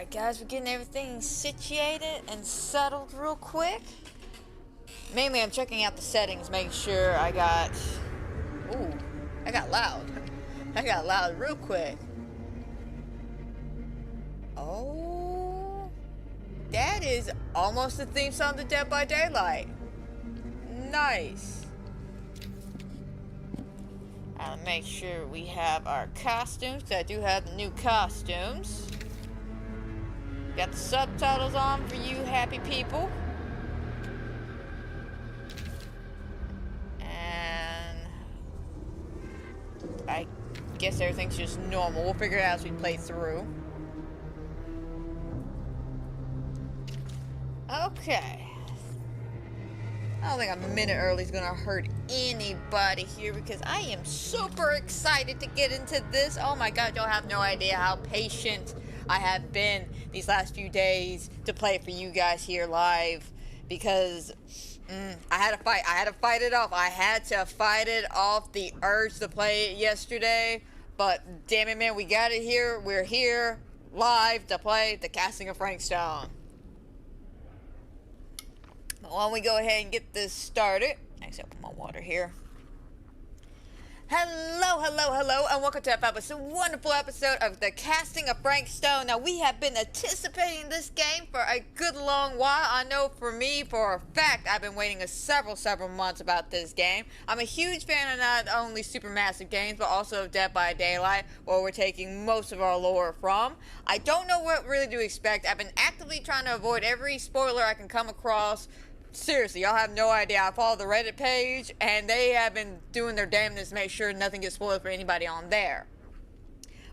Alright guys, we're getting everything situated and settled real quick. Mainly I'm checking out the settings, making sure I got... Ooh, I got loud. I got loud real quick. Oh, that is almost the theme song to Dead by Daylight. Nice. I'll make sure we have our costumes, because I do have the new costumes. Got the subtitles on for you happy people. And I guess everything's just normal. We'll figure it out as we play through. Okay. I don't think a minute early is gonna hurt anybody here because I am super excited to get into this. Oh my god, y'all have no idea how patient I have been these last few days to play for you guys here live because I had to fight. I had to fight it off. I had to fight it off the urge to play it yesterday. But damn it, man, we got it here. We're here live to play the casting of Frank Stone. But why don't we go ahead and get this started? Actually, I'll put my water here. Hello, hello, hello, and welcome to a wonderful episode of the casting of Frank Stone. Now, we have been anticipating this game for a good long while. I know for me, for a fact, I've been waiting several months about this game. I'm a huge fan of not only Supermassive games, but also of Dead by Daylight, where we're taking most of our lore from. I don't know what really to expect. I've been actively trying to avoid every spoiler I can come across. Seriously, y'all have no idea. I follow the Reddit page, and they have been doing their damnedest to make sure nothing gets spoiled for anybody on there.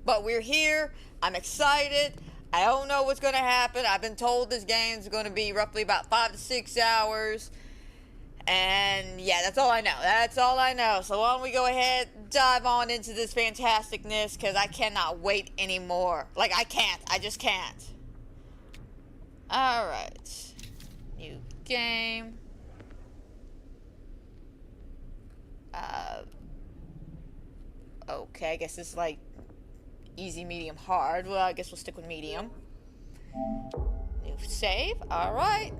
But we're here. I'm excited. I don't know what's going to happen. I've been told this game's going to be roughly about 5 to 6 hours. And yeah, that's all I know. That's all I know. So why don't we go ahead, dive on into this fantasticness, because I cannot wait anymore. Like, I can't. I just can't. Alright. New game. Okay, I guess this is like easy, medium, hard. Well, I guess we'll stick with medium. New save. Alright.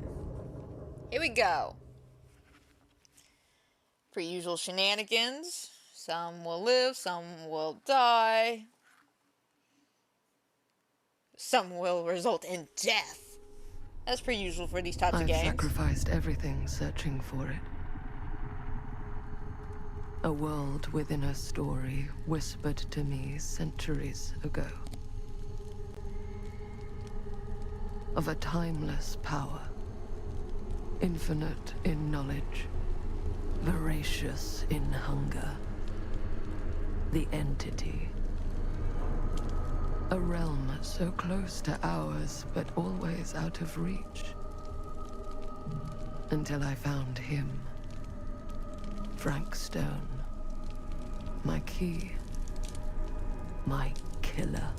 Here we go. Per usual shenanigans. Some will live, some will die. Some will result in death. That's pretty usual for these types of games. I've sacrificed everything searching for it. A world within a story whispered to me centuries ago. Of a timeless power. Infinite in knowledge. Voracious in hunger. The entity. A realm so close to ours, but always out of reach. Until I found him. Frank Stone. My key. My killer.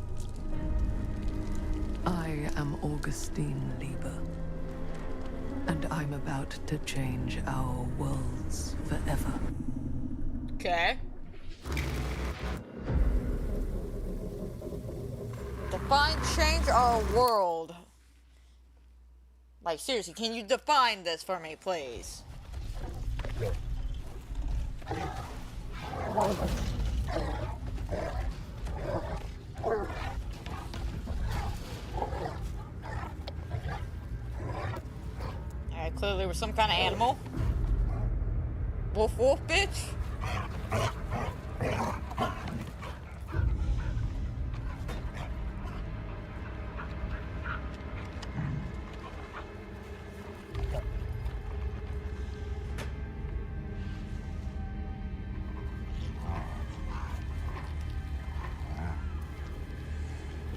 I am Augustine Lieber. And I'm about to change our worlds forever. Okay. Define change our world. Like, seriously, can you define this for me, please? Alright, clearly we're some kind of animal. Wolf, wolf, bitch.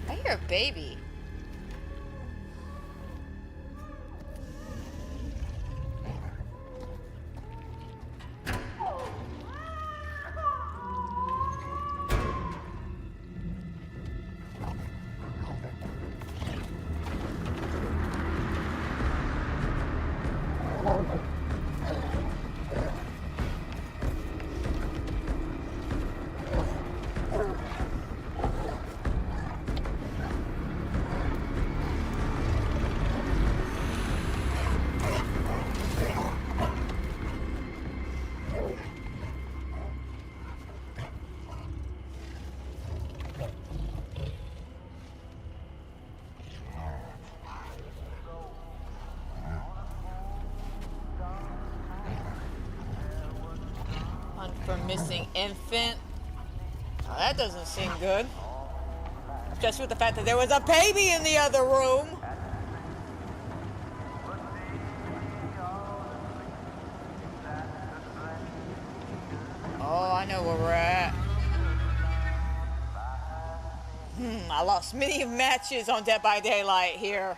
I hear a baby. missing infant. Oh, that doesn't seem good. Especially with the fact that there was a baby in the other room. Oh, I know where we're at. I lost many matches on Dead by Daylight here.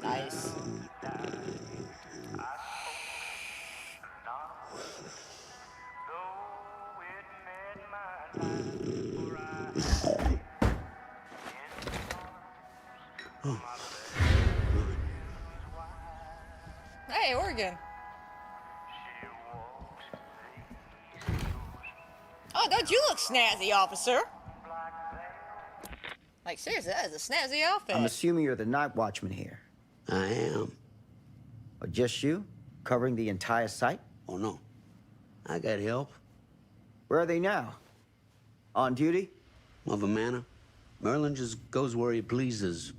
Nice. Hey, Oregon. Oh, don't you look snazzy, officer? Like, seriously, that is a snazzy outfit. I'm assuming you're the night watchman here. I am. Or just you? Covering the entire site? Oh, no. I got help. Where are they now? On duty? Mother Manor. Merlin just goes where he pleases.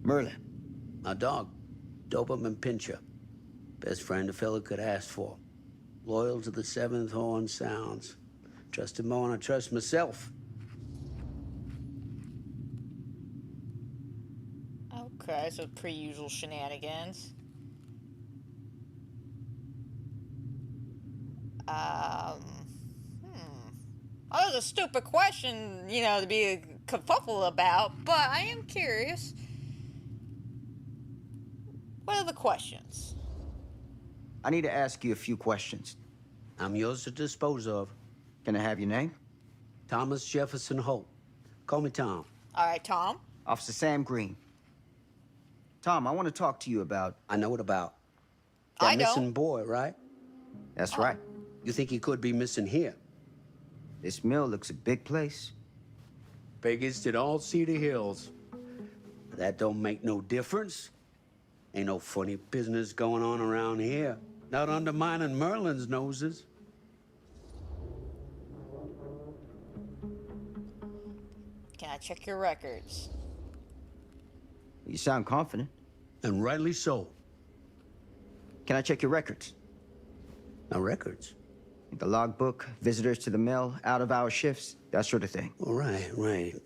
Merlin. My dog. Doberman Pinscher. Best friend a fella could ask for. Loyal to the seventh horn sounds. Trust him more than I trust myself. Okay, so pre-usual shenanigans. Oh, that was a stupid question, you know, to be a kerfuffle about, but I am curious. What are the questions? I need to ask you a few questions. I'm yours to dispose of. Can I have your name? Thomas Jefferson Holt. Call me Tom. All right, Tom. Officer Sam Green. Tom, I want to talk to you about... I know what about. I That don't. missing boy, right? That's right. You think he could be missing here? This mill looks a big place. Biggest in all Cedar Hills. But that don't make no difference. Ain't no funny business going on around here. Not undermining Merlin's noses. Can I check your records? You sound confident. And rightly so. Can I check your records? Now, records. The logbook, visitors to the mill, out-of-hour shifts, that sort of thing. All right. Where's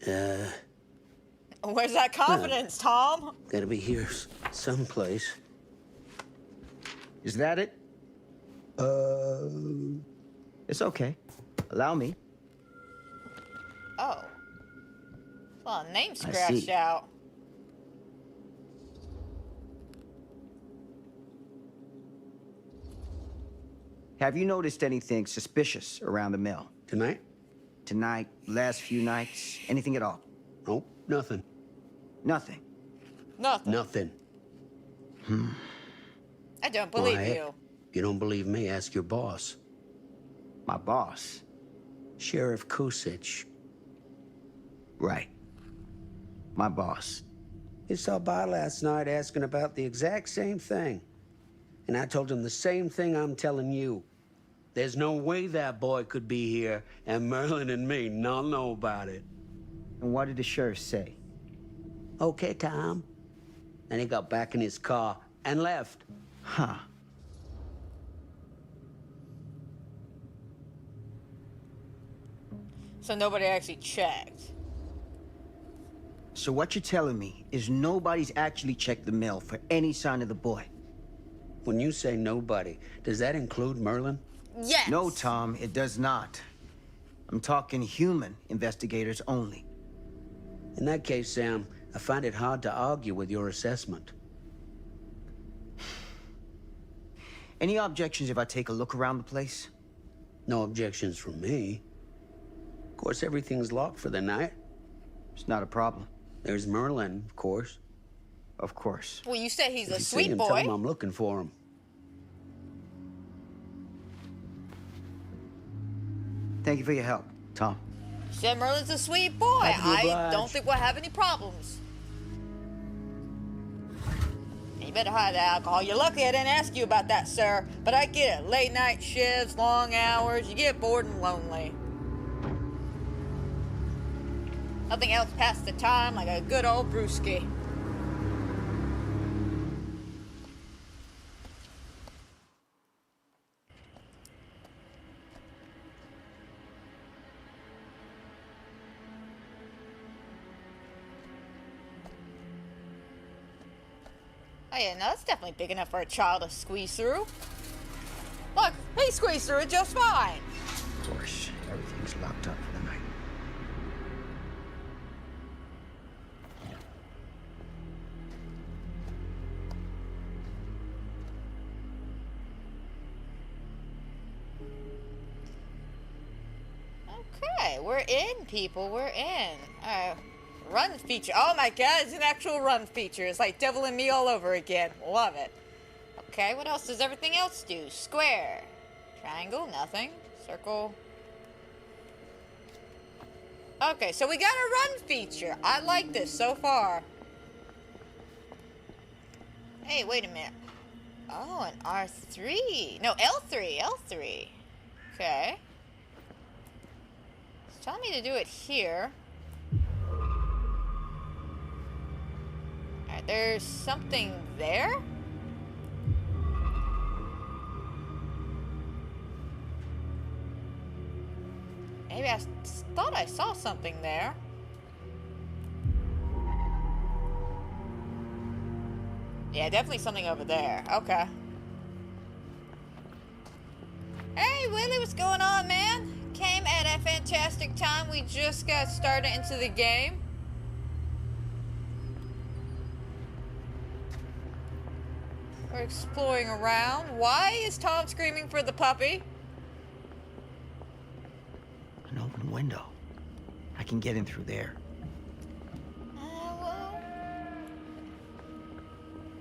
that confidence, Tom? Gotta be here someplace. Is that it? It's okay. Allow me. Oh. Well, a name I scratched see. out. Have you noticed anything suspicious around the mill? Tonight? Tonight, last few nights, anything at all? Nope, nothing. Nothing. Nothing. Nothing. I don't believe Quiet. you. You don't believe me, ask your boss. My boss. Sheriff Kusich. Right. My boss. He stopped by last night asking about the exact same thing. And I told him the same thing I'm telling you. There's no way that boy could be here and Merlin and me not know about it. And what did the sheriff say? Okay, Tom. And he got back in his car and left. Huh. So nobody actually checked. So what you're telling me is nobody's actually checked the mill for any sign of the boy? When you say nobody, does that include Merlin? Yes. No, Tom, it does not. I'm talking human investigators only. In that case, Sam, I find it hard to argue with your assessment. Any objections if I take a look around the place? No objections from me. Of course, everything's locked for the night. It's not a problem. There's Merlin, of course. Of course. Well, you said he's If a you see sweet him, tell him boy. I'm looking for him. Thank you for your help, Tom. You said Merlin's a sweet boy. I'd be I obliged. don't think we'll have any problems. And you better hide the alcohol. You're lucky I didn't ask you about that, sir. But I get it. Late night shifts, long hours. You get bored and lonely. Nothing else past the time like a good old brewski. Oh yeah, no, that's definitely big enough for a child to squeeze through. Look, he squeezed through it just fine. Of course, everything's locked up for the night. Okay, we're in, people. We're in. Run feature. Oh my god, it's an actual run feature. It's like Devil and Me all over again. Love it. Okay, what else does everything else do? Square. Triangle, nothing. Circle. Okay, so we got a run feature. I like this so far. Hey, wait a minute. Oh, an R3. No, L3. L3. Okay. It's telling me to do it here. Alright, there's something there? Maybe I thought I saw something there. Yeah, definitely something over there. Okay. Hey, Willie, what's going on, man? Came at a fantastic time. We just got started into the game. We're exploring around. Why is Tom screaming for the puppy? An open window. I can get in through there. Well.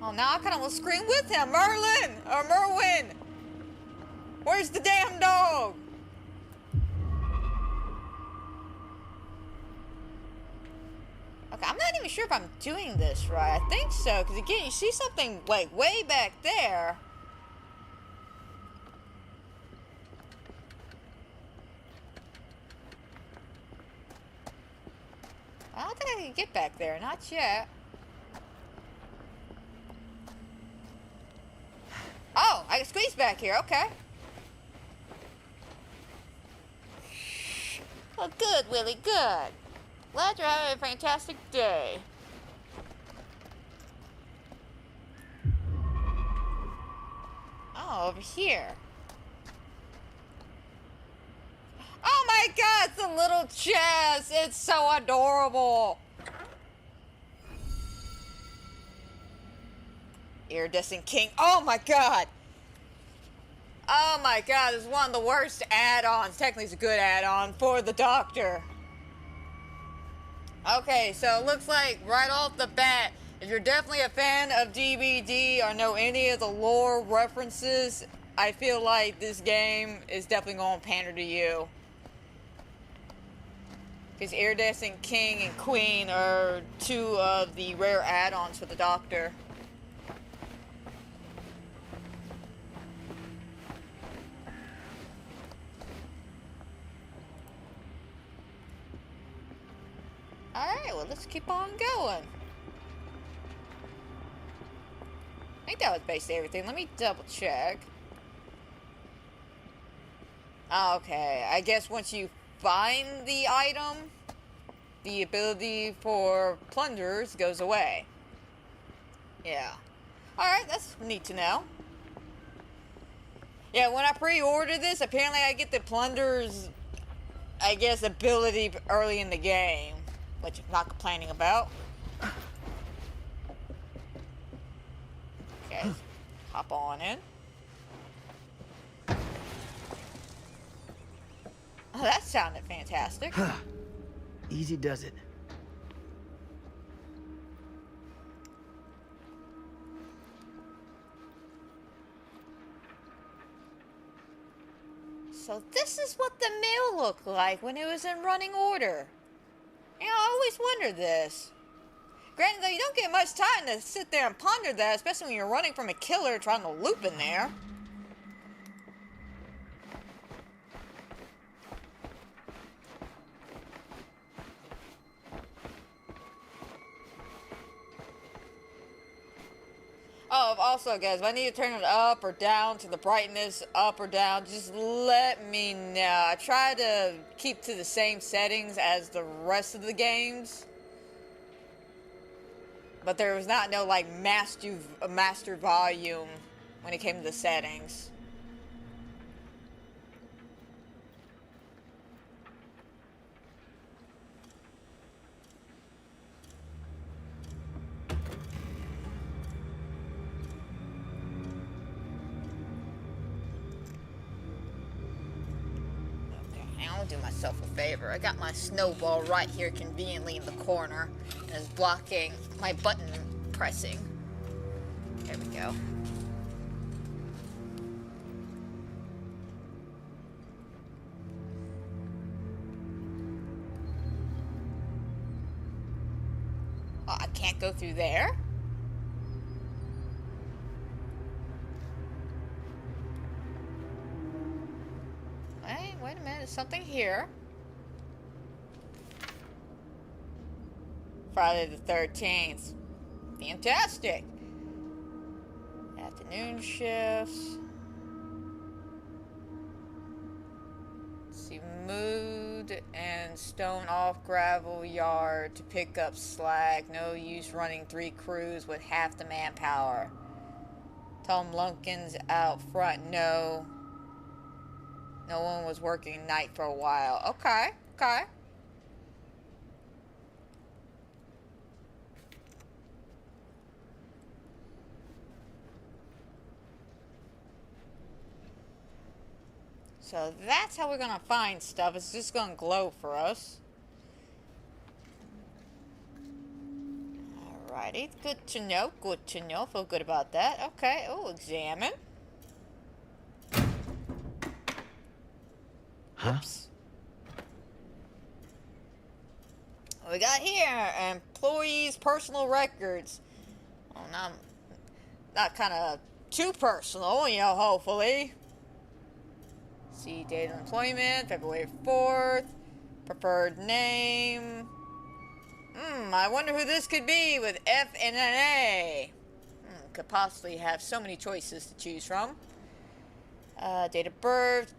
Oh, now I kind of want to scream with him. Merlin! Or Merwin! Where's the damn dog? Okay, I'm not even sure if I'm doing this right. I think so, because again, you see something like way back there. I don't think I can get back there. Not yet. Oh, I can squeeze back here. Okay. Oh, good, Willie. Good. Glad you're having a fantastic day. Oh, over here. Oh my god, it's a little chest. It's so adorable. Iridescent King. Oh my god. Oh my god, this is one of the worst add-ons. Technically, it's a good add-on for the Doctor. Okay, so it looks like right off the bat, if you're definitely a fan of DBD or know any of the lore references, I feel like this game is definitely going to pander to you. Because Iridescent King and Queen are two of the rare add-ons for the Doctor. Alright, well, let's keep on going. I think that was basically everything. Let me double check. Okay, I guess once you find the item, the ability for plunderers goes away. Yeah. Alright, that's neat to know. Yeah, when I pre-ordered this, apparently I get the plunderers, I guess, ability early in the game. Which I'm not complaining about. Okay, hop on in. Oh, that sounded fantastic. Easy does it. So this is what the mill looked like when it was in running order. You know, I always wondered this. Granted, though, you don't get much time to sit there and ponder that, especially when you're running from a killer trying to loop in there. Oh, also, guys, if I need to turn it up or down to the brightness, up or down, just let me know. I try to keep to the same settings as the rest of the games, but there was not no like master volume when it came to the settings. I'll do myself a favor. I got my snowball right here conveniently in the corner and is blocking my button pressing. There we go. Oh, I can't go through there? Wait a minute, there's something here. Friday the 13th. Fantastic. Afternoon shifts. Let's see, mood and stone off gravel yard to pick up slack. No use running 3 crews with half the manpower. Tom Lumpkins out front, no. No one was working night for a while. Okay, okay. So that's how we're gonna find stuff. It's just gonna glow for us. Alrighty, good to know, good to know. Feel good about that. Okay, oh, examine. Huh? Oops. What we got here? Employees' personal records. Well, not kind of too personal, you know, hopefully. See, date of employment, February 4th. Preferred name. I wonder who this could be with F and an A. Could possibly have so many choices to choose from. Date of birth,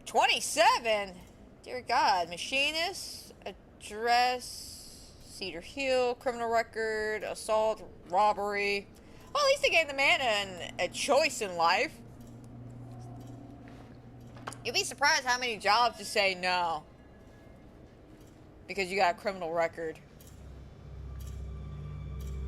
27. Dear God. Machinist, address, Cedar Hill, criminal record, assault, robbery. Well, at least they gave the man a choice in life. You'd be surprised how many jobs just say no because you got a criminal record.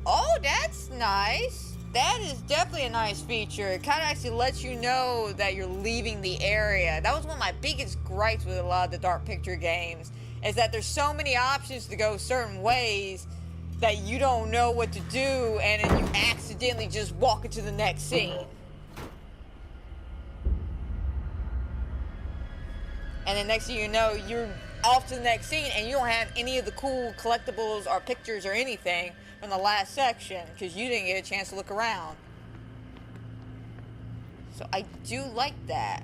Oh, that's nice. That is definitely a nice feature. It kind of actually lets you know that you're leaving the area. That was one of my biggest gripes with a lot of the Dark Picture games, is that there's so many options to go certain ways that you don't know what to do, and then you accidentally just walk into the next scene. And then next thing you know, you're off to the next scene, and you don't have any of the cool collectibles or pictures or anything from the last section because you didn't get a chance to look around. So I do like that.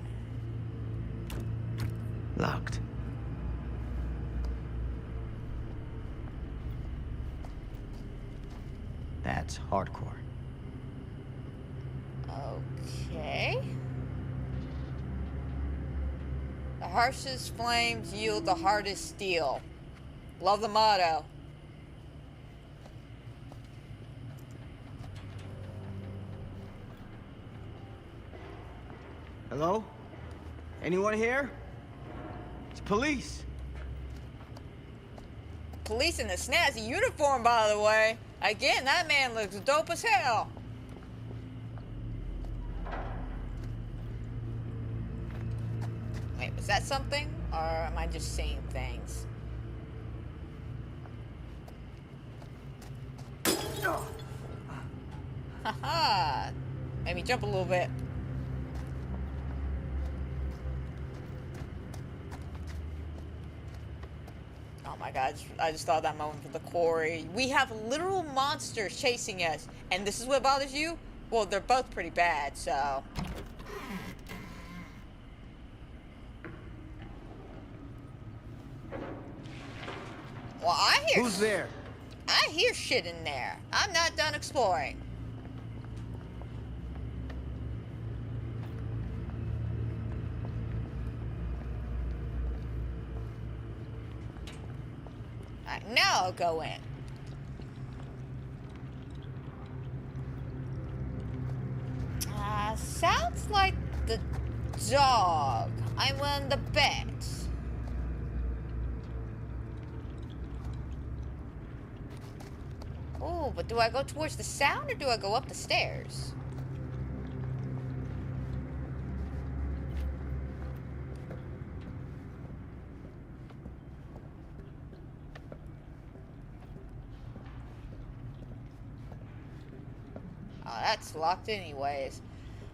Locked. That's hardcore. Okay. The harshest flames yield the hardest steel. Love the motto. Hello? Anyone here? It's police. Police in a snazzy uniform, by the way. Again, that man looks dope as hell. Wait, was that something? Or am I just seeing things? Haha! Made me jump a little bit. Oh my god, I just thought that moment for the quarry. We have literal monsters chasing us, and this is what bothers you? Well, they're both pretty bad, so... Well, I hear... Who's there? I hear shit in there. I'm not done exploring. now I'll go in. Sounds like the dog. I'm willing to bet. Oh, but do I go towards the sound or do I go up the stairs? Oh, that's locked anyways.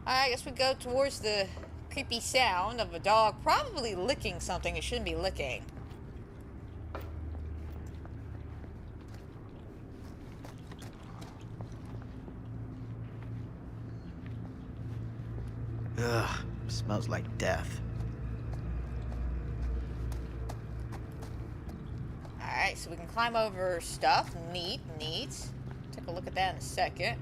I guess we go towards the creepy sound of a dog probably licking something it shouldn't be licking. Ugh, smells like death. Alright, so we can climb over stuff. Neat, neat. Take a look at that in a second.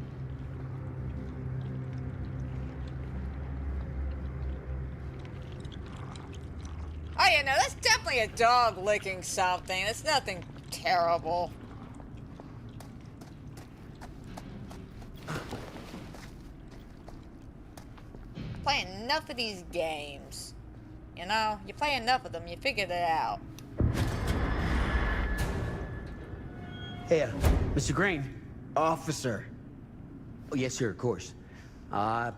Oh yeah, no, that's definitely a dog licking something. It's nothing terrible. Play enough of these games. You know, you play enough of them, you figure it out. Hey, Mr. Green. Officer. Oh, yes, sir, of course. You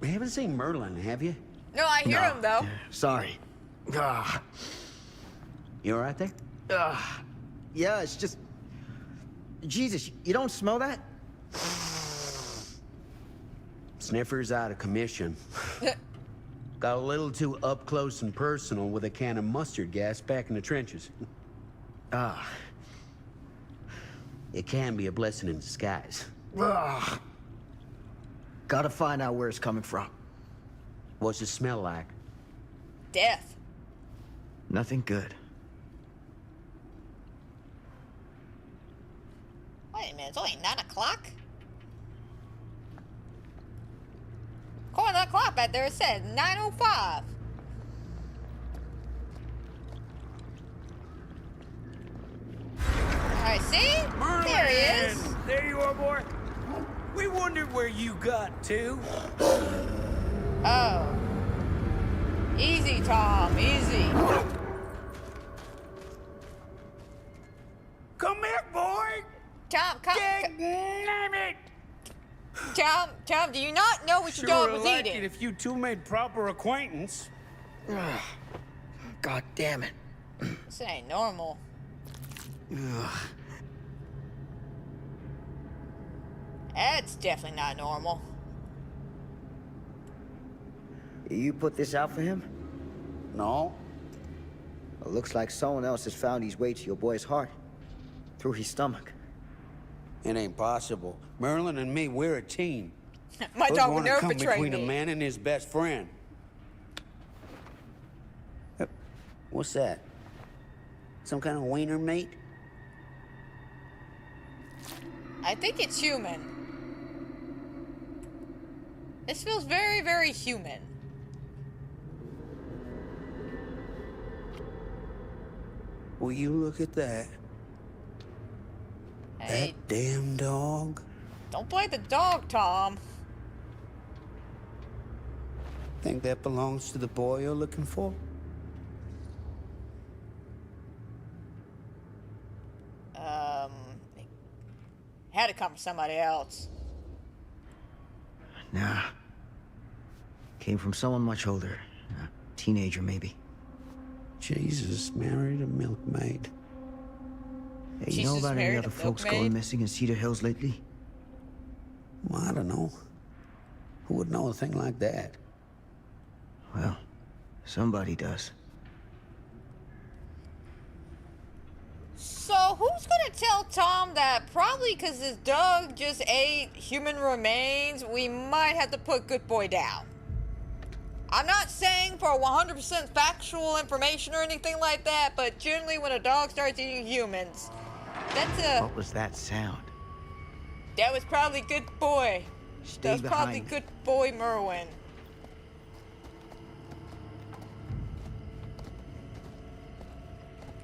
haven't seen Merlin, have you? No, I hear him though. Sorry. Ugh. You all right there? Yeah, it's just... Jesus, you don't smell that? Sniffer's out of commission. Got a little too up close and personal with a can of mustard gas back in the trenches. It can be a blessing in disguise. Ugh. Gotta find out where it's coming from. What's it smell like? Death. Nothing good. Wait a minute, it's only 9 o'clock? According to that clock back there, it said 9:05. Alright, see? Merlin! There he is. There you are, boy. We wondered where you got to. Oh. Easy, Tom, easy. Come here, boy! Tom, come. Damn it! Tom, do you not know what your dog was like eating? it if you two made proper acquaintance. Ugh. God damn it. This ain't normal. Ugh. That's definitely not normal. You put this out for him? No. It looks like someone else has found his way to your boy's heart. Through his stomach. It ain't possible. Merlin and me, we're a team. My Who'd dog would wanna never come betray between me. a man and his best friend? What's that? Some kind of wiener meat? I think it's human. This feels very, very human. Will you look at that? Hey, That damn dog? don't play the dog, Tom. Think that belongs to the boy you're looking for? Had to come from somebody else. Nah. Came from someone much older. A teenager, maybe. Jesus married a milkmaid. Hey, you know Jesus about any married other a folks milkmaid? going missing in Cedar Hills lately? Well, I don't know. Who would know a thing like that? Well, somebody does. So who's gonna tell Tom that probably because his dog just ate human remains, we might have to put Good Boy down? I'm not saying for 100% factual information or anything like that, but generally when a dog starts eating humans, What was that sound? that was probably Good Boy. Stay That was probably behind. Good Boy Merwin.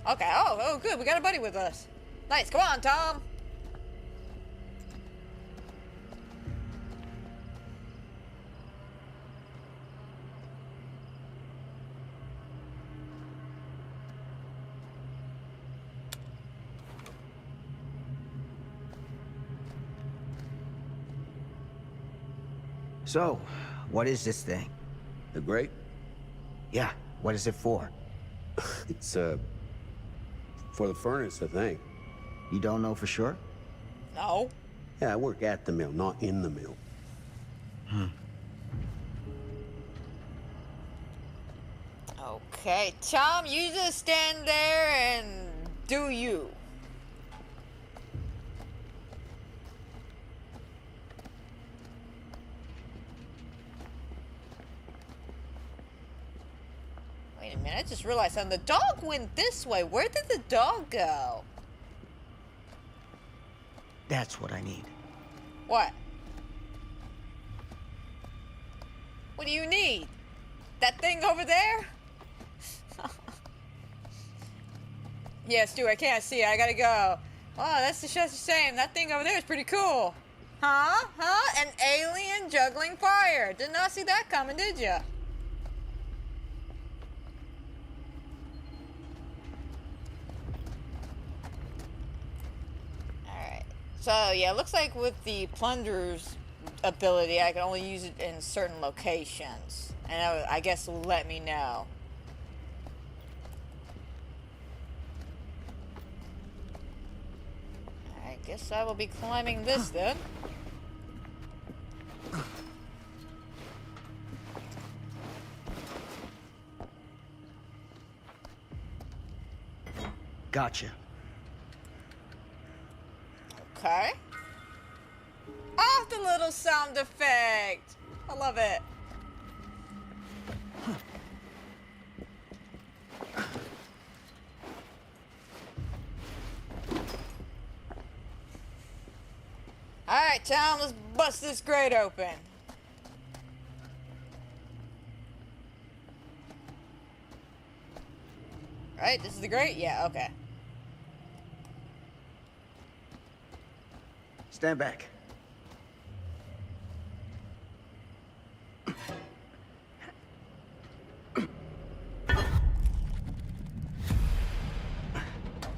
Okay, oh, good. We got a buddy with us. Nice. Come on, Tom. So, what is this thing? The grate? Yeah, what is it for? It's, for the furnace, I think. You don't know for sure? No. Yeah, I work at the mill, not in the mill. Okay, Tom, you just stand there and do you. Wait a minute, I just realized something. The dog went this way. Where did the dog go? That's what I need. What? What do you need? That thing over there? Yeah, Stu, I can't see it. I gotta go. Oh, that's just the same. That thing over there is pretty cool. Huh? Huh? An alien juggling fire. Did not see that coming, did you? Alright. So, yeah, it looks like with the plunderer's ability, I can only use it in certain locations. And I guess it'll let me know. I guess I will be climbing this then. Gotcha. Okay. Oh, the little sound effect. I love it. Alright, Tom, let's bust this grate open. Right, this is the grate? Yeah, okay. Stand back.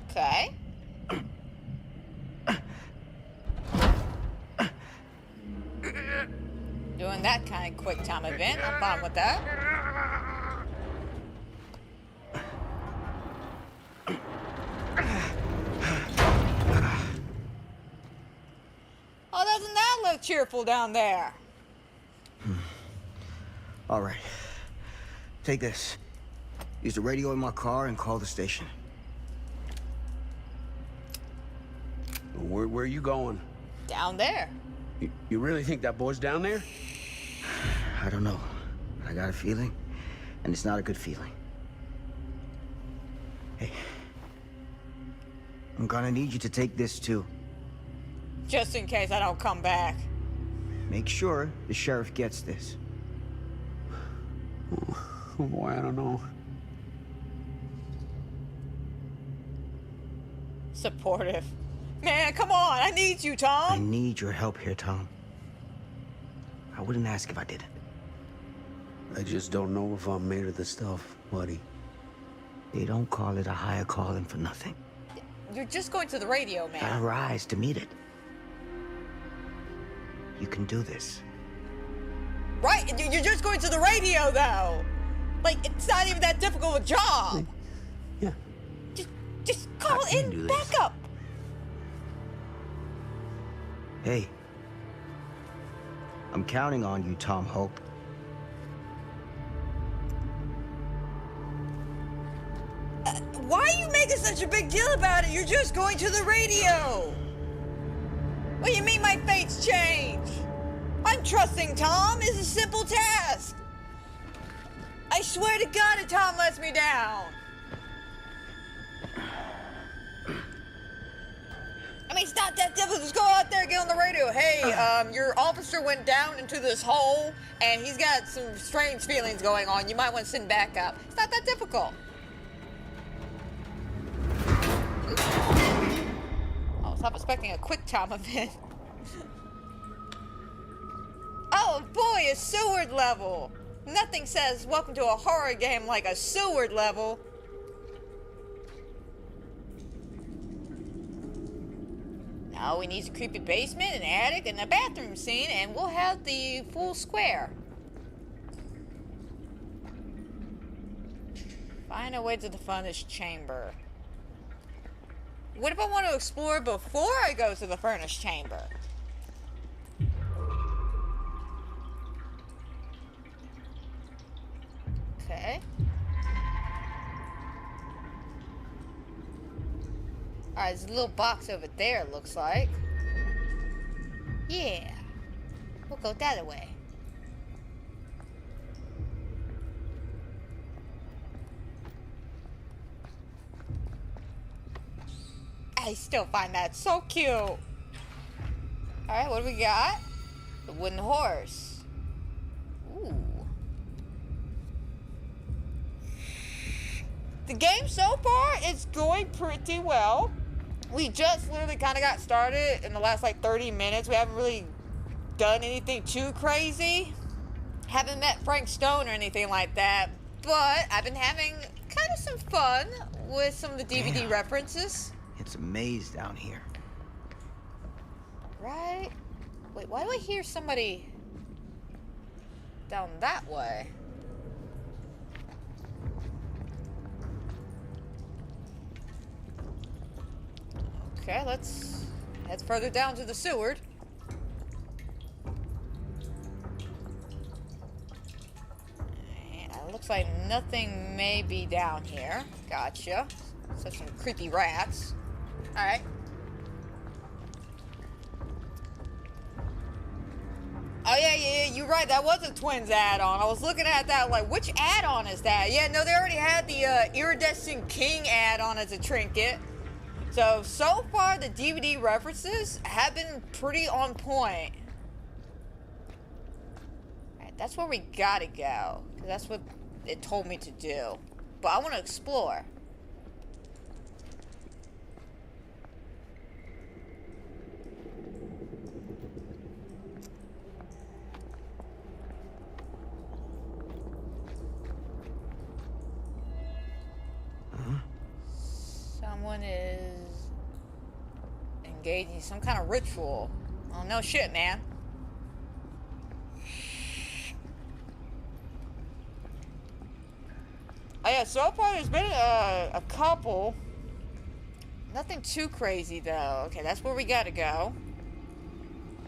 Okay. Doing that kind of quick time event. I'm fine with that. Oh, doesn't that look cheerful down there? All right. Take this. Use the radio in my car and call the station. Where are you going? Down there. You really think that boy's down there? I don't know. I got a feeling, and it's not a good feeling. Hey. I'm gonna need you to take this too. Just in case I don't come back. Make sure the sheriff gets this. Oh boy, I don't know. Supportive. Man, come on. I need you, I Tom. need your help here, Tom. I wouldn't ask if I didn't. I just don't know if I'm made of the stuff, buddy. They don't call it a higher calling for nothing. You're just going to the radio, Gotta man. rise to meet it. You can do this. Right? You're just going to the radio, though. Like, it's not even that difficult a job. Yeah. Just call I can do in this. backup. Hey. I'm counting on you, Tom Hope. Why are you making such a big deal about it? You're just going to the radio. What do you mean my fate's changed? I'm trusting Tom. It's a simple task. I swear to God if Tom lets me down. I mean, it's not that difficult. Just go out there and get on the radio. Hey, your officer went down into this hole, and he's got some strange feelings going on. You might want to send back up. It's not that difficult. I was not expecting a quick time event. Oh boy, a Seward level! Nothing says welcome to a horror game like a Seward level. Now we need a creepy basement, an attic, and a bathroom scene, and we'll have the full square. Find a way to the furnace chamber. What if I want to explore before I go to the furnace chamber? Okay. Alright, there's a little box over there, it looks like. Yeah. We'll go that way. I still find that so cute. Alright, what do we got? The wooden horse. Ooh. The game so far is going pretty well. We just literally kind of got started in the last like 30 minutes. We haven't really done anything too crazy. Haven't met Frank Stone or anything like that. But I've been having kind of some fun with some of the DVD references. It's a maze down here. Right? Wait, why do I hear somebody down that way? Okay, let's head further down to the Seward. And it looks like nothing may be down here. Gotcha. So some creepy rats. Alright. Oh yeah, you're right. That was a Twins add-on. I was looking at that like, which add-on is that? Yeah, no, they already had the Iridescent King add-on as a trinket. So far the DVD references have been pretty on point. Alright, that's where we gotta go. 'Cause that's what it told me to do. But I want to explore. Someone is engaging in some kind of ritual. Oh, no shit, man. Oh yeah, so far there's been a couple. Nothing too crazy though. Okay, that's where we gotta go.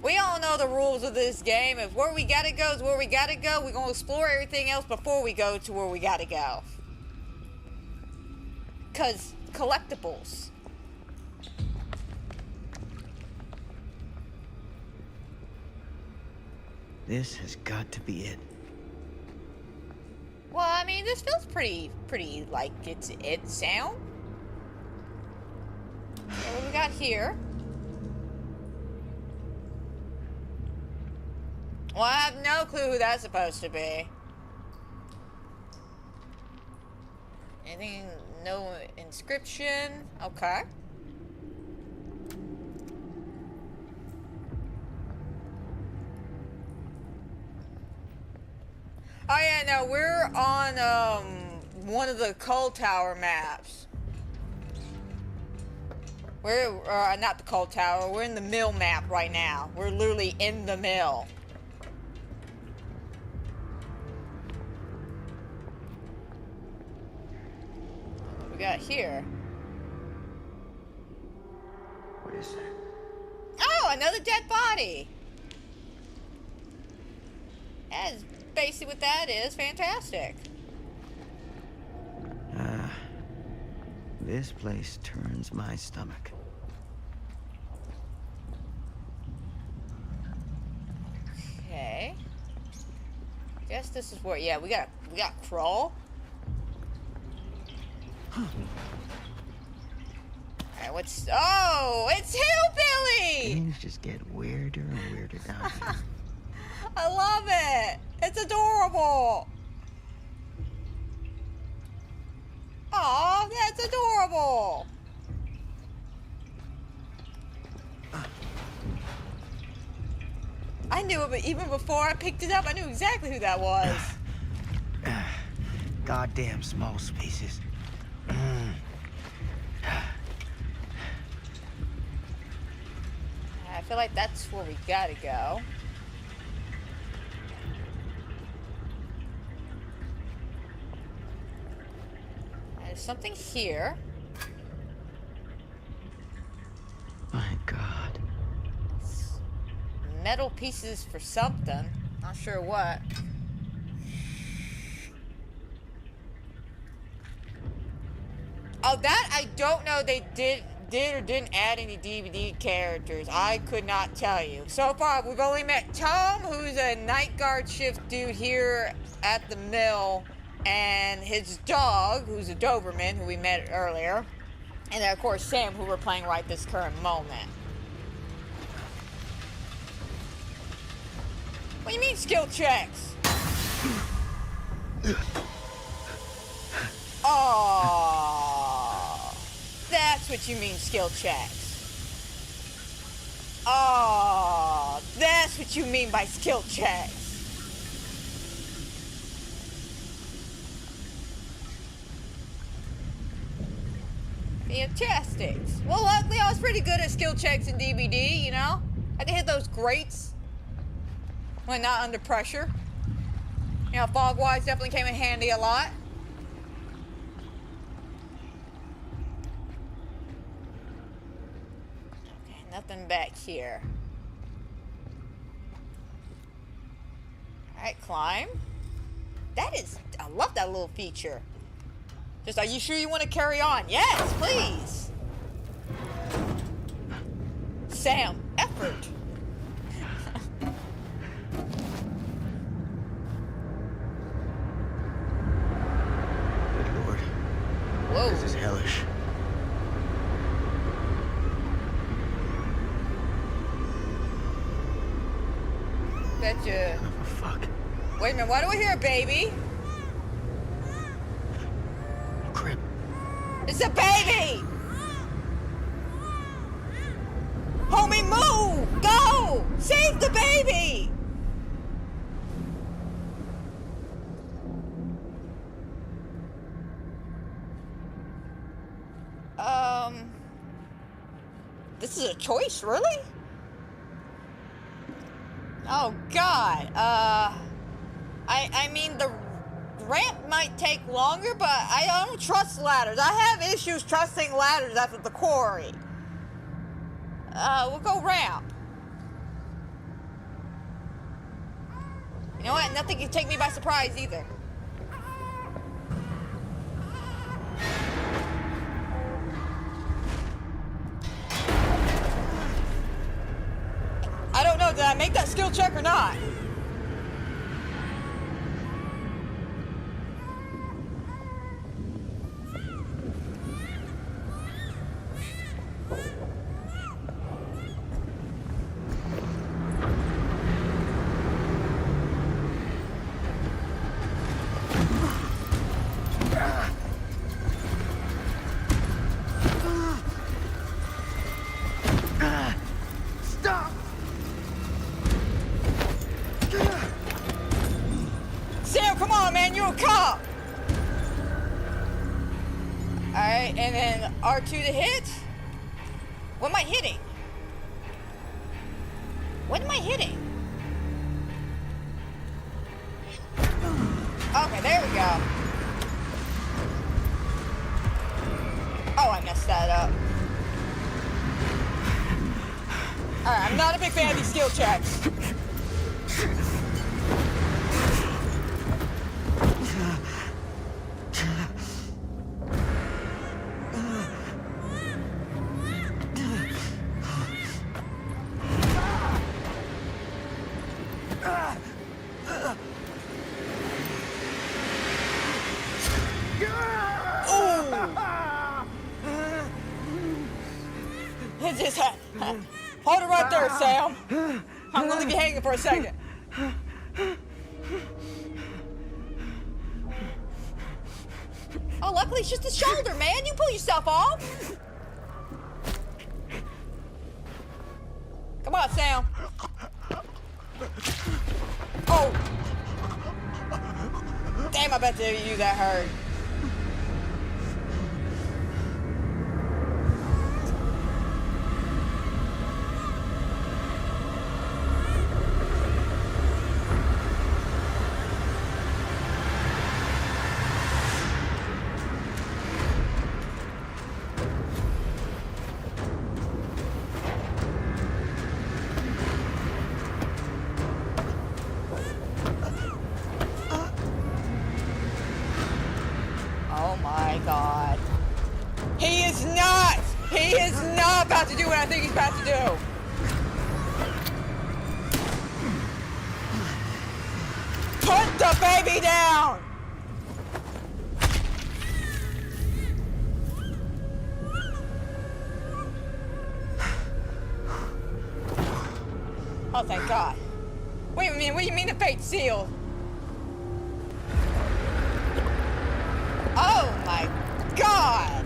We all know the rules of this game. If where we gotta go is where we gotta go, we're gonna explore everything else before we go to where we gotta go. 'Cause collectibles. This has got to be it. Well, I mean, this feels pretty like it's it sound. So what we got here? Well, I have no clue who that's supposed to be. Anything? No inscription. Okay. Oh yeah, no, we're on one of the Coal Tower maps. We're not the Coal Tower. We're in the mill map right now. We're literally in the mill. What we got here? What is that? Oh, another dead body. That is basically what that is. Fantastic. This place turns my stomach. Okay. I guess this is where. Yeah, we got crawl. Alright, what's. Oh, it's Hillbilly! Things just get weirder and weirder down here. I love it! It's adorable! Aw, that's adorable! I knew it, but even before I picked it up, I knew exactly who that was. Goddamn small spaces. I feel like that's where we gotta go. There's something here. My God. Metal pieces for something. Not sure what. Oh, that I don't know. They did or didn't add any DVD characters. I could not tell you. So far, we've only met Tom, who's a night guard shift dude here at the mill, and his dog, who's a Doberman, who we met earlier, and then of course Sam, who we're playing right this current moment. What do you mean skill checks? Oh, that's what you mean skill checks. Oh, that's what you mean by skill checks. Fantastic. Well, luckily I was pretty good at skill checks in DVD, you know? I can hit those grates when not under pressure. You know, fog-wise definitely came in handy a lot. Okay, nothing back here. Alright, climb. That is, I love that little feature. Just, are you sure you want to carry on? Yes, please. Sam, effort. Good Lord. Whoa. This is hellish. Betcha. Oh, fuck. Wait a minute, why do I hear a baby? Crap. It's a baby! Homie, move! Go! Save the baby! This is a choice, really? Oh, God. I mean, the ramp might take longer, but I don't trust ladders. I have issues trusting ladders after the quarry. We'll go ramp. You know what? Nothing can take me by surprise either. I don't know, did I make that skill check or not? Stop! Sam, come on, man, you're a cop! Alright, and then R2 to hit? What am I hitting? What am I hitting? Okay, there we go. Oh, I messed that up. Alright, I'm not a big fan of these skill checks. Just hold it right there, Sam. I'm gonna leave you hanging for a second. Oh, luckily it's just a shoulder, man. You pull yourself off. Come on, Sam. Oh! Damn, I bet you that hurt. Oh my god. He is not! He is not about to do what I think he's about to do! Put the baby down! Oh, thank God. Wait a minute, what do you mean the fate's sealed? Oh my God!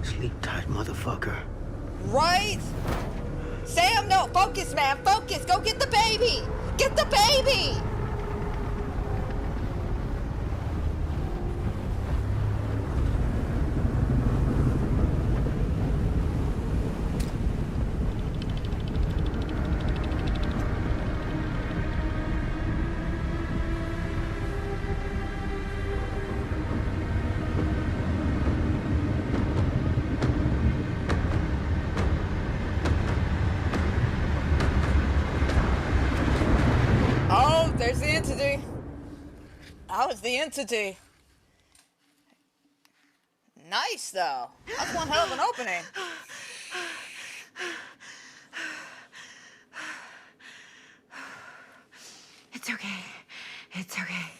Sleep tight, motherfucker. Right? Sam, no, focus, man, focus. Go get the baby. Get the baby. Oh, there's the entity. That was the entity. Nice, though. That's one hell of an opening. It's okay. It's okay.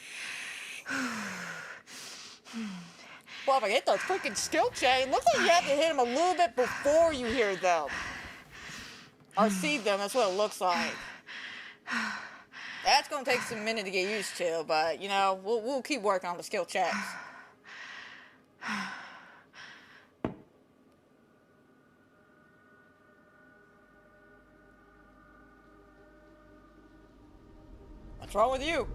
Well, if I hit the freaking skill check, it looks like you have to hit them a little bit before you hear them. Or see them, that's what it looks like. That's gonna take some minute to get used to, but you know, we'll keep working on the skill checks. What's wrong with you?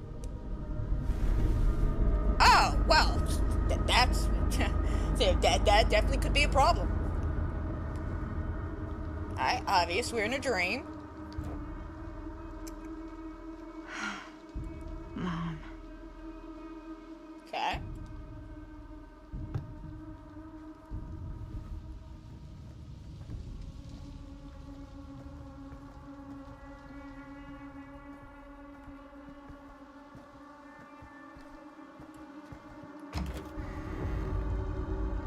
Oh, well, that's that definitely could be a problem. Alright, obvious, we're in a dream. Mom. Okay.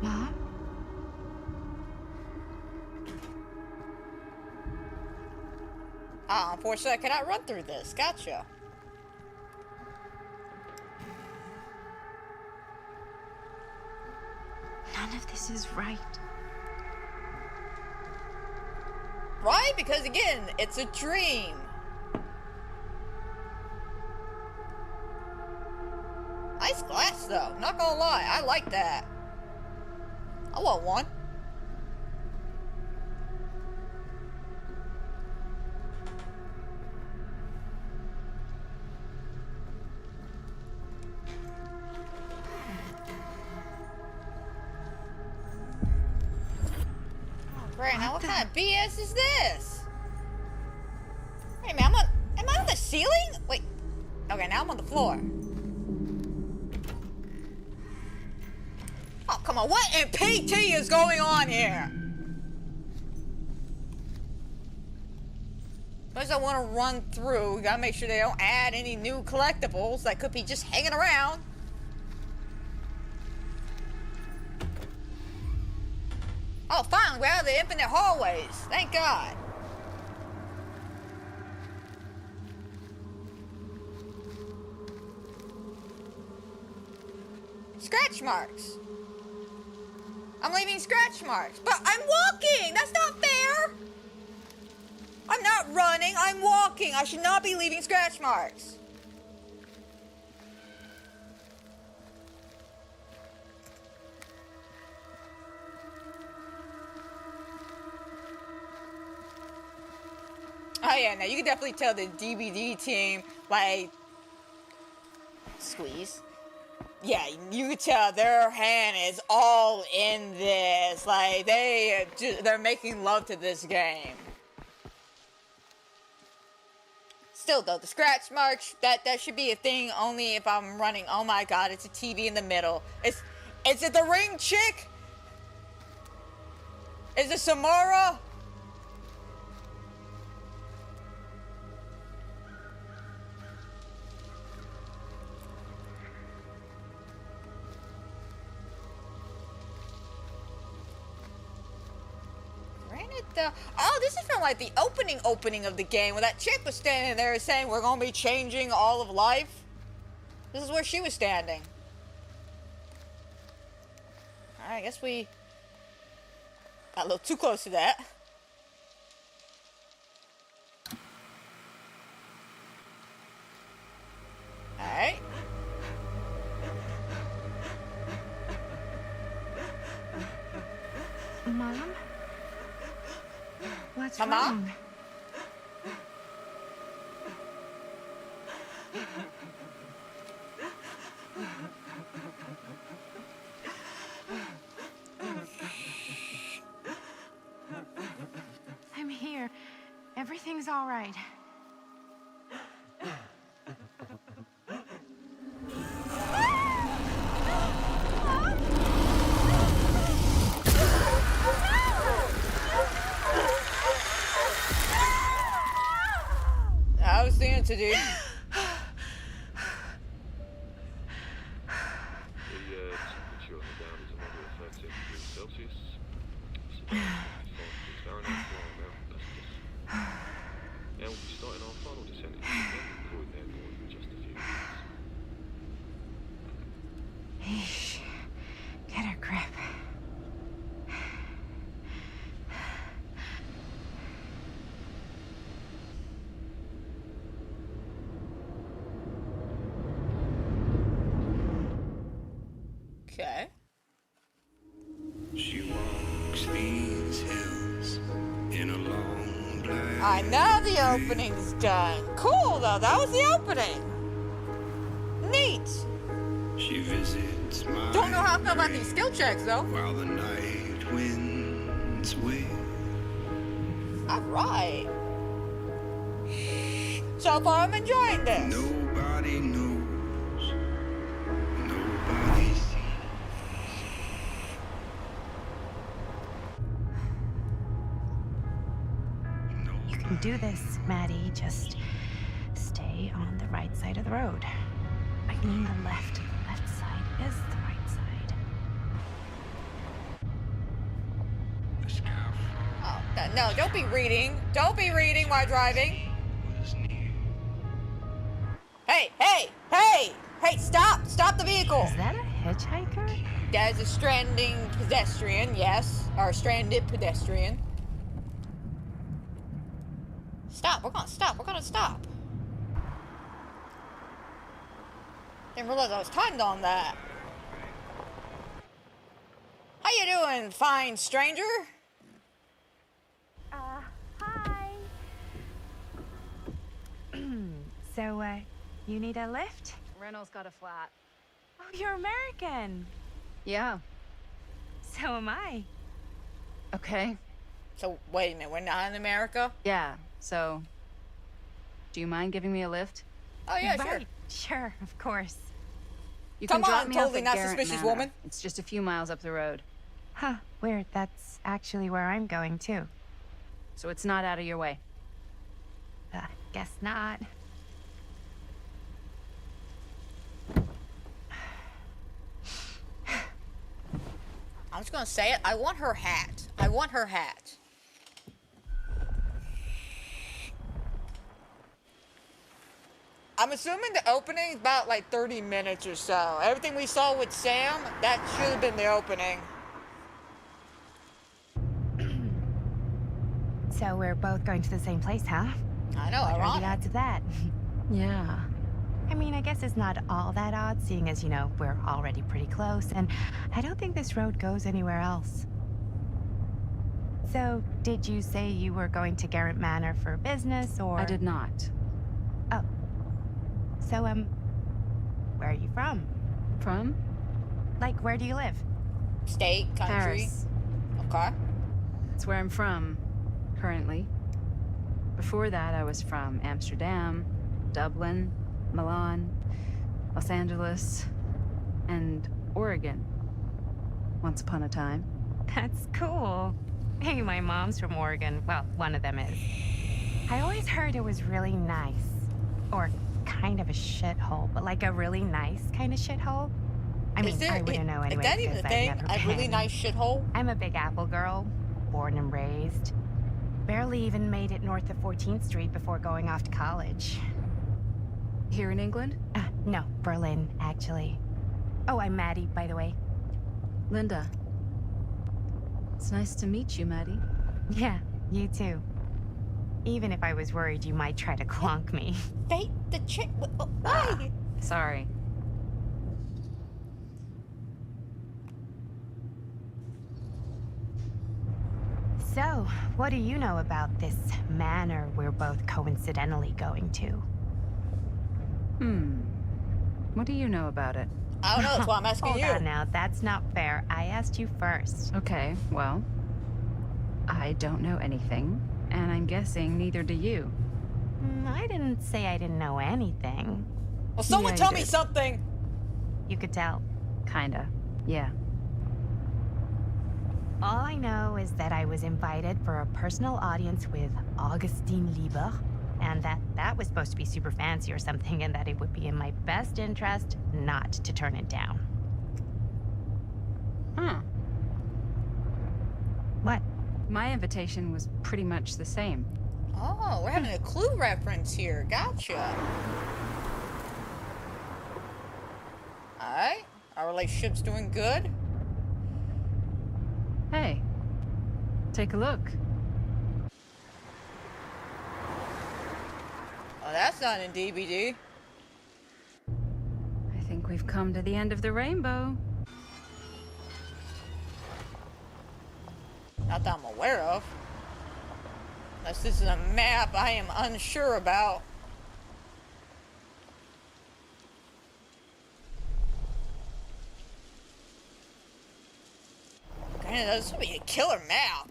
Mom? Ah, unfortunately, I cannot run through this. Gotcha. None of this is right. Right? Because again, it's a dream. Nice glass, though. Not gonna lie, I like that. I want one. Great, now what kind of BS is this? Wait a minute, am I on the ceiling? Wait, okay, now I'm on the floor. Oh, come on, what in PT is going on here? First I want to run through, we gotta make sure they don't add any new collectibles that could be just hanging around. Oh, finally, we're out of the infinite hallways. Thank God. Scratch marks. I'm leaving scratch marks. But I'm walking! That's not fair! I'm not running, I'm walking. I should not be leaving scratch marks. Oh yeah, now you can definitely tell the DVD team, like, squeeze. Yeah, you can tell their hand is all in this. Like, they're making love to this game. Still though, the scratch marks, that should be a thing only if I'm running. Oh my god, it's a TV in the middle. Is it the ring chick? Is it Samara? Oh, this is from like the opening of the game where that chick was standing there saying we're gonna be changing all of life. This is where she was standing. Alright, I guess we got a little too close to that. Alright. Mom? What's Mama? wrong? I'm here. Everything's all right. I was thinking to do. The temperature on the ground is a moderate 13 degrees Celsius. Fahrenheit for our American passengers. And we'll be starting our final descent into the Croydon Airport in just a few minutes. Eesh. Get a grip. Okay. She walks these hills in a long black. Alright, now the opening's done. Cool though, that was the opening. Neat. She visits my Don't know how I feel about these skill checks though. while the night winds wail. Alright. So far I'm enjoying this. Nobody knows. Nobody sees. You can do this, Maddie. Just stay on the right side of the road. I mean the left. The left side is the right side. The sky Oh, no, don't be reading. Don't be reading while driving. was near. Hey, hey, hey! Hey, stop! Stop the vehicle! Is that a hitchhiker? That is a stranding pedestrian, yes. Or stranded pedestrian. Stop, we're gonna stop, we're gonna stop. Didn't realize I was timed on that. How you doing, fine stranger? Hi. So, you need a lift? Reynolds got a flat. Oh, you're American. Yeah. So am I. Okay. So, wait a minute, we're not in America? Yeah. So, do you mind giving me a lift? Oh, yeah, sure. Right. Sure, of course. You Come can drop on, me totally off at not Garrett suspicious Manor. woman. It's just a few miles up the road, Huh, weird. That's actually where I'm going too. so it's not out of your way. Guess not. I'm just gonna say it. I want her hat. I want her hat. I'm assuming the opening is about like 30 minutes or so. Everything we saw with Sam, that should have been the opening. So we're both going to the same place, huh? I know, What are the ironic. odds of that? Yeah. I mean, I guess it's not all that odd, seeing as, you know, we're already pretty close, and I don't think this road goes anywhere else. So, did you say you were going to Garrett Manor for business, or...? I did not. Oh. So, where are you from? From? Like, where do you live? State, country. Paris. Okay. That's where I'm from, currently. Before that, I was from Amsterdam, Dublin, Milan, Los Angeles, and Oregon. Once upon a time. That's cool. Hey, my mom's from Oregon. Well, one of them is. I always heard it was really nice. Or kind of a shithole, but like a really nice kind of shithole. I mean, I wouldn't know anyway. Is that even a thing? A really nice shithole? I'm a Big Apple girl, born and raised. Barely even made it north of 14th Street before going off to college. Here in England? No, Berlin, actually. Oh, I'm Maddie, by the way. Linda. It's nice to meet you, Maddie. Yeah, you too. Even if I was worried you might try to clonk me. Fate the chick. Why? Sorry. So, what do you know about this manor we're both coincidentally going to? What do you know about it? I don't know, that's why I'm asking you. Hold on now, that's not fair. I asked you first. Okay, well, I don't know anything, and I'm guessing neither do you. I didn't say I didn't know anything. Well, someone Yeah, tell you me did. something. You could tell. Kinda. Yeah. All I know is that I was invited for a personal audience with Augustine Lieber, and that was supposed to be super fancy or something, and that it would be in my best interest not to turn it down. Huh. What? My invitation was pretty much the same. Oh, we're having a clue reference here. Gotcha. Alright. Our relationship's doing good. Hey, take a look. Oh, that's not in DVD. I think we've come to the end of the rainbow. Not that I'm aware of. Unless this is a map I am unsure about. Man, this would be a killer map.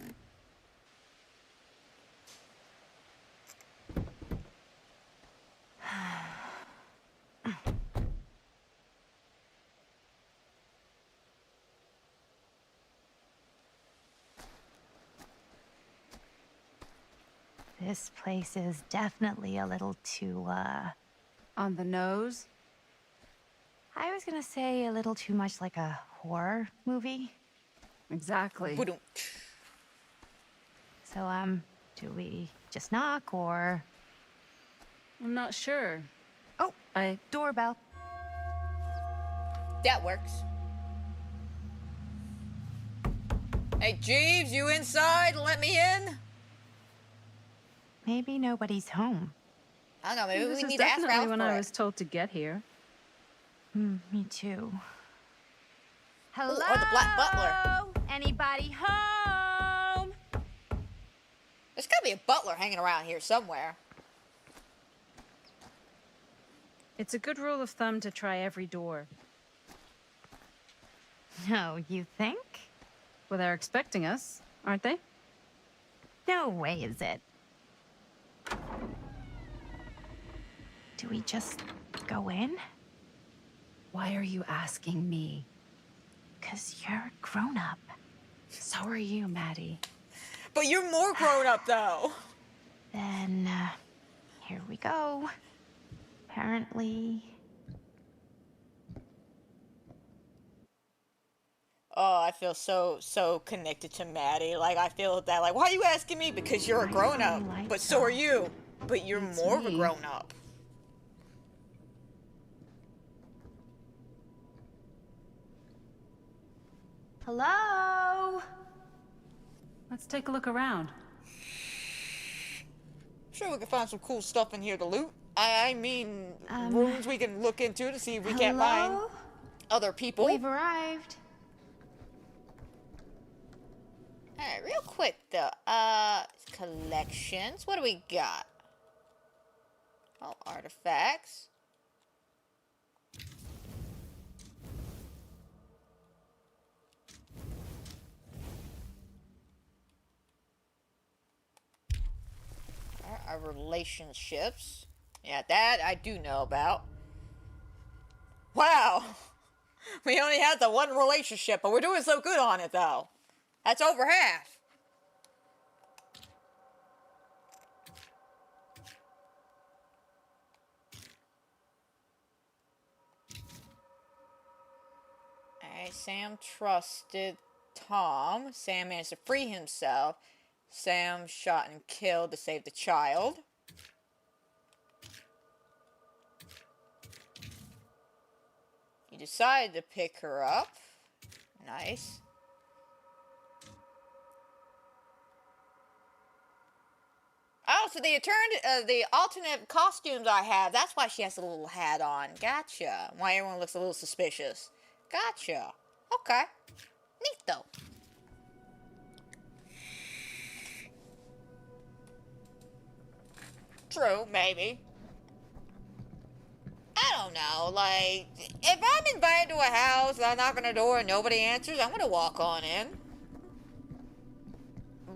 This place is definitely a little too, On the nose? I was gonna say a little too much like a horror movie. Exactly. Ba-dum. So, do we just knock or... I'm not sure. Oh, doorbell. That works. Hey, Jeeves, you inside? Let me in? Maybe nobody's home. I don't know, maybe This we is need to ask definitely Ralph when for I it. was told to get here. Me too. Hello? or the Black Butler. Anybody home? There's gotta be a butler hanging around here somewhere. It's a good rule of thumb to try every door. No, you think? Well, they're expecting us, aren't they? No way is it. Do we just go in? Why are you asking me? 'Cause you're a grown-up. So are you, Maddie. But you're more grown up though. Then, here we go. Apparently... Oh, I feel so connected to Maddie. Like, I feel that, like, why are you asking me? Because you're a grown up. But so are you. But you're It's more of a me. grown up. Hello? Let's take a look around. Sure, we can find some cool stuff in here to loot. I mean, rooms we can look into to see if we can't find Hello? other people. We've arrived. Alright, real quick though. Collections. What do we got? Oh, artifacts. Our relationships. Yeah, that I do know about. Wow! We only had the one relationship, but we're doing so good on it, though. That's over half. Alright, Sam trusted Tom. Sam managed to free himself. Sam shot and killed to save the child. He decided to pick her up. Nice. Oh, so they turned the alternate costumes I have. That's why she has a little hat on. Gotcha. Why everyone looks a little suspicious. Gotcha. Okay. Neat, though. True, maybe. I don't know, like, if I'm invited to a house and I knock on the door and nobody answers, I'm gonna walk on in.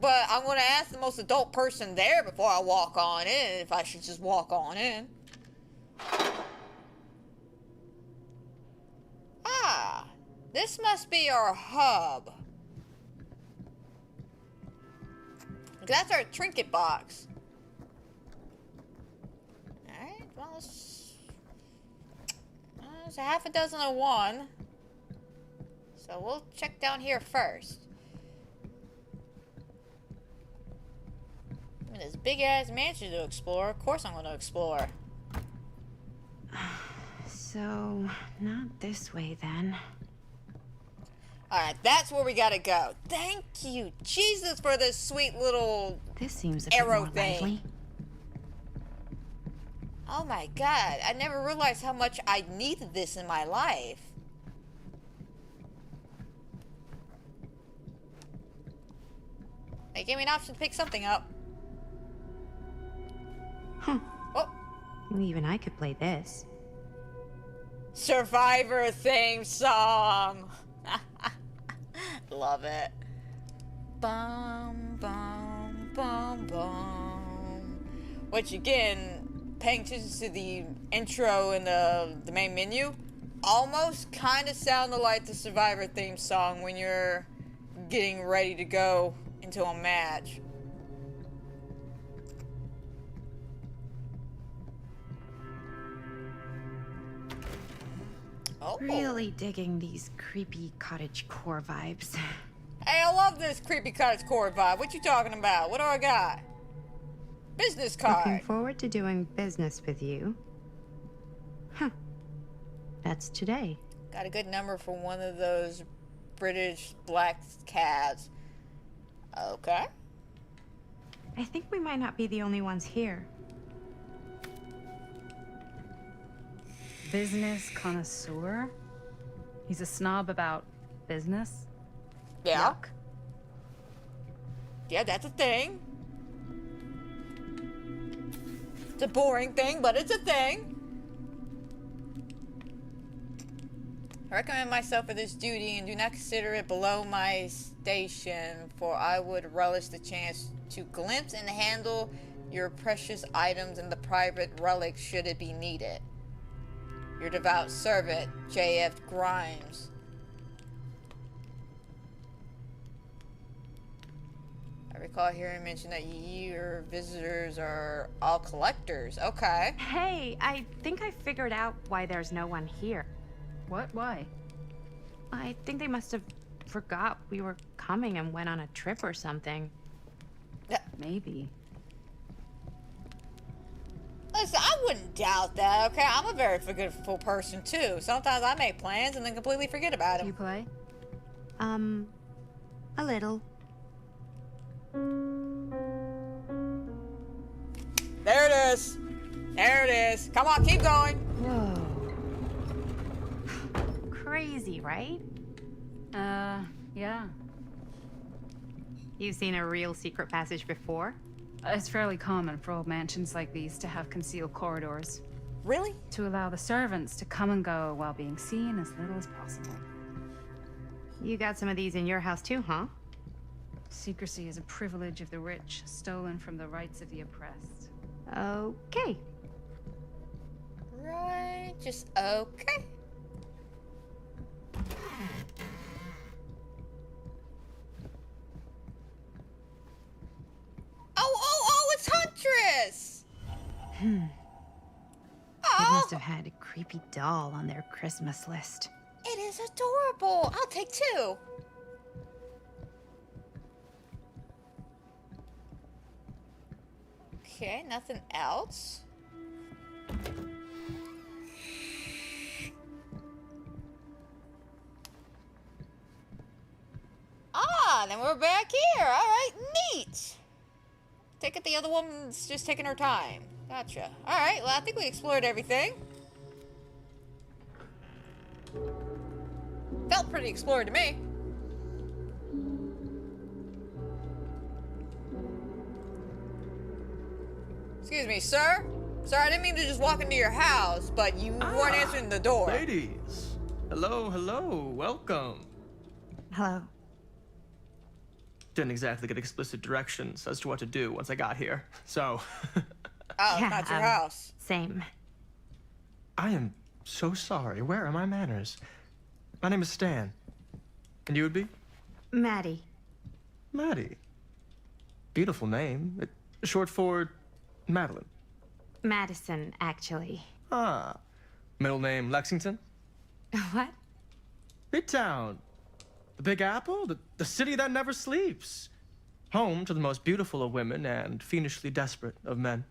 But I'm gonna ask the most adult person there before I walk on in if I should just walk on in. Ah, this must be our hub. That's our trinket box. Alright, well, there's a half a dozen of one. So we'll check down here first. I mean, this big ass mansion to explore. Of course I'm going to explore. So, not this way then. Alright, that's where we gotta go. Thank you, Jesus, for this sweet little This seems a bit arrow more thing. lively. Oh my god, I never realized how much I needed this in my life. They gave me an option to pick something up. Huh. Oh. Well, even I could play this. Survivor theme song. Love it. Bum, bum, bum, bum. Which again, paying attention to the intro and the main menu, almost kind of sounded like the Survivor theme song when you're getting ready to go into a match. Oh. Really digging these creepy cottagecore vibes. Hey, I love this creepy cottagecore vibe. What you talking about? What do I got? Business card. Looking forward to doing business with you. Huh. That's today. Got a good number for one of those British black cabs. Okay. I think we might not be the only ones here. Business connoisseur? He's a snob about business? Yeah. Yuck. Yeah, that's a thing. It's a boring thing, but it's a thing. I recommend myself for this duty and do not consider it below my station, for I would relish the chance to glimpse and handle your precious items and the private relics should it be needed. Your devout servant, J.F. Grimes. I recall hearing mention that your visitors are all collectors. Okay. Hey, I think I figured out why there's no one here. What? Why? I think they must have forgot we were coming and went on a trip or something. Maybe. Listen, I wouldn't doubt that, okay? I'm a very forgetful person, too. Sometimes I make plans and then completely forget about Do you them. play? A little. There it is. There it is. Come on, keep going. Whoa. Crazy, right? Yeah. You've seen a real secret passage before? It's fairly common for old mansions like these to have concealed corridors. Really? To allow the servants to come and go while being seen as little as possible. You got some of these in your house too, huh? Secrecy is a privilege of the rich, stolen from the rights of the oppressed. Okay. Right, just okay. Oh, it's Huntress! They Oh, must have had a creepy doll on their Christmas list. it is adorable. I'll take two. Okay, nothing else. Ah, then we're back here. All right, neat. Take it the other woman's just taking her time. Gotcha. All right, well, I think we explored everything. Felt pretty explored to me. Excuse me, sir? Sir, I didn't mean to just walk into your house, but you weren't answering the door. Ladies. Hello, hello. Welcome. Hello. Didn't exactly get explicit directions as to what to do once I got here, so... Oh, it's not your house. Same. I am so sorry. Where are my manners? My name is Stan. And you would be? Maddie. Maddie. Beautiful name. Short for Madeline. Madison, actually. Ah. Middle name Lexington? What? Midtown. The Big Apple? The city that never sleeps. Home to the most beautiful of women and fiendishly desperate of men.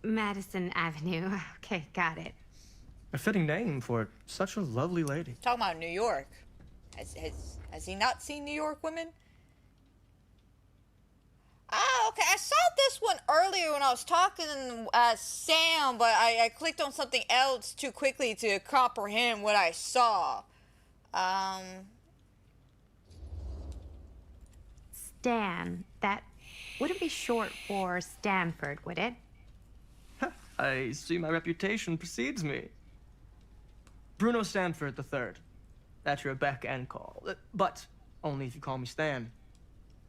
Madison Avenue. Okay, got it. A fitting name for such a lovely lady. Talking about New York. Has he not seen New York women? Ah, okay. I saw this one earlier when I was talking to Sam, but I clicked on something else too quickly to comprehend what I saw. Stan. That wouldn't be short for Stanford, would it? I see my reputation precedes me. Bruno Stanford III. At your beck and call. But only if you call me Stan.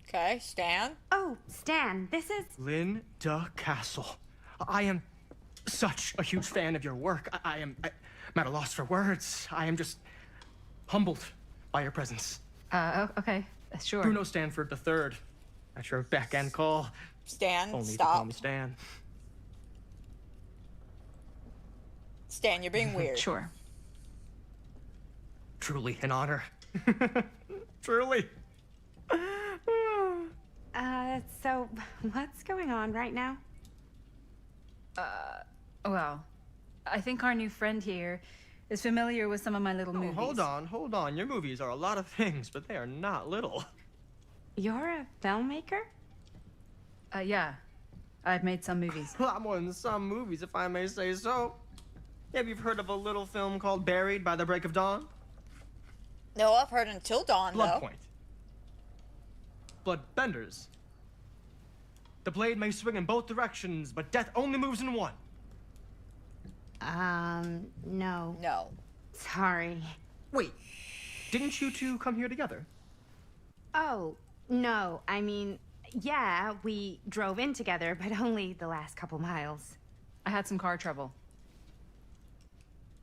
Okay, Stan. Oh, Stan, this is... Linda Castle. I am such a huge fan of your work. I'm at a loss for words. I am just humbled by your presence. Okay, sure. Bruno Stanford III. At your beck and call. Stan, Only if you call stop. me Stan. Stan, you're being weird. Sure. Truly an honor. Truly. So what's going on right now? Well, I think our new friend here is familiar with some of my little movies. Hold on. Your movies are a lot of things, but they are not little. You're a filmmaker? Yeah. I've made some movies. A lot more than some movies, if I may say so. Have you heard of a little film called Buried by the Break of Dawn? No, I've heard Until Dawn, Blood though. Point. Blood Benders. The blade may swing in both directions, but death only moves in one. No. No. Sorry. Wait, didn't you two come here together? Oh, no. I mean, yeah, we drove in together, but only the last couple miles. I had some car trouble.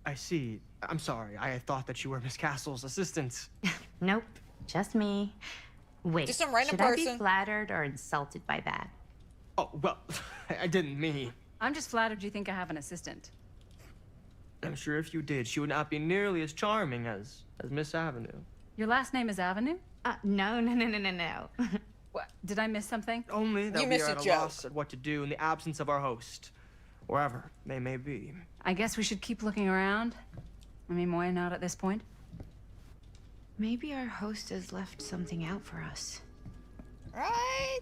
I see. I'm sorry. I thought that you were Miss Castle's assistant. Nope, just me. Wait, Just some random should I person. be flattered or insulted by that? Oh, well, I didn't mean. I'm just flattered you think I have an assistant. I'm sure if you did, she would not be nearly as charming as Miss Avenue. Your last name is Avenue? No. What? Did I miss something? Only that You we missed are a at a joke. loss at what to do in the absence of our host, wherever they may be. I guess we should keep looking around. I mean, why not at this point? Maybe our host has left something out for us. Right?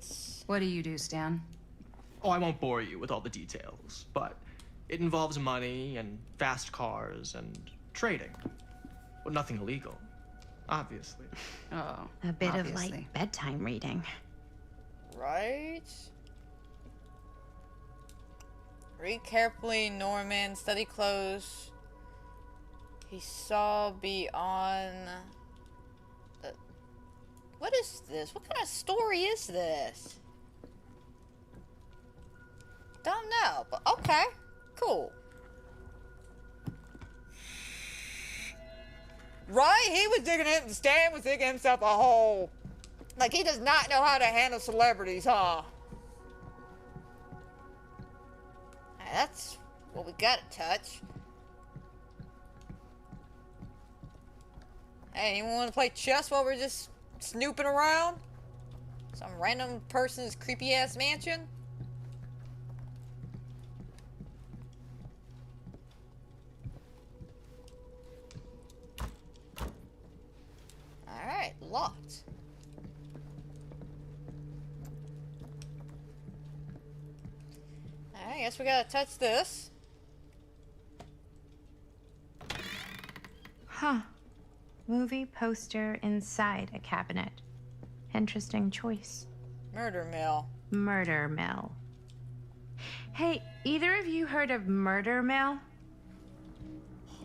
What do you do, Stan? Oh, I won't bore you with all the details, but it involves money and fast cars and trading. Well, nothing illegal, obviously. Oh, A bit obviously. of light bedtime reading. right? Read carefully, Norman. Study close. He saw beyond... What is this? What kind of story is this? Don't know, but okay. Cool. Right? He was digging it, and Stan was digging himself a hole. Like, he does not know how to handle celebrities, huh? That's what we gotta touch. Hey, anyone want to play chess while we're just snooping around? Some random person's creepy-ass mansion? Alright, locked. Alright, I guess we gotta touch this. Huh. Movie poster inside a cabinet. Interesting choice. Murder Mill. Murder Mill. Hey, either of you heard of Murder Mill?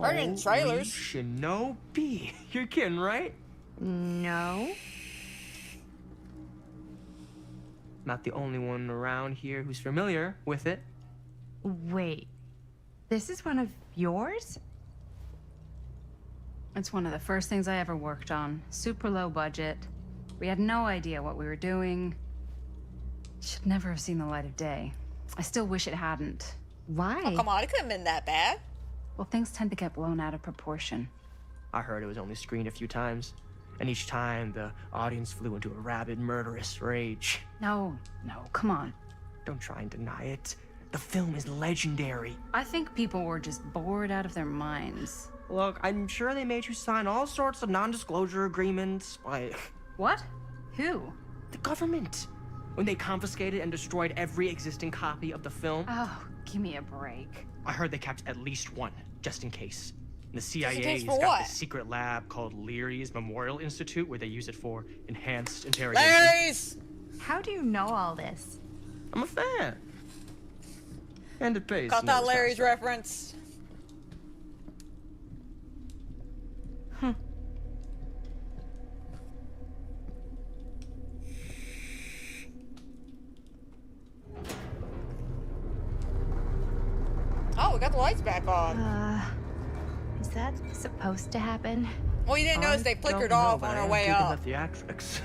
Heard it in trailers. Shinobi. You're kidding, right? No. Not the only one around here who's familiar with it. Wait. This is one of yours? It's one of the first things I ever worked on. Super low budget. We had no idea what we were doing. Should never have seen the light of day. I still wish it hadn't. Why? Oh, come on, it couldn't have been that bad. Well, things tend to get blown out of proportion. I heard it was only screened a few times, and each time the audience flew into a rabid, murderous rage. No, come on. Don't try and deny it. The film is legendary. I think people were just bored out of their minds. Look, I'm sure they made you sign all sorts of non-disclosure agreements, like... What? Who? The government. When they confiscated and destroyed every existing copy of the film. Oh, give me a break. I heard they kept at least one, just in case. And the in CIA case has for got what? this secret lab called Leary's Memorial Institute where they use it for enhanced interrogation. Larry's! How do you know all this? I'm a fan. And it pays. Caught no that Larry's satisfaction. reference. Oh, we got the lights back on. Is that supposed to happen? Well, you didn't notice they I flickered don't know, off but on I our am way digging up. the theatrics.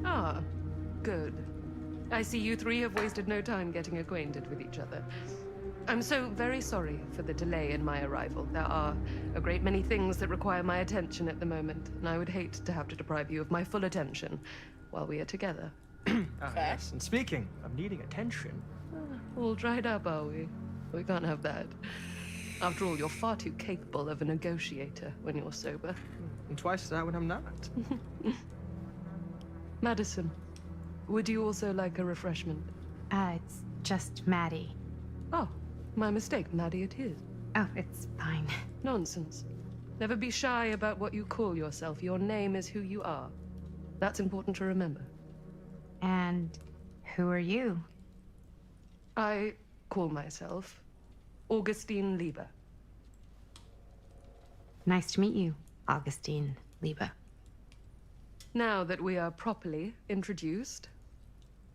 Ah, good. I see you three have wasted no time getting acquainted with each other. I'm so very sorry for the delay in my arrival. There are a great many things that require my attention at the moment, and I would hate to have to deprive you of my full attention while we are together. Ah, yes. And speaking of needing attention, All dried up, are we? We can't have that. After all, you're far too capable of a negotiator when you're sober. and twice that when I'm not. Madison, would you also like a refreshment? It's just Maddie. Oh, my mistake. Maddie it is. Oh, it's fine. Nonsense. Never be shy about what you call yourself. Your name is who you are. That's important to remember. And who are you? I call myself Augustine Lieber. Nice to meet you, Augustine Lieber. Now that we are properly introduced,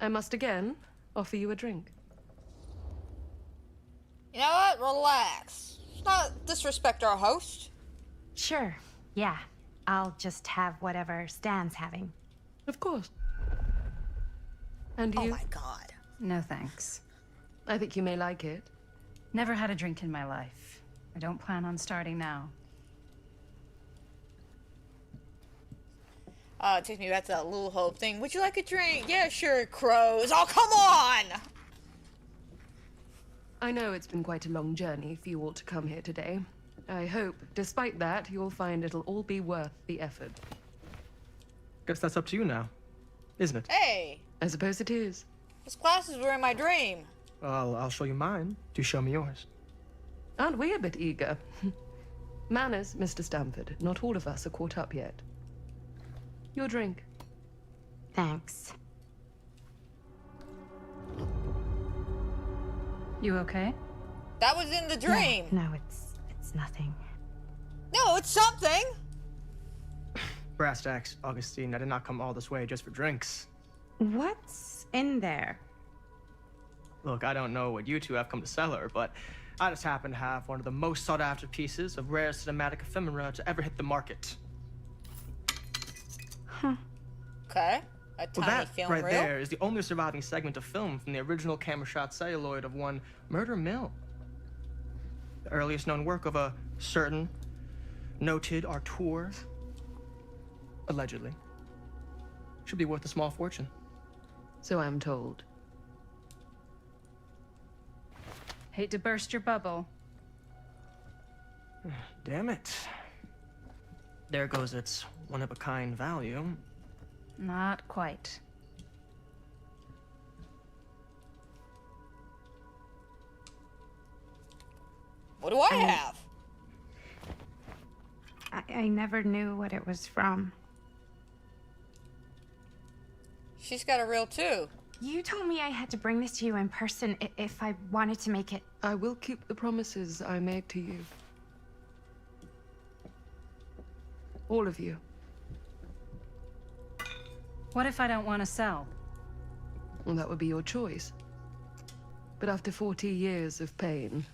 I must again offer you a drink. You know what? Relax. Let's not disrespect our host. Sure, yeah. I'll just have whatever Stan's having. Of course. And you? Oh my god. No thanks. I think you may like it. Never had a drink in my life. I don't plan on starting now. Oh, it takes me back to that little hope thing. Would you like a drink? Yeah, sure, crows. Oh, come on! I know it's been quite a long journey for you all to come here today. I hope, despite that, you'll find it'll all be worth the effort. Guess that's up to you now, isn't it? Hey, I suppose it is. those glasses were in my dream. Well, I'll show you mine. Do show me yours. Aren't we a bit eager? Manners, Mr. Stamford. Not all of us are caught up yet. Your drink. Thanks. You okay? That was in the dream. No, it's nothing. No, it's something. Brass tacks, Augustine. I did not come all this way just for drinks. What's in there? Look, I don't know what you two have come to sell her, but I just happen to have one of the most sought-after pieces of rare cinematic ephemera to ever hit the market. Okay. A Well, tiny that film right reel. there is the only surviving segment of film from the original camera shot celluloid of one Murder Mill. The earliest known work of a certain noted auteur, allegedly. Should be worth a small fortune. So I'm told. Hate to burst your bubble. Damn it. There goes its one-of-a-kind value. Not quite. What do I have? I never knew what it was from. She's got a reel too. You told me I had to bring this to you in person if I wanted to make it. I will keep the promises I made to you. All of you. What if I don't want to sell? Well, that would be your choice. But after 40 years of pain,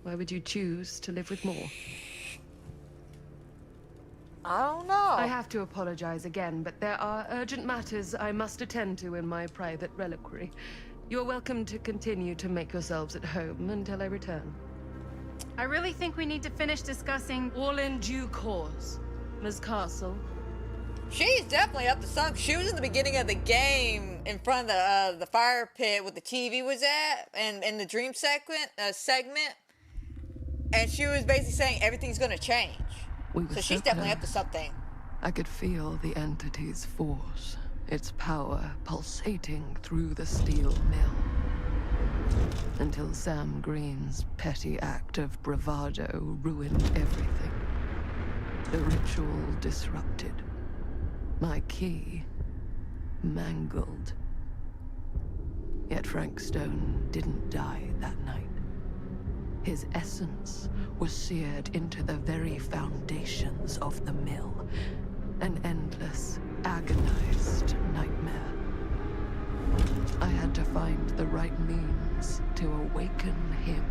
why would you choose to live with more? I don't know. I have to apologize again, but there are urgent matters I must attend to in my private reliquary. You're welcome to continue to make yourselves at home until I return. I really think we need to finish discussing. All in due course. Ms. Castle. She's definitely up to something. She was in the beginning of the game in front of the fire pit where the TV was at, and in the dream segment, and she was basically saying everything's gonna change. So she's definitely up to something. I could feel the entity's force, its power pulsating through the steel mill. Until Sam Green's petty act of bravado ruined everything. The ritual disrupted. My key mangled. Yet Frank Stone didn't die that night. His essence was seared into the very foundations of the mill. An endless, agonized nightmare. I had to find the right means to awaken him.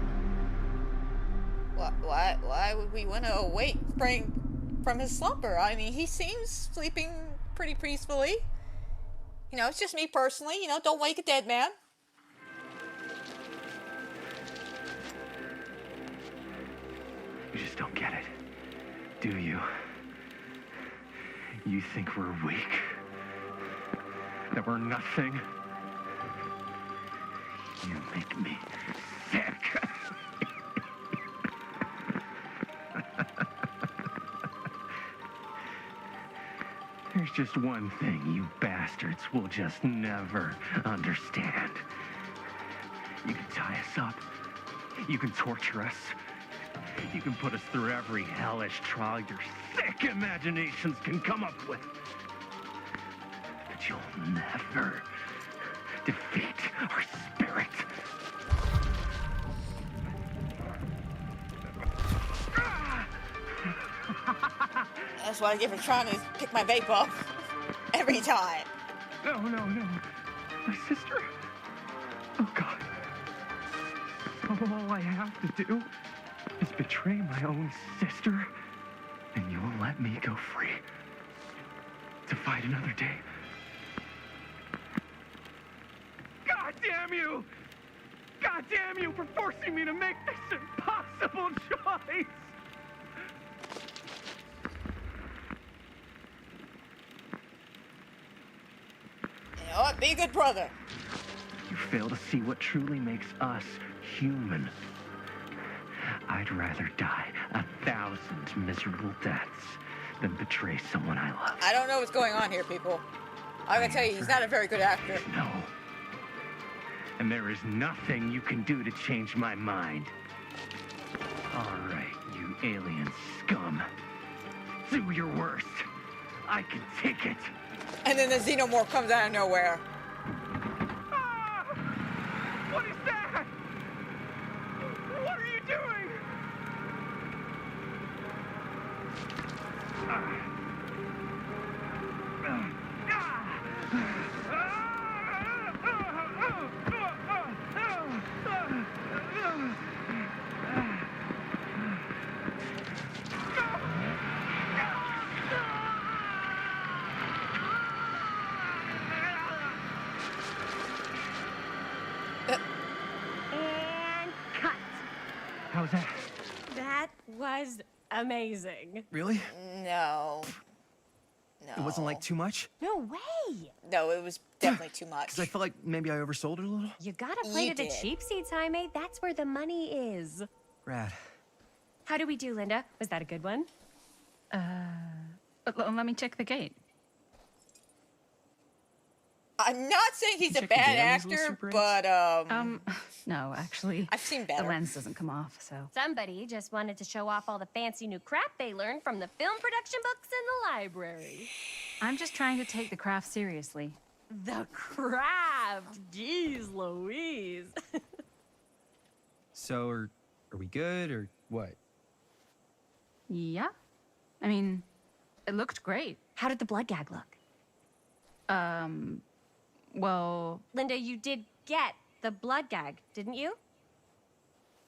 Why would we want to awake Frank from his slumber? I mean, he seems sleeping pretty peacefully. You know, it's just me personally. You know, don't wake a dead man. You just don't get it, do you? You think we're weak? That we're nothing? You make me sick. There's just one thing you bastards will just never understand. You can tie us up. You can torture us. You can put us through every hellish trial your sick imaginations can come up with. But you'll never defeat our spirit. That's what I get for trying to pick my vape up every time. No. My sister? Oh, God. All I have to do is betray my own sister, and you'll let me go free to fight another day. God damn you! God damn you for forcing me to make this impossible choice! You know what? Be a good brother. You fail to see what truly makes us human. I'd rather die 1,000 miserable deaths than betray someone I love. I don't know what's going on here, people. I gotta tell you, he's not a very good actor. No. And there is nothing you can do to change my mind. All right, you alien scum. Do your worst. I can take it. And then the xenomorph comes out of nowhere. Ah! What is that? What are you doing? And cut. How's that? That was amazing. Really? No. No. It wasn't like too much? No way. No, it was definitely too much. Because I felt like maybe I oversold it a little. You gotta play You to the did. cheap seats, Jaime. That's where the money is. Rad. How do we do, Linda? Was that a good one? Let me check the gate. I'm not saying he's a Check the bad damage, little actor, Super but No, actually. I've seen The better. lens doesn't come off, so. Somebody just wanted to show off all the fancy new crap they learned from the film production books in the library. I'm just trying to take the craft seriously. The craft! Jeez Louise. So, are we good or what? Yeah. I mean, it looked great. How did the blood gag look? Well, Linda, you did get the blood gag, didn't you?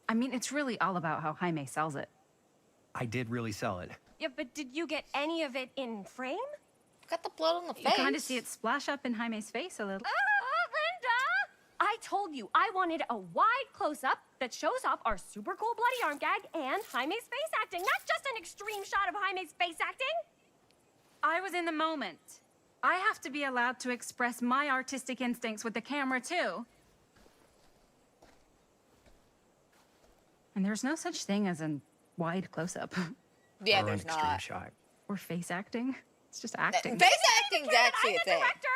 I mean, it's really all about how Jaime sells it. I did really sell it. Yeah, but did you get any of it in frame? Got the blood on the face. You kind of see it splash up in Jaime's face a little. Linda! I told you I wanted a wide close-up that shows off our super cool bloody arm gag and Jaime's face acting, not just an extreme shot of Jaime's face acting. I was in the moment. I have to be allowed to express my artistic instincts with the camera, too. And there's no such thing as a wide close-up. Yeah, Or there's an extreme not. shot. Or face acting. It's just acting. Face acting's actually a thing. Director!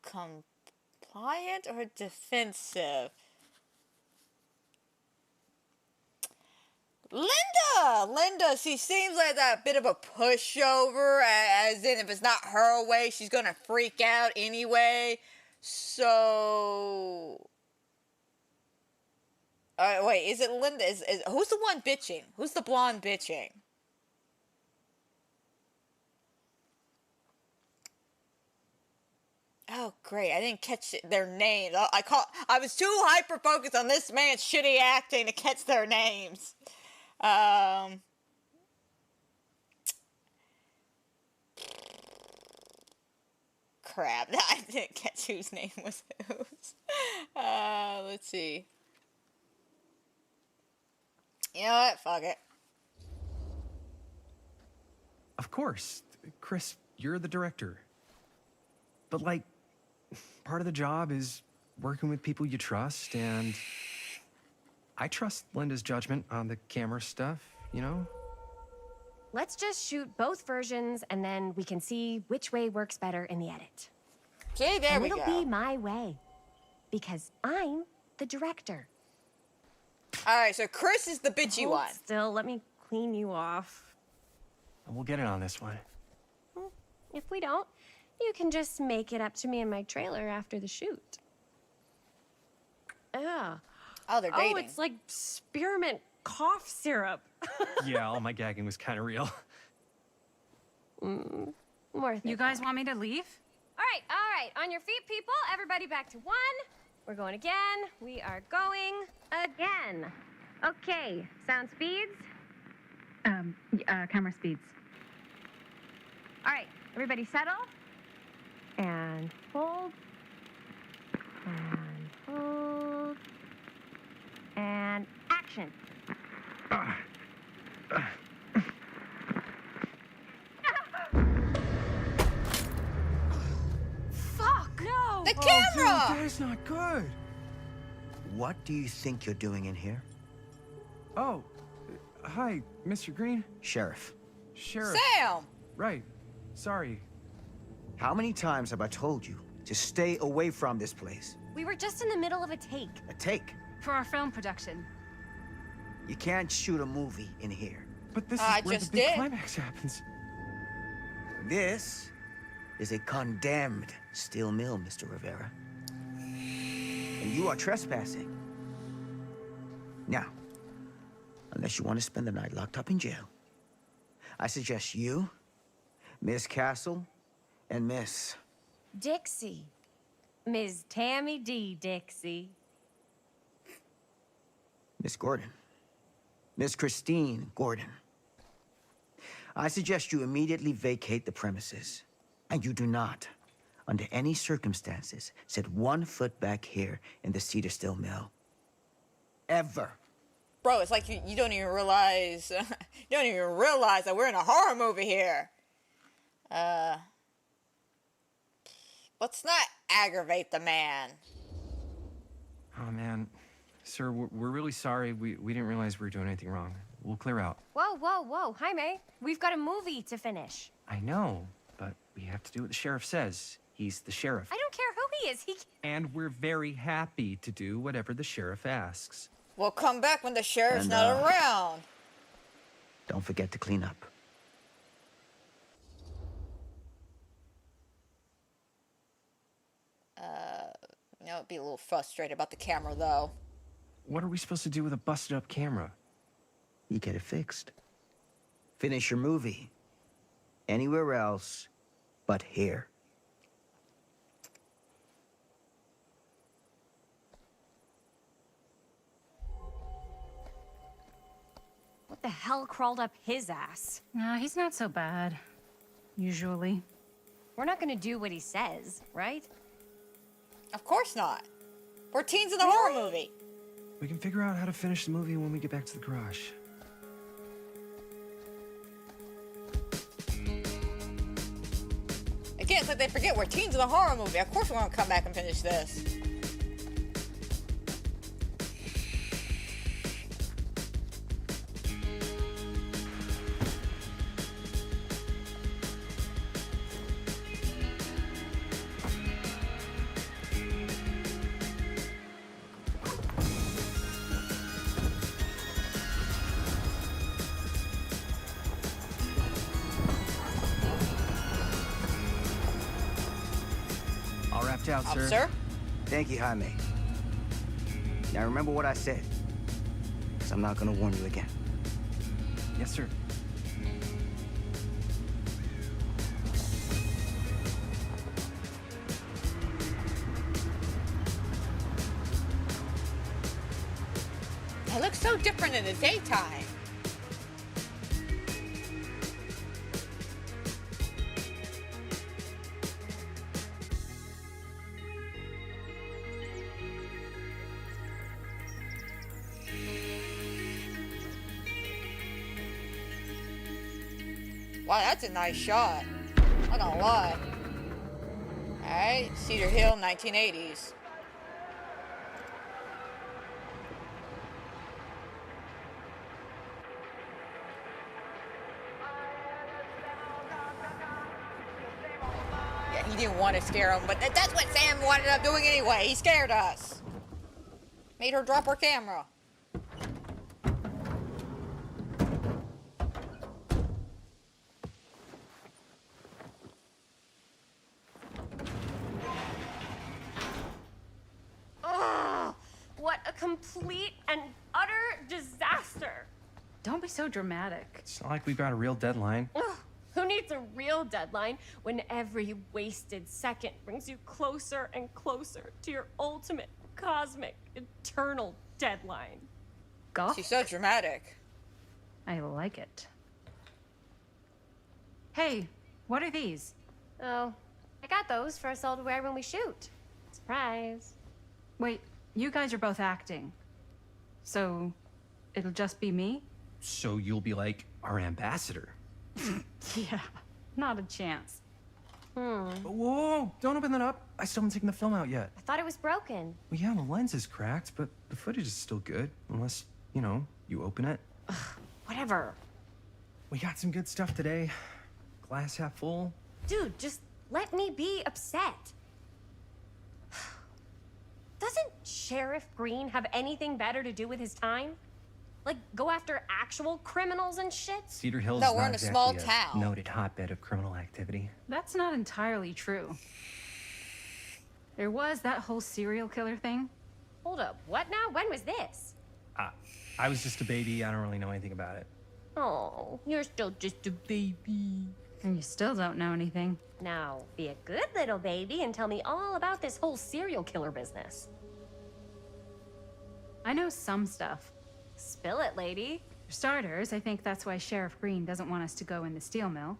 Compliant or defensive? Linda, she seems like a bit of a pushover, as in if it's not her way, she's gonna freak out anyway. So, wait, is it Linda? Who's the one bitching? Who's the blonde bitching? Oh, great! I didn't catch their names. I was too hyper focused on this man's shitty acting to catch their names. Crap! I didn't catch whose name was whose. Let's see. You know what? Fuck it. Of course. Chris, you're the director. But, like, part of the job is working with people you trust, and I trust Linda's judgment on the camera stuff, you know? Let's just shoot both versions and then we can see which way works better in the edit. Okay, there and we go. it'll be my way. Because I'm the director. Alright, so Chris is the bitchy Hold one. Still, let me clean you off. We'll get it on this one. If we don't, you can just make it up to me in my trailer after the shoot. Yeah. Oh, they're dating. Oh, it's like spearmint cough syrup. Yeah, all my gagging was kind of real. Worth it. You guys want me to leave? All right. On your feet, people. Everybody back to one. We're going again. We are going again. Okay. Sound speeds. Camera speeds. All right. Everybody settle. And hold. And hold. And action. Fuck! No! The camera! That is not good. What do you think you're doing in here? Oh, hi, Mr. Green. Sheriff. Sheriff. Sam! Right. Sorry. How many times have I told you Just stay away from this place. We were just in the middle of a take. A take. For our film production. You can't shoot a movie in here. But this is I where the just big did. climax happens. This is a condemned steel mill, Mr. Rivera. And you are trespassing. Now, unless you want to spend the night locked up in jail, I suggest you, Miss Castle, and Miss... Dixie. Ms. Tammy D. Dixie. Miss Gordon. Miss Christine Gordon. I suggest you immediately vacate the premises. And you do not, under any circumstances, set 1 foot back here in the Cedar Steel Mill. Ever. Bro, it's like you don't even realize... you don't even realize that we're in a horror movie here. Let's not aggravate the man. Oh, man. Sir, we're really sorry. We didn't realize we were doing anything wrong. We'll clear out. Whoa, whoa, whoa. Jaime, we've got a movie to finish. I know, but we have to do what the sheriff says. He's the sheriff. I don't care who he is. And we're very happy to do whatever the sheriff asks. We'll come back when the sheriff's And, not around. Don't forget to clean up. You know, I'd be a little frustrated about the camera, though. What are we supposed to do with a busted up camera? You get it fixed. Finish your movie. Anywhere else but here. What the hell crawled up his ass? Nah, he's not so bad. Usually. We're not gonna do what he says, right? Of course not. We're teens in a horror movie. We can figure out how to finish the movie when we get back to the garage. Again, it's like they forget we're teens in a horror movie. Of course we want to come back and finish this. All wrapped out, sir. Sir? Thank you, Jaime. Now remember what I said, because I'm not going to warn you again. Yes, sir. It looks so different in the daytime. Wow, that's a nice shot. Not gonna lie. Alright, Cedar Hill, 1980s. Yeah, he didn't want to scare him, but that's what Sam ended up doing anyway. He scared us. Made her drop her camera. What a complete and utter disaster. Don't be so dramatic. It's not like we've got a real deadline. Ugh, who needs a real deadline when every wasted second brings you closer and closer to your ultimate, cosmic, eternal deadline? Goth? She's so dramatic. I like it. Hey, what are these? Oh, I got those for us all to wear when we shoot. Surprise. Wait, you guys are both acting. So, it'll just be me? So you'll be like our ambassador. Yeah, not a chance. Whoa, don't open that up. I still haven't taken the film out yet. I thought it was broken. Well, yeah, the lens is cracked, but the footage is still good. Unless, you know, you open it. Whatever. We got some good stuff today. Glass half full. Dude, just let me be upset. Sheriff Green have anything better to do with his time? Like, go after actual criminals and shit? Cedar Hills No, is we're not in a exactly small a town. noted hotbed of criminal activity. That's not entirely true. There was that whole serial killer thing. Hold up, what now? When was this? I was just a baby. I don't really know anything about it. Oh, you're still just a baby. And you still don't know anything. Now, be a good little baby and tell me all about this whole serial killer business. I know some stuff. Spill it, lady. For starters, I think that's why Sheriff Green doesn't want us to go in the steel mill.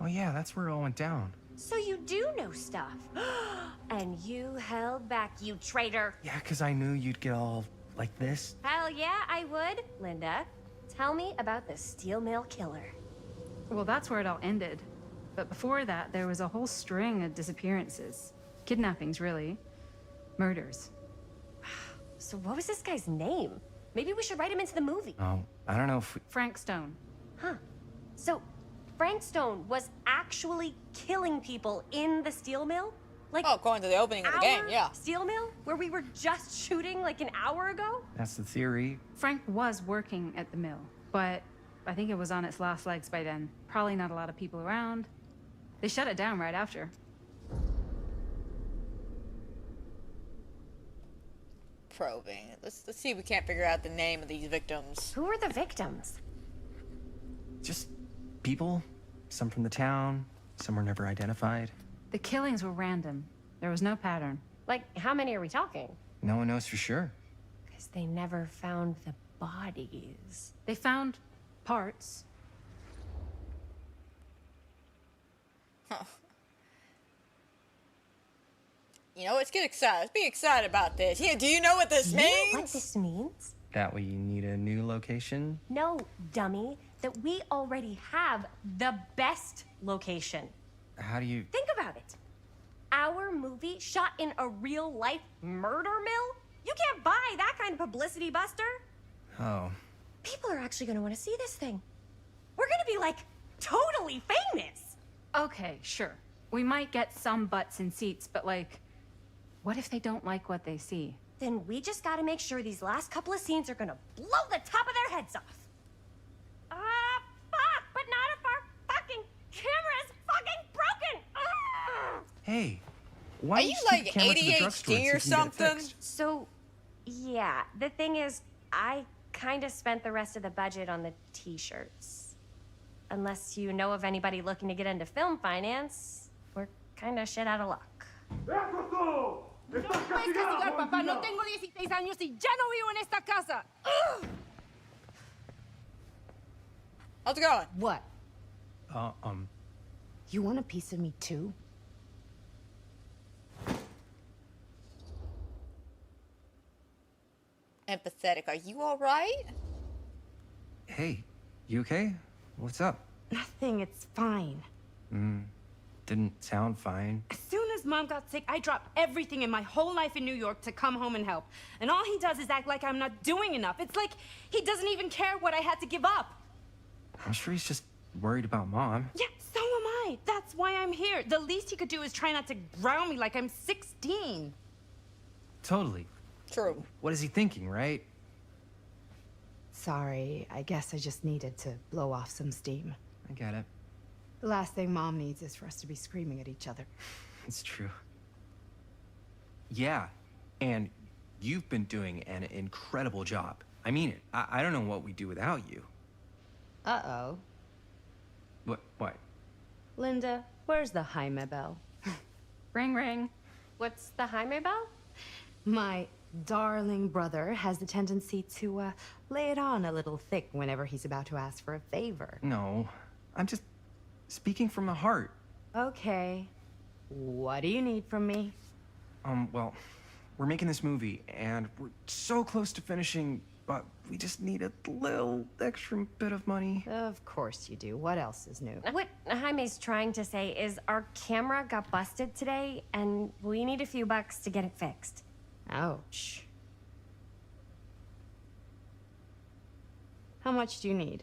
Oh yeah, that's where it all went down. So you do know stuff. And you held back, you traitor. Yeah, because I knew you'd get all like this. Hell yeah, I would. Linda, tell me about the steel mill killer. Well, that's where it all ended. But before that, there was a whole string of disappearances. Kidnappings, really. Murders. So what was this guy's name? Maybe we should write him into the movie. Oh, I don't know if we... Frank Stone. Huh. So Frank Stone was actually killing people in the steel mill? Like, oh, going to the opening of the game, yeah. Steel mill? Where we were just shooting like an hour ago? That's the theory. Frank was working at the mill, but I think it was on its last legs by then. Probably not a lot of people around. They shut it down right after. Probing. Let's see if we can't figure out the name of these victims. Who are the victims? Just people. Some from the town. Some were never identified. The killings were random. There was no pattern. Like, how many are we talking? No one knows for sure. Because they never found the bodies. They found parts. Huh. You know, let's get excited. Let's be excited about this. Yeah, do you know what this means? What this means? That way you need a new location? No, dummy. That we already have the best location. How do you... Think about it. Our movie shot in a real-life murder mill? You can't buy that kind of publicity, Buster. Oh. People are actually gonna want to see this thing. We're gonna be, like, totally famous. Okay, sure. We might get some butts in seats, but like, what if they don't like what they see? Then we just gotta make sure these last couple of scenes are gonna blow the top of their heads off. Fuck, but not if our fucking camera's fucking broken. Hey, why are don't you just take like the camera to the drugstore and see ADHD or if you can get it something? fixed? So, yeah, the thing is, I kind of spent the rest of the budget on the t-shirts. Unless you know of anybody looking to get into film finance, we're kind of shit out of luck. Papá, no tengo 16 años y ya no vivo en esta casa. How's it going? What? Um, You want a piece of me too? Empathetic. Are you all right? hey, you okay? What's up? Nothing, it's fine. Didn't sound fine. As soon as Mom got sick, I dropped everything in my whole life in New York to come home and help. And all he does is act like I'm not doing enough. It's like he doesn't even care what I had to give up. I'm sure he's just worried about Mom. Yeah, so am I. That's why I'm here. The least he could do is try not to ground me like I'm 16. Totally. True. What is he thinking, right? Sorry, I guess I just needed to blow off some steam. I get it. The last thing Mom needs is for us to be screaming at each other. It's true. Yeah, and you've been doing an incredible job. I mean it. I don't know what we'd do without you. Uh-oh. What? Linda, where's the Jaime bell? Ring, ring. What's the Jaime bell? My darling brother has the tendency to, lay it on a little thick whenever he's about to ask for a favor. No, I'm just speaking from the heart. Okay. What do you need from me? Well, we're making this movie, and we're so close to finishing, but we just need a little extra bit of money. Of course you do. What else is new? What Jaime's trying to say is our camera got busted today, and we need a few bucks to get it fixed. Ouch. How much do you need?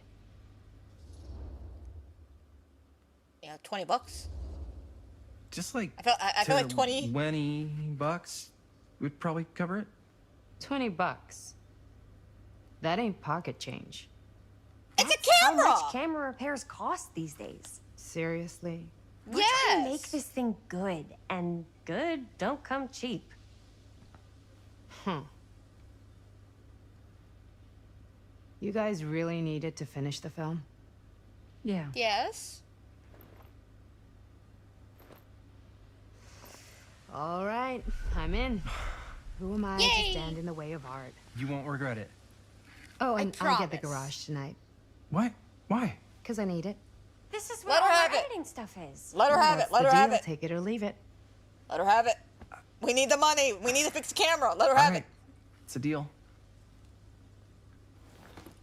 Yeah, $20. Just like I feel like 20. 20 bucks. would probably cover it. $20. That ain't pocket change. It's a camera! How much camera repairs cost these days? Seriously? We're trying to make this thing good, and good don't come cheap. You guys really needed to finish the film? Yeah. Yes. All right, I'm in. Who am I to stand in the way of art? You won't regret it. Oh, and I get the promise. garage tonight. What? Why? Because I need it. This is Let what her all have our it. editing stuff is. Let her have it. That's Let the her have deal. it. Take it or leave it. Let her have it. We need the money. We need to fix the camera. Let her have it. It's a deal.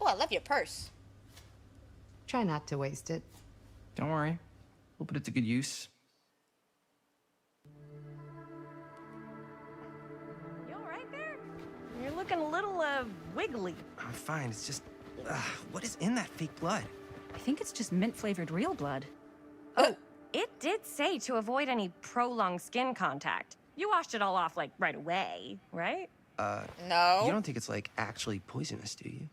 Oh, I love your purse. Try not to waste it. Don't worry. We'll put it to good use. You all right there? You're looking a little, wiggly. I'm fine. It's just, what is in that fake blood? I think it's just mint-flavored real blood. Oh, it did say to avoid any prolonged skin contact. You washed it all off, like, right away, right? No. You don't think it's, like, actually poisonous, do you?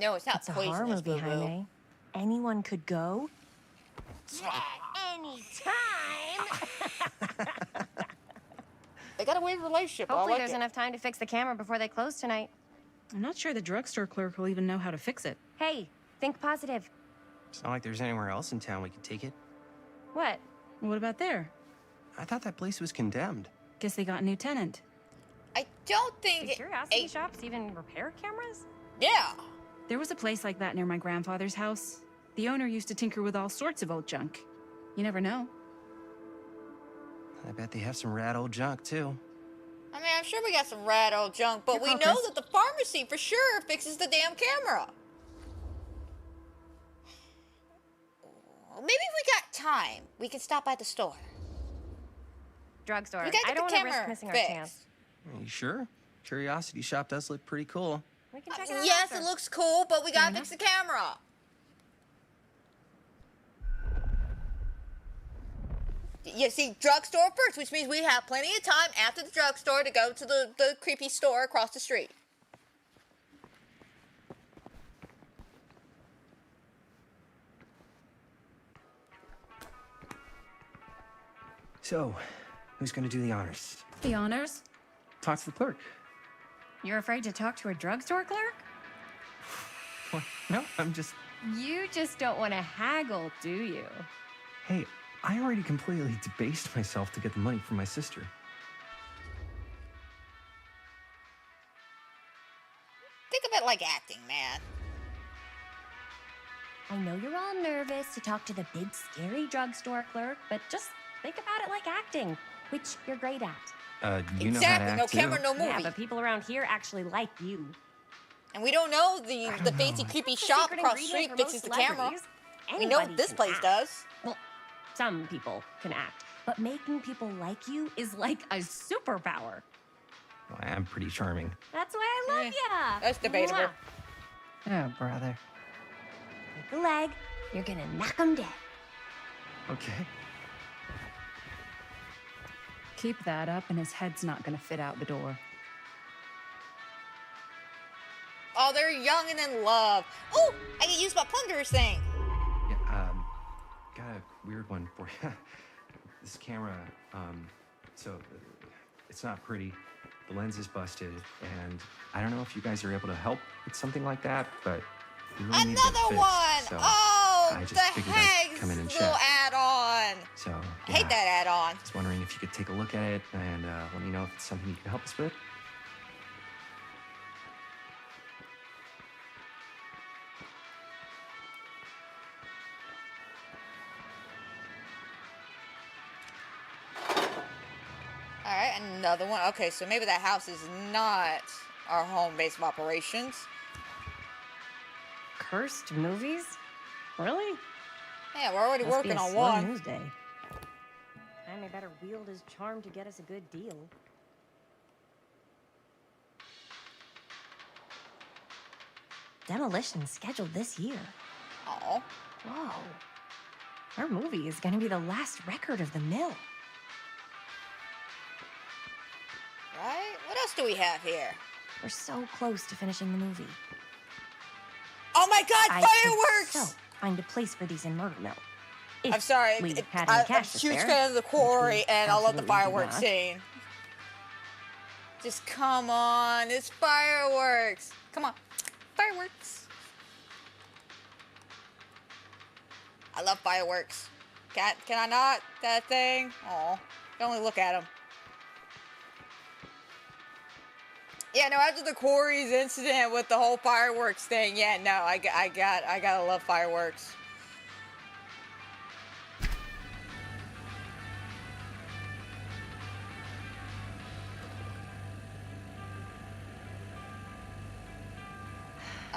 No, it's not It's a horror poisonous, movie, boo-boo. Jaime. Anyone could go. Anytime. They got a weird relationship. Hopefully I like there's it. enough time to fix the camera before they close tonight. I'm not sure the drugstore clerk will even know how to fix it. Hey, think positive. It's not like there's anywhere else in town we could take it. What? What about there? I thought that place was condemned. Guess they got a new tenant. I don't Do think. curiosity shops even repair cameras? Yeah. There was a place like that near my grandfather's house. The owner used to tinker with all sorts of old junk. You never know. I bet they have some rad old junk, too. I mean, I'm sure we got some rad old junk, but Your we call, know Chris. that the pharmacy for sure fixes the damn camera. Maybe if we got time, we can stop by the store. Drugstore. We gotta I get don't the want to risk camera missing our fixed. chance. Are you sure? Curiosity Shop does look pretty cool. We can check it out Yes, after. it looks cool, but we gotta Fair fix the camera. You see, drugstore first, which means we have plenty of time after the drugstore to go to the creepy store across the street. So, who's gonna do the honors? The honors? Talk to the clerk. You're afraid to talk to a drugstore clerk? What? No, I'm just... You just don't want to haggle, do you? Hey, I already completely debased myself to get the money from my sister. Think of it like acting, man. I know you're all nervous to talk to the big, scary drugstore clerk, but just think about it like acting, which you're great at. You know how to Exactly, act no too. camera, no movie. Yeah, but people around here actually like you. And we don't know the fancy creepy That's the shop secret across the ingredient street for fixes the most camera. celebrities. We know Anybody this can place act. does. Well, some people can act, but making people like you is like a superpower. Well, I am pretty charming. That's why I love ya. That's debatable. Mwah. Oh, brother. Take a leg, you're gonna knock 'em dead. Okay. Keep that up and his head's not gonna fit out the door. Oh, they're young and in love. Oh, I can use my plunderers thing. Yeah, got a weird one for you. This camera, it's not pretty. The lens is busted, and I don't know if you guys are able to help with something like that, but we really need to get it Another fixed, one. so Oh, I just the figured I'd Hags come in and little check. add-on. So, I hate yeah, that add-on. just wondering if you could take a look at it and let me know if it's something you can help us with. All right, another one. Okay, so maybe that house is not our home base of operations. Cursed movies? Really? Yeah, we're already Must be working a on slow one. news day. Jaime better wield his charm to get us a good deal. Demolition scheduled this year. Oh. Whoa. Our movie is gonna be the last record of the mill. Right? What else do we have here? We're so close to finishing the movie. Oh my God, I fireworks! could find a place for these in Murder Mill. I'm sorry. I'm a huge fan of the quarry, and I love the fireworks scene. Just come on, it's fireworks. Come on, fireworks. I love fireworks. Can I not? That thing? Oh, can only look at them. Yeah, no. After the quarries incident with the whole fireworks thing, yeah, no, I gotta love fireworks.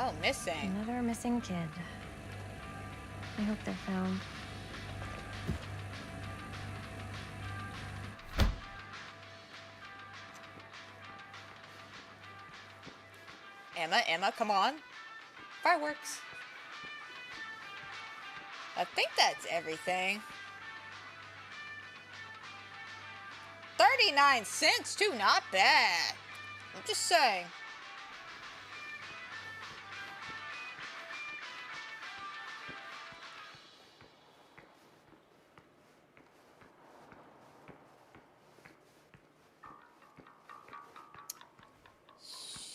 Oh, missing. Another missing kid. I hope they're found. Emma, come on. Fireworks. I think that's everything. 39 cents too, not bad. I'm just saying.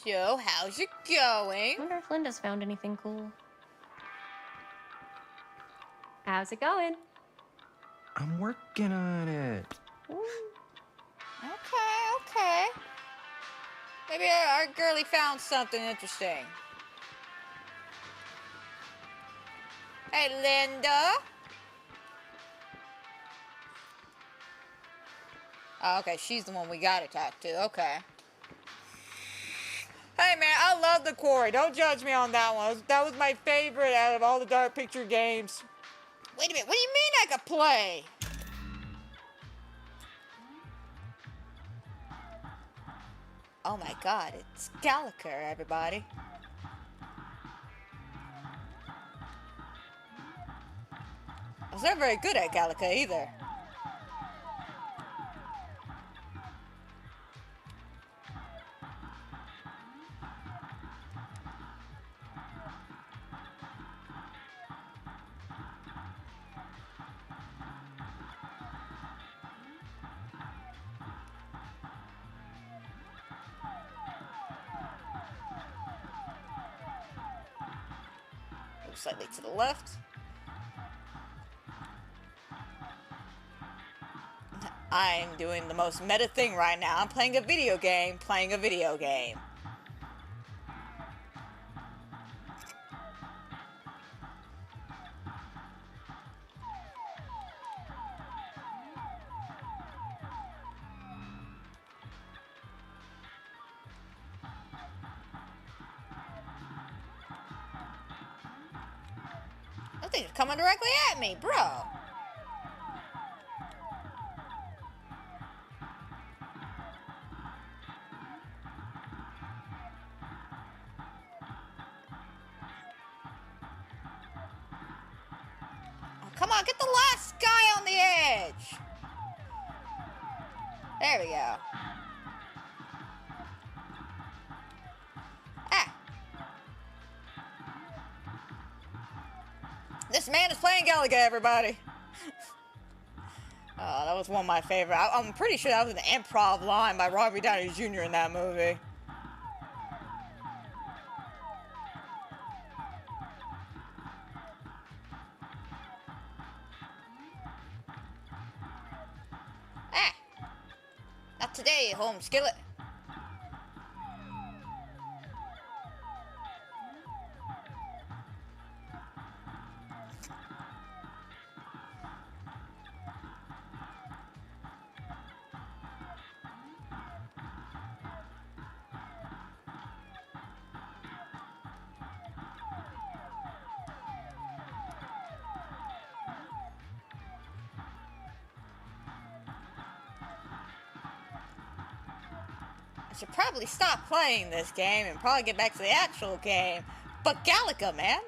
So, how's it going? I wonder if Linda's found anything cool. How's it going? I'm working on it. Okay. Maybe our girlie found something interesting. Hey, Linda. Oh, okay, she's the one we gotta talk to. Okay. Hey, man, I love The Quarry. Don't judge me on that one. That was my favorite out of all the Dark Picture games. Wait a minute, what do you mean I could play? Oh my God, it's Gallagher, everybody. I was never very good at Gallagher either. Slightly to the left. I'm doing the most meta thing right now. I'm playing a video game, playing a video game. I think it's coming directly at me, bro. Oh, come on, get the last guy on the edge. There we go. This man is playing Gallagher, everybody. Oh, that was one of my favorite. I'm pretty sure that was an improv line by Robert Downey Jr. in that movie. Not today, home skillet. I should probably stop playing this game and probably get back to the actual game. But Gallagher, man.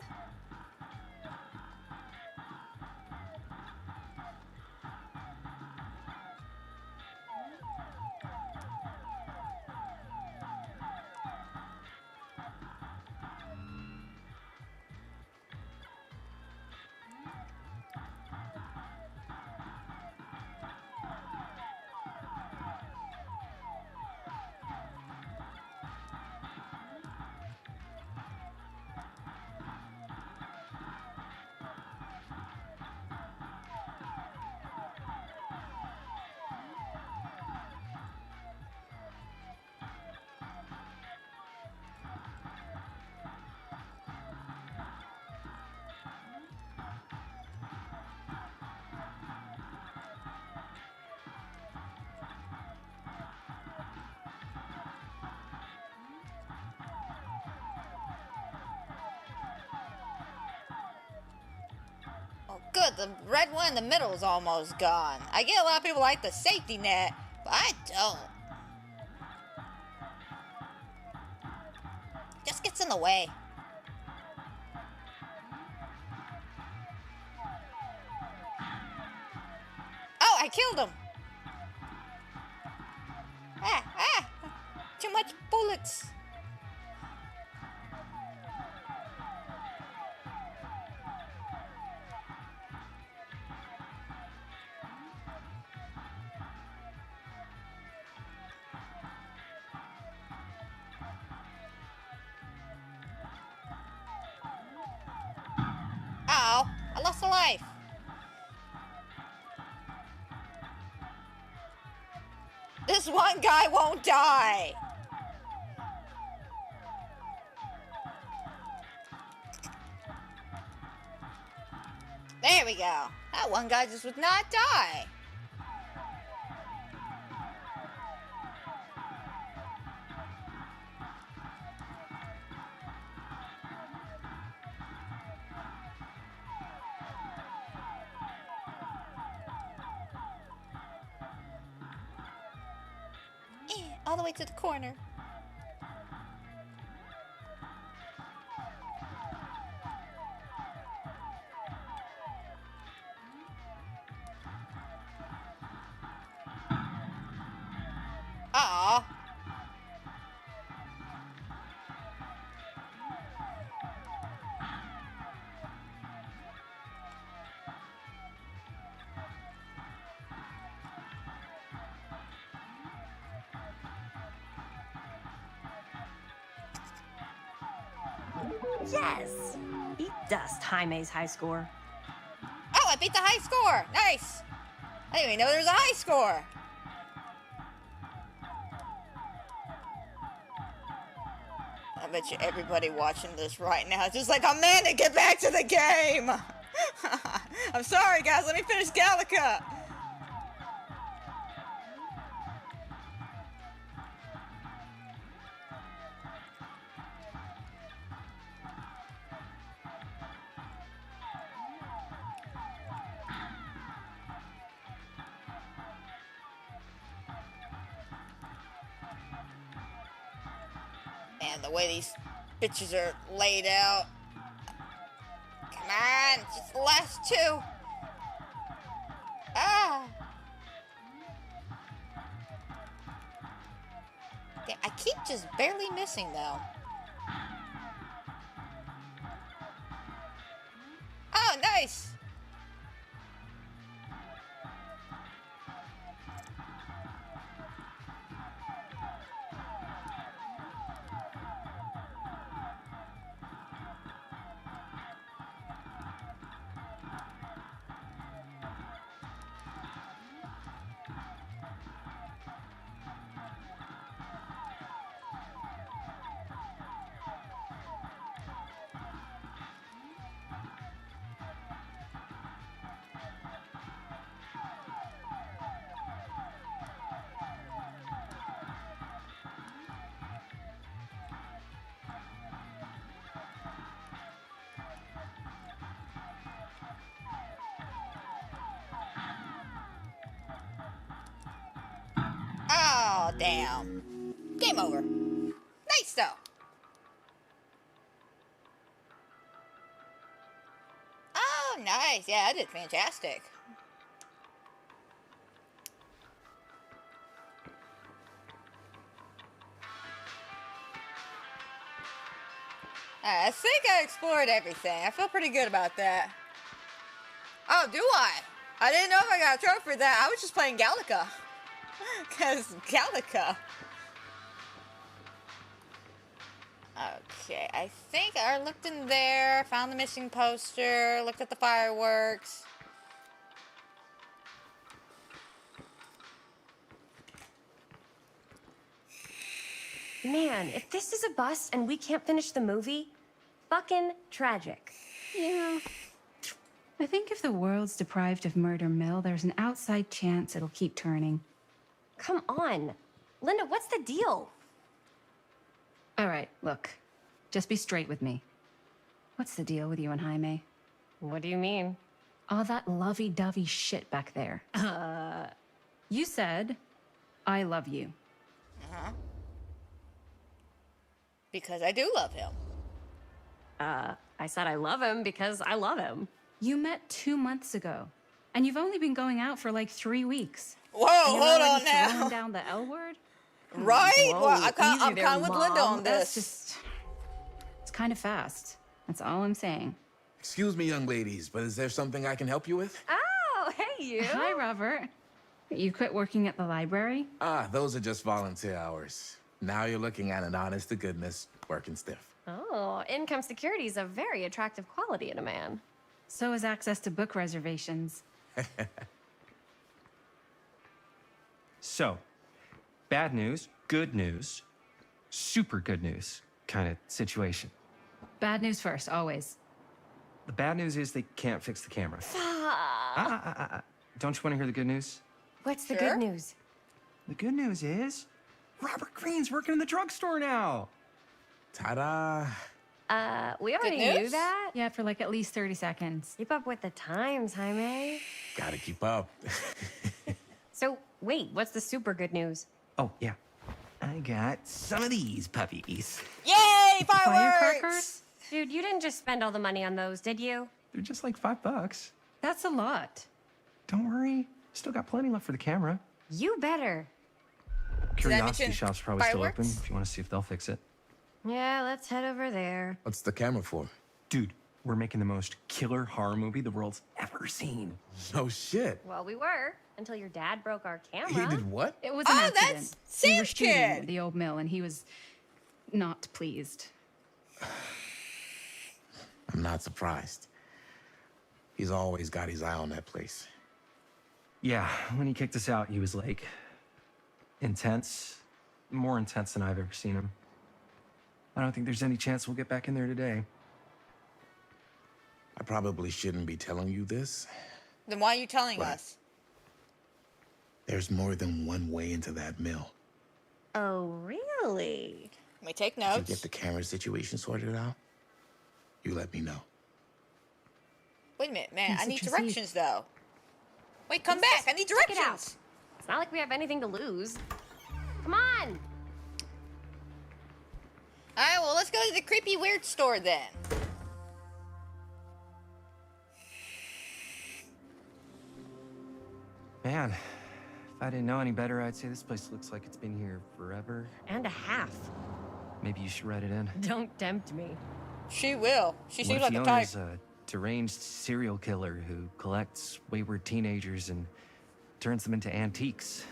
good. The red one in the middle is almost gone. I get a lot of people like the safety net, but I don't. Just gets in the way. Oh, I killed him. Too much bullets. Oh, I lost a life. This one guy won't die. There we go. That one guy just would not die. All the way to the corner. Aw. Yes! Eat dust, Jaime's high score. Oh, I beat the high score. Nice. I didn't even know there was a high score. I bet you everybody watching this right now is just like, Amanda, get back to the game. I'm sorry, guys. Let me finish Gallica. And the way these bitches are laid out. Come on, just the last two. Ah. Damn, I keep just barely missing though. Oh, nice. Oh, damn. Game over. Nice, though. Oh, nice. Yeah, I did fantastic. I think I explored everything. I feel pretty good about that. Oh, do I? I didn't know if I got a trophy for that. I was just playing Gallica. Because Gallica. Okay, I think I looked in there, found the missing poster, looked at the fireworks. Man, if this is a bust and we can't finish the movie, fucking tragic. Yeah. I think if the world's deprived of Murder Mill, there's an outside chance it'll keep turning. Come on. Linda, what's the deal? All right, look. Just be straight with me. What's the deal with you and Jaime? What do you mean? All that lovey-dovey shit back there. You said, I love you. Uh-huh. Because I do love him. I said I love him because I love him. You met 2 months ago, and you've only been going out for like 3 weeks. Whoa, and you're hold already on now. throwing down the L word? Right? Whoa, Well, I'm easy there, kind with Linda Mom. on That's this. just... It's kind of fast. That's all I'm saying. Excuse me, young ladies, but is there something I can help you with? Oh, hey, you. Hi, Robert. You quit working at the library? Ah, those are just volunteer hours. Now you're looking at an honest-to-goodness working stiff. Oh, income security is a very attractive quality in a man. So is access to book reservations. So, bad news, good news, super good news kind of situation. Bad news first, always. The bad news is they can't fix the camera. Don't you want to hear the good news? What's the good news? The good news is Robert Greene's working in the drugstore now. Ta-da! We already knew that. Yeah, for like at least 30 seconds. Keep up with the times, Jaime. Gotta keep up. So, wait, what's the super good news? Oh, yeah. I got some of these puppies. Yay, fireworks! Firecrackers? Dude, you didn't just spend all the money on those, did you? They're just like $5. That's a lot. Don't worry. Still got plenty left for the camera. You better. Curiosity shop's probably still fireworks? open if you want to see if they'll fix it. Yeah, let's head over there. What's the camera for? Dude, we're making the most killer horror movie the world's ever seen. No shit. Well, we were, until your dad broke our camera. He did what? It was an accident. That's We were Sam's shooting kid. at the old mill, and he was not pleased. I'm not surprised. He's always got his eye on that place. Yeah, when he kicked us out, he was like intense, more intense than I've ever seen him. I don't think there's any chance we'll get back in there today. I probably shouldn't be telling you this. Then why are you telling us? There's more than one way into that mill. Oh, really? Let me take If you notes. get the camera situation sorted out, you let me know. Wait a minute, man. Yes, I need Tracy. directions, though. Wait, come Let's back. just I need check it out. directions. It's not like we have anything to lose. Come on! All right, well, let's go to the creepy weird store then. Man, if I didn't know any better, I'd say this place looks like it's been here forever. And a half. Maybe you should write it in. Don't tempt me. She will. She What seems if like the the type. owner's a deranged serial killer who collects wayward teenagers and turns them into antiques?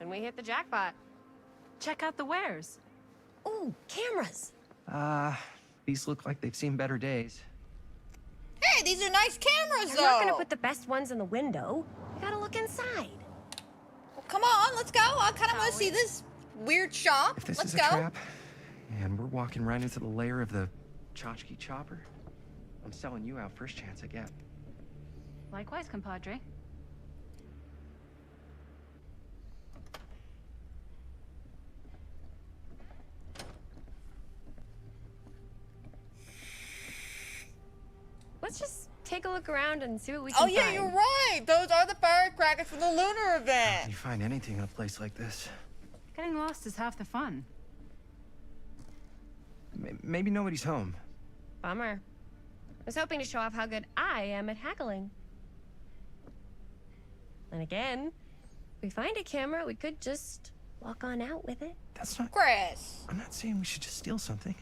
And we hit the jackpot. Check out the wares. Ooh, cameras. These look like they've seen better days. Hey, these are nice cameras, You're though. not gonna put the best ones in the window. You gotta look inside. Well, come on, let's go. I kind of want to see this weird shop. If this Let's is go. a trap, and we're walking right into the lair of the tchotchke chopper, I'm selling you out first chance I get. Likewise, compadre. Let's just take a look around and see what we can Oh, find. yeah, you're right. Those are the firecrackers from the lunar event. You find anything in a place like this? Getting lost is half the fun. Maybe nobody's home. Bummer. I was hoping to show off how good I am at haggling. And again, if we find a camera, we could just walk on out with it. That's not... Chris. I'm not saying we should just steal something.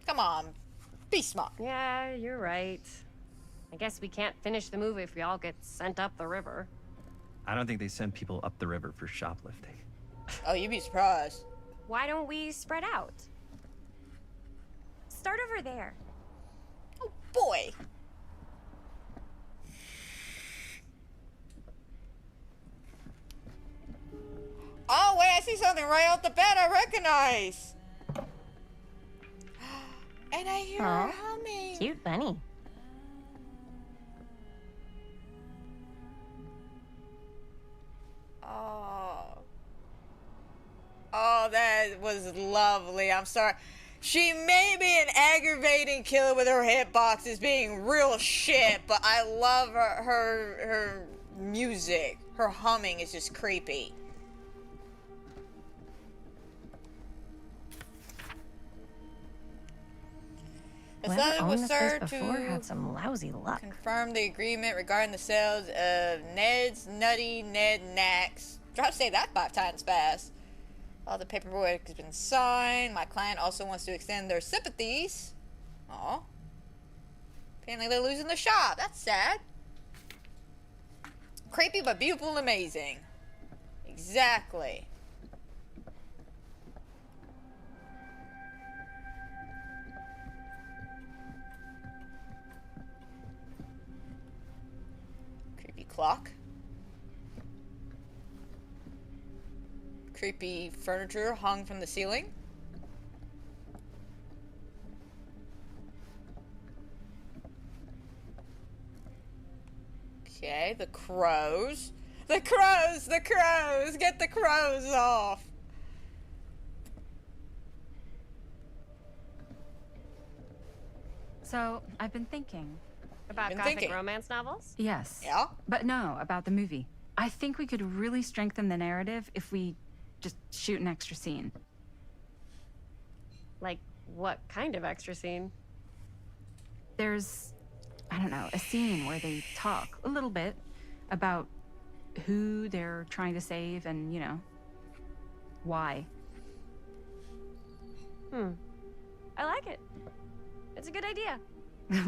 Come on. Be smart. Yeah, you're right. I guess we can't finish the movie if we all get sent up the river. I don't think they send people up the river for shoplifting. Oh, you'd be surprised. Why don't we spread out? Start over there. Oh, boy. Oh, wait, I see something right off the bat I recognize. And I hear her humming. Cute bunny. Oh. Oh, that was lovely. I'm sorry. She may be an aggravating killer with her hitboxes being real shit, but I love her music. Her humming is just creepy. The Whoever settlement was owned this place served before to had some lousy luck. confirm the agreement regarding the sales of Ned's Nutty Ned Knacks. Try to say that 5 times fast. All the paperwork has been signed. My client also wants to extend their sympathies. Aw. Apparently they're losing the shop. That's sad. Creepy but beautiful and amazing. Exactly. Creepy clock. Creepy furniture hung from the ceiling. Okay, the crows. The crows! The crows! Get the crows off! So, I've been thinking. About gothic romance novels? Yes. Yeah? But no, about the movie. I think we could really strengthen the narrative if we just shoot an extra scene. Like, what kind of extra scene? There's, I don't know, a scene where they talk a little bit about who they're trying to save and, you know, why. I like it. It's a good idea.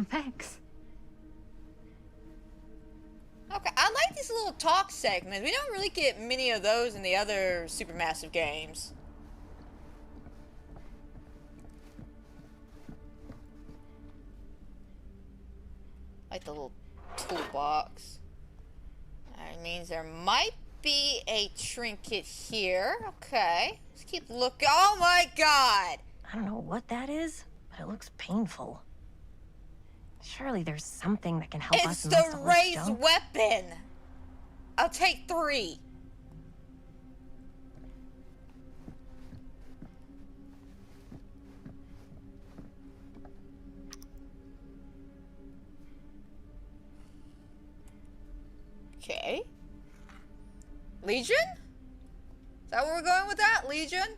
Thanks. Okay, I like these little talk segments. We don't really get many of those in the other Supermassive games. Like the little toolbox. That means there might be a trinket here. Okay. Let's keep looking. Oh my god! I don't know what that is, but it looks painful. Surely there's something that can help It's us amongst the all this raised junk. weapon! I'll take 3. Okay. Legion? Is that where we're going with that? Legion?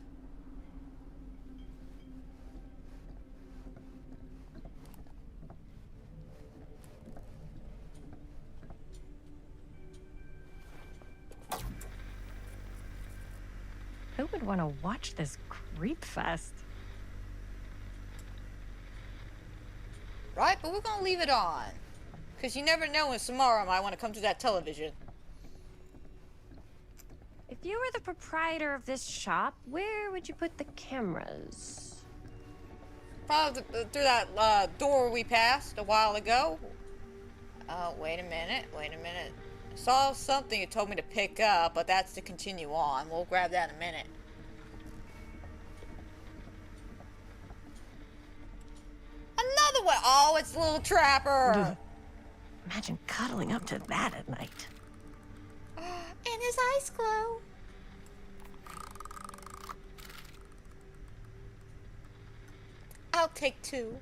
Who would want to watch this creep fest? Right, but we're gonna leave it on. Because you never know when Samara might want to come to that television. If you were the proprietor of this shop, where would you put the cameras? Probably through that door we passed a while ago. Oh, wait a minute, wait a minute. I saw something it told me to pick up, but that's to continue on. We'll grab that in a minute. Another one! Oh, it's Little Trapper! Imagine cuddling up to that at night. And his eyes glow. I'll take 2.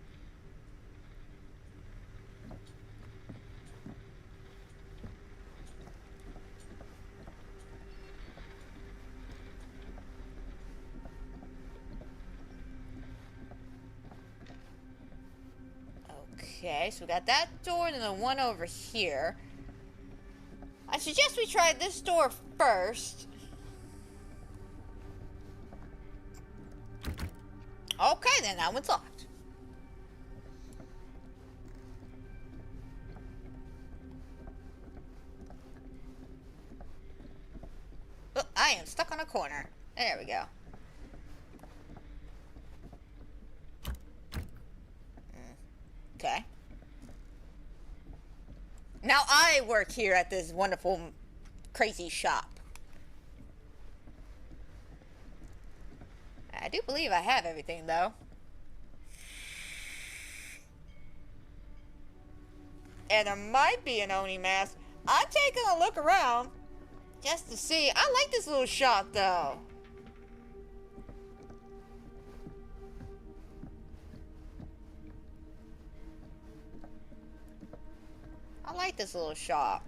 Okay, so we got that door and then the one over here. I suggest we try this door first. Okay, then that one's locked. Oh, I am stuck on a corner. There we go. Okay. Now I work here at this wonderful, crazy shop. I do believe I have everything, though. And there might be an Oni mask. I'm taking a look around just to see. I like this little shop, though. this little shop.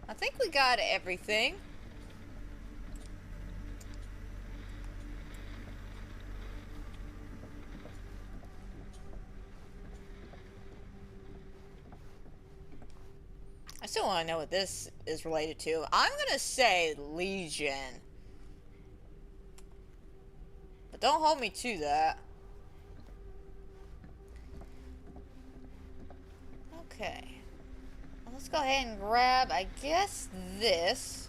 I think we got everything. I still want to know what this is related to. I'm gonna say Legion. But don't hold me to that. Okay. Well, let's go ahead and grab, I guess, this.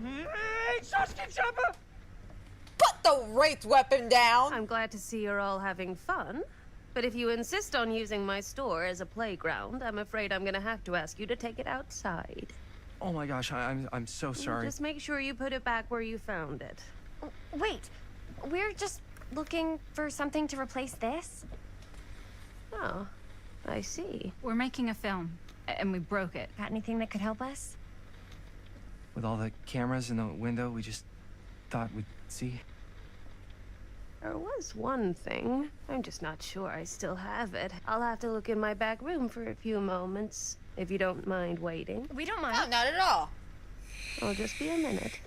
Hey, sausage chopper! Put the wraith weapon down! I'm glad to see you're all having fun. But if you insist on using my store as a playground, I'm afraid I'm gonna have to ask you to take it outside. Oh my gosh, I'm so sorry. Just make sure you put it back where you found it. Wait, we're just looking for something to replace this? Oh, I see. We're making a film, and we broke it. Got anything that could help us? With all the cameras in the window, we just thought we'd see. There was one thing. I'm just not sure I still have it. I'll have to look in my back room for a few moments, if you don't mind waiting. We don't mind. No, not at all. I'll just be a minute.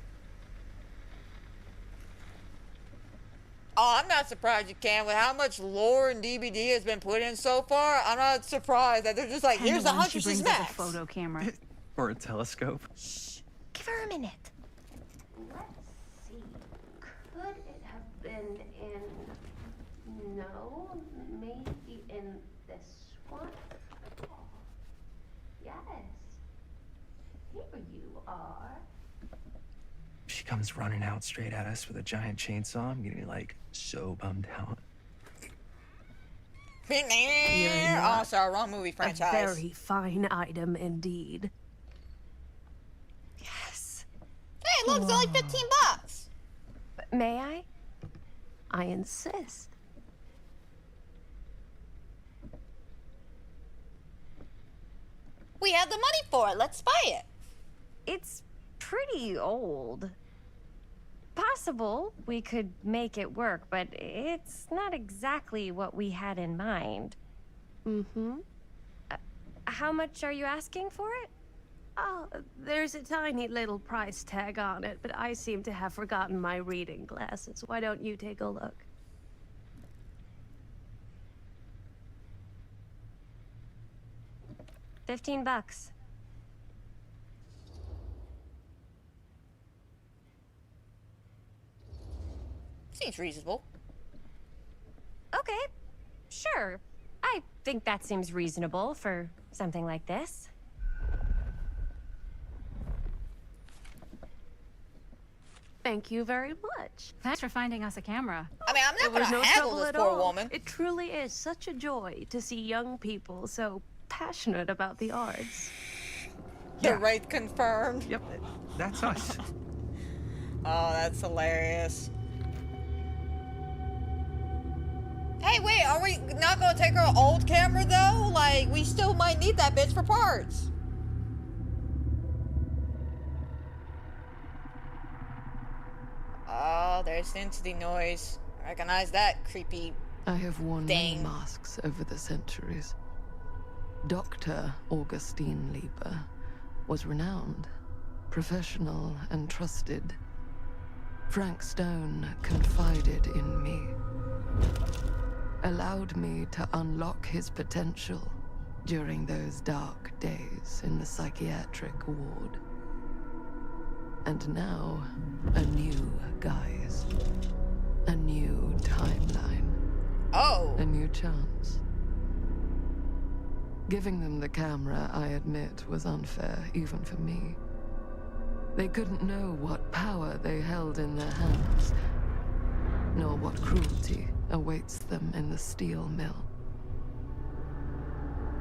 Oh, I'm not surprised you can. With how much lore and DVD has been put in so far, I'm not surprised that they're just like, here's the Huntress's Max. A photo camera. Or a telescope. Shh. Give her a minute. Let's see. Could it have been in... No, maybe in this one? Oh, yes. Here you are. She comes running out straight at us with a giant chainsaw. I'm getting like so bummed out. Oh, sorry, wrong movie franchise. A very fine item indeed. Yes. Hey, look, it's only 15 bucks. May I? I insist. We have the money for it. Let's buy it. It's pretty old. Possible we could make it work, but it's not exactly what we had in mind. Mm-hmm. How much are you asking for it? Oh, there's a tiny little price tag on it, but I seem to have forgotten my reading glasses. Why don't you take a look? $15. Seems reasonable. Okay, sure. I think that seems reasonable for something like this. Thank you very much. Thanks for finding us a camera. I mean, I'm not It was gonna no handle trouble this at poor all. woman. It truly is such a joy to see young people so passionate about the arts. The wraith confirmed. Yep, that's us. Oh, that's hilarious. Hey, wait, are we not gonna take our old camera though? Like, we still might need that bitch for parts. Oh, there's the entity noise. I recognize that creepy I have worn many thing. masks over the centuries. Dr. Augustine Lieber was renowned, professional, and trusted. Frank Stone confided in me, allowed me to unlock his potential during those dark days in the psychiatric ward. And now, a new guise, a new timeline. Oh! A new chance. Giving them the camera, I admit, was unfair, even for me. They couldn't know what power they held in their hands, nor what cruelty awaits them in the steel mill.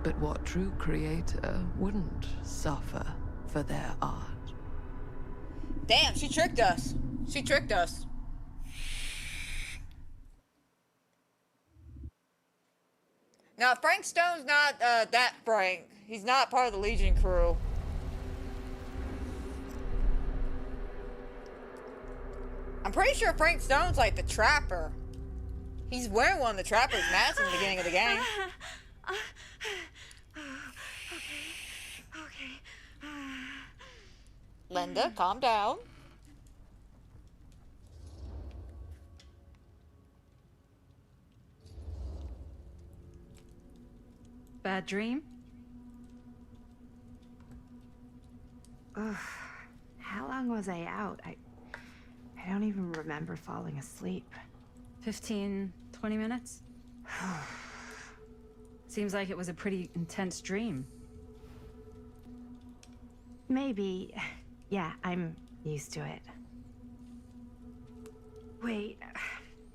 But what true creator wouldn't suffer for their art? Damn, she tricked us. She tricked us. Now, Frank Stone's not that Frank. He's not part of the Legion crew. I'm pretty sure Frank Stone's like the Trapper. He's wearing one of the Trapper's masks in the beginning of the game. Okay. Linda, calm down. Bad dream? Ugh. How long was I out? I don't even remember falling asleep. 15, 20 minutes? Seems like it was a pretty intense dream. Maybe. Yeah, I'm used to it. Wait,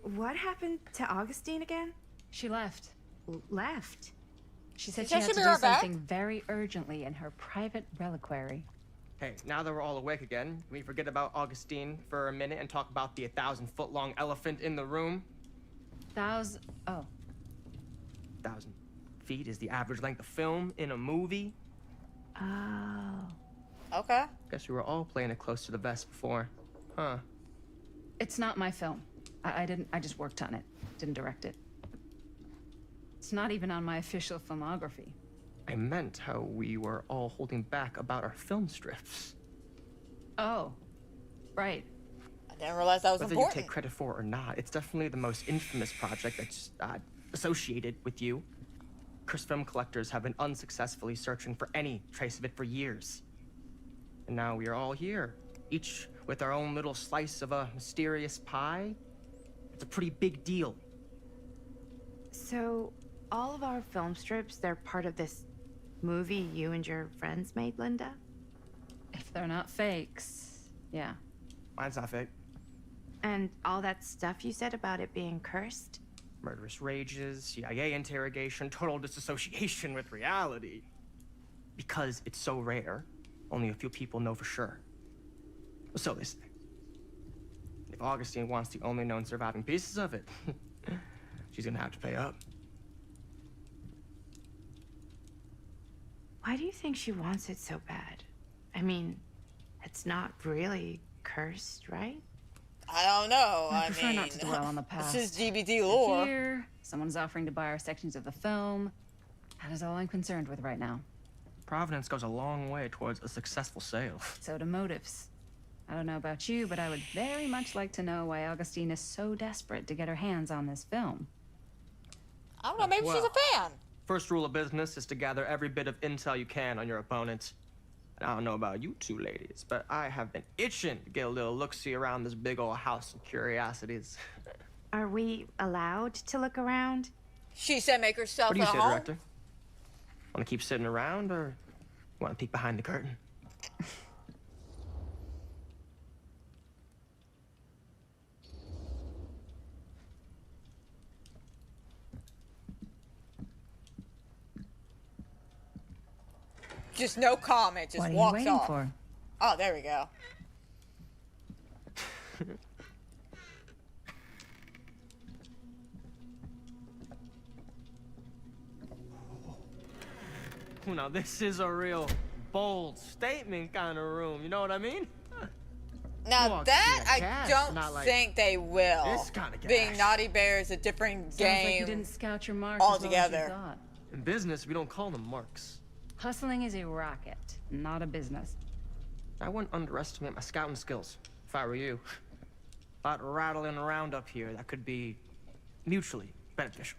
what happened to Augustine again? She left. Left? She said She she said had she'd to be do right back? something very urgently in her private reliquary. Hey, now that we're all awake again, can we forget about Augustine for a minute and talk about the 1,000-foot-long elephant in the room? Oh. 1,000 feet is the average length of film in a movie. Oh. Okay. Guess we were all playing it close to the vest before. Huh. It's not my film. I just worked on it. Didn't direct it. It's not even on my official filmography. I meant how we were all holding back about our film strips. Oh. Right. I didn't realize that was Whether important. you take credit for it or not, it's definitely the most infamous project that's associated with you. Cursed film collectors have been unsuccessfully searching for any trace of it for years. And now we are all here, each with our own little slice of a mysterious pie. It's a pretty big deal. So, all of our film strips, they're part of this movie you and your friends made, Linda? If they're not fakes, yeah. Mine's not fake. And all that stuff you said about it being cursed? Murderous rages, CIA interrogation, total disassociation with reality. Because it's so rare, only a few people know for sure. So they say. If Augustine wants the only known surviving pieces of it, she's gonna have to pay up. Why do you think she wants it so bad? I mean, it's not really cursed, right? I don't know. I I prefer mean, not to dwell on the past. This is GBD lore. Here, someone's offering to buy our sections of the film. That is all I'm concerned with right now. Providence goes a long way towards a successful sale. So do motives. I don't know about you, but I would very much like to know why Augustine is so desperate to get her hands on this film. I don't know, maybe she's a fan. First rule of business is to gather every bit of intel you can on your opponent. And I don't know about you two ladies, but I have been itching to get a little look-see around this big old house of curiosities. Are we allowed to look around? She said make herself What do you at say, home. director? Want to keep sitting around, or want to peek behind the curtain? Just no comment, just What are you walks waiting off. for? Oh, there we go. Now this is a real bold statement kind of room, you know what I mean? Now Walks that in a I gas, don't not like think they will. this kind of Being gas. Naughty Bear is a different Sounds like you game didn't scout your mark as well as you altogether. thought. In business, we don't call them marks. Hustling is a racket, not a business. I wouldn't underestimate my scouting skills, if I were you. A lot rattling around up here that could be mutually beneficial.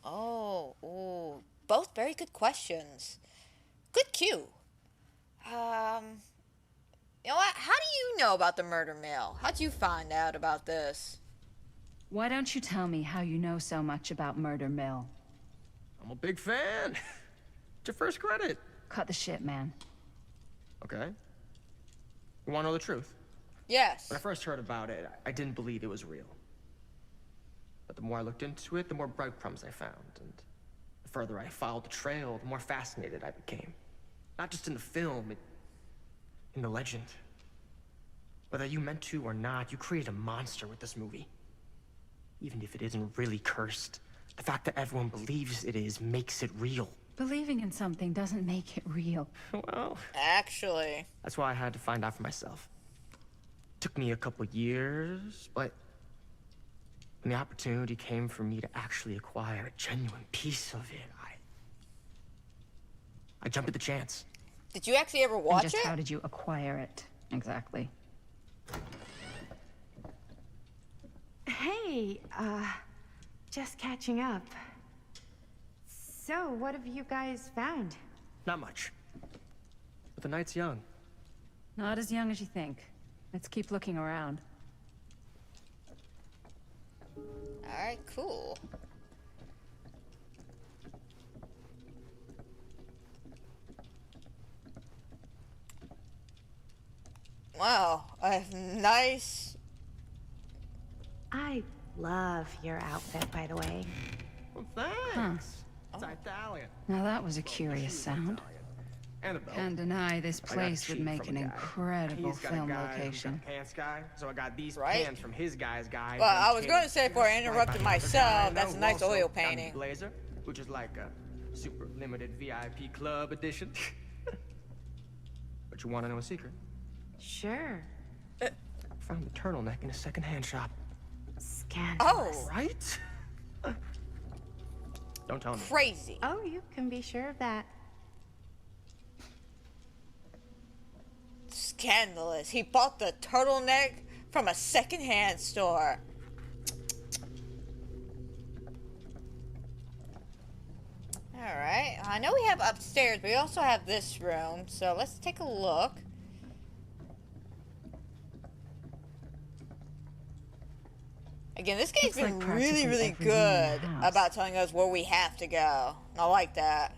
Oh, both very good questions. Good cue. You know what? How do you know about the murder mill? How'd you find out about this? Why don't you tell me how you know so much about Murder Mill? I'm a big fan. It's your first credit. Cut the shit, man. Okay. You want to know the truth? Yes. When I first heard about it, I didn't believe it was real. But the more I looked into it, the more breadcrumbs I found. And the further I followed the trail, the more fascinated I became. Not just in the film, in the legend. Whether you meant to or not, you created a monster with this movie. Even if it isn't really cursed, the fact that everyone believes it is makes it real. Believing in something doesn't make it real. Well, actually, that's why I had to find out for myself. Took me a couple years, but when the opportunity came for me to actually acquire a genuine piece of it, I jumped at the chance. Did you actually ever watch and it? Just how did you acquire it exactly? Hey, just catching up. So, what have you guys found? Not much. But the night's young. Not as young as you think. Let's keep looking around. Alright, cool. Wow, a nice... I love your outfit, by the way. Well, thanks. It's Italian. Now that was a curious sound. And a belt. Can't deny this I got a place would sheet make from an a guy. incredible He's got film a guy who's got location. a pants guy, so I got these Right? pants from his guy's guy. Well, I was His going to say before I right interrupted by the other guy, myself, and that's a who nice also oil got me painting. Blazer, which is like a super limited VIP club edition. But you want to know a secret? Sure. Found the turtleneck in a secondhand shop. Scandalous. Oh, right? Don't tell me. Crazy. Oh, you can be sure of that. Scandalous. He bought the turtleneck from a secondhand store. Alright, I know we have upstairs, but we also have this room, so let's take a look. Again, this game's Looks been like really, practically really every room in good the house. about telling us where we have to go. I like that.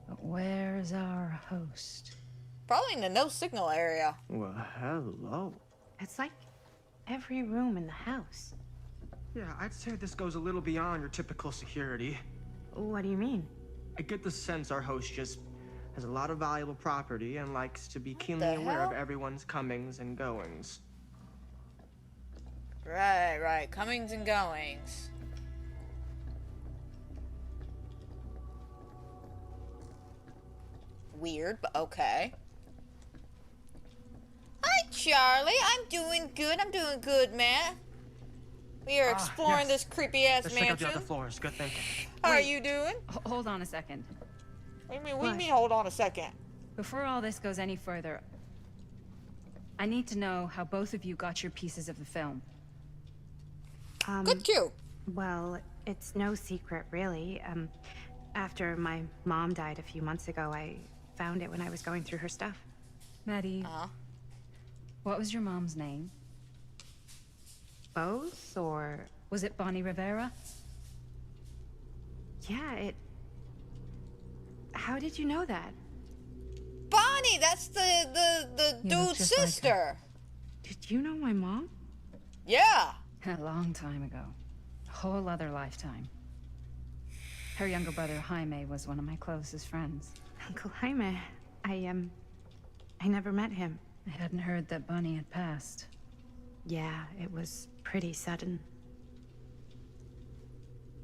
But where's our host? Probably in the no signal area. Well, hello. It's like every room in the house. Yeah, I'd say this goes a little beyond your typical security. What do you mean? I get the sense our host just has a lot of valuable property and likes to be keenly the aware of hell? everyone's comings and goings. Right, right. Comings and goings. Weird, but okay. Hi, Charlie. I'm doing good. I'm doing good, man. We are exploring yes. this creepy-ass Let's check out the mansion. other floors. Good thinking. How are Wait. you doing? Hold on a second. What do you What? mean, hold on a second? Before all this goes any further, I need to know how both of you got your pieces of the film. Good cue. Well, it's no secret, really. After my mom died a few months ago, I found it when I was going through her stuff. Maddie, what was your mom's name? Both, or... Was it Bonnie Rivera? Yeah, it... How did you know that? Bonnie, that's the You look dude's just like her. sister. Did you know my mom? Yeah. A long time ago. A whole other lifetime. Her younger brother, Jaime, was one of my closest friends. Uncle Jaime. I never met him. I hadn't heard that Bonnie had passed. Yeah, it was pretty sudden.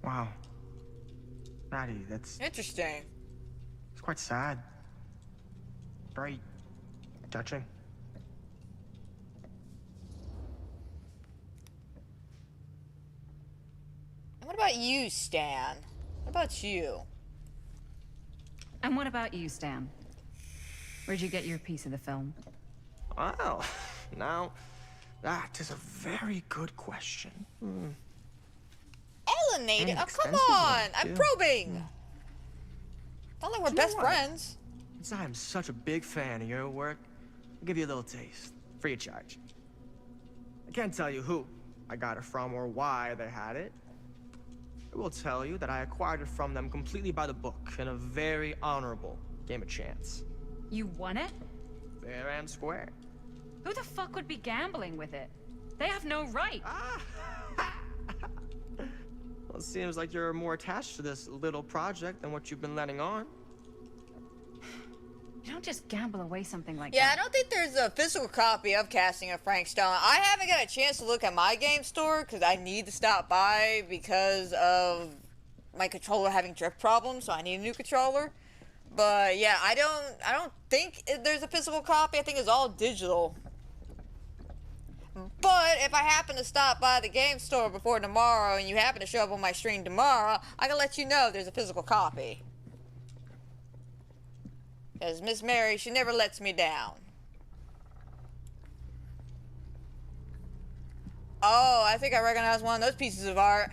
Wow. Maddie, that's Interesting. it's quite sad. Very touching. And what about you, Stan? What about you? And what about you, Stan? Where'd you get your piece of the film? Well, now, that is a very good question. Alienated? And Oh, come expensive on! one, I'm too. probing! Not like we're Do you know best what? friends. Since I'm such a big fan of your work, I'll give you a little taste, free of charge. I can't tell you who I got it from or why they had it. I will tell you that I acquired it from them completely by the book in a very honorable game of chance. You won it? Fair and square. Who the fuck would be gambling with it? They have no right. Well, it seems like you're more attached to this little project than what you've been letting on. You don't just gamble away something like Yeah, I that. don't think there's a physical copy of Casting of Frank Stone. I haven't got a chance to look at my game store because I need to stop by because of my controller having drift problems, so I need a new controller. But yeah, I don't think there's a physical copy. I think it's all digital. But if I happen to stop by the game store before tomorrow and you happen to show up on my stream tomorrow, I can let you know there's a physical copy. Because Miss Mary, she never lets me down. Oh, I think I recognize one of those pieces of art.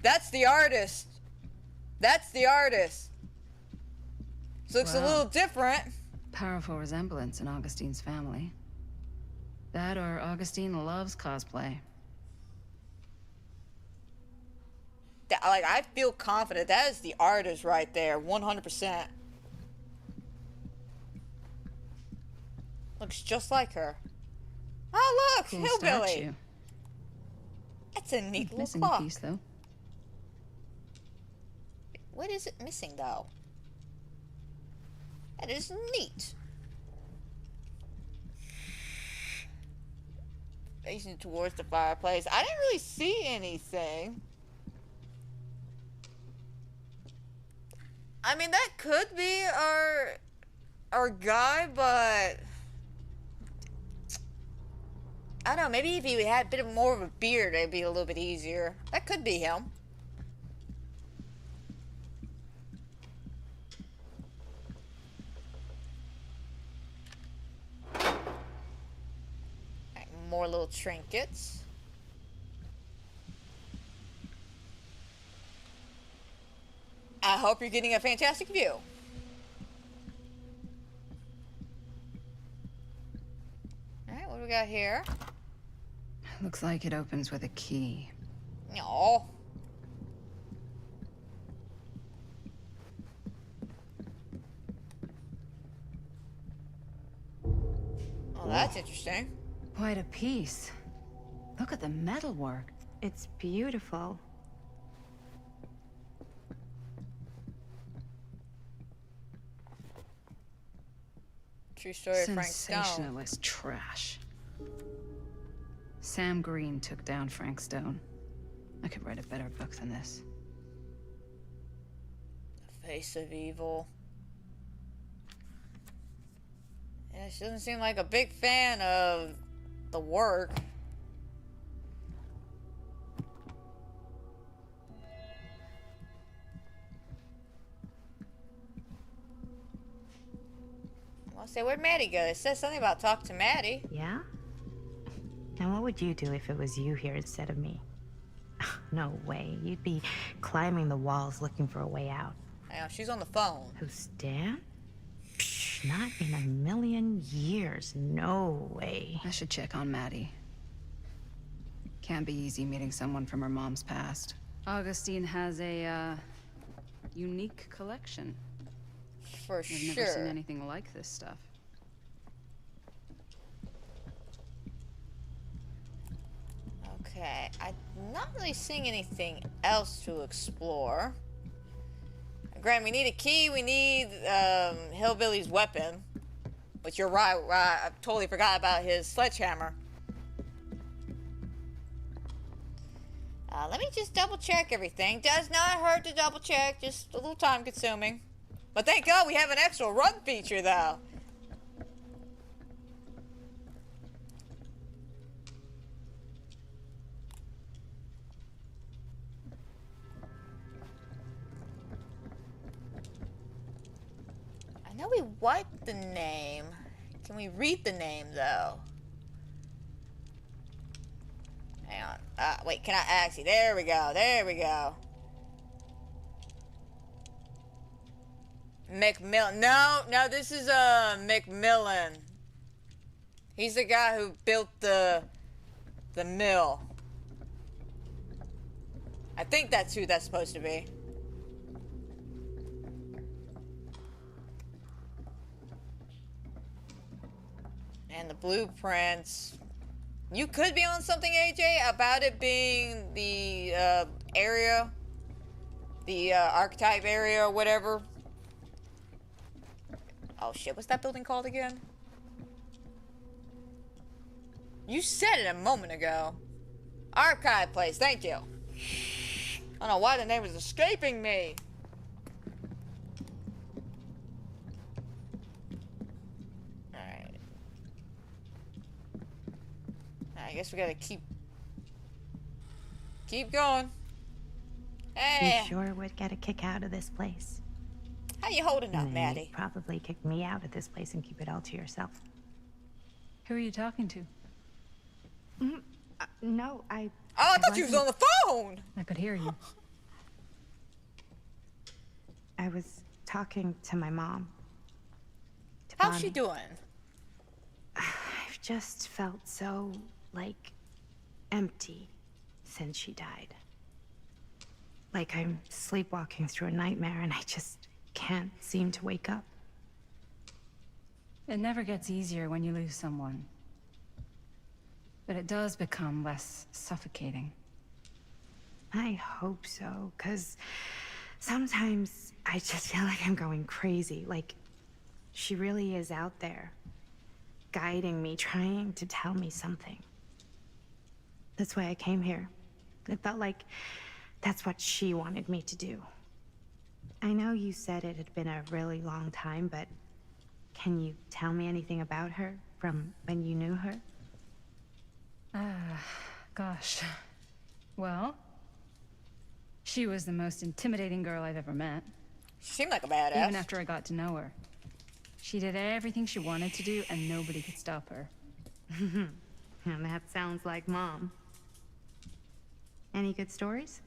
That's the artist. That's the artist. This looks a little different. Powerful resemblance in Augustine's family. That or Augustine loves cosplay. Like, I feel confident that is the artist right there, 100%. Looks just like her. Oh, look, Cool hillbilly. statue. That's a neat little Missing clock. a piece, though. What is it missing, though? That is neat. Facing towards the fireplace. I didn't really see anything. I mean, that could be our guy, but I don't know. Maybe if he had a bit more of a beard, it'd be a little bit easier. That could be him. More little trinkets. I hope you're getting a fantastic view. Alright, what do we got here? Looks like it opens with a key. No. Oh, that's interesting. Quite a piece. Look at the metalwork. It's beautiful. True story of Frank Stone. Sensationalist trash. Sam Green took down Frank Stone. I could write a better book than this. The face of evil. Yeah, she doesn't seem like a big fan of the work. I'll say, where'd Maddie go? It says something about talk to Maddie. Yeah? And what would you do if it was you here instead of me? No way. You'd be climbing the walls looking for a way out. Hang on, she's on the phone. Who's Dan? Psh, not in a million years. No way. I should check on Maddie. Can't be easy meeting someone from her mom's past. Augustine has a, unique collection. For I've never seen anything like this stuff. Okay, I'm not really seeing anything else to explore. Grant, we need a key. We need Hillbilly's weapon. But you're right. I totally forgot about his sledgehammer. Let me just double check everything. Does not hurt to double check. Just a little time consuming. But thank God we have an extra run feature though. I know we wiped the name. Can we read the name though? Hang on. Wait, can I actually? There we go. There we go. McMillan. No, this is McMillan. He's the guy who built the mill. I think that's who that's supposed to be. And the blueprints. You could be on something, AJ, about it being the area, the archetype area or whatever. Oh shit, what's that building called again? You said it a moment ago. Archive place, thank you. I don't know why the name was escaping me. Alright. I guess we gotta keep going. Hey. You sure would get a kick out of this place. How you holding up, And then Maddie? you'd probably kick me out of this place and keep it all to yourself. Who are you talking to? No, I... Oh, I thought you was on the phone! I could hear you. I was talking to my mom. To How's she Bonnie. doing? I've just felt so, like, empty since she died. Like I'm sleepwalking through a nightmare and I just can't seem to wake up. It never gets easier when you lose someone. But it does become less suffocating. I hope so, because sometimes I just feel like I'm going crazy. Like, she really is out there, guiding me, trying to tell me something. That's why I came here. It felt like that's what she wanted me to do. I know you said it had been a really long time, but can you tell me anything about her from when you knew her? Gosh. Well, she was the most intimidating girl I've ever met. She seemed like a badass. Even after I got to know her. She did everything she wanted to do, and nobody could stop her. And that sounds like Mom. Any good stories?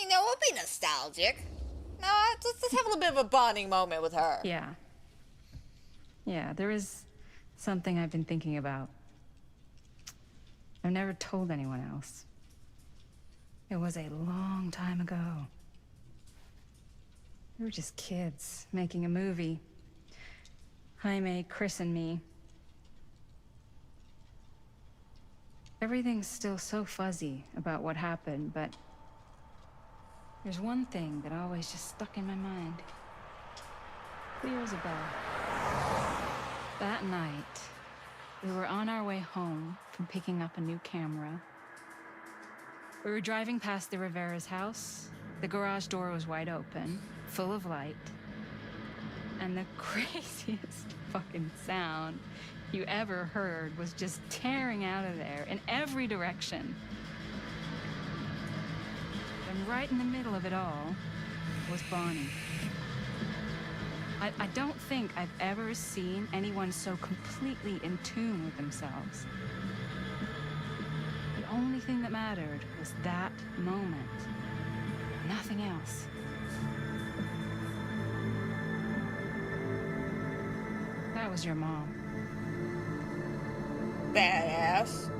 You know, we'll be nostalgic. No, let's have a little bit of a bonding moment with her. Yeah. Yeah, there is something I've been thinking about. I've never told anyone else. It was a long time ago. We were just kids, making a movie. Jaime, Chris, and me. Everything's still so fuzzy about what happened, but there's one thing that always just stuck in my mind. Clear as a bell. That night, we were on our way home from picking up a new camera. We were driving past the Rivera's house. The garage door was wide open, full of light. And the craziest fucking sound you ever heard was just tearing out of there in every direction. And right in the middle of it all was Bonnie. I don't think I've ever seen anyone so completely in tune with themselves. The only thing that mattered was that moment. Nothing else. That was your mom. Badass.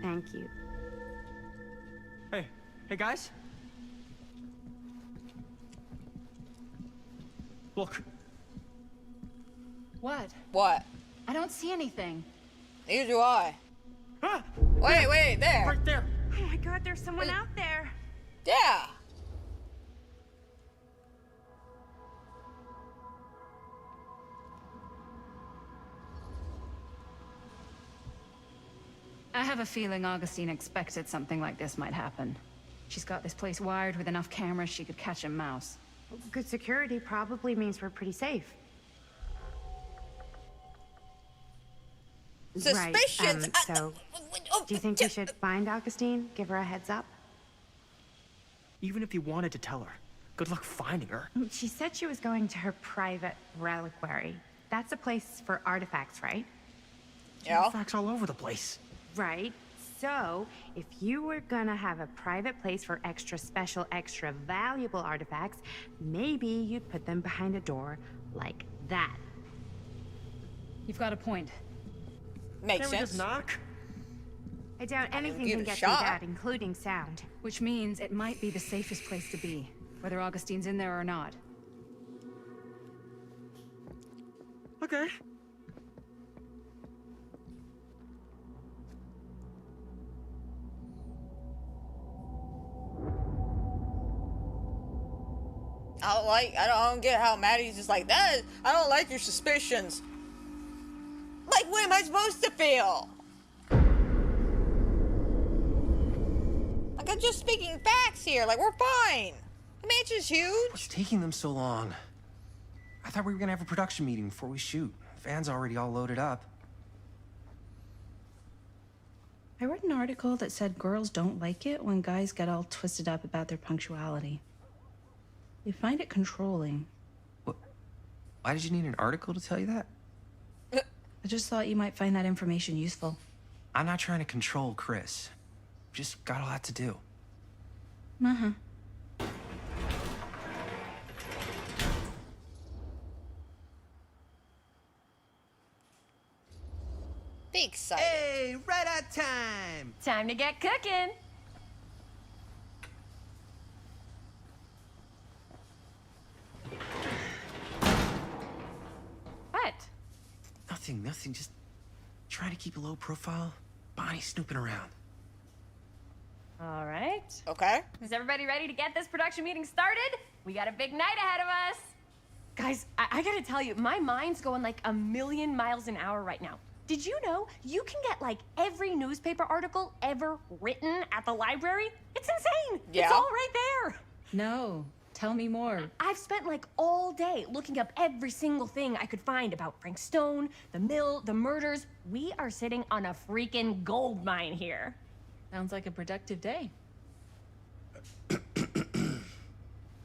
Thank you. Hey guys. Look. What? What? I don't see anything. Neither do I. Ah! Wait, there. Right there. Oh my god, there's someone out there. Yeah. I have a feeling Augustine expected something like this might happen. She's got this place wired with enough cameras she could catch a mouse. Good security probably means we're pretty safe. Suspicions. Right, so, do you think we should find Augustine? Give her a heads up? Even if you wanted to tell her, good luck finding her. She said she was going to her private reliquary. That's a place for artifacts, right? Yeah. Artifacts all over the place. Right. So, if you were gonna have a private place for extra special, extra valuable artifacts, maybe you'd put them behind a door like that. You've got a point. Makes Can't we sense. just knock? I doubt anything give can it a get shot. through that, including sound. Which means it might be the safest place to be, whether Augustine's in there or not. Okay. I don't get how Maddie's just like, I don't like your suspicions. Like, what am I supposed to feel? Like, I'm just speaking facts here. Like, we're fine. The mansion's huge. What's taking them so long? I thought we were gonna have a production meeting before we shoot. Van's already all loaded up. I read an article that said girls don't like it when guys get all twisted up about their punctuality. They find it controlling. What? Why did you need an article to tell you that? I just thought you might find that information useful. I'm not trying to control Chris. Just got a lot to do. Uh-huh. Be excited. Hey, right on time. Time to get cooking. What? Nothing. Just trying to keep a low profile. Bonnie snooping around. All right. Okay. Is everybody ready to get this production meeting started? We got a big night ahead of us. Guys, I gotta tell you, my mind's going like a million miles an hour right now. Did you know you can get like every newspaper article ever written at the library? It's insane. Yeah. It's all right there. No, tell me more. I've spent like all day looking up every single thing I could find about Frank Stone, the mill, the murders. We are sitting on a freaking gold mine here. Sounds like a productive day.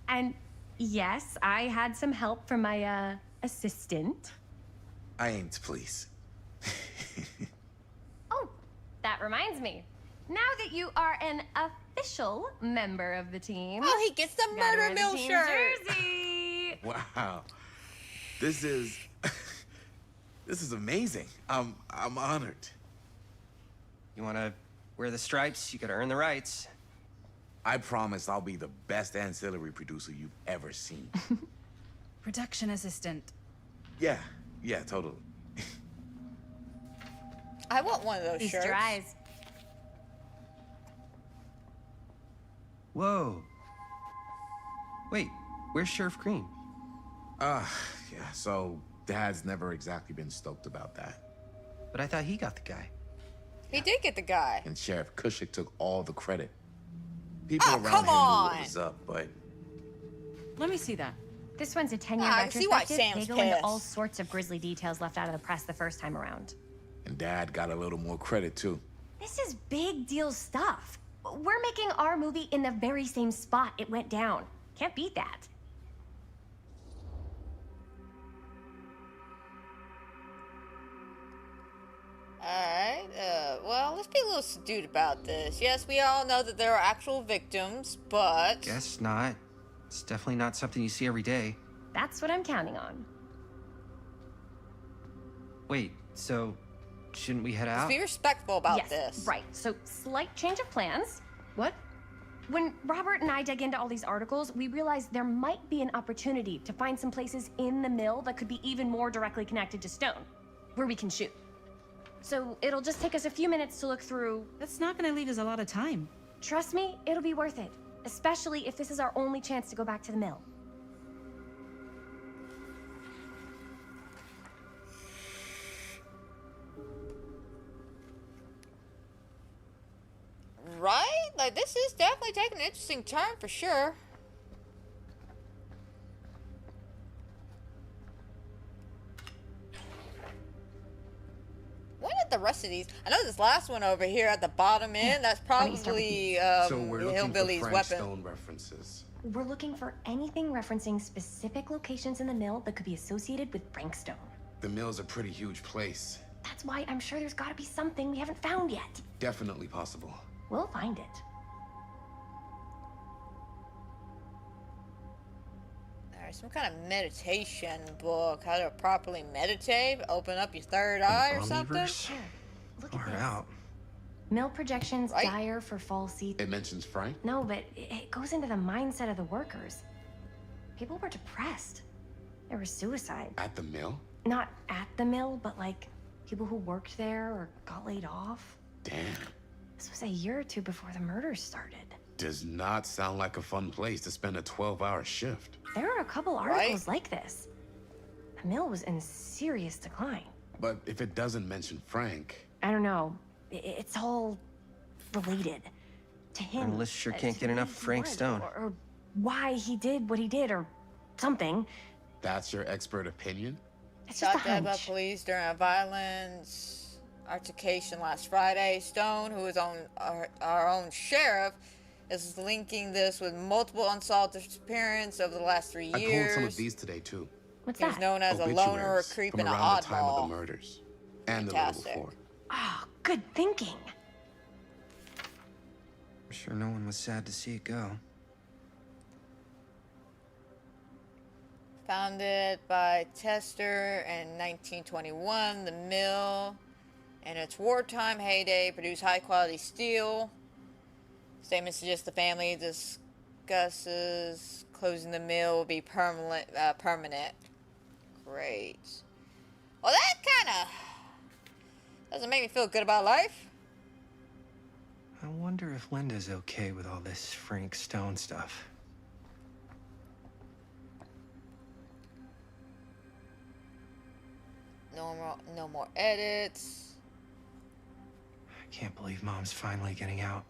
And yes, I had some help from my assistant. I aim to please. Oh, that reminds me. Now that you are an official member of the team. Oh, he gets the gotta murder wear the mill team shirt. Jersey. Wow. This is amazing. I'm honored. You wanna wear the stripes? You gotta earn the rights. I promise I'll be the best ancillary producer you've ever seen. Production assistant. Yeah, totally. I want one of those These shirts. dries. Whoa. Wait, where's Sheriff Green? Yeah, so Dad's never exactly been stoked about that. But I thought he got the guy. He did get the guy. And Sheriff Cushik took all the credit. People Oh, around come here knew on. what was up, but Let me see that. This one's a 10-year I can see why retrospective. Sam's They go into pissed. all sorts of grisly details left out of the press the first time around. and Dad got a little more credit too. This is big deal stuff. We're making our movie in the very same spot it went down. Can't beat that. Alright, well, let's be a little subdued about this. Yes, we all know that there are actual victims, but... Guess not. It's definitely not something you see every day. That's what I'm counting on. Wait, so shouldn't we head Let's out? be respectful about yes, this. right. So, slight change of plans. What? When Robert and I dug into all these articles, we realized there might be an opportunity to find some places in the mill that could be even more directly connected to Stone, where we can shoot. So it'll just take us a few minutes to look through. That's not gonna leave us a lot of time. Trust me, it'll be worth it. Especially if this is our only chance to go back to the mill. Right? Like, this is definitely taking an interesting turn for sure. What are the rest of these? I know this last one over here at the bottom end, that's probably So we're looking for Hillbilly's Frank weapon. Stone references. We're looking for anything referencing specific locations in the mill that could be associated with Frank Stone. The mill's a pretty huge place. That's why I'm sure there's gotta be something we haven't found yet. Definitely possible. We'll find it. There's some kind of meditation book, how to properly meditate, open up your third eye or something. Omniverse? Look at Far this. out. Mill projections Right. dire for fall season. It mentions Frank? No, but it goes into the mindset of the workers. People were depressed. There was suicide. At the mill? Not at the mill, but like people who worked there or got laid off. Damn. This was a year or two before the murders started. Does not sound like a fun place to spend a 12-hour shift. There are a couple articles like this. The mill was in serious decline. But if it doesn't mention Frank... I don't know. It's all related to him. Our list sure can't get enough of Frank Stone. Or why he did what he did, or something. That's your expert opinion? It's just a Shot dead by hunch. police during a violence altercation last Friday. Stone, who is our own sheriff, is linking this with multiple unsolved disappearances over the last 3 years. I pulled some of these today, too. What's He's that? known as a loner or a creep from and an around the time of oddball. the murders. And the little Fantastic. before. Oh, good thinking. I'm sure no one was sad to see it go. Founded by Tester in 1921, the mill in its wartime heyday produced high-quality steel. Statements suggest the family discusses closing the mill will be permanent. Great. Well, that kind of doesn't make me feel good about life. I wonder if Linda's okay with all this Frank Stone stuff. No more edits. I can't believe Mom's finally getting out.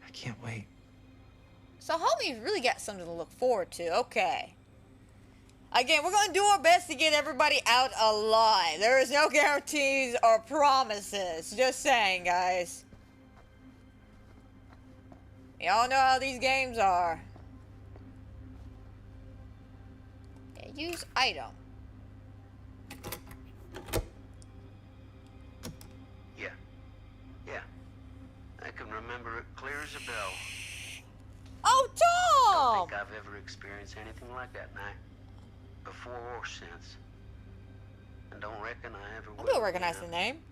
I can't wait. So homie's really got something to look forward to. Okay. Again, we're going to do our best to get everybody out alive. There is no guarantees or promises. Just saying, guys. Y'all know how these games are. Yeah, use item. Yeah. I can remember it clear as a bell. Oh, Tom! Don't think I've ever experienced anything like that night. Before or since. And don't reckon I ever will. I do recognize the name.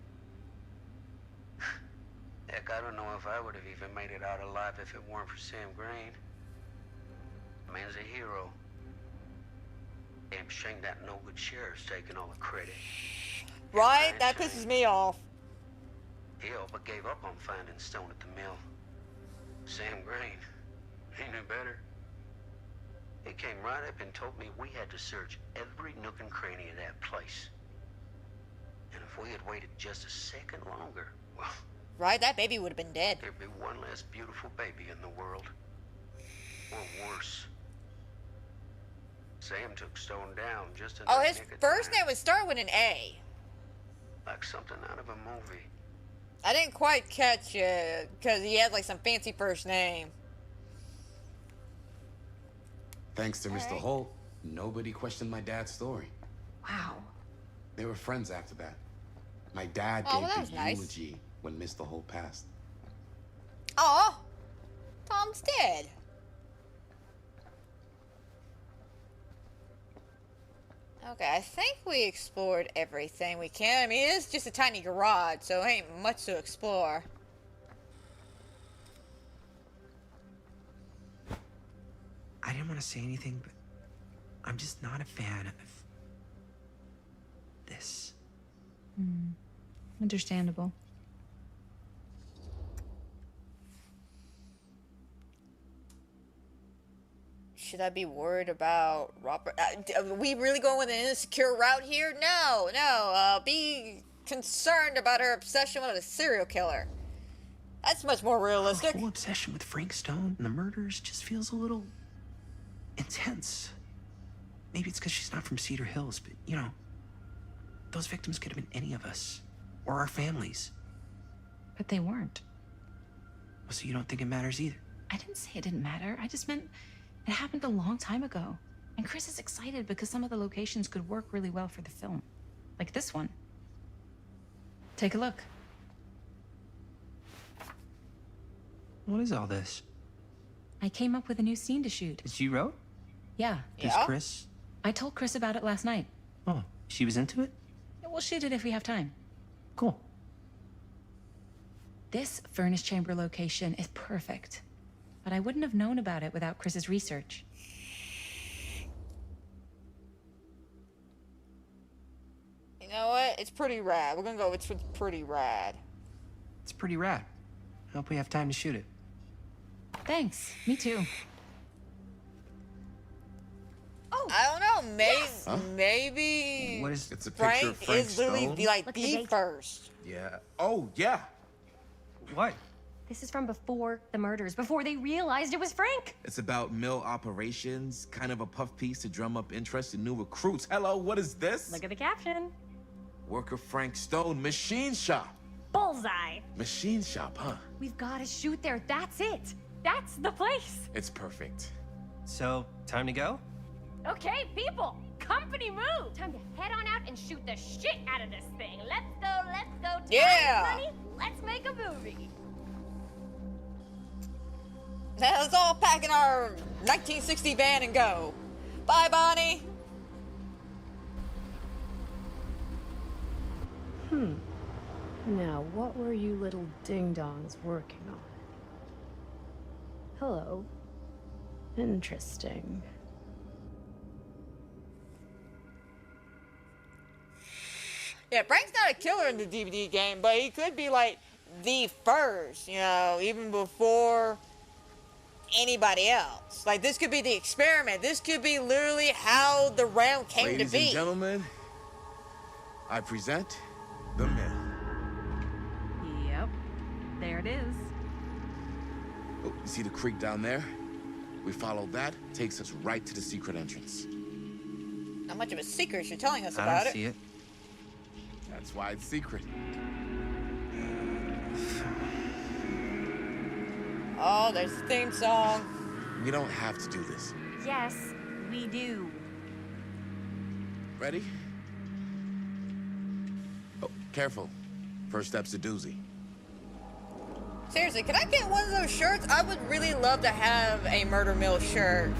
Heck, I don't know if I would have even made it out alive if it weren't for Sam Green. The man's a hero. Damn shame that no-good sheriff's taking all the credit. Right? That pisses me off. He all but gave up on finding Stone at the mill. Sam Green. He knew better. He came right up and told me we had to search every nook and cranny of that place. And if we had waited just a second longer, well... Right? That baby would have been dead. There'd be one less beautiful baby in the world. Or worse. Sam took Stone down just in Oh, the his nick of first time. name would start with an A. Like something out of a movie. I didn't quite catch it because he had like some fancy first name. Thanks to Mr. Holt, nobody questioned my dad's story. Wow. They were friends after that. My dad Oh, well, that gave was the nice. eulogy when Mr. Holt passed. Oh, Tom's dead. Okay, I think we explored everything we can. I mean, it is just a tiny garage, so ain't much to explore. I didn't want to say anything, but I'm just not a fan of this. Understandable. Should I be worried about Robert? Are we really going with an insecure route here? No, no. Be concerned about her obsession with a serial killer. That's much more realistic. Her whole obsession with Frank Stone and the murders just feels a little intense. Maybe it's because she's not from Cedar Hills, but you know, those victims could have been any of us or our families. But they weren't. Well, so you don't think it matters either? I didn't say it didn't matter. I just meant it happened a long time ago. And Chris is excited because some of the locations could work really well for the film. Like this one. Take a look. What is all this? I came up with a new scene to shoot. That you wrote? Yeah. Does Chris? I told Chris about it last night. Oh, she was into it? We'll shoot it if we have time. Cool. This furnace chamber location is perfect. But I wouldn't have known about it without Chris's research. You know what? It's pretty rad. We're gonna go with pretty rad. It's pretty rad. I hope we have time to shoot it. Thanks. Me too. I don't know. Maybe What is? It's a picture of Frank is literally Stone? like Look at the the date. first. Yeah. Oh, yeah. What? This is from before the murders, before they realized it was Frank. It's about mill operations, kind of a puff piece to drum up interest in new recruits. Hello, what is this? Look at the caption. Worker Frank Stone, machine shop. Bullseye. Machine shop, huh? We've got to shoot there. That's it. That's the place. It's perfect. So, time to go? Okay, people. Company move. Time to head on out and shoot the shit out of this thing. Let's go, let's go. Time, Yeah. Honey. Let's make a movie. Now let's all pack in our 1960 van and go. Bye, Bonnie. Now, what were you little ding-dongs working on? Hello. Interesting. Yeah, Frank's not a killer in the DVD game, but he could be like the first, you know, even before anybody else. Like, this could be the experiment. This could be literally how the round came Ladies to be. and gentlemen, I present the Mill. Yep. There it is. Oh, you see the creek down there? We follow that, takes us right to the secret entrance. Not much of a secret you're telling us I about don't see it. That's why it's secret. Oh, there's the theme song. We don't have to do this. Yes, we do. Ready? Oh, careful. First step's a doozy. Seriously, can I get one of those shirts? I would really love to have a Murder Mill shirt.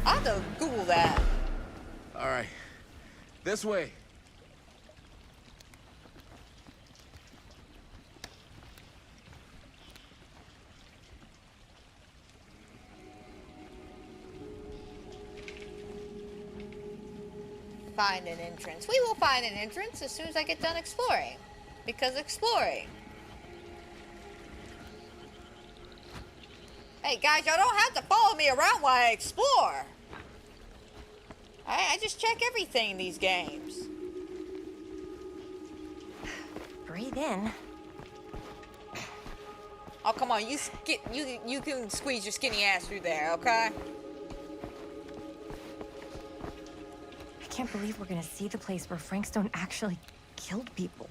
I'll have to Google that. All right. This way. Find an entrance. We will find an entrance as soon as I get done exploring. Because exploring. Hey guys, y'all don't have to follow me around while I explore. I just check everything in these games. Breathe in. Oh, come on, you can squeeze your skinny ass through there, okay? I can't believe we're gonna see the place where Frank Stone actually killed people.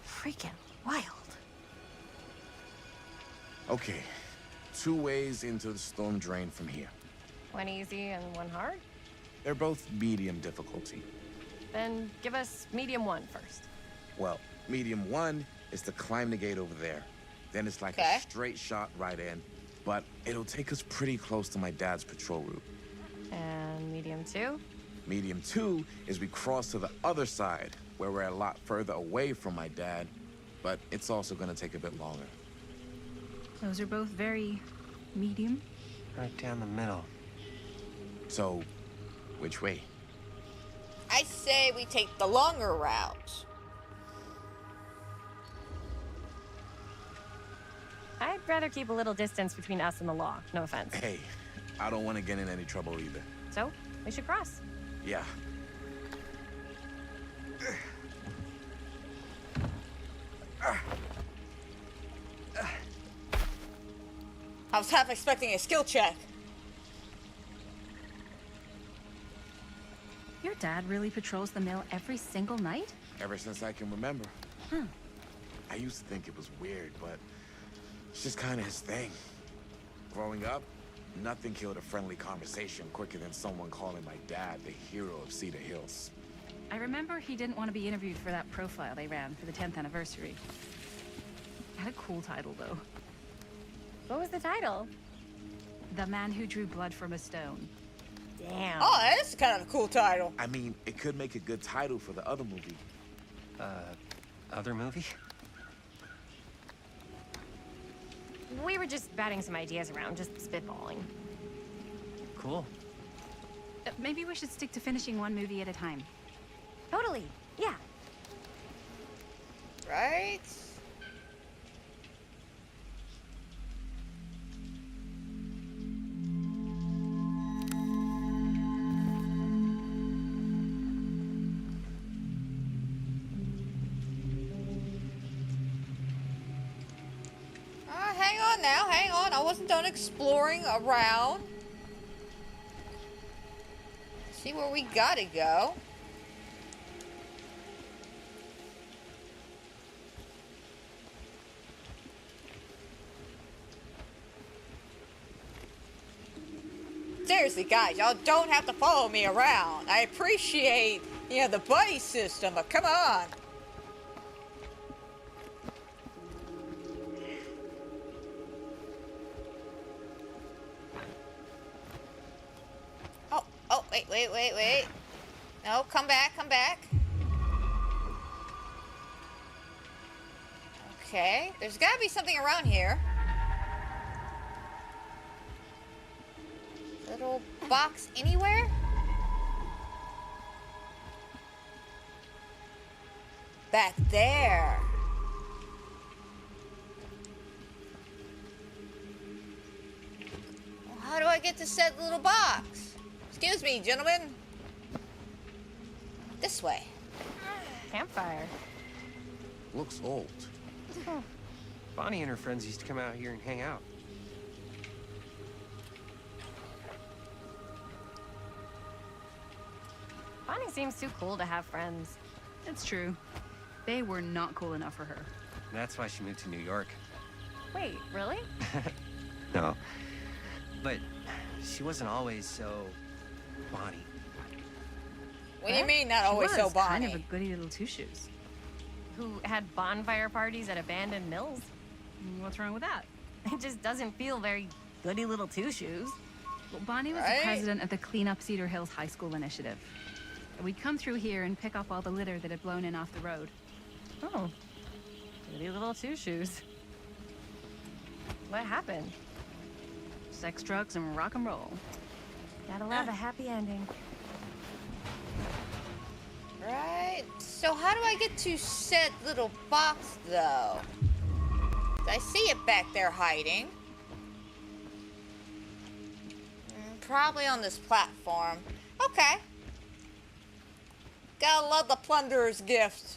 Freaking wild. Okay. 2 ways into the storm drain from here. One easy and one hard? They're both medium difficulty. Then give us medium one first. Well, medium 1 is to climb the gate over there. Then it's like a straight shot right in, but it'll take us pretty close to my dad's patrol route. And medium two? Medium 2 is we cross to the other side, where we're a lot further away from my dad, but it's also gonna take a bit longer. Those are both very medium. Right down the middle. So, which way? I say we take the longer route. I'd rather keep a little distance between us and the law. No offense. Hey, I don't want to get in any trouble either. So, we should cross. Yeah. I was half expecting a skill check. Your dad really patrols the mill every single night? Ever since I can remember. Huh. I used to think it was weird, but it's just kind of his thing. Growing up, nothing killed a friendly conversation quicker than someone calling my dad the hero of Cedar Hills. I remember he didn't want to be interviewed for that profile they ran for the 10th anniversary. Had a cool title, though. What was the title? The Man Who Drew Blood from a Stone. Damn. Oh, that's kind of a cool title. I mean, it could make a good title for the other movie. Other movie? We were just batting some ideas around, just spitballing. Cool. Maybe we should stick to finishing one movie at a time. Totally. Yeah. Right? hang on now, hang on. I wasn't done exploring around. See where we gotta go. Seriously, guys, y'all don't have to follow me around. I appreciate, you know, the buddy system, but come on. Oh, wait. No, come back. Okay, there's gotta be something around here. Little box anywhere? Back there. Well, how do I get to said little box? Excuse me, gentlemen. This way. Campfire. Looks old. Bonnie and her friends used to come out here and hang out. Bonnie seems too cool to have friends. It's true. They were not cool enough for her. That's why she moved to New York. Wait, really? No. But she wasn't always so Bonnie. What do you mean not She always so was Bonnie? kind of a goody little two-shoes. Who had bonfire parties at abandoned mills? What's wrong with that? It just doesn't feel very goody little two-shoes. Well, Bonnie was the president of the Clean Up Cedar Hills High School Initiative. We'd come through here and pick up all the litter that had blown in off the road. Oh. Goody little two-shoes. What happened? Sex, drugs, and rock and roll. Gotta love a happy ending. Right. So how do I get to said little box, though? I see it back there hiding. Probably on this platform. Okay. Gotta love the plunderer's gift.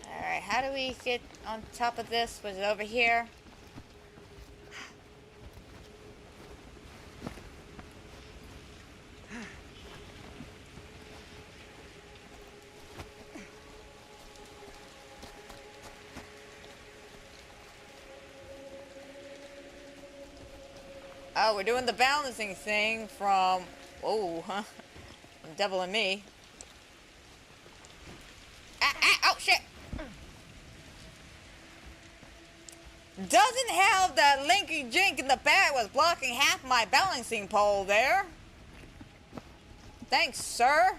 Alright, how do we get on top of this? Was it over here? Oh, we're doing the balancing thing from... Oh, huh? From Devil and Me. Oh, shit! Doesn't have that linky jink in the back was blocking half my balancing pole there. Thanks, sir.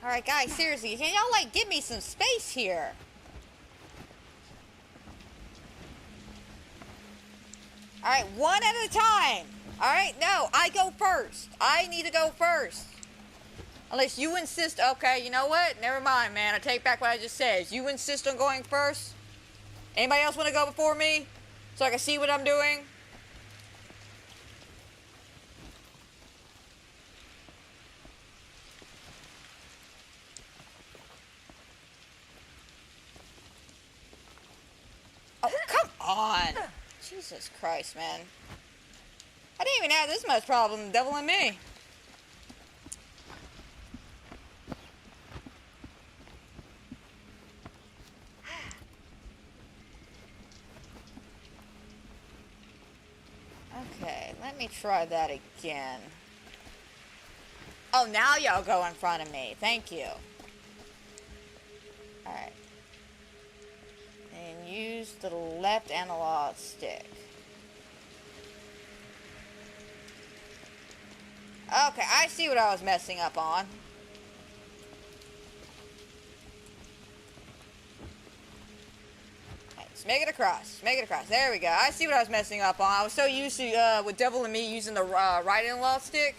Alright, guys, seriously, can y'all, like, give me some space here? Alright, one at a time. Alright, no, I go first. I need to go first. Unless you insist. Okay, you know what? Never mind, man. I take back what I just said. You insist on going first? Anybody else want to go before me? So I can see what I'm doing? Oh, come on. Jesus Christ, man. I didn't even have this much problem, Devil and Me. Okay, let me try that again. Oh, now y'all go in front of me. Thank you. Alright. And use the left analog stick. Okay, I see what I was messing up on. Let's make it across. Make it across. There we go. I see what I was messing up on. I was so used to, with Devil and Me using the right analog stick.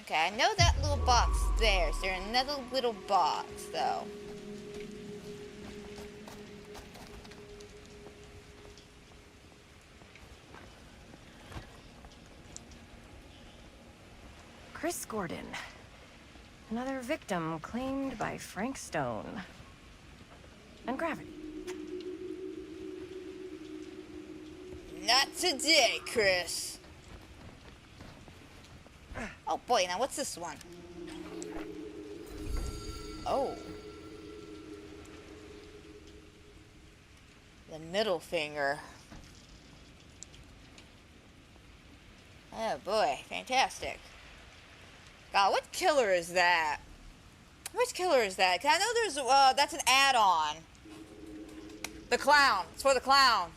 Okay, I know that little box there. Is there another little box, though? Chris Gordon. Another victim claimed by Frank Stone. And gravity. Not today, Chris. Oh boy, now what's this one? Oh. The middle finger. Oh boy, fantastic. God, what killer is that? Which killer is that? 'Cause I know there's, that's an add-on. The clown. It's for the clown.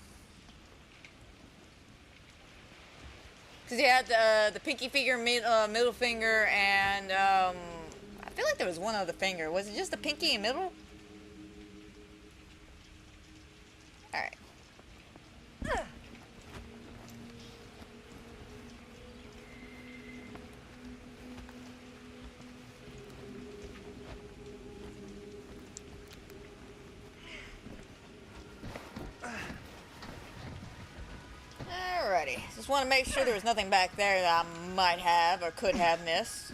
Because you had the pinky finger, middle finger, and, I feel like there was one other finger. Was it just the pinky and middle? Alright. Alrighty. Just want to make sure there was nothing back there that I might have or could have missed.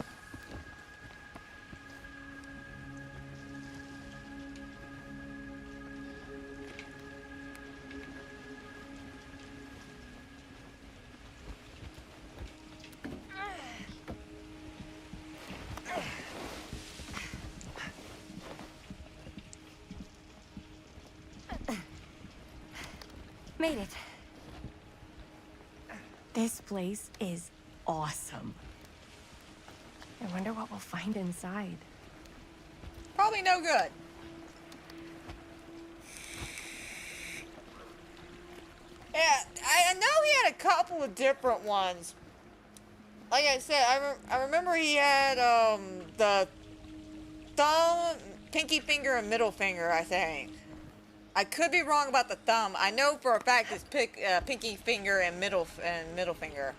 Made it. This place is awesome. I wonder what we'll find inside. Probably no good. Yeah, I know he had a couple of different ones. Like I said, I remember he had the thumb, pinky finger, and middle finger, I think. I could be wrong about the thumb. I know for a fact it's pinky finger and middle finger.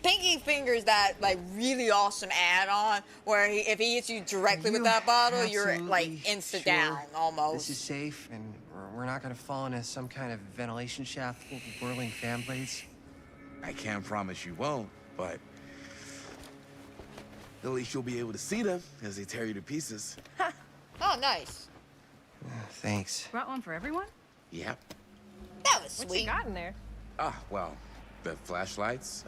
Pinky finger is that like really awesome add-on where if he hits you directly with that bottle, you're like insta down almost. This is safe, and we're not gonna fall into some kind of ventilation shaft full of whirling fan blades. I can't promise you won't, but at least you'll be able to see them as they tear you to pieces. Oh, nice. Thanks. Brought one for everyone? Yep. That was sweet. What you got in there? Ah, well, the flashlights,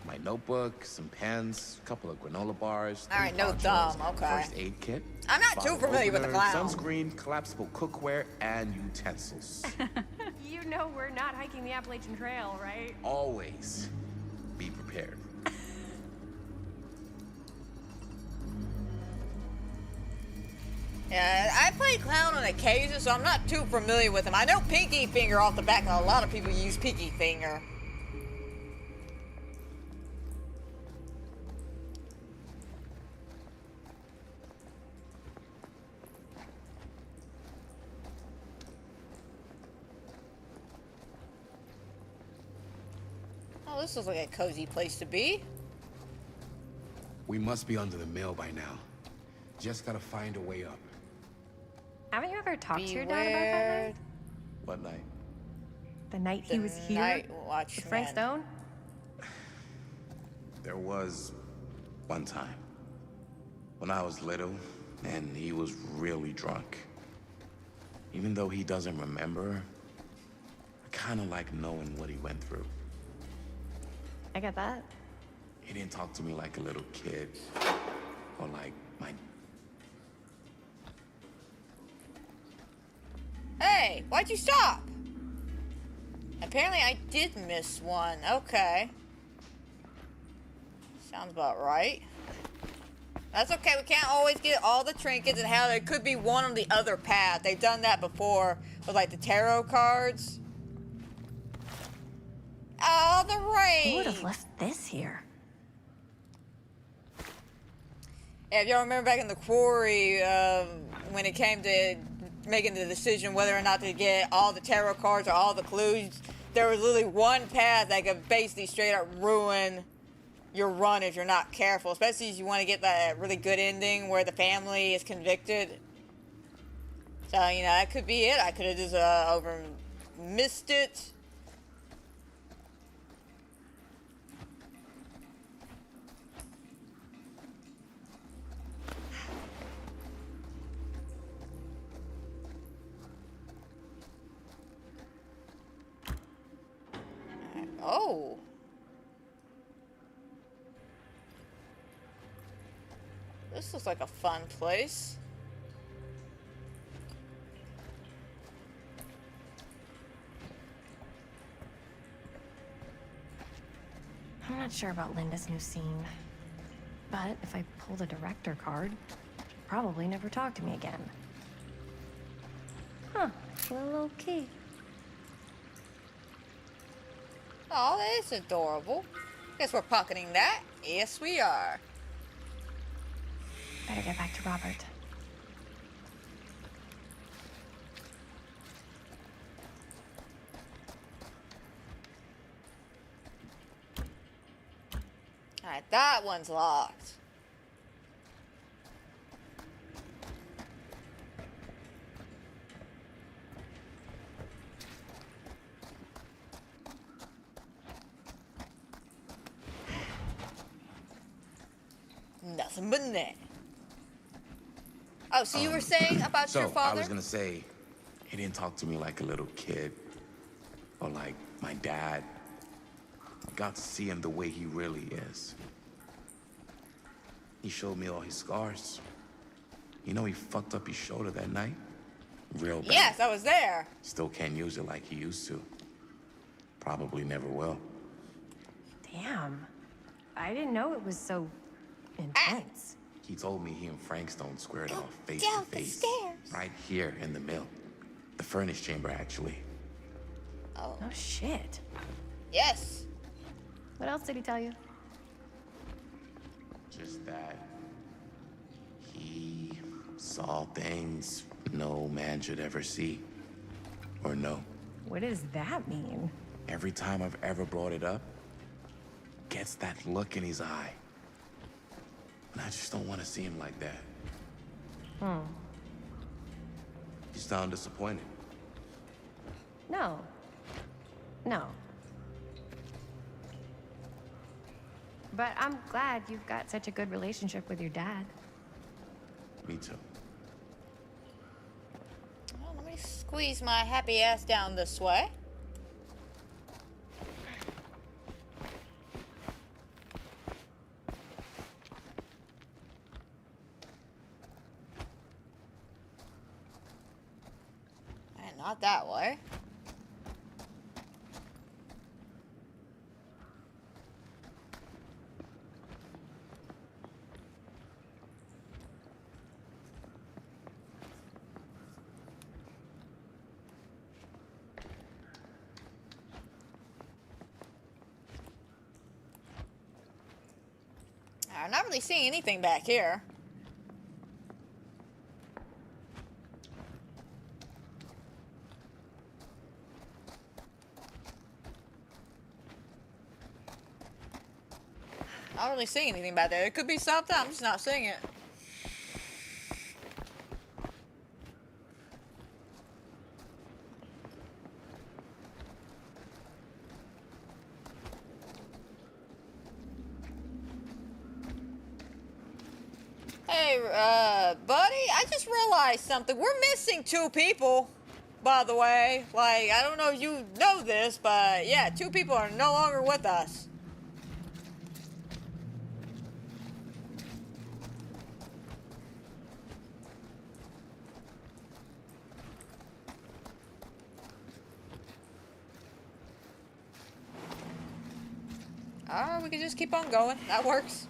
my notebook, some pens, a couple of granola bars. All right, no ponchos, thumb, okay. First aid kit. I'm not too bottle familiar with the opener, clown. Sunscreen, collapsible cookware, and utensils. You know we're not hiking the Appalachian Trail, right? Always be prepared. Yeah, I play clown on occasion, so I'm not too familiar with him. I know pinky finger off the back, and a lot of people use pinky finger. Oh, this looks like a cozy place to be. We must be under the mill by now. Just gotta find a way up. Haven't you ever talked to your dad about that night? What night? The night he was here Night with Frank Stone? There was one time when I was little and he was really drunk. Even though he doesn't remember, I kind of like knowing what he went through. I get that. He didn't talk to me like a little kid or like my... Hey, why'd you stop? Apparently I did miss one. Okay. Sounds about right. That's okay. We can't always get all the trinkets, and how there could be one on the other path. They've done that before with like the tarot cards. Oh, the rain! Who would have left this here? Yeah, if y'all remember back in the quarry, when it came to making the decision whether or not to get all the tarot cards or all the clues, there was literally one path that could basically straight up ruin your run if you're not careful, especially if you want to get that really good ending where the family is convicted. So, you know, that could be it. I could have just missed it. Oh. This looks like a fun place. I'm not sure about Linda's new scene. But if I pull the director card, she'll probably never talk to me again. Huh, little key. Oh, that is adorable. Guess we're pocketing that. Yes, we are. Better get back to Robert. Alright, that one's locked. Nothing but net. Oh, so you were saying about your I father? was gonna say, he didn't talk to me like a little kid. Or like my dad. I got to see him the way he really is. He showed me all his scars. You know he fucked up his shoulder that night? Real bad. Yes, I was there. Still can't use it like he used to. Probably never will. Damn. I didn't know it was so intense. He told me he and Frankstone squared off face down to the face. stairs. Right here in the mill. The furnace chamber, actually. Oh. Oh, shit. Yes. What else did he tell you? Just that he saw things no man should ever see or know. What does that mean? Every time I've ever brought it up, gets that look in his eye. And I just don't want to see him like that. You sound disappointed. No. No. But I'm glad you've got such a good relationship with your dad. Me too. Well, let me squeeze my happy ass down this way. And not that way. I'm not really seeing anything back here. Not really seeing anything back there. It could be something, I'm just not seeing it. Hey, buddy, I just realized something. We're missing 2 people, by the way. Like, I don't know if you know this, but yeah, 2 people are no longer with us. Alright, we can just keep on going. That works.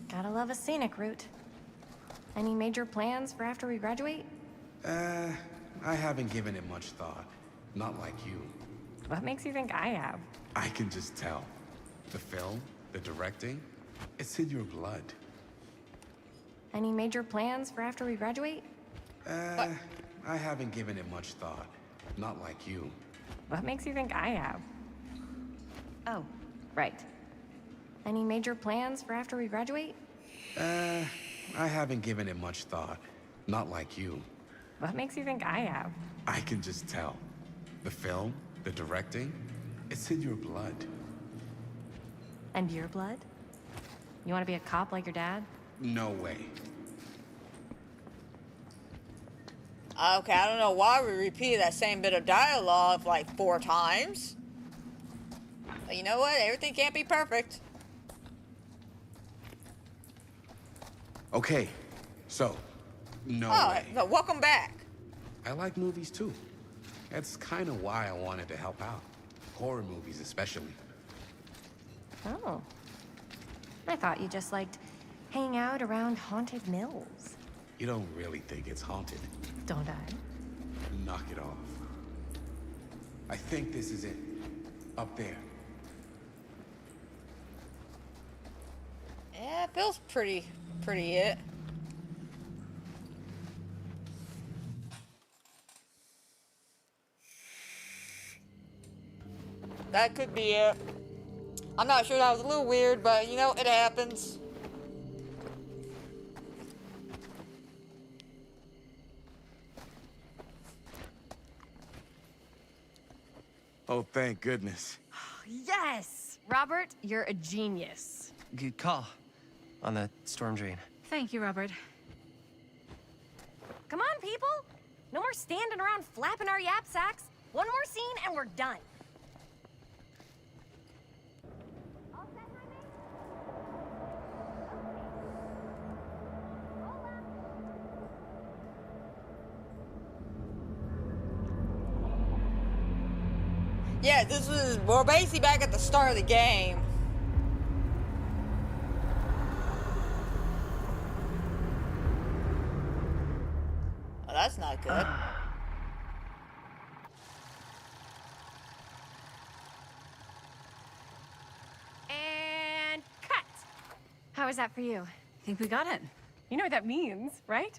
Gotta love a scenic route. Any major plans for after we graduate? I haven't given it much thought. Not like you. What makes you think I have? I can just tell. The film, the directing, it's in your blood. Any major plans for after we graduate? I haven't given it much thought. Not like you. What makes you think I have? Oh, right. Any major plans for after we graduate? I haven't given it much thought. Not like you. What makes you think I have? I can just tell. The film, the directing, it's in your blood. And your blood? You want to be a cop like your dad? No way. Okay, I don't know why we repeated that same bit of dialogue like 4 times. But you know what? Everything can't be perfect. Okay, so, no way. But welcome back. I like movies too. That's kind of why I wanted to help out. Horror movies especially. Oh. I thought you just liked hanging out around haunted mills. You don't really think it's haunted. Don't I? Knock it off. I think this is it. Up there. Yeah, it feels pretty it. That could be it. I'm not sure, that was a little weird, but you know, it happens. Oh, thank goodness. Yes! Robert, you're a genius. Good call on the storm drain. Thank you, Robert. Come on, people! No more standing around flapping our yap sacks. One more scene and we're done. Yeah, we're basically back at the start of the game. Oh, that's not good. And cut! How was that for you? I think we got it. You know what that means, right?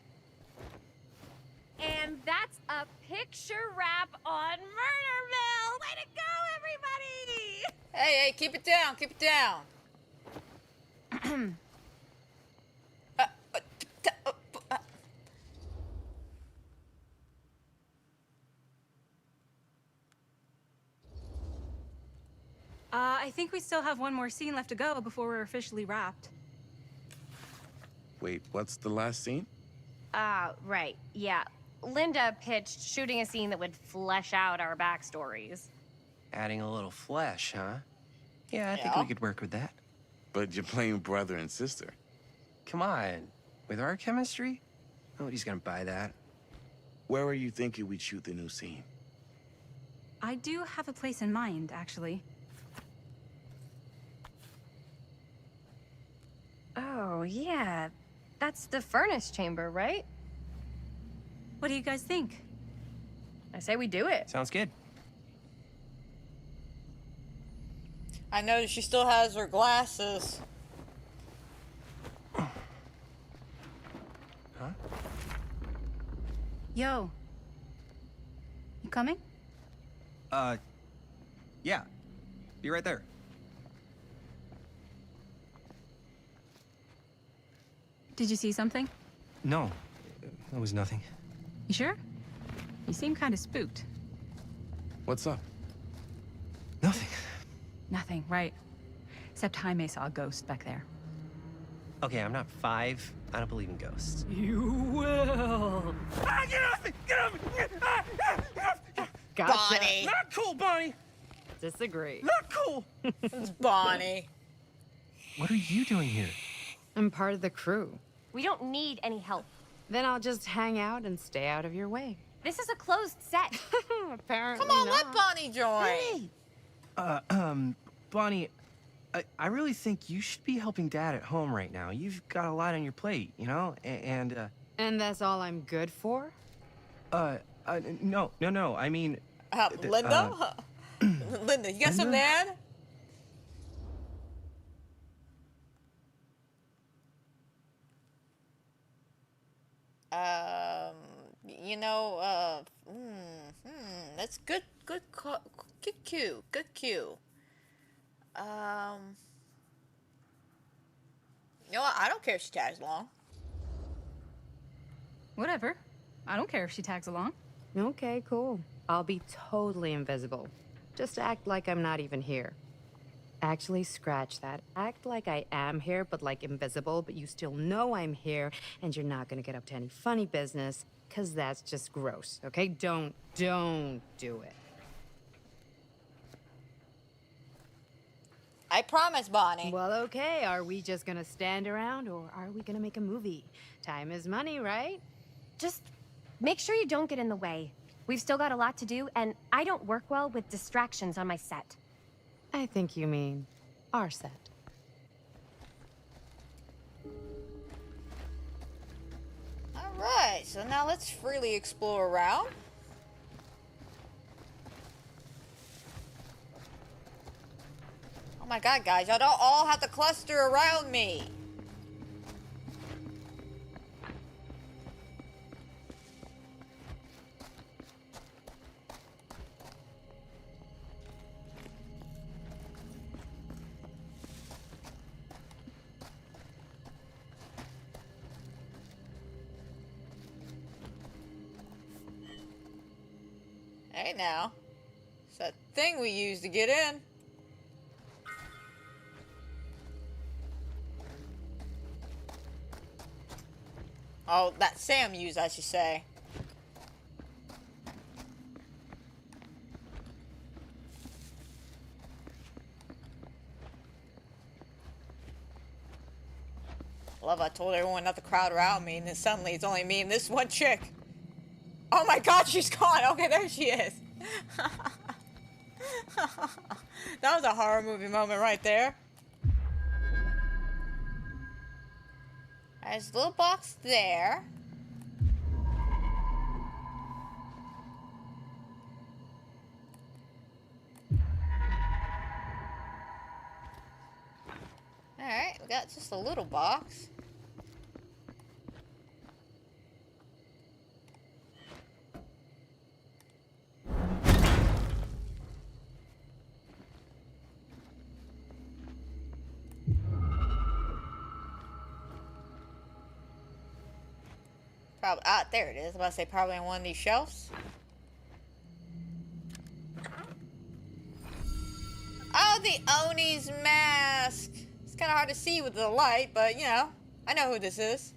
And that's a picture wrap on Murder Mill! Way to go, everybody! Hey, keep it down, keep it down. I think we still have one more scene left to go before we're officially wrapped. Wait, what's the last scene? Right, yeah. Linda pitched shooting a scene that would flesh out our backstories. Adding a little flesh, huh? Yeah, I think we could work with that. But you're playing brother and sister. Come on. With our chemistry? Nobody's gonna buy that. Where are you thinking we'd shoot the new scene? I do have a place in mind, actually. Oh, yeah. That's the furnace chamber, right? What do you guys think? I say we do it. Sounds good. I noticed she still has her glasses. Huh? Yo. You coming? Yeah. Be right there. Did you see something? No, that was nothing. You sure? You seem kind of spooked. What's up? Nothing. Nothing, right. Except Jaime saw a ghost back there. Okay, I'm not 5. I don't believe in ghosts. You will. Ah, get off me! Get off me! Ah, ah, ah. Gotcha. Bonnie. Not cool, Bonnie! Disagree. Not cool! It's Bonnie. What are you doing here? I'm part of the crew. We don't need any help. Then I'll just hang out and stay out of your way. This is a closed set. Apparently Come on, not. let Bonnie join. Bonnie, I really think you should be helping Dad at home right now. You've got a lot on your plate, you know? And that's all I'm good for? No. I mean... Linda? Linda, you got some Dad? You know, that's good cue. You know what? I don't care if she tags along. Whatever. I don't care if she tags along. Okay, cool. I'll be totally invisible. Just act like I'm not even here. Actually, scratch that. Act like I am here, but like invisible, but you still know I'm here, and you're not gonna get up to any funny business, because that's just gross, okay? Don't do it. I promise, Bonnie. Well, okay. Are we just gonna stand around or are we gonna make a movie? Time is money, right? Just make sure you don't get in the way. We've still got a lot to do, and I don't work well with distractions on my set. I think you mean our set. Alright, so now let's freely explore around. Oh my god, guys, y'all don't all have to cluster around me. Hey now, it's that thing we use to get in. Oh, that Sam used, I should say. Love, I told everyone not to crowd around me, and then suddenly it's only me and this one chick. Oh my god, she's gone. Okay, there she is. That was a horror movie moment right there. There's a little box there. Alright, we got just a little box. Probably, there it is. I'm about to say probably on one of these shelves. Oh, the Oni's mask. It's kind of hard to see with the light, but you know, I know who this is.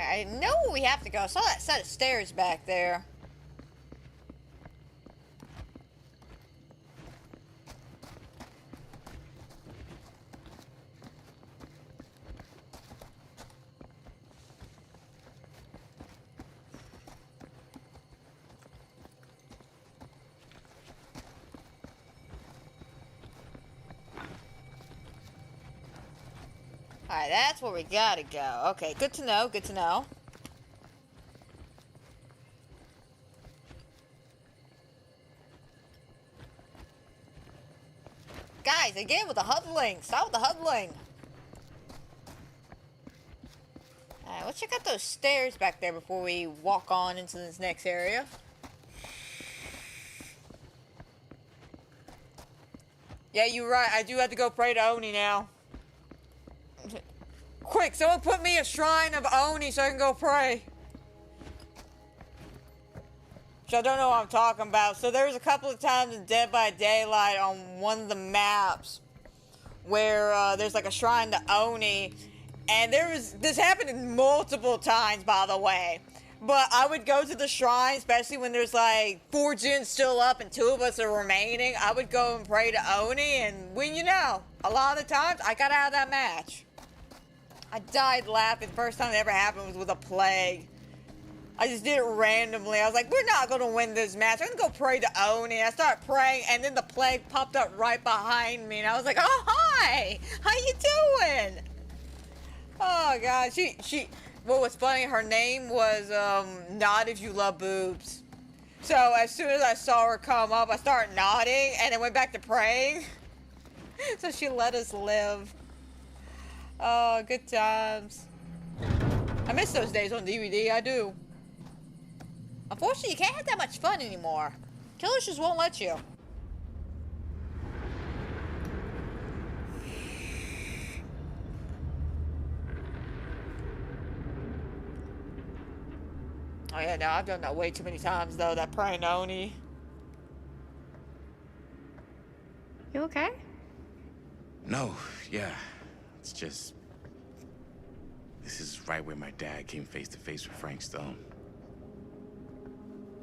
I know where we have to go. I saw that set of stairs back there. Alright, that's where we gotta go. Okay, good to know, good to know. Guys, again with the huddling. Stop with the huddling. Alright, let's check out those stairs back there before we walk on into this next area. Yeah, you're right. I do have to go pray to Oni now. Quick, someone put me a shrine of Oni so I can go pray. Which I don't know what I'm talking about. So there was a couple of times in Dead by Daylight on one of the maps where there's like a shrine to Oni. And this happened multiple times, by the way. But I would go to the shrine, especially when there's like 4 gens still up and 2 of us are remaining. I would go and pray to Oni, and when you know, a lot of the times I got out of that match. I died laughing. The first time it ever happened was with a plague. I just did it randomly. I was like, we're not going to win this match. I'm going to go pray to Oni. I start praying, and then the plague popped up right behind me. And I was like, oh, hi. How you doing? Oh, God. What was funny, her name was Nod If You Love Boobs. So as soon as I saw her come up, I started nodding, and then went back to praying. So she let us live. Oh, good times. I miss those days on DVD, I do. Unfortunately, you can't have that much fun anymore. Killers just won't let you. Oh yeah, no, I've done that way too many times though, that praying Oni. You okay? No, yeah. It's just... This is right where my dad came face to face with Frank Stone.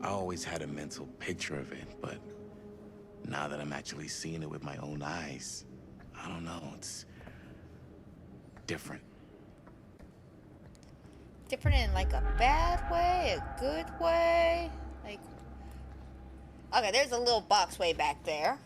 I always had a mental picture of it, but now that I'm actually seeing it with my own eyes, I don't know, it's different. Different in like a bad way, a good way? Like, okay, there's a little box way back there.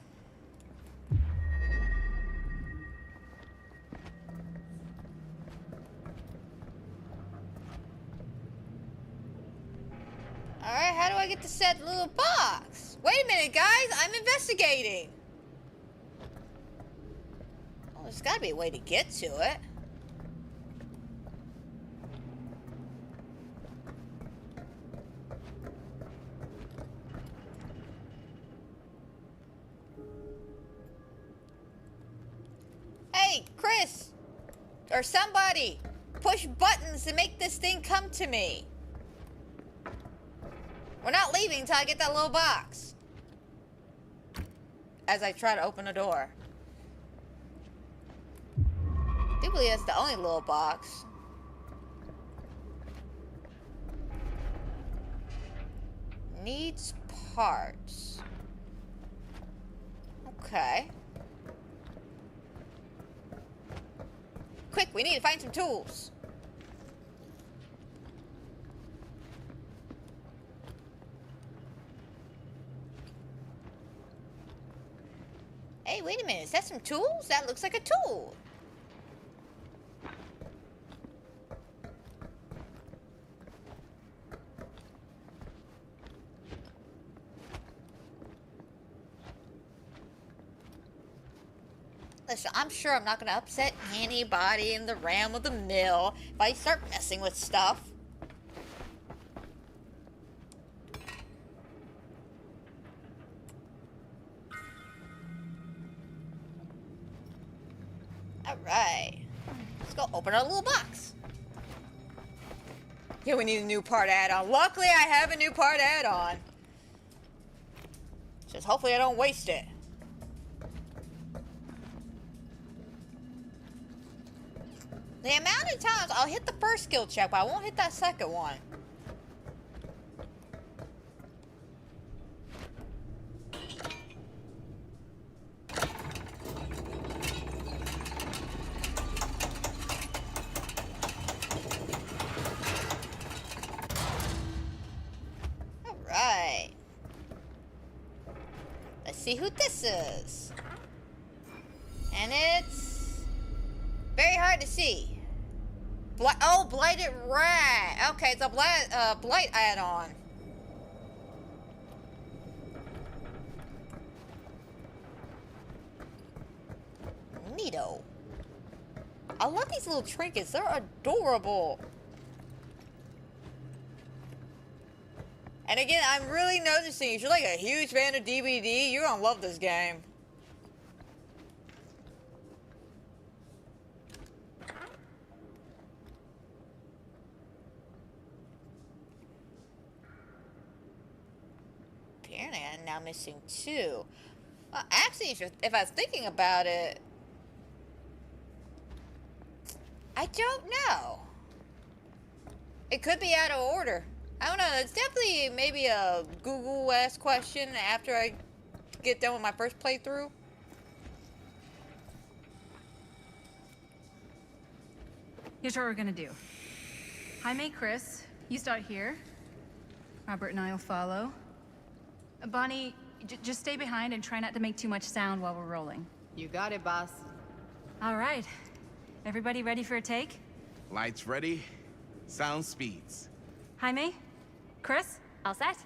Alright, how do I get to said little box? Wait a minute, guys, I'm investigating. Well, there's gotta be a way to get to it. Hey, Chris! Or somebody! Push buttons to make this thing come to me. We're not leaving until I get that little box. As I try to open the door. I do believe that's the only little box. Needs parts. Okay. Quick, we need to find some tools. Hey, wait a minute. Is that some tools? That looks like a tool. Listen, I'm sure I'm not going to upset anybody in the ram of the mill if I start messing with stuff. Alright. Let's go open our little box. Yeah, we need a new part add-on. Luckily, I have a new part add-on. Just hopefully I don't waste it. The amount of times I'll hit the first skill check, but I won't hit that second one. Alright. Let's see who this is. And it's very hard to see. Oh, Blighted Rat. Okay, it's a Blight add-on. Neato. I love these little trinkets. They're adorable. And again, I'm really noticing, if you're like a huge fan of DVD, you're gonna love this game. Apparently, I'm now missing two. Actually, if I was thinking about it, I don't know. It could be out of order. I don't know. It's definitely maybe a Google-esque question after I get done with my first playthrough. Here's what we're gonna do. Jaime, Chris, you start here. Robert and I will follow. Bonnie, just stay behind and try not to make too much sound while we're rolling. You got it, boss. All right. Everybody ready for a take? Lights ready, sound speeds. Jaime? Chris? All set?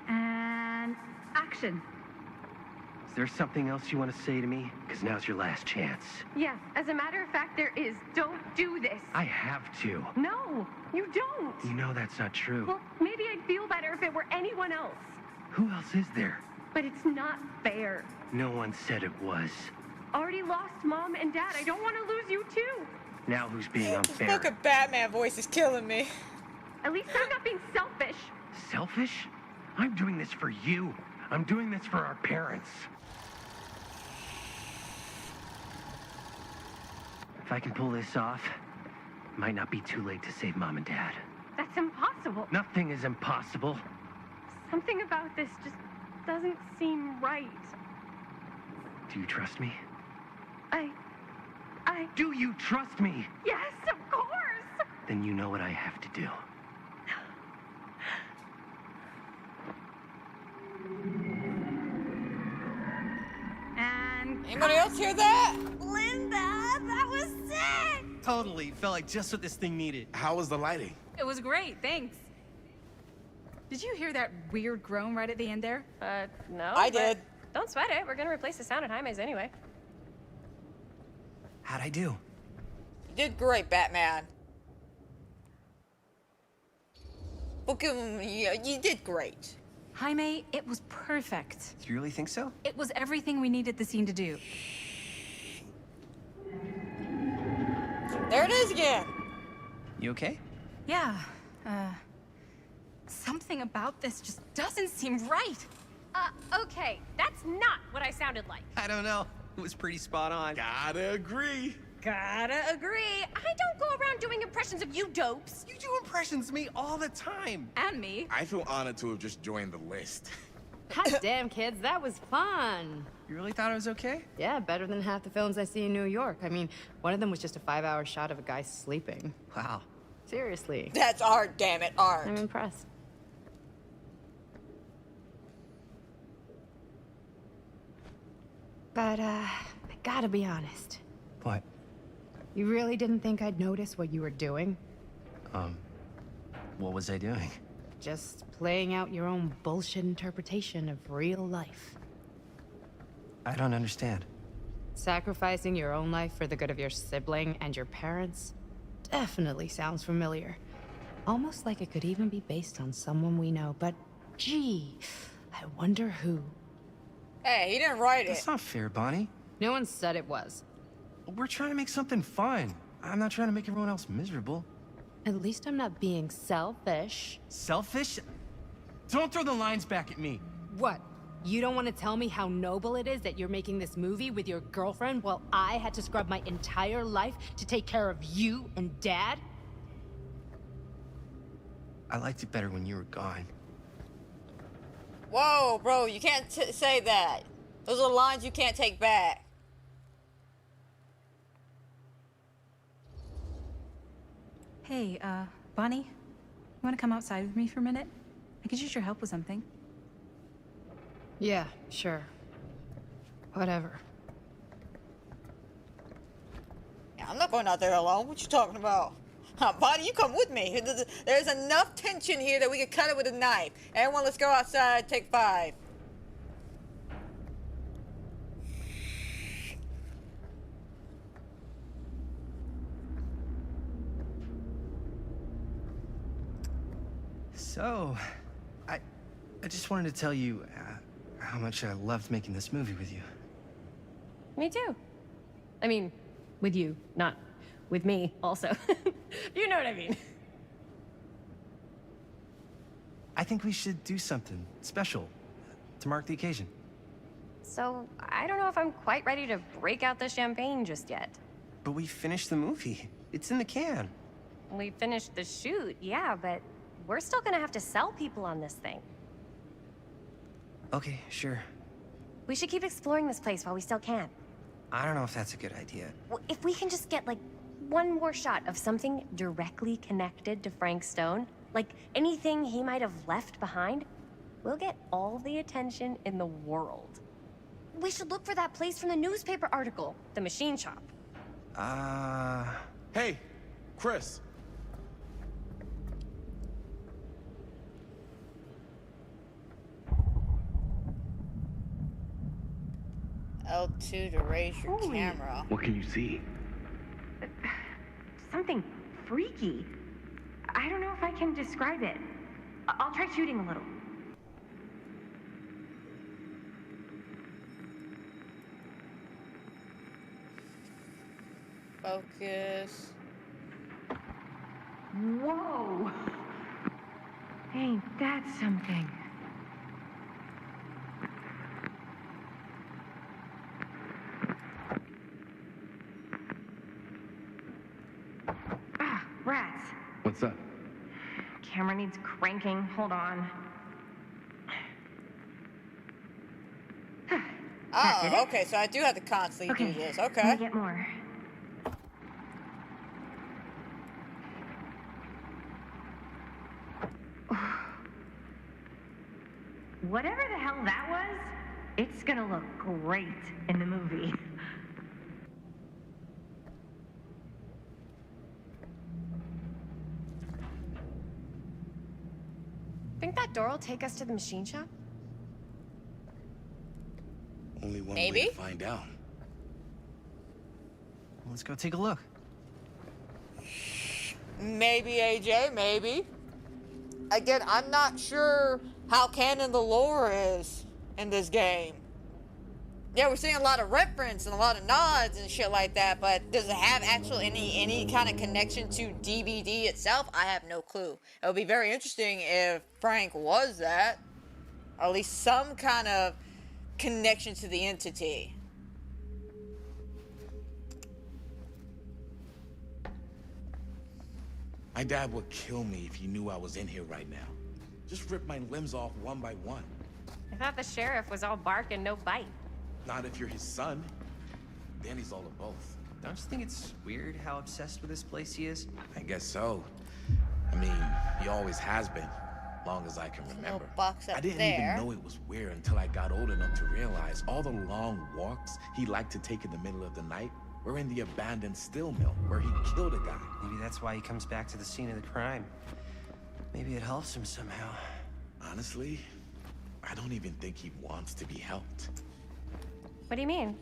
And action. Is there something else you want to say to me? Because now's your last chance. Yes, as a matter of fact, there is. Don't do this. I have to. No, you don't. You know that's not true. Well, maybe I'd feel better if it were anyone else. Who else is there? But it's not fair. No one said it was. Already lost Mom and Dad. I don't want to lose you too. Now who's being This unfair? fucking Batman voice is killing me. At least I'm not being selfish. Selfish? I'm doing this for you. I'm doing this for our parents. If I can pull this off, it might not be too late to save Mom and Dad. That's impossible. Nothing is impossible. Something about this just doesn't seem right. Do you trust me? I... Do you trust me? Yes, of course! Then you know what I have to do. And... Anybody else hear that? Linda, that was sick! Totally. Felt like just what this thing needed. How was the lighting? It was great, thanks. Did you hear that weird groan right at the end there? No. I but did. Don't sweat it. We're gonna replace the sound at Jaime's anyway. How'd I do? You did great, Batman. You did great. Jaime, it was perfect. Do you really think so? It was everything we needed the scene to do. There it is again. You okay? Yeah, something about this just doesn't seem right. Okay, that's not what I sounded like. I don't know. It was pretty spot on. Gotta agree. Gotta agree. I don't go around doing impressions of you dopes. You do impressions of me all the time. And me. I feel honored to have just joined the list. Hot damn, kids, that was fun. You really thought it was okay? Yeah, better than half the films I see in New York. I mean, one of them was just a 5-hour shot of a guy sleeping. Wow. Seriously. That's art, damn it, art. I'm impressed. But, I gotta be honest. What? You really didn't think I'd notice what you were doing? What was I doing? Just playing out your own bullshit interpretation of real life. I don't understand. Sacrificing your own life for the good of your sibling and your parents definitely sounds familiar. Almost like it could even be based on someone we know, but gee, I wonder who. Hey, he didn't write it. That's not fair, Bonnie. No one said it was. We're trying to make something fun. I'm not trying to make everyone else miserable. At least I'm not being selfish. Selfish? Don't throw the lines back at me. What? You don't want to tell me how noble it is that you're making this movie with your girlfriend while I had to scrub my entire life to take care of you and Dad? I liked it better when you were gone. Whoa, bro, you can't say that. Those are lines you can't take back. Hey, Bonnie, you wanna come outside with me for a minute? I could use your help with something. Yeah, sure. Whatever. Yeah, I'm not going out there alone. What you talking about? Bonnie, you come with me. There's enough tension here that we could cut it with a knife. Everyone, let's go outside. Take 5. So, I just wanted to tell you how much I loved making this movie with you. Me too. I mean, with you, not with me, also. You know what I mean. I think we should do something special to mark the occasion. So, I don't know if I'm quite ready to break out the champagne just yet. But we finished the movie. It's in the can. We finished the shoot, yeah, but we're still gonna have to sell people on this thing. Okay, sure. We should keep exploring this place while we still can. I don't know if that's a good idea. If we can just get, like, one more shot of something directly connected to Frank Stone, like anything he might have left behind, we'll get all the attention in the world. We should look for that place from the newspaper article, the machine shop. Hey, Chris. L2 to raise your camera. What can you see? Something freaky. I don't know if I can describe it. I'll try shooting a little. Focus. Whoa! Ain't that something? Ah, rats. What's up? Camera needs cranking. Hold on. Oh, okay, so I do have to constantly do this. Let Okay. me get more. Whatever the hell that was, it's gonna look great in the movie. Think that door will take us to the machine shop? Only one Maybe? way to find out. Let's go take a look. Maybe, AJ, maybe. Again, I'm not sure how canon the lore is in this game. Yeah, we're seeing a lot of reference and a lot of nods and shit like that, but does it have actual any kind of connection to DVD itself? I have no clue. It would be very interesting if Frank was that. Or at least some kind of connection to the entity. My dad would kill me if he knew I was in here right now. Just rip my limbs off one by one. I thought the sheriff was all bark and no bite. Not if you're his son. Then he's all of both. Don't you think it's weird how obsessed with this place he is? I guess so. I mean, he always has been, long as I can remember. Box up I didn't there. even know it was weird until I got old enough to realize all the long walks he liked to take in the middle of the night were in the abandoned steel mill where he killed a guy. Maybe that's why he comes back to the scene of the crime. Maybe it helps him somehow. Honestly, I don't even think he wants to be helped. What do you mean?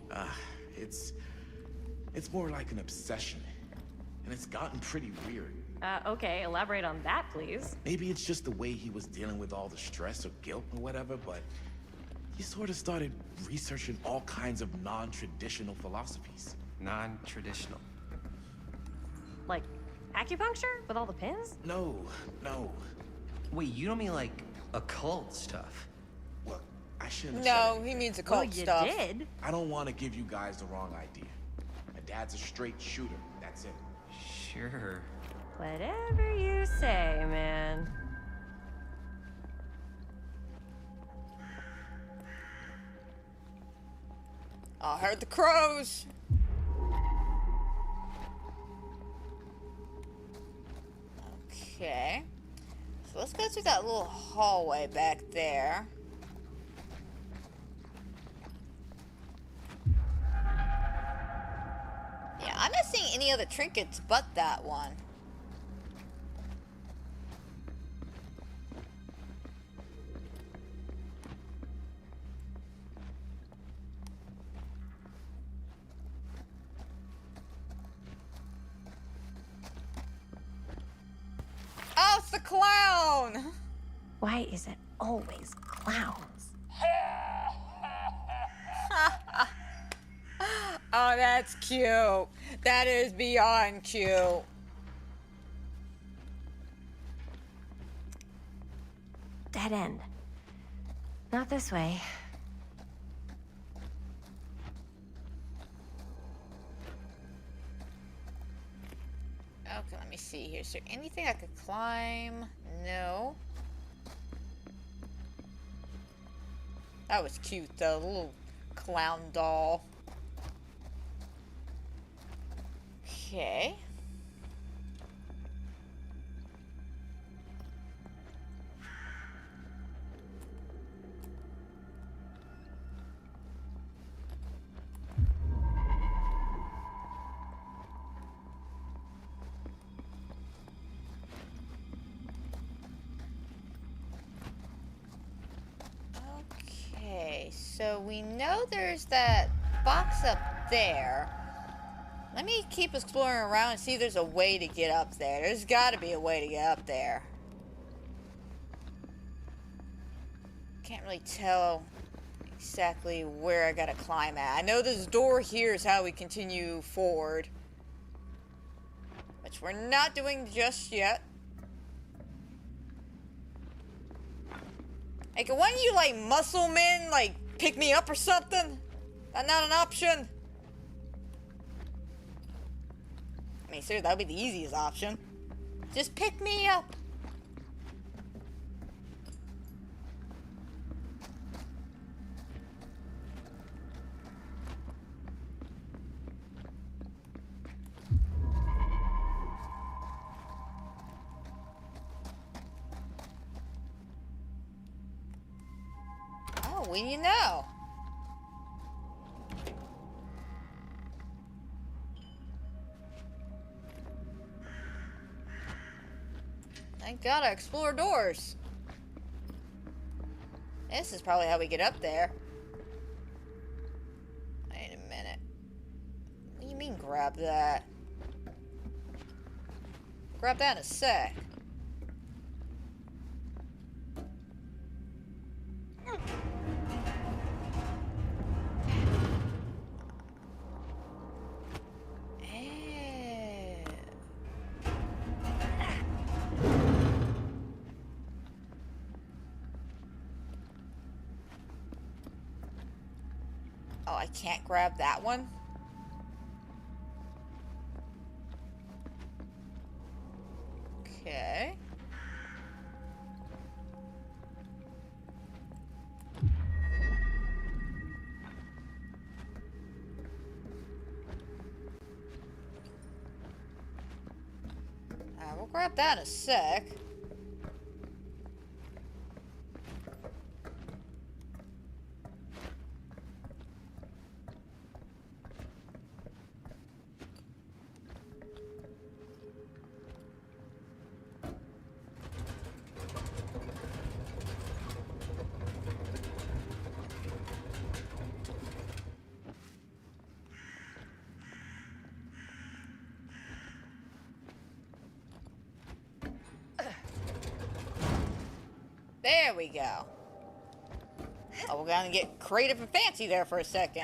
It's more like an obsession. And it's gotten pretty weird. Okay, elaborate on that, please. Maybe it's just the way he was dealing with all the stress or guilt or whatever, but he sort of started researching all kinds of non-traditional philosophies. Non-traditional? Like acupuncture with all the pins? No. Wait, you don't mean like occult stuff? Well, I shouldn't have No, said he anything. means occult stuff. Did. I don't want to give you guys the wrong idea. My dad's a straight shooter. That's it. Sure. Whatever you say, man. I heard the crows. Okay. So let's go through that little hallway back there. Yeah, I'm not seeing any other trinkets but that one. Oh, it's the clown! Why is it always clowns? Oh, that's cute. That is beyond cute. Dead end. Not this way. Okay, let me see here. Is there anything I could climb? No. That was cute, though. The little clown doll. Okay. Okay, so we know there's that box up there. Let me keep exploring around and see if there's a way to get up there. There's got to be a way to get up there. Can't really tell exactly where I gotta climb at. I know this door here is how we continue forward. But which we're not doing just yet. Like, why don't you, like, muscle men, like, pick me up or something? That's not an option. I mean, seriously, that would be the easiest option. Just pick me up. Oh, well, you know. I gotta explore doors. This is probably how we get up there. Wait a minute. What do you mean grab that? Grab that in a sec. Oh, I can't grab that one? Okay. We'll grab that in a sec. There we go. Oh, we're gonna get creative and fancy there for a second.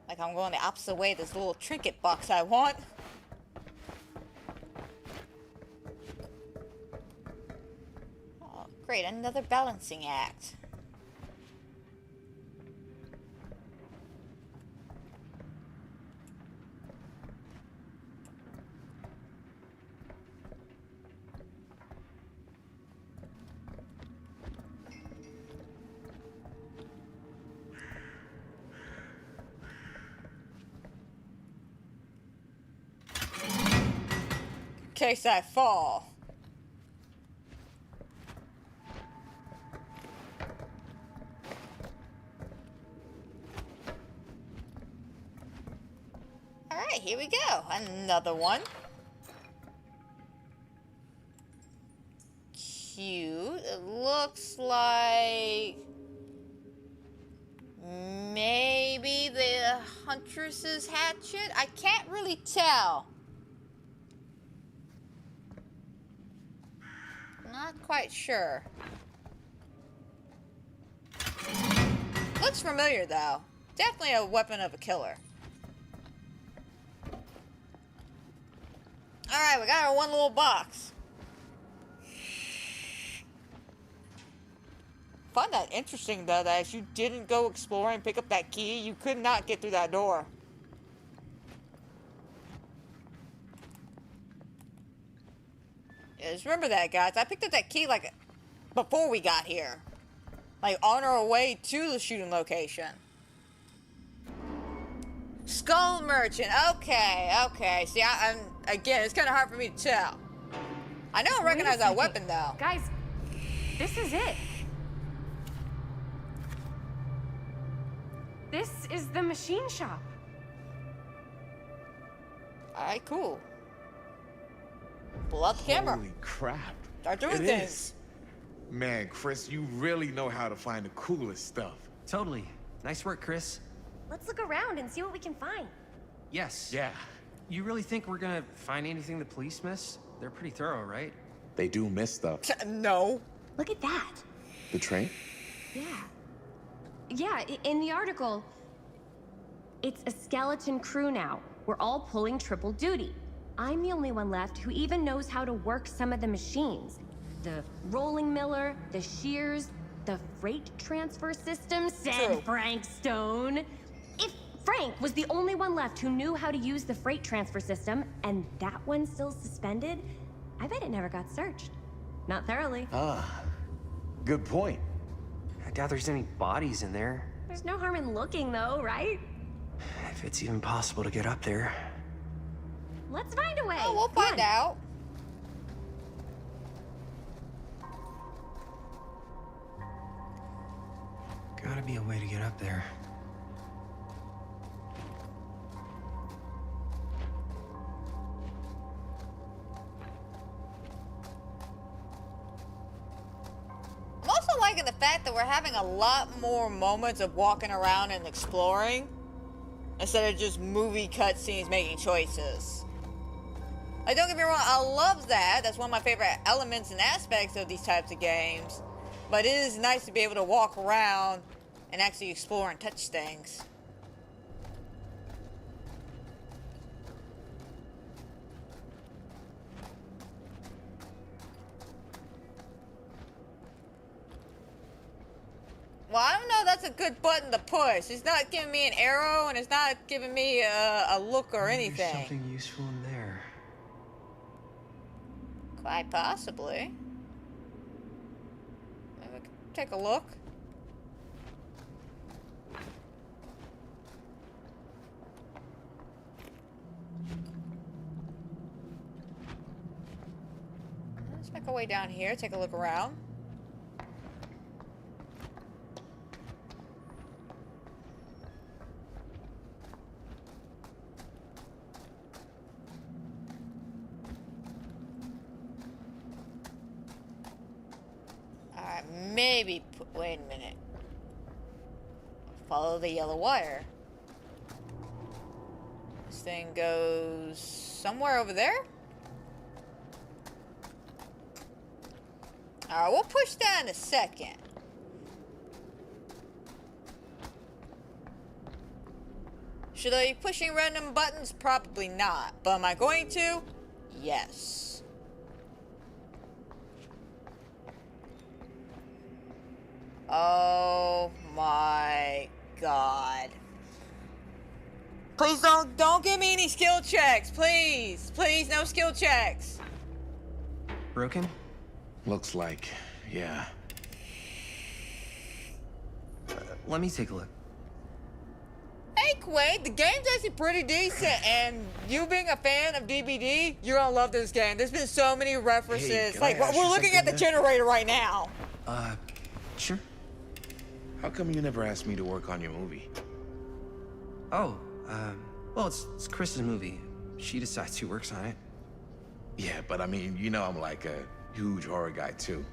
Like I'm going the opposite way of this little trinket box I want. Oh, great, another balancing act. In case I fall. Alright, here we go. Another one. Cute. It looks like maybe the Huntress's hatchet? I can't really tell. Not quite sure. Looks familiar though. Definitely a weapon of a killer. Alright, we got our one little box. Find that interesting though, that if you didn't go exploring and pick up that key, you could not get through that door. Yeah, just remember that, guys. I picked up that key like before we got here. Like on our way to the shooting location. Skull Merchant. Okay, okay. See, I'm again, it's kind of hard for me to tell. I know I recognize that weapon though. Guys, this is it. This is the machine shop. Alright, cool. Pull out the camera. Holy crap. Start doing It things. is. Man, Chris, you really know how to find the coolest stuff. Totally. Nice work, Chris. Let's look around and see what we can find. Yes. Yeah. You really think we're gonna find anything the police miss? They're pretty thorough, right? They do miss stuff. No. Look at that. The train? Yeah. Yeah, in the article, it's a skeleton crew now. We're all pulling triple duty. I'm the only one left who even knows how to work some of the machines. The rolling miller, the shears, the freight transfer system, said Frank Stone. If Frank was the only one left who knew how to use the freight transfer system, and that one's still suspended, I bet it never got searched. Not thoroughly. Ah, good point. I doubt there's any bodies in there. There's no harm in looking, though, right? If it's even possible to get up there. Let's find a way. Oh, we'll find out. Gotta be a way to get up there. I'm also liking the fact that we're having a lot more moments of walking around and exploring instead of just movie cutscenes making choices. Like, don't get me wrong, I love that. That's one of my favorite elements and aspects of these types of games. But it is nice to be able to walk around and actually explore and touch things. Well, I don't know if that's a good button to push. It's not giving me an arrow, and it's not giving me a look or anything. There's something useful in there. Quite possibly. Maybe we can take a look. Let's make our way down here, take a look around. Maybe, wait a minute. Follow the yellow wire. This thing goes somewhere over there? Alright, we'll push that in a second. Should I be pushing random buttons? Probably not. But am I going to? Yes. Oh my god. Please don't give me any skill checks, please. Please, no skill checks. Broken? Looks like, yeah. Let me take a look. Hey Quaid, the game's actually pretty decent, and you being a fan of DBD, you're gonna love this game. There's been so many references. Hey, like, we're looking at the generator right now. Sure. How come you never asked me to work on your movie? Oh, well, it's Chris's movie. She decides who works on it. Yeah, but I mean, you know I'm like a huge horror guy, too.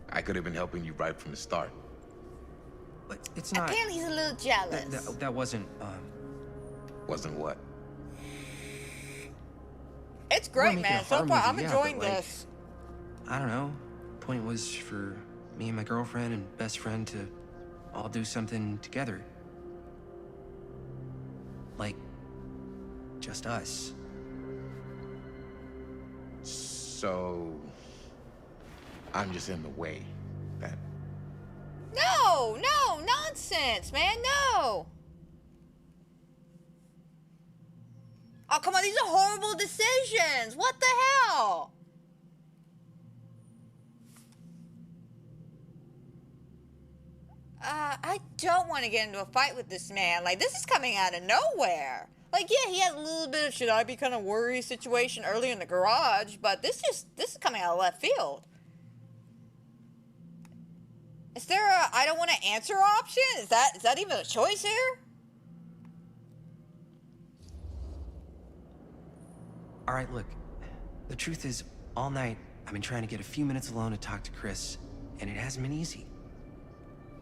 I could have been helping you right from the start. But it's not... Apparently he's a little jealous. That wasn't, Wasn't what? It's great, man. So far, I'm enjoying this. I don't know. Point was for me and my girlfriend and best friend to all do something together. Like, just us. So... I'm just in the way, then. No, nonsense, man, no. Oh, come on, these are horrible decisions. What the hell? I don't want to get into a fight with this man. Like, this is coming out of nowhere. Like, yeah, he had a little bit of should I be kind of worried situation earlier in the garage, but this is coming out of left field. Is there a I don't want to answer option? Is that even a choice here? All right, look. The truth is, all night, I've been trying to get a few minutes alone to talk to Chris, and it hasn't been easy.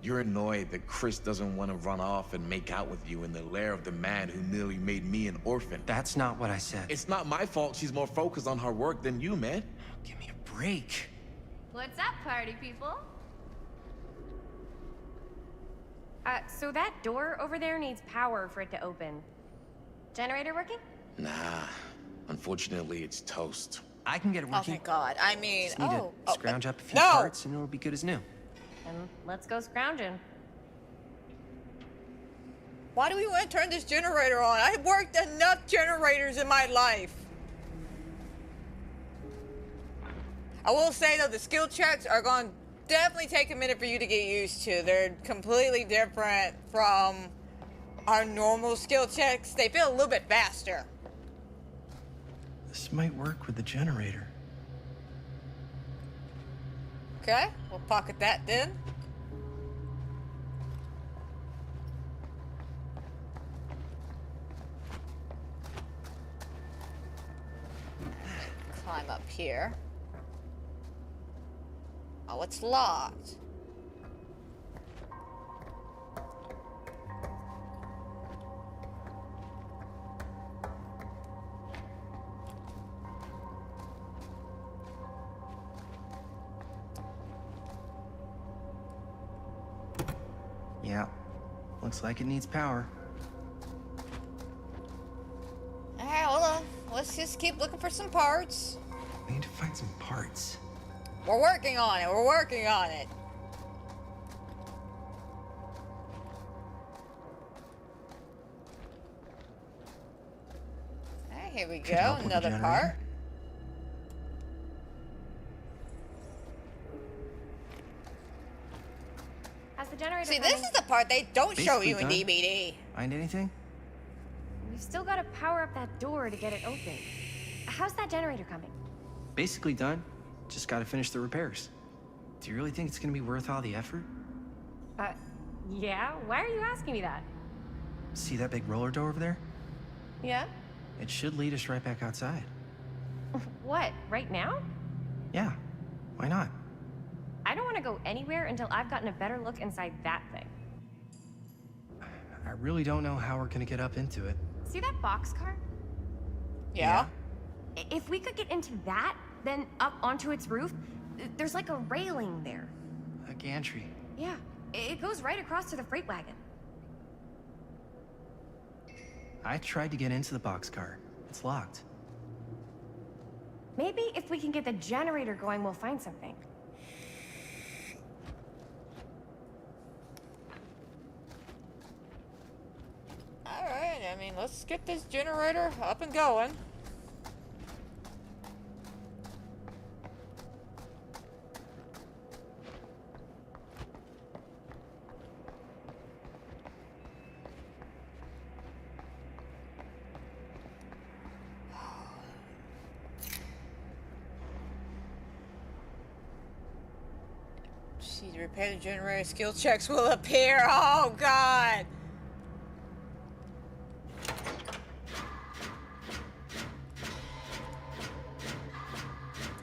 You're annoyed that Chris doesn't want to run off and make out with you in the lair of the man who nearly made me an orphan. That's not what I said. It's not my fault she's more focused on her work than you, man. Give me a break. What's up, party people? So that door over there needs power for it to open. Generator working? Nah. Unfortunately, it's toast. I can get it Oh, working. thank God. I mean, Just need to scrounge up a few no! parts and it'll be good as new. Then let's go scrounging. Why do we want to turn this generator on? I've worked enough generators in my life. I will say though, the skill checks are going to definitely take a minute for you to get used to. They're completely different from our normal skill checks. They feel a little bit faster. This might work with the generator. Okay, we'll pocket that then. Climb up here. Oh, it's locked. Yeah, looks like it needs power. Alright, well, let's just keep looking for some parts. We need to find some parts. We're working on it. We're working on it. Alright, here we Could go. help with the Another generator. part. Has the generator See, this is the part they don't show Basically you in done. DVD. Find anything? We've still got to power up that door to get it open. How's that generator coming? Basically done. Just gotta finish the repairs. Do you really think it's gonna be worth all the effort? Yeah? Why are you asking me that? See that big roller door over there? Yeah? It should lead us right back outside. What, right now? Yeah, why not? I don't want to go anywhere until I've gotten a better look inside that thing. I really don't know how we're gonna get up into it. See that boxcar? Yeah. If we could get into that, then up onto its roof, there's like a railing there. A gantry. Yeah, it goes right across to the freight wagon. I tried to get into the boxcar. It's locked. Maybe if we can get the generator going, we'll find something. Alright, I mean, let's get this generator up and going. See, to repair the generator, skill checks will appear. Oh, God.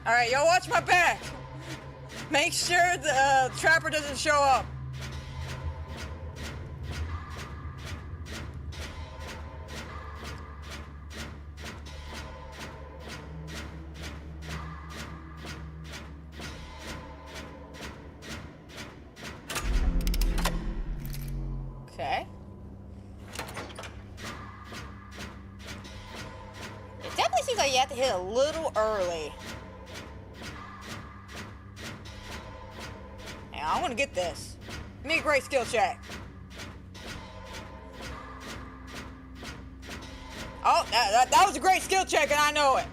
All right, y'all watch my back. Make sure the trapper doesn't show up. Okay. It definitely seems like you have to hit a little early. Yeah, I want to get this. Give me a great skill check. Oh, that was a great skill check, and I know it.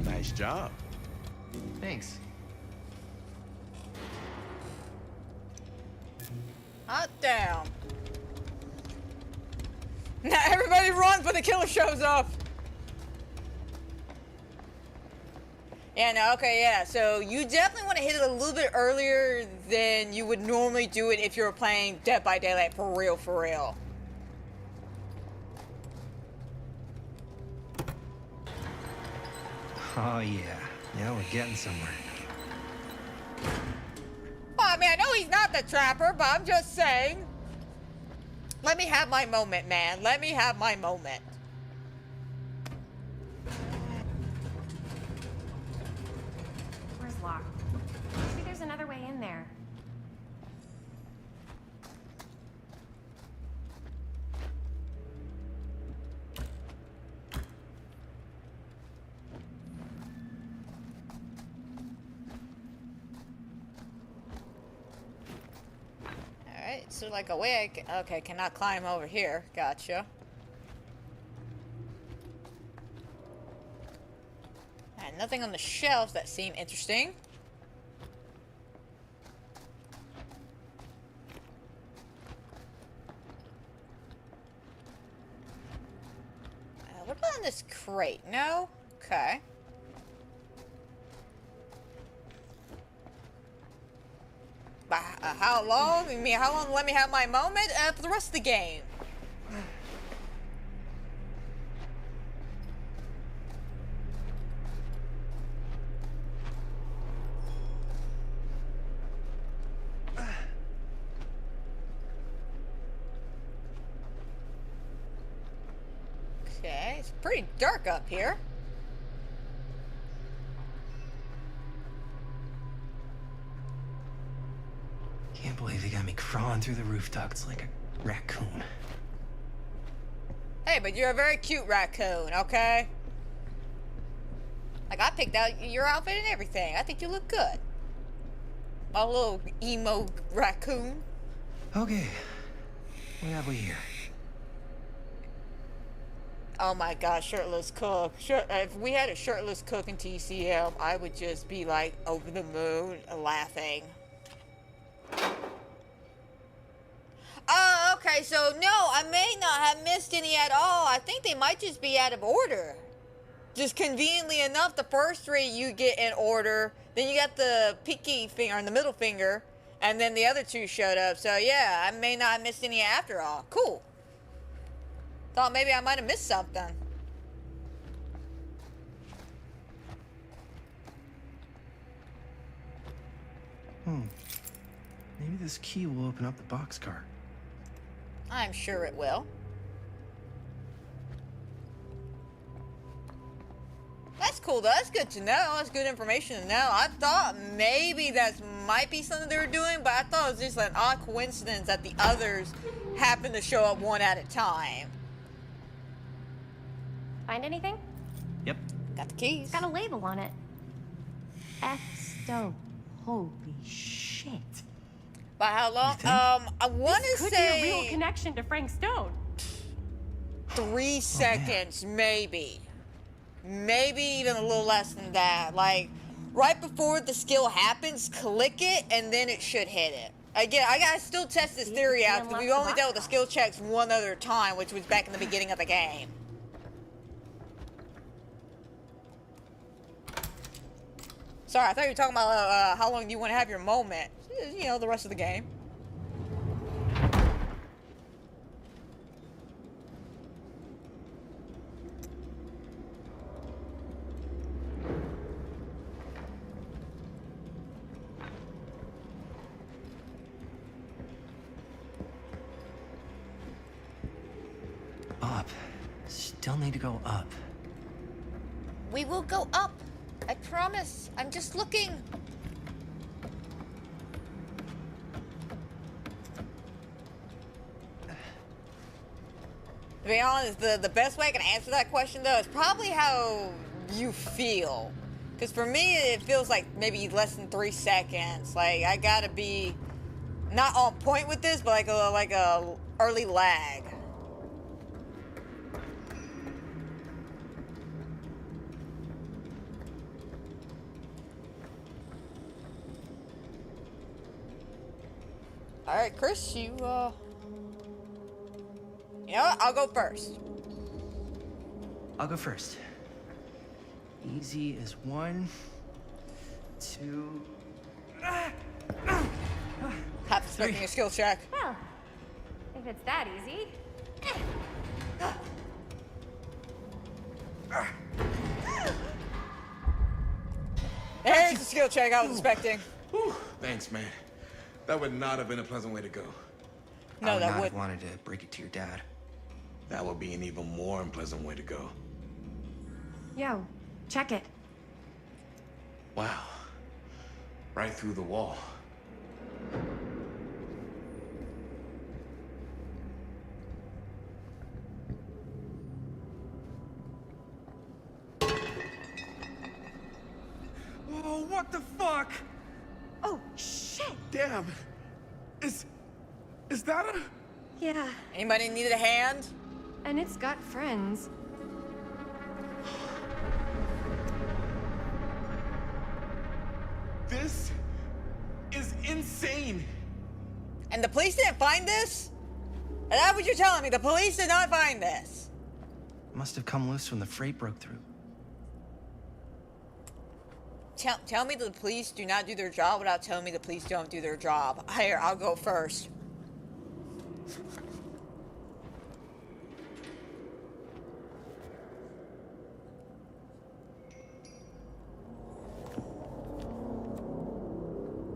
Nice job. Thanks. Hot damn. Now everybody run before the killer shows up. Yeah, no, okay, yeah. So you definitely want to hit it a little bit earlier than you would normally do it if you were playing Dead by Daylight for real, for real. Oh yeah. Yeah, we're getting somewhere. Well, I mean, I know he's not the trapper, but I'm just saying. Let me have my moment, man. Let me have my moment. there. Alright, so like a way I can... Okay, cannot climb over here. Gotcha. And nothing on the shelves that seem interesting. What about in this crate? No? Okay. How long? I mean, how long let me have my moment? For the rest of the game. Okay, it's pretty dark up here. Can't believe they got me crawling through the roof ducts like a raccoon. Hey, but you're a very cute raccoon, okay? Like, I picked out your outfit and everything. I think you look good. My little emo raccoon. Okay, what have we here? Oh my god, shirtless cook. If we had a shirtless cook in TCM, I would just be like over the moon laughing. Oh, okay, so no, I may not have missed any at all. I think they might just be out of order. Just conveniently enough, the first three you get in order, then you got the pinky finger and the middle finger, and then the other two showed up. So yeah, I may not have missed any after all. Cool. Thought maybe I might have missed something. Maybe this key will open up the boxcar. I'm sure it will. That's cool though. That's good to know. That's good information to know. I thought maybe that might be something they were doing, but I thought it was just an odd coincidence that the others happened to show up one at a time. Find anything? Yep. Got the keys. Got a label on it. F Stone. Holy shit. By how long? I want to say... This could be a real connection to Frank Stone. 3 seconds, maybe. Maybe even a little less than that. Like, right before the skill happens, click it, and then it should hit it. Again, I gotta still test this theory out, because we've only dealt with the skill checks one other time, which was back in the beginning of the game. Sorry, I thought you were talking about how long do you want to have your moment. You know, the rest of the game. Up. Still need to go up. We will go up. I promise. I'm just looking. To be honest, the best way I can answer that question, though, is probably how you feel. Because for me, it feels like maybe less than 3 seconds. Like, I gotta be not on point with this, but like a early lag. All right, Chris, you know what? I'll go first. I'll go first. Easy as 1, 2... Half expecting a skill check. Well, if it's that easy. There's the skill check I was expecting. Thanks, man. That would not have been a pleasant way to go. No, I would that not would. have wanted to break it to your dad. That would be an even more unpleasant way to go. Yo, check it. Wow. Right through the wall. Oh, what the fuck? Oh, shit! Damn. Is that a... Yeah. Anybody need a hand? And it's got friends. This is insane. And the police didn't find this? Is that what you're telling me? The police did not find this? Must have come loose when the freight broke through. Tell me the police do not do their job without telling me the police don't do their job. Here, I'll go first.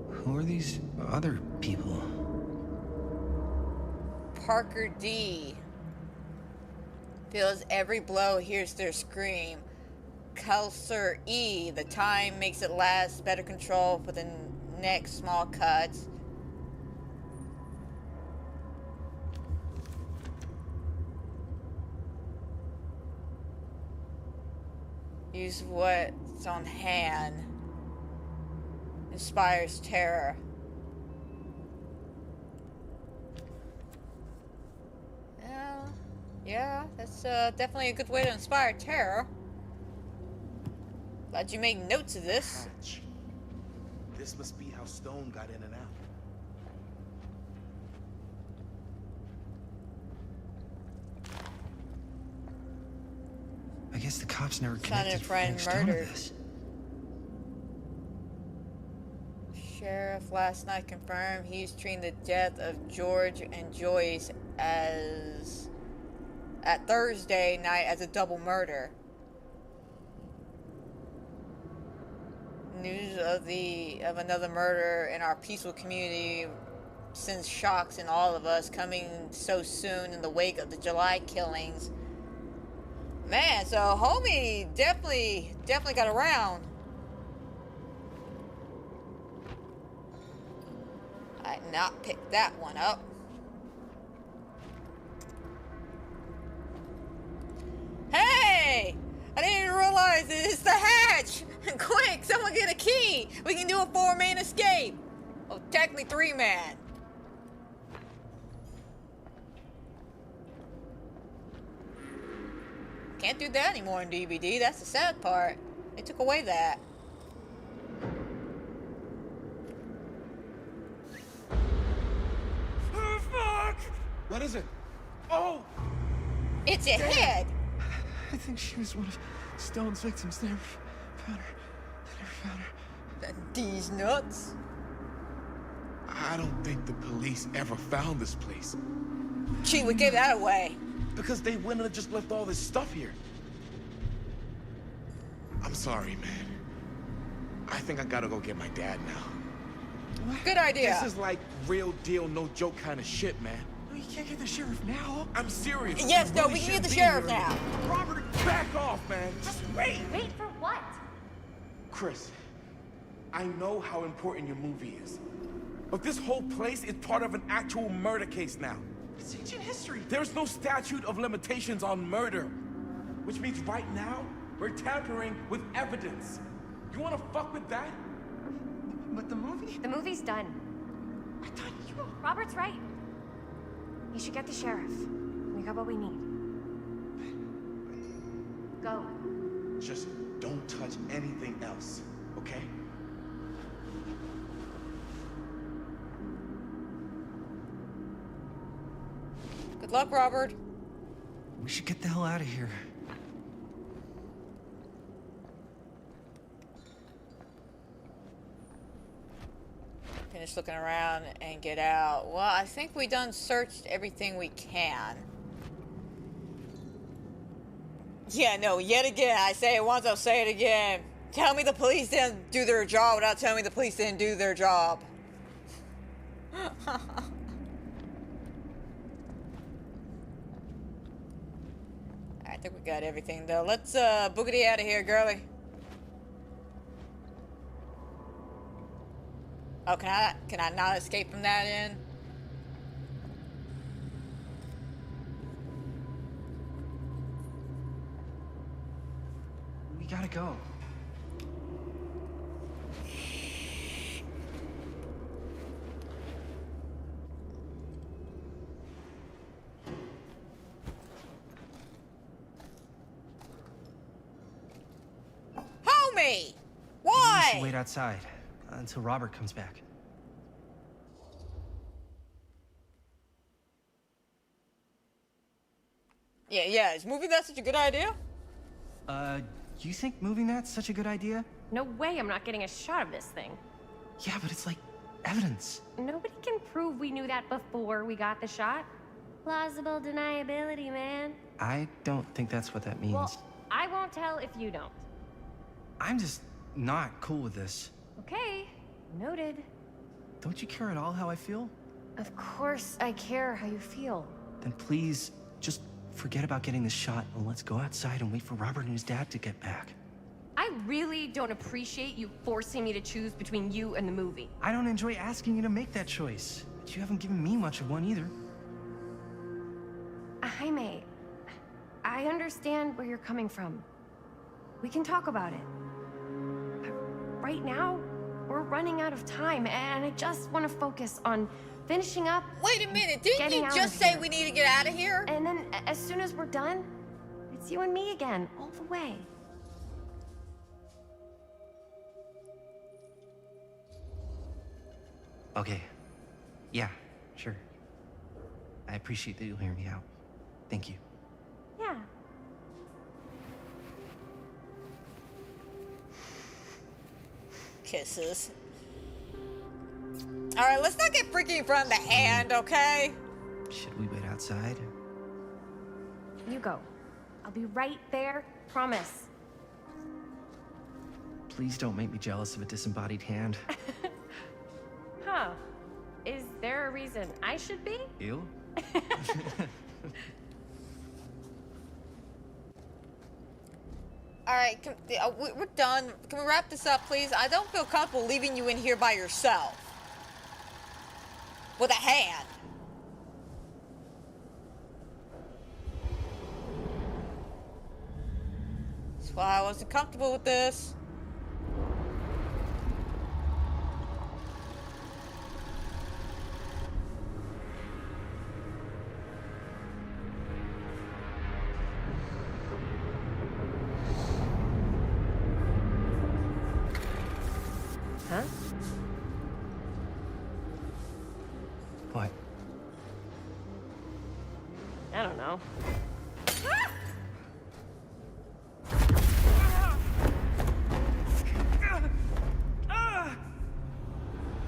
Who are these other people? Parker D. Feels every blow, hears their scream. Kelser E. The time makes it last. Better control for the next small cuts. Use what's on hand. Inspires terror. Yeah, that's definitely a good way to inspire terror. Glad you made notes of this. Hatch. This must be how Stone got in and out. I guess the cops never Son connected and friend Frank Stone to murdered. this. Sheriff last night confirmed he's treating the death of George and Joyce as at Thursday night as a double murder. News of another murder in our peaceful community sends shocks in all of us, coming so soon in the wake of the July killings. Man, so homie definitely got around. I did not pick that one up. Hey! I didn't even realize it's the hatch! Quick, someone get a key! We can do a 4-man escape! Well, technically 3-man. Can't do that anymore in DVD, that's the sad part. They took away that. Oh, fuck! What is it? Oh! It's a head! I think she was one of Stone's victims. They never found her. They never found her. These nuts. I don't think the police ever found this place. Gee, we gave that away. Because they wouldn't have just left all this stuff here. I'm sorry, man. I think I gotta go get my dad now. Good idea. This is like real deal, no joke kind of shit, man. No, you can't get the sheriff now. I'm serious. Yes, You no, really we can get shouldn't the be sheriff here. now. Robert, back off, man. Just wait. Wait for what? Chris, I know how important your movie is. But this whole place is part of an actual murder case now. It's ancient history. There's no statute of limitations on murder. Which means right now, we're tampering with evidence. You wanna fuck with that? But the movie? The movie's done. I thought you... Robert's right. You should get the sheriff. We got what we need. Go. Just don't touch anything else, okay? Good luck, Robert. We should get the hell out of here. Finish looking around and get out. Well, I think we done searched everything we can. Yeah, no, yet again, I say it once, I'll say it again. Tell me the police didn't do their job without telling me the police didn't do their job. I think we got everything, though. Let's, boogity out of here, girly. Oh, can I not escape from that end? We gotta go. Homie! Maybe we should Why? wait outside until Robert comes back. Yeah, is moving that such a good idea? You think moving that's such a good idea? No way I'm not getting a shot of this thing. Yeah, but it's like evidence. Nobody can prove we knew that before we got the shot. Plausible deniability, man. I don't think that's what that means. Well, I won't tell if you don't. I'm just not cool with this. Okay, noted. Don't you care at all how I feel? Of course I care how you feel. Then please, just forget about getting the shot and let's go outside and wait for Robert and his dad to get back. I really don't appreciate you forcing me to choose between you and the movie. I don't enjoy asking you to make that choice, but you haven't given me much of one either. Jaime, I understand where you're coming from. We can talk about it. But right now, we're running out of time, and I just want to focus on finishing up. Wait a minute, didn't you just say we need to get out of here? And then, as soon as we're done, it's you and me again, all the way. Okay. Yeah, sure. I appreciate that you'll hear me out. Thank you. Yeah. Kisses. Alright, let's not get freaky in front of the hand, okay? Should we wait outside? You go. I'll be right there, promise. Please don't make me jealous of a disembodied hand. Huh. Is there a reason I should be? You? Alright, we're done. Can we wrap this up, please? I don't feel comfortable leaving you in here by yourself. With a hand. That's why I wasn't comfortable with this. Huh? What? I don't know.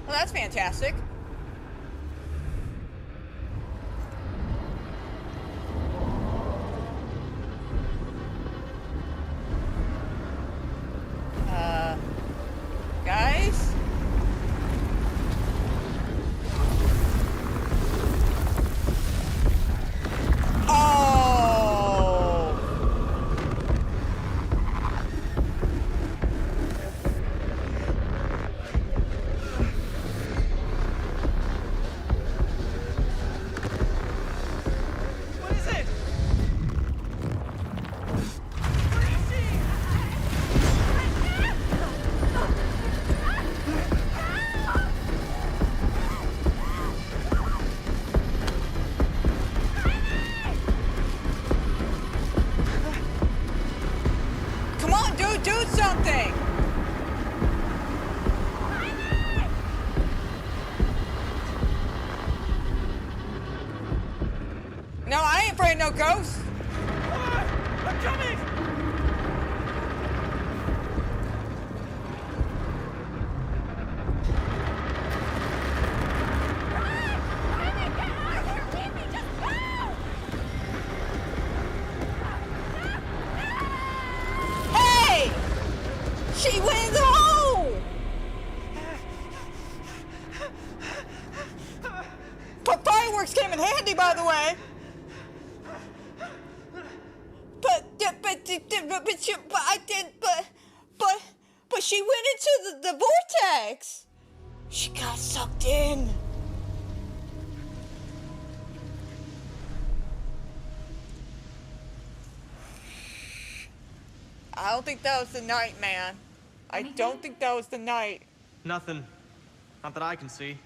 Well, that's fantastic. Guys? Oh! What is it? Come on, dude, do something! No, I ain't afraid of no ghosts. I'm coming! Hey! She went in the hole! But fireworks came in handy, by the way. But she went into the vortex. She got sucked in. I don't think that was the night, man. I don't think that was the night. Nothing. Not that I can see.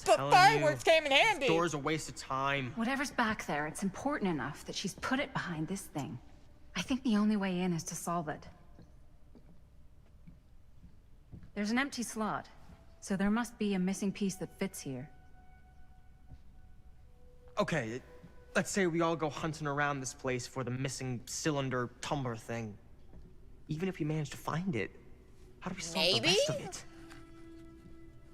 But Telling fireworks you, came in handy. This door's a waste of time. Whatever's back there, it's important enough that she's put it behind this thing. I think the only way in is to solve it. There's an empty slot, so there must be a missing piece that fits here. Okay, let's say we all go hunting around this place for the missing cylinder tumbler thing. Even if we manage to find it, how do we solve the rest of it?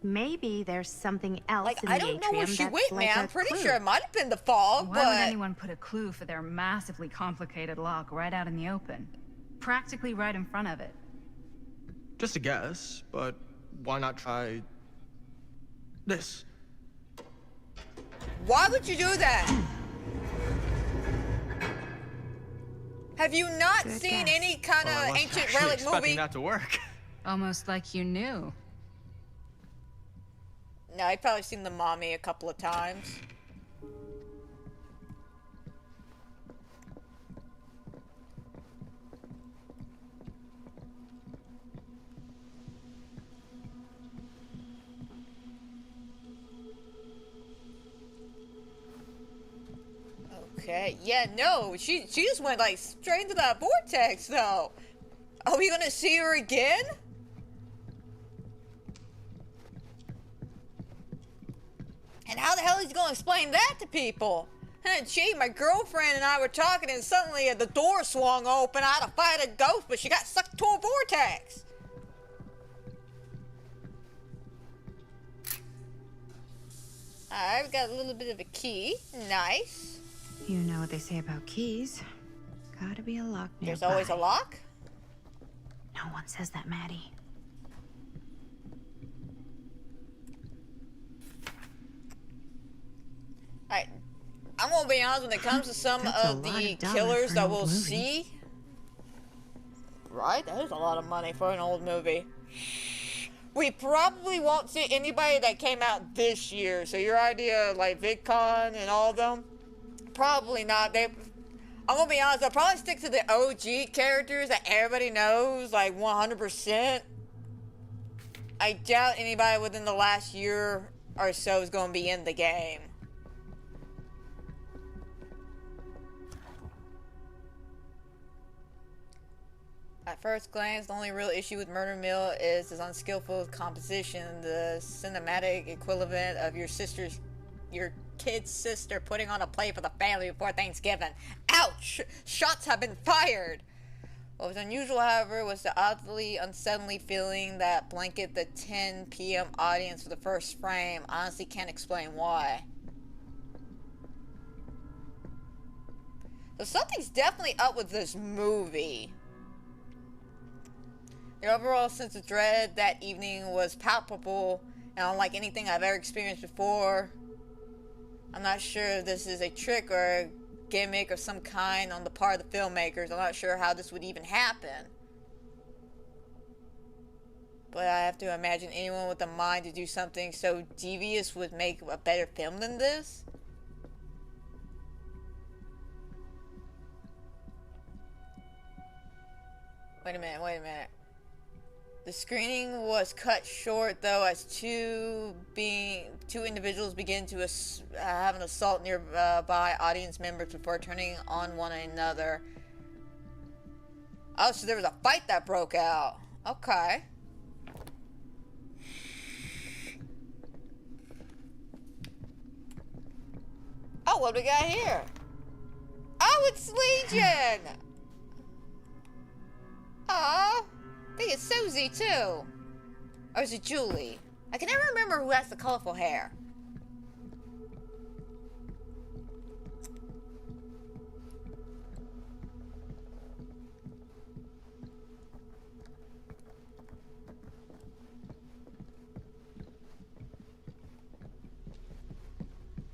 Maybe there's something else Like, in I the don't know where atrium she that's went, like man. a I'm pretty clue. sure it might have been the fog, Why would but... anyone put a clue for their massively complicated lock right out in the open? Practically right in front of it. Just a guess, but why not try this? Why would you do that? Have you not seen any kind Well, I of wasn't ancient actually relic expecting movie? that to work. Almost like you knew. No, I've probably seen The Mommy a couple of times. Okay, yeah, no, she just went like straight into that vortex though. Are we gonna see her again? And how the hell is he gonna explain that to people? And gee, my girlfriend and I were talking and suddenly the door swung open. I had to fight a ghost, but she got sucked into a vortex. Alright, we got a little bit of a key. Nice. You know what they say about keys. Gotta be a lock nearby. There's always a lock? No one says that, Maddie. Alright, I'm gonna be honest when it comes to some That's a of lot the of dollars killers for an that old we'll movie. see. Right? That is a lot of money for an old movie. We probably won't see anybody that came out this year. So your idea of like VidCon and all of them, probably not. I'm gonna be honest, I'll probably stick to the OG characters that everybody knows, like 100%. I doubt anybody within the last year or so is gonna be in the game. At first glance, the only real issue with Murder Mill is his unskillful composition, the cinematic equivalent of your kid's sister putting on a play for the family before Thanksgiving. Ouch! Shots have been fired! What was unusual, however, was the oddly unsettling feeling that blanketed the 10 p.m. audience for the first frame. Honestly, can't explain why. So something's definitely up with this movie. The overall sense of dread that evening was palpable and unlike anything I've ever experienced before. I'm not sure if this is a trick or a gimmick of some kind on the part of the filmmakers. I'm not sure how this would even happen. But I have to imagine anyone with a mind to do something so devious would make a better film than this. Wait a minute. The screening was cut short, though, as two individuals began to have an assault nearby audience members before turning on one another. Oh, so there was a fight that broke out. Okay. Oh, what do we got here? Oh, it's Legion! Aw. I think it's Susie, too. Or is it Julie? I can never remember who has the colorful hair.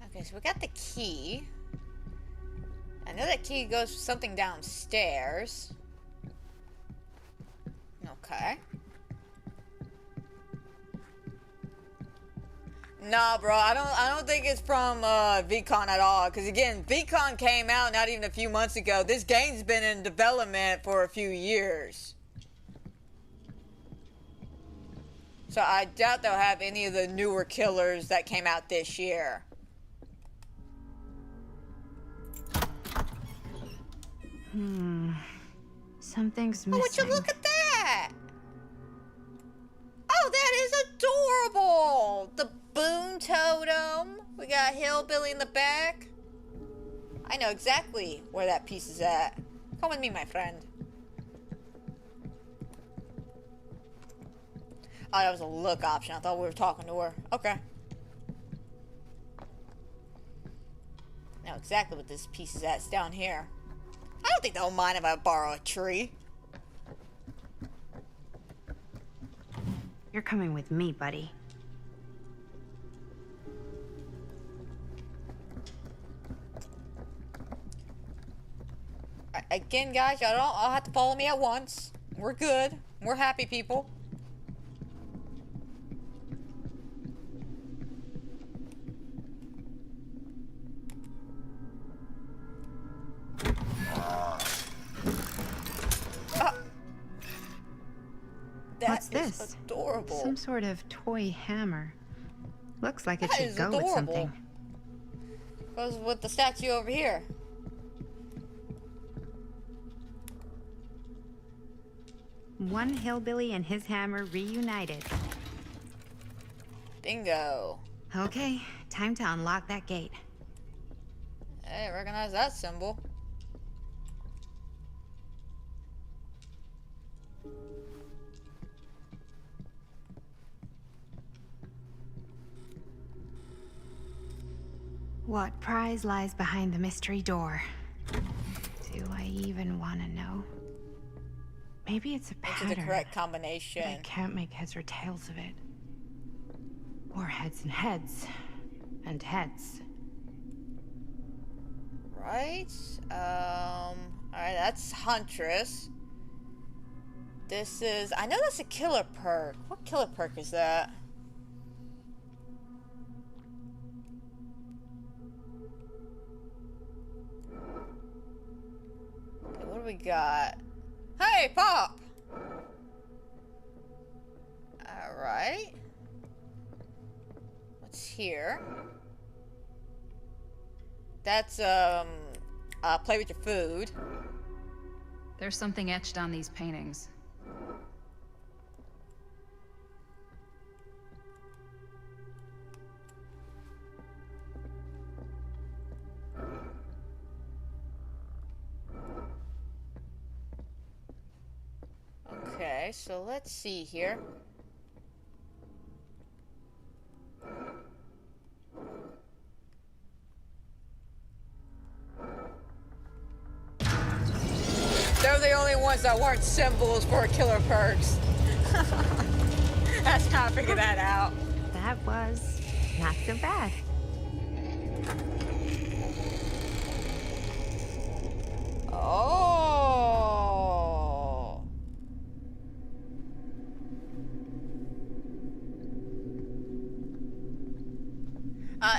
Okay, so we got the key. I know that key goes for something downstairs. Okay. Nah, bro, I don't think it's from VCon at all. Cause again, VCon came out not even a few months ago. This game's been in development for a few years. So I doubt they'll have any of the newer killers that came out this year. Something's missing. Oh, would you look at that? Oh, that is adorable! The Boone Totem. We got Hillbilly in the back. I know exactly where that piece is at. Come with me, my friend. Oh, that was a look option. I thought we were talking to her. Okay. Know exactly what this piece is at. It's down here. I don't think they'll mind if I borrow a tree. You're coming with me, buddy. Again, guys, y'all don't all have to follow me at once. We're good. We're happy people. What's this? Adorable. Some sort of toy hammer. Looks like it That should is go with adorable. something. Goes with the statue over here. One hillbilly and his hammer reunited. Bingo. Okay, time to unlock that gate. Hey, recognize that symbol. What prize lies behind the mystery door? Do I even want to know? Maybe it's a pattern. This is the correct combination. But I can't make heads or tails of it. Or heads and heads. And heads. Right? Alright, that's Huntress. This is... I know that's a killer perk. What killer perk is that? Okay, what do we got? Hey, Pop! Alright. What's here? That's, play with your food. There's something etched on these paintings. Okay, so let's see here. They're the only ones that weren't symbols for killer perks. That's how I figured that out. That was not so bad. Oh.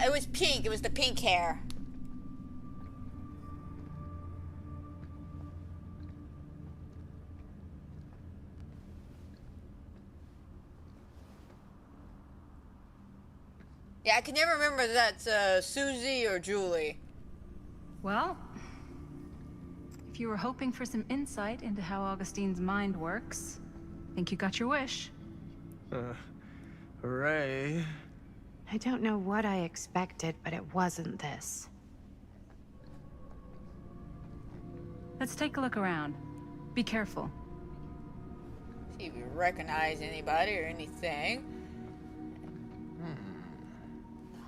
It was pink. It was the pink hair. Yeah, I can never remember if that's Susie or Julie. Well, if you were hoping for some insight into how Augustine's mind works, I think you got your wish. Hooray. I don't know what I expected, but it wasn't this. Let's take a look around. Be careful. See if you recognize anybody or anything.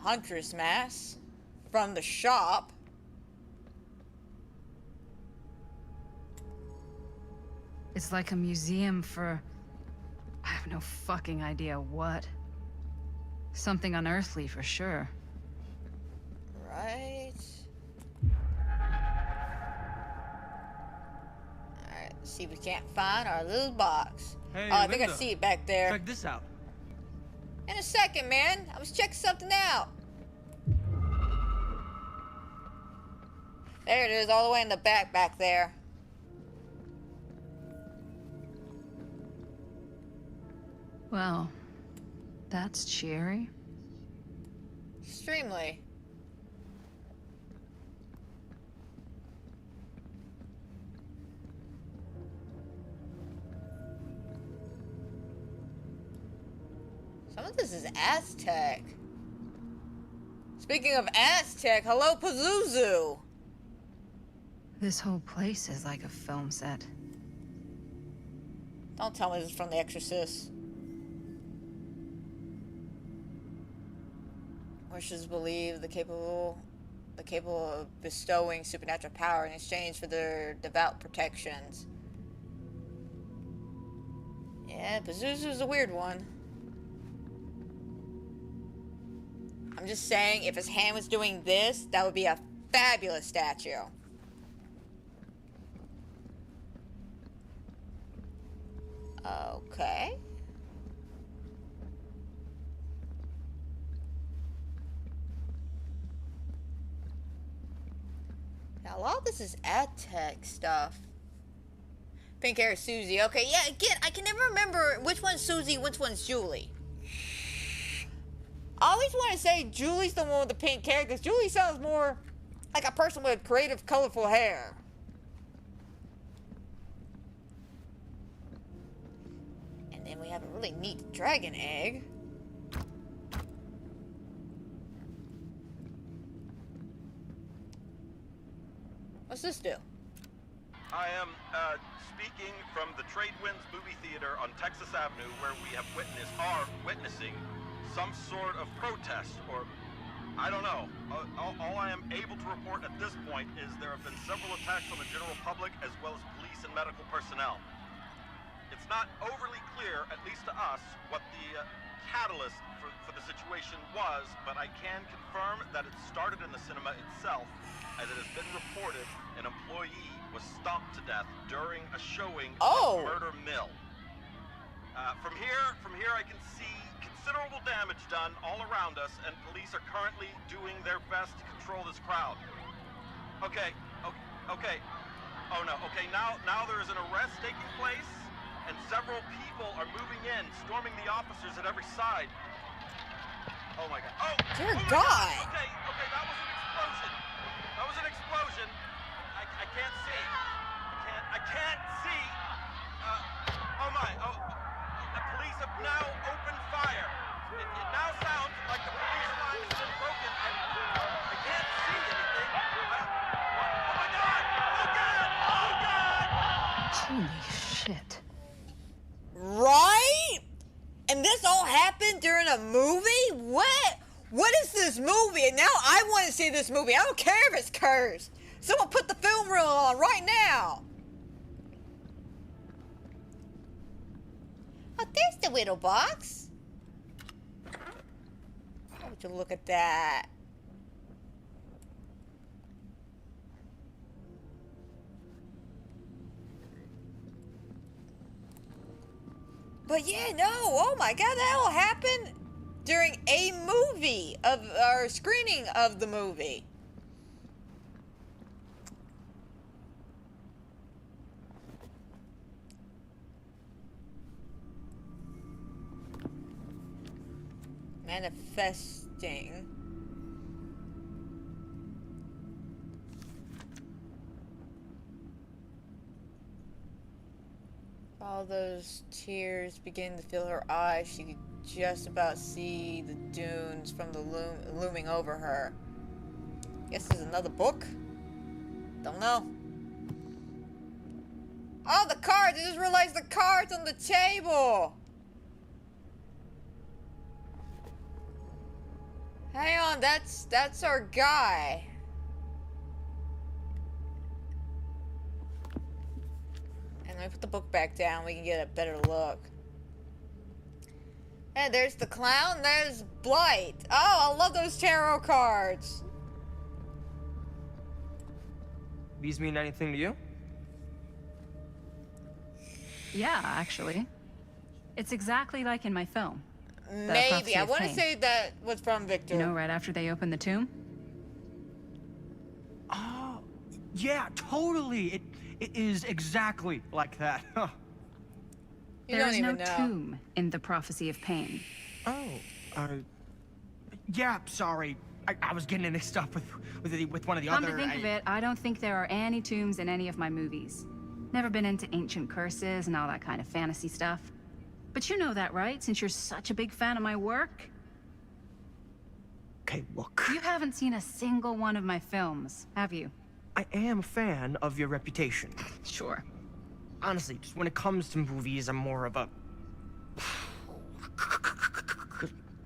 Huntress mask from the shop. It's like a museum for... I have no fucking idea what. Something unearthly for sure. Right. Alright, let's see if we can't find our little box. Hey, oh, I think I Linda. see it back there. Check this out. In a second, man. I was checking something out. There it is, all the way in the back there. Well, that's cheery. Extremely. Some of this is Aztec. Speaking of Aztec, hello Pazuzu. This whole place is like a film set. Don't tell me this is from The Exorcist. Wishes believe the capable of bestowing supernatural power in exchange for their devout protections. Yeah, Pazuzu's a weird one. I'm just saying, if his hand was doing this, that would be a fabulous statue. Okay. Now, a lot of this is Aztec stuff. Pink hair Susie. Okay, yeah, again, I can never remember which one's Susie, which one's Julie. I always want to say Julie's the one with the pink hair, because Julie sounds more like a person with creative, colorful hair. And then we have a really neat dragon egg. What's this do? I am speaking from the Trade Winds Movie Theater on Texas Avenue, where we are witnessing some sort of protest, or I don't know. All I am able to report at this point is there have been several attacks on the general public as well as police and medical personnel. It's not overly clear, at least to us, what the catalyst for the situation was, but I can confirm that it started in the cinema itself, as it has been reported an employee was stomped to death during a showing of Murder Mill. From here I can see considerable damage done all around us, and police are currently doing their best to control this crowd. Okay. Oh no, okay, now there is an arrest taking place, and several people are moving in, storming the officers at every side. Oh my god. Oh! Dear oh my God! Okay, that was an explosion. That was an explosion. I can't see. I can't see. Oh my. Oh, the police have now opened fire. It now sounds like the police line has been broken, and I can't see anything. Oh my god! Oh god! Holy shit. Right? And this all happened during a movie? What is this movie? And now I want to see this movie. I don't care if it's cursed. Someone put the film reel on right now. Oh, there's the widow box. Oh, would you look at that? But yeah, no, oh my god, that all happened during a movie or screening of the movie. Manifesting. All those tears begin to fill her eyes. She could just about see the dunes from the looming over her. Guess there's another book? Don't know. Oh, the cards! I just realized the cards on the table! Hang on, that's our guy. And let me put the book back down, we can get a better look. And there's the clown, there's Blight. Oh, I love those tarot cards. These mean anything to you? Yeah, actually. It's exactly like in my film. Maybe. Prophecy I of want to Cain. say that was from Victor. You know, right after they opened the tomb? Oh, yeah, totally. It is exactly like that. Huh. You There don't is no even know. tomb in the Prophecy of Pain. Oh, yeah, sorry. I was getting mixed up with one of the Come other... to think of it, I don't think there are any tombs in any of my movies. Never been into ancient curses and all that kind of fantasy stuff. But you know that, right? Since you're such a big fan of my work. Okay, look. You haven't seen a single one of my films, have you? I am a fan of your reputation. Sure. Honestly, just when it comes to movies, I'm more of a...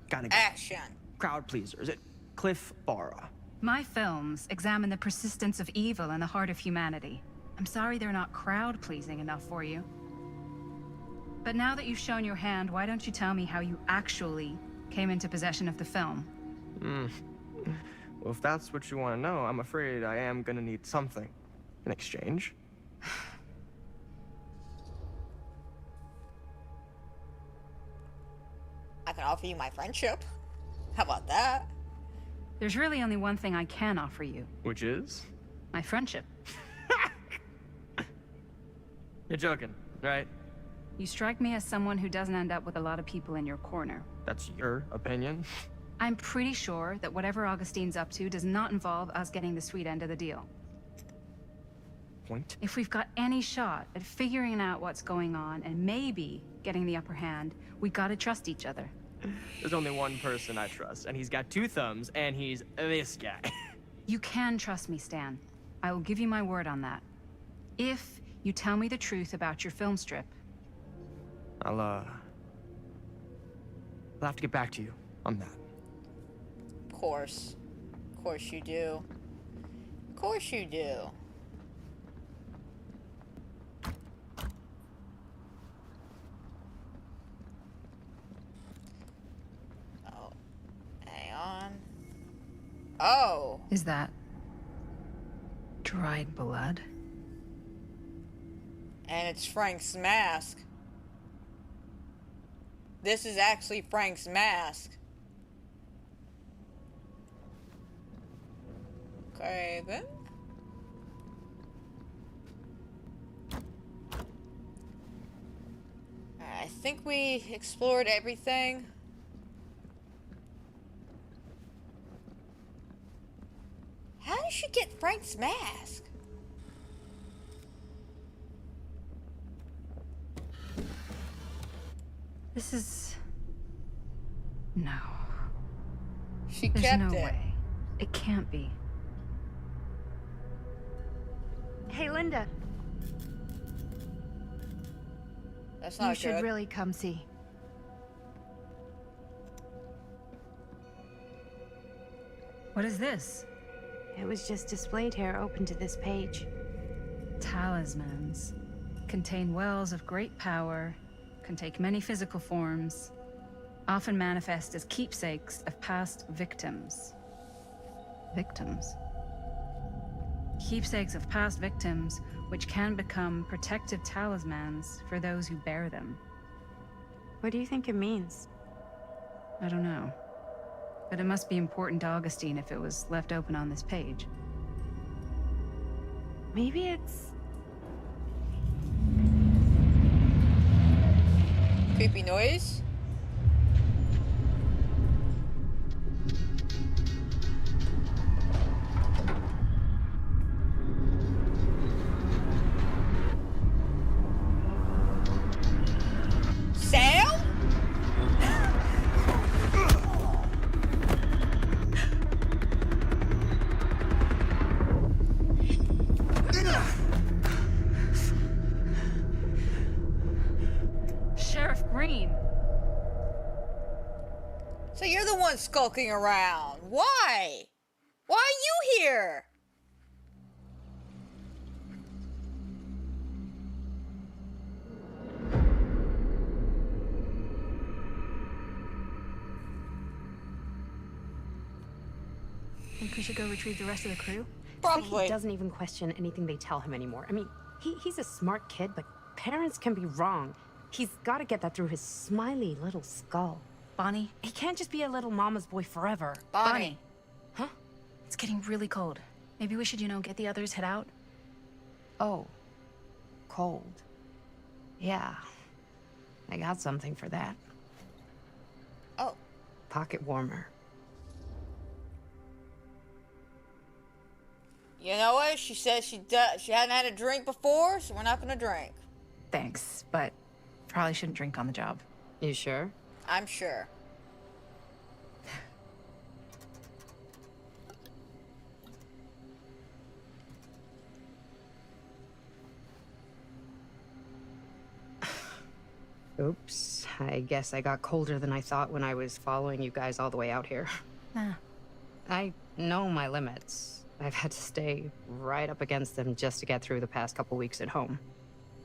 kind of Action. crowd pleaser. Is it Cliff Barra? My films examine the persistence of evil in the heart of humanity. I'm sorry they're not crowd-pleasing enough for you. But now that you've shown your hand, why don't you tell me how you actually came into possession of the film? Well, if that's what you want to know, I'm afraid I am gonna need something in exchange. I can offer you my friendship. How about that? There's really only one thing I can offer you. Which is? My friendship. You're joking, right? You strike me as someone who doesn't end up with a lot of people in your corner. That's your opinion? I'm pretty sure that whatever Augustine's up to does not involve us getting the sweet end of the deal. Point? If we've got any shot at figuring out what's going on and maybe getting the upper hand, we gotta trust each other. There's only one person I trust, and he's got two thumbs, and he's this guy. You can trust me, Stan. I will give you my word on that. If you tell me the truth about your film strip. I'll have to get back to you on that. Of course. Of course you do. Of course you do. Oh. Hang on. Oh. Is that dried blood? And it's Frank's mask. This is actually Frank's mask. Okay, then. I think we explored everything. How did she get Frank's mask? This is... No. She There's kept no it. way. It can't be. Hey, Linda. That's You not should good. really come see. What is this? It was just displayed here, open to this page. Talismans. Contain wells of great power, can take many physical forms, often manifest as keepsakes of past victims. Victims? Keepsakes of past victims, which can become protective talismans for those who bear them. What do you think it means? I don't know. But it must be important to Augustine if it was left open on this page. Maybe it's... Creepy noise? Sam? Sheriff Green! So you're the one skulking around. Why? Why are you here? Think we should go retrieve the rest of the crew? Probably. He doesn't even question anything they tell him anymore. I mean, he's a smart kid, but parents can be wrong. He's got to get that through his smiley little skull. Bonnie, he can't just be a little mama's boy forever. Bonnie. Huh? It's getting really cold. Maybe we should, get the others, head out? Oh. Cold. Yeah. I got something for that. Oh. Pocket warmer. You know what? She says she hadn't had a drink before, so we're not gonna drink. Thanks, but probably shouldn't drink on the job. You sure? I'm sure. Oops. I guess I got colder than I thought when I was following you guys all the way out here. Nah. I know my limits. I've had to stay right up against them just to get through the past couple weeks at home.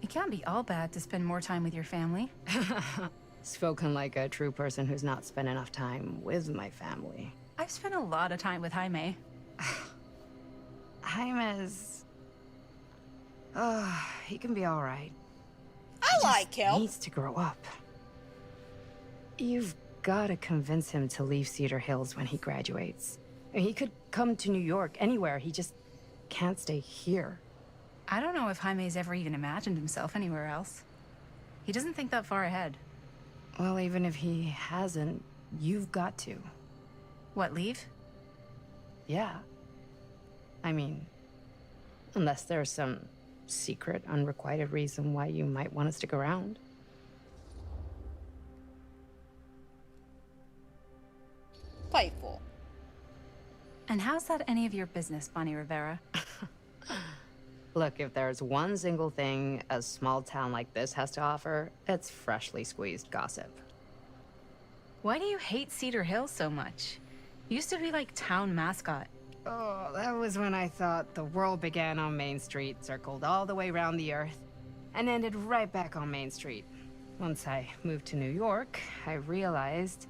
It can't be all bad to spend more time with your family. Spoken like a true person who's not spent enough time with my family. I've spent a lot of time with Jaime. Jaime's... he can be all right. I like him. He needs to grow up. You've got to convince him to leave Cedar Hills when he graduates. He could come to New York, anywhere. He just can't stay here. I don't know if Jaime's ever even imagined himself anywhere else. He doesn't think that far ahead. Well, even if he hasn't, you've got to. What, leave? Yeah. I mean, unless there's some secret, unrequited reason why you might want to stick around. Playful. And how's that any of your business, Bonnie Rivera? Look, if there's one single thing a small town like this has to offer, it's freshly squeezed gossip. Why do you hate Cedar Hills so much? You used to be like town mascot. Oh, that was when I thought the world began on Main Street, circled all the way around the earth, and ended right back on Main Street. Once I moved to New York, I realized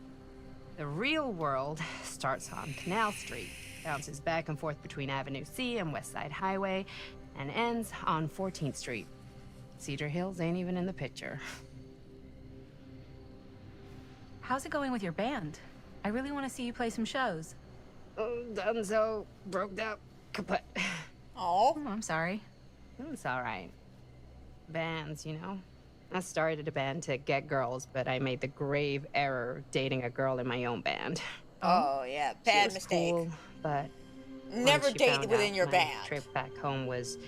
the real world starts on Canal Street, bounces back and forth between Avenue C and West Side Highway, and ends on 14th Street. Cedar Hills ain't even in the picture. How's it going with your band? I really want to see you play some shows. Oh, done so. Broke up. Kaput. Oh, I'm sorry. It's all right. Bands, you know? I started a band to get girls, but I made the grave error of dating a girl in my own band. Oh, yeah. Bad mistake. Cool, but never once she date found within out your my band. trip back home was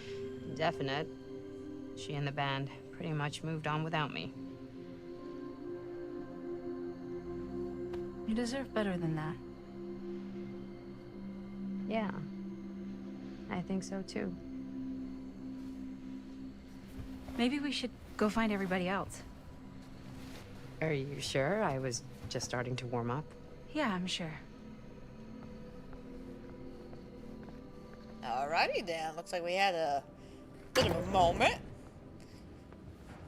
indefinite, she and the band pretty much moved on without me. You deserve better than that. Yeah. I think so too. Maybe we should go find everybody else. Are you sure? I was just starting to warm up. Yeah, I'm sure. Alrighty then. Looks like we had a bit of a moment.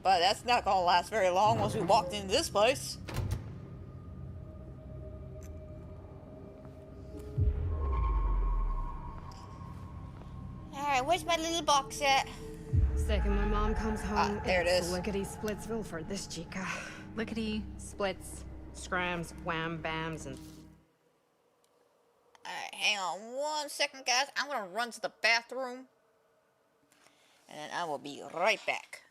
But that's not gonna last very long once we walked into this place. Alright, where's my little box at? Second my mom comes home, there it is. Lickety Splitsville for this chica. Lickety splits, scrams, wham bams, and... Alright, hang on 1 second, guys. I'm gonna run to the bathroom. And then I will be right back.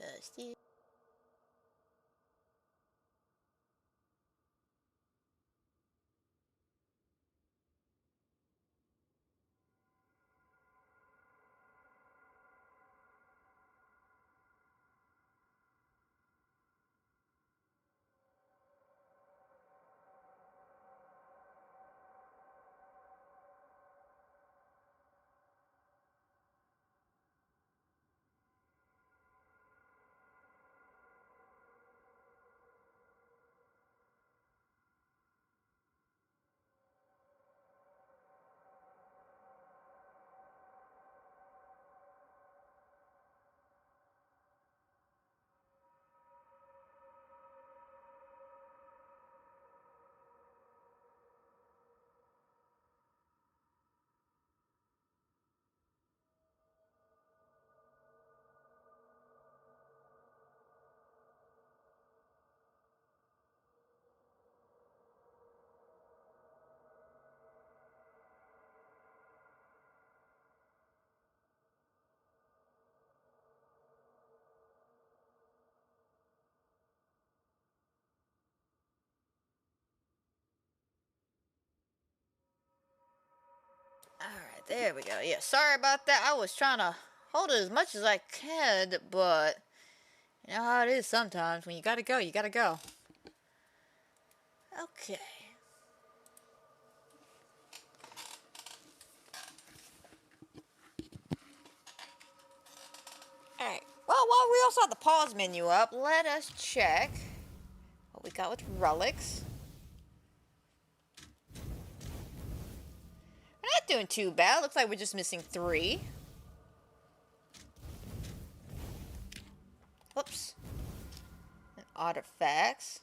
Busted. there we go. Yeah, sorry about that. I was trying to hold it as much as I could, but you know how it is sometimes. When you gotta go, you gotta go. Okay. Alright. Well, while we also have the pause menu up, let us check what we got with relics. We're not doing too bad. Looks like we're just missing 3. Whoops. And artifacts.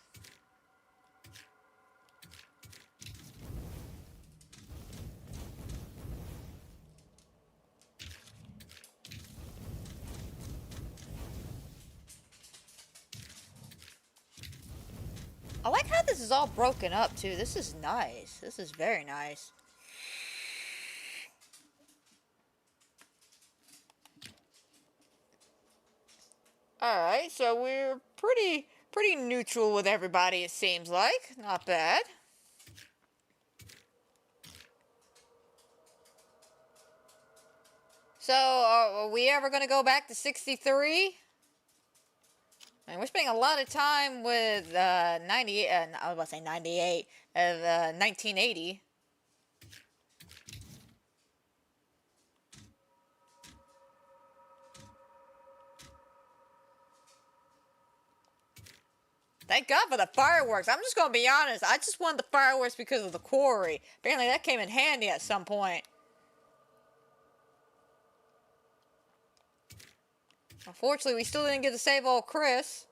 I like how this is all broken up too. This is nice. This is very nice. Alright, so we're pretty neutral with everybody, it seems like. Not bad. So, are we ever going to go back to 63? And we're spending a lot of time with 98, I was about to say 98, of 1980. Thank God for the fireworks. I'm just going to be honest. I just wanted the fireworks because of the quarry. Apparently that came in handy at some point. Unfortunately, we still didn't get to save old Chris.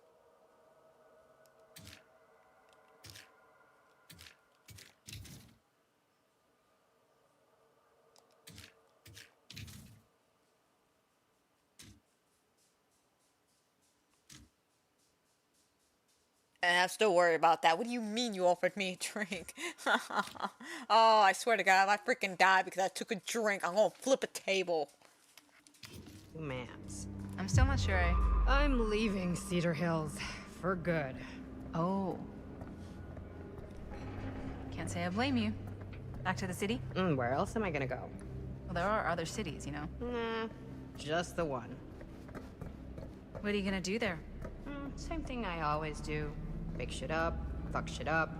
And I'm still worried about that. What do you mean you offered me a drink? Oh, I swear to God, if I freaking die because I took a drink, I'm gonna flip a table. Mams. I'm still not sure I'm leaving Cedar Hills for good. Oh. Can't say I blame you. Back to the city? Where else am I gonna go? Well, there are other cities, you know. Nah, just the one. What are you gonna do there? Same thing I always do. Pick shit up, fuck shit up.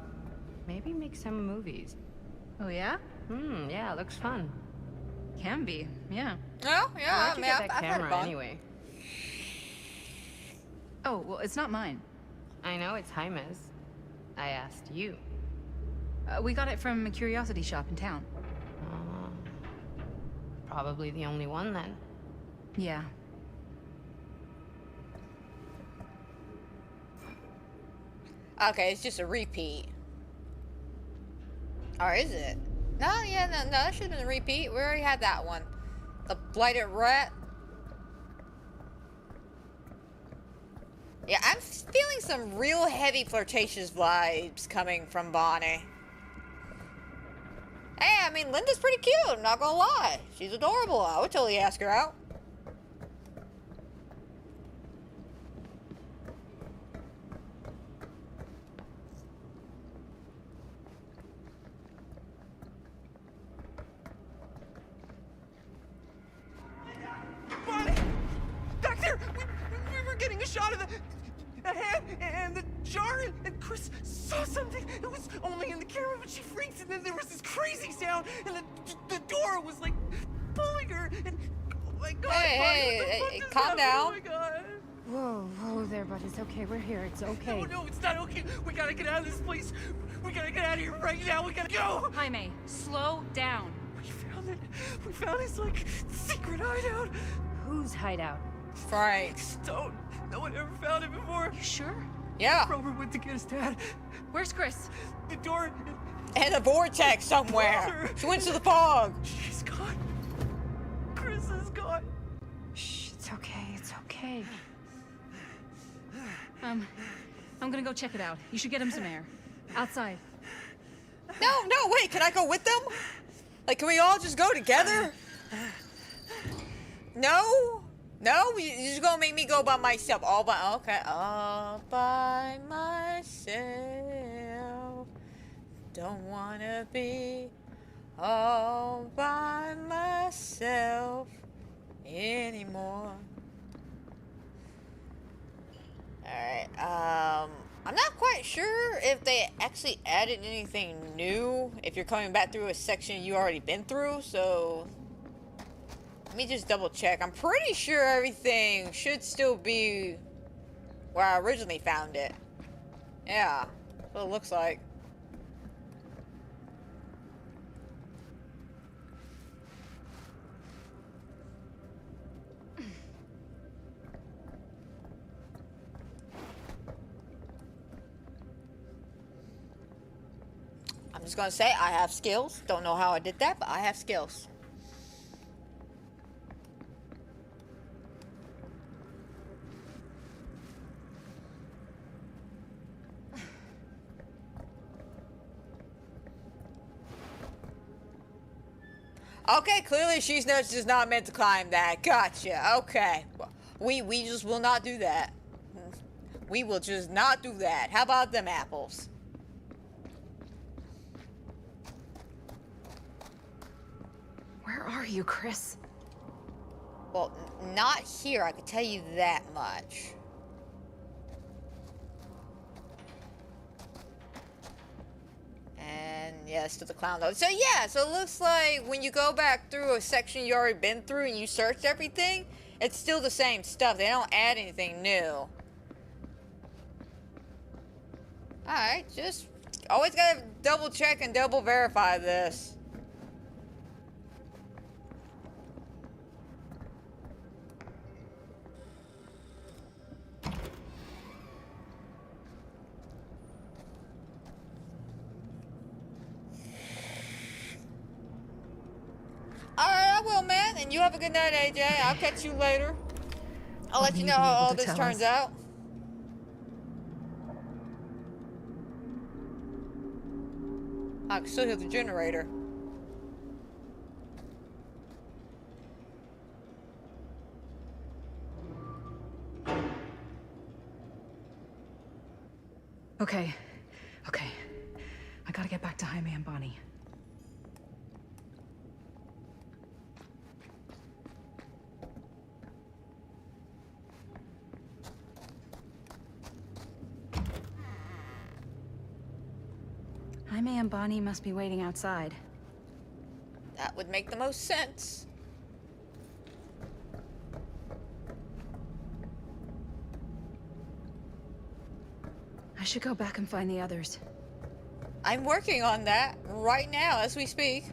Maybe make some movies. Oh, yeah? Yeah, looks fun. Can be, yeah. Oh, yeah, Where'd you get that camera anyway? Oh, well, it's not mine. I know it's Jaime's. I asked you. We got it from a curiosity shop in town. Probably the only one then. Yeah. Okay, it's just a repeat. Or is it? No, yeah, no, that should have been a repeat. We already had that one. The blighted rat. Yeah, I'm feeling some real heavy flirtatious vibes coming from Bonnie. Hey, I mean, Linda's pretty cute, I'm not gonna lie. She's adorable. I would totally ask her out. Back there! We were getting a shot of the hand and the jar, and Chris saw something. It was only in the camera, but she freaked, and then there was this crazy sound, and the door was like pulling her, and oh my God! Hey, calm down. Oh my God! Whoa there, bud. It's okay. We're here. It's okay. No, it's not okay. We gotta get out of this place. We gotta get out of here right now. We gotta go. Jaime, slow down. We found his, like, secret hideout. Whose hideout? Frank's. Don't. No one ever found it before. You sure? Yeah. Robert went to get his dad. Where's Chris? The door. And a vortex somewhere. She went to the fog. She's gone. Chris is gone. Shh, it's okay. It's okay. I'm gonna go check it out. You should get him some air. Outside. No, wait, can I go with them? Like, can we all just go together? No? No? You're just gonna make me go by myself. All by myself. Don't wanna be all by myself. quite sure if they actually added anything new if you're coming back through a section you already been through, so let me just double check. I'm pretty sure everything should still be where I originally found it. Yeah, that's what it looks like. I'm just gonna say I have skills. Don't know how I did that, but I have skills. Okay, clearly she's just not meant to climb that. Gotcha. Okay. We just will not do that. We will just not do that. How about them apples? Where are you, Chris? Well, not here, I can tell you that much. And yes, to the clown though. So yeah, so it looks like when you go back through a section you already been through and you searched everything, it's still the same stuff. They don't add anything new. Alright, just always gotta double check and double verify this. Alright, I will, man. And you have a good night, AJ. I'll catch you later. I'll let you know how all this turns out. I can still hear the generator. Okay. I gotta get back to Jaime and Bonnie. Jaime and Bonnie must be waiting outside. That would make the most sense. I should go back and find the others. I'm working on that right now as we speak.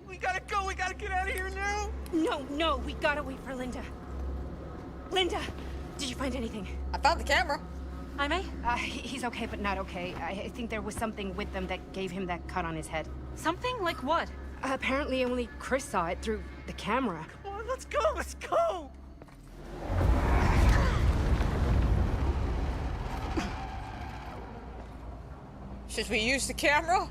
We gotta go. We gotta get out of here now. No, we gotta wait for Linda. Linda, did you find anything? I found the camera. Jaime? He's okay, but not okay. I think there was something with them that gave him that cut on his head. Something? Like what? Apparently only Chris saw it through the camera. Come on, let's go. Let's go. Should we use the camera?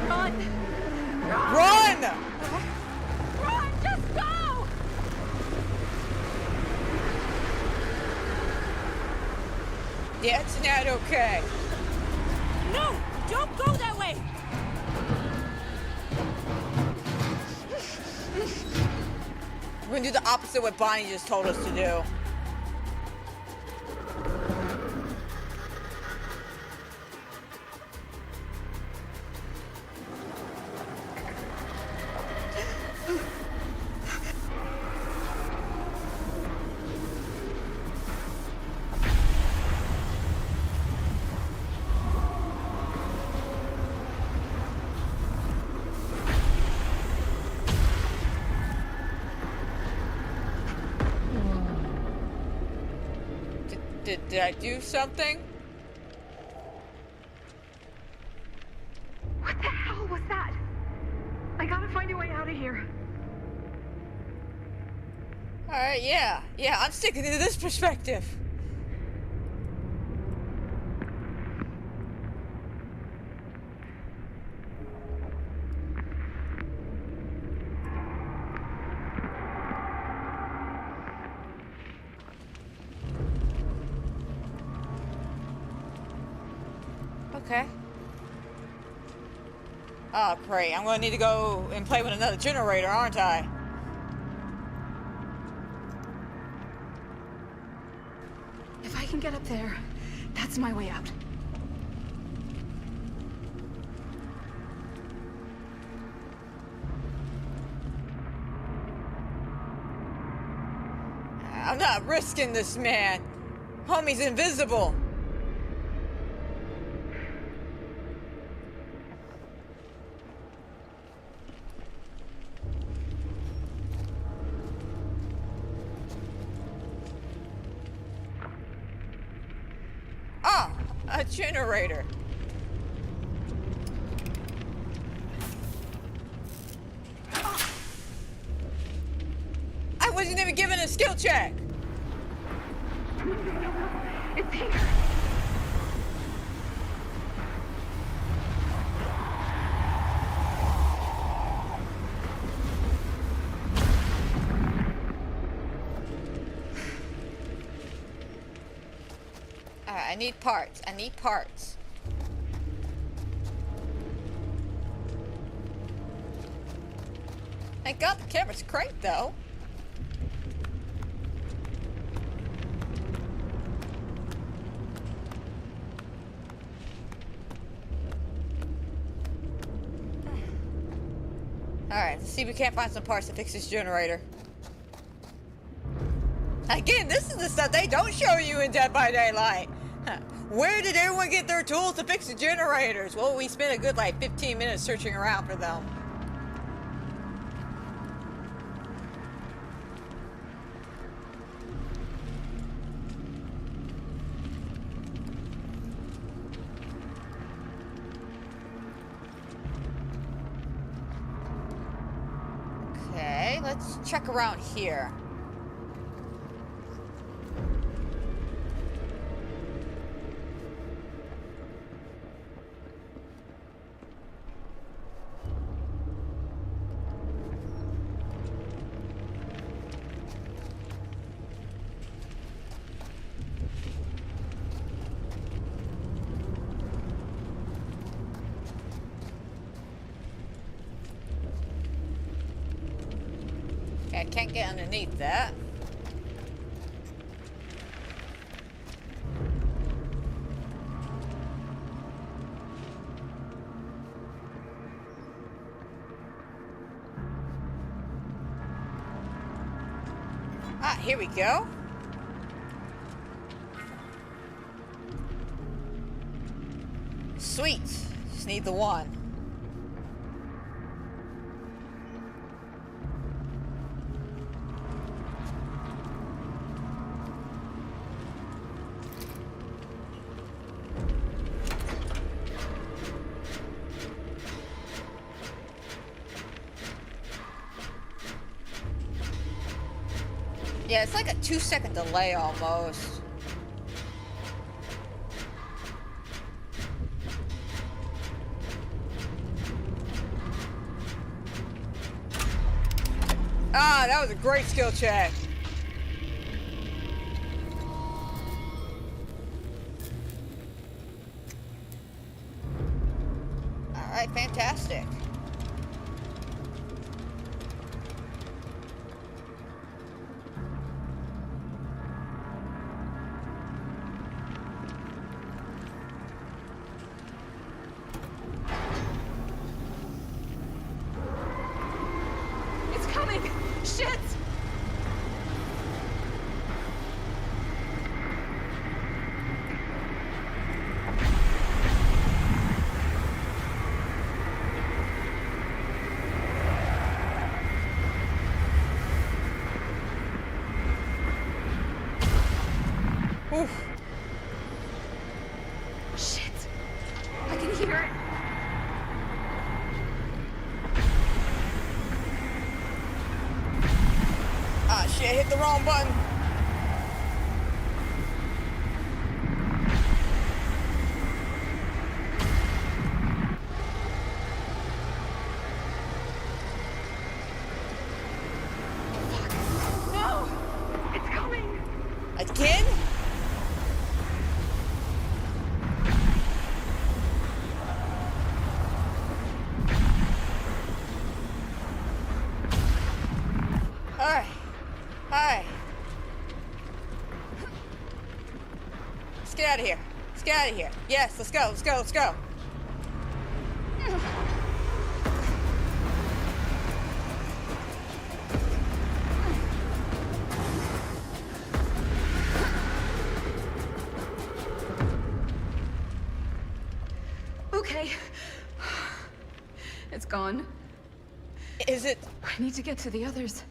Run! Run! Run! Just go! Yeah, it's not okay. No! Don't go that way! We're gonna do the opposite of what Bonnie just told us to do. Did I do something? What the hell was that? I gotta find a way out of here. Alright, yeah, I'm sticking to this perspective. Okay. Oh, great. I'm gonna need to go and play with another generator, aren't I? If I can get up there, that's my way out. I'm not risking this, man. Homie's invisible. Oh, a generator. I wasn't even given a skill check. It's here. Alright, I need parts. I need parts. Thank God the camera's cranked though. Alright, let's see if we can't find some parts to fix this generator. Again, this is the stuff they don't show you in Dead by Daylight. Where did everyone get their tools to fix the generators? Well, we spent a good like 15 minutes searching around for them. Okay, let's check around here. I can't get underneath that. Ah, here we go. Sweet. Just need the one. Yeah, it's like a 2-second delay almost. Ah, that was a great skill check. All right, fantastic. Shit! Oof. Shit! I can hear it. Ah, shit, hit the wrong button. No! It's coming! Again? out of here. Let's get out of here. Yes, let's go, let's go, let's go. Okay. It's gone. Is it? I need to get to the others.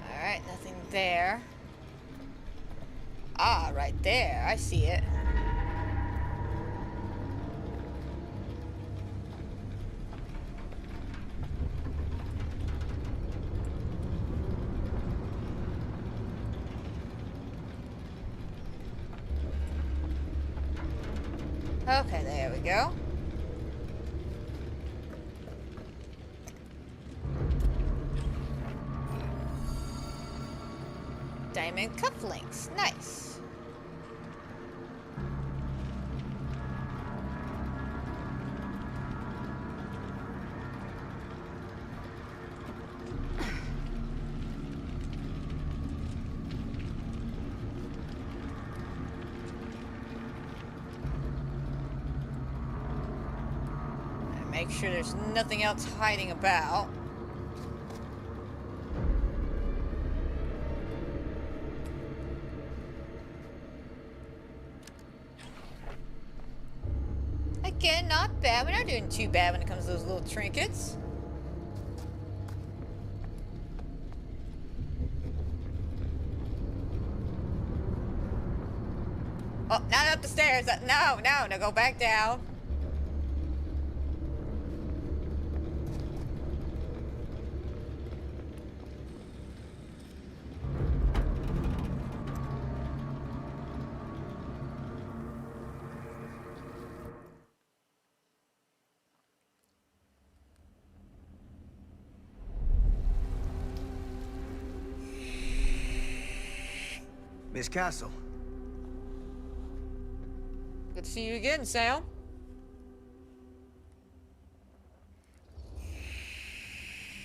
Alright, nothing there. Ah, right there. I see it. Okay, there we go. Diamond cufflinks. Nice. Make sure there's nothing else hiding about. Again, not bad. We're not doing too bad when it comes to those little trinkets. Oh, not up the stairs. No, no, no, go back down. Miss Castle. Good to see you again, Sam.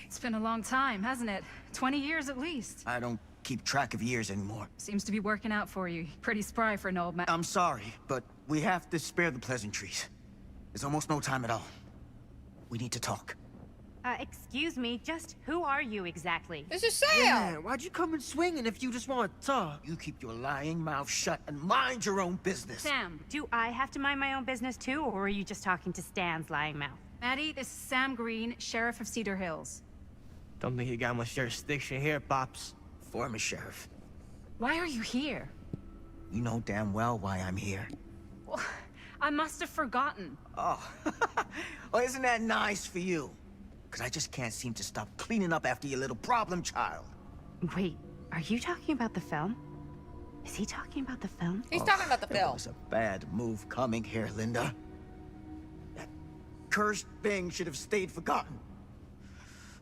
It's been a long time, hasn't it? 20 years at least. I don't keep track of years anymore. Seems to be working out for you. Pretty spry for an old man. I'm sorry, but we have to spare the pleasantries. There's almost no time at all. We need to talk. Excuse me, just who are you exactly? This is Sam! Yeah, why'd you come in swinging if you just want to talk? You keep your lying mouth shut and mind your own business. Sam, do I have to mind my own business too, or are you just talking to Stan's lying mouth? Maddie, this is Sam Green, Sheriff of Cedar Hills. Don't think you got much jurisdiction here, Pops. Former sheriff. Why are you here? You know damn well why I'm here. Well, I must have forgotten. Oh, well, isn't that nice for you? Because I just can't seem to stop cleaning up after your little problem child. Wait, are you talking about the film? Is he talking about the film? He's talking about the There film. was a bad move coming here, Linda. That cursed thing should have stayed forgotten.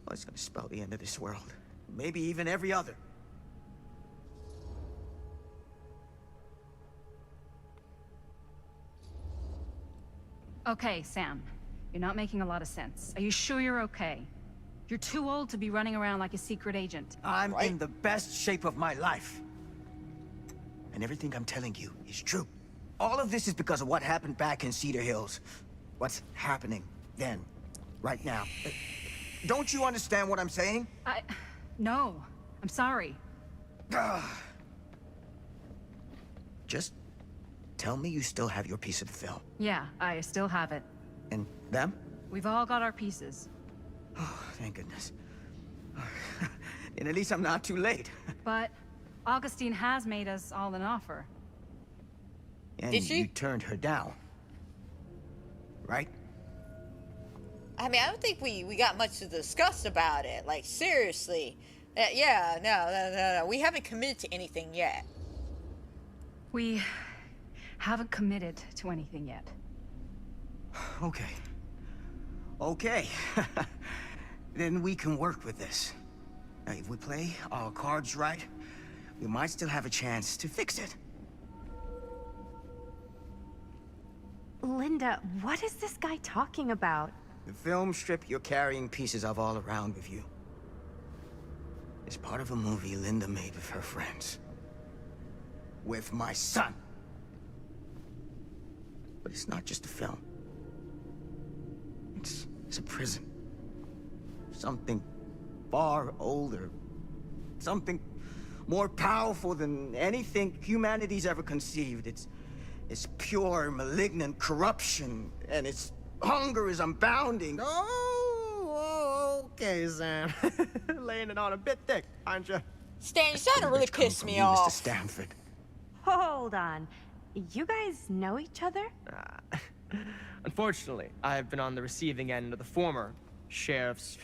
Well, it's gonna spell the end of this world. Maybe even every other. Okay, Sam. You're not making a lot of sense. Are you sure you're okay? You're too old to be running around like a secret agent. I'm in the best shape of my life. And everything I'm telling you is true. All of this is because of what happened back in Cedar Hills. What's happening then, right now. Don't you understand what I'm saying? No. I'm sorry. Just tell me you still have your piece of the film. Yeah, I still have it. And them? We've all got our pieces. Oh, thank goodness. And at least I'm not too late. But Augustine has made us all an offer. And Did she? you turned her down. Right? I mean, I don't think we got much to discuss about it. Like, seriously. Yeah, no. We haven't committed to anything yet. We haven't committed to anything yet. Okay. Okay. Then we can work with this. Now, if we play our cards right, we might still have a chance to fix it. Linda, what is this guy talking about? The film strip you're carrying pieces of all around with you is part of a movie Linda made with her friends. With my son. But it's not just a film. It's a prison. Something far older. Something more powerful than anything humanity's ever conceived. It's pure, malignant corruption, and its hunger is unbounding. Oh, okay, Sam. Laying it on a bit thick, aren't you? Stan, you're starting to really piss me off. Mr. Stanford. Hold on. You guys know each other? Unfortunately, I have been on the receiving end of the former sheriff's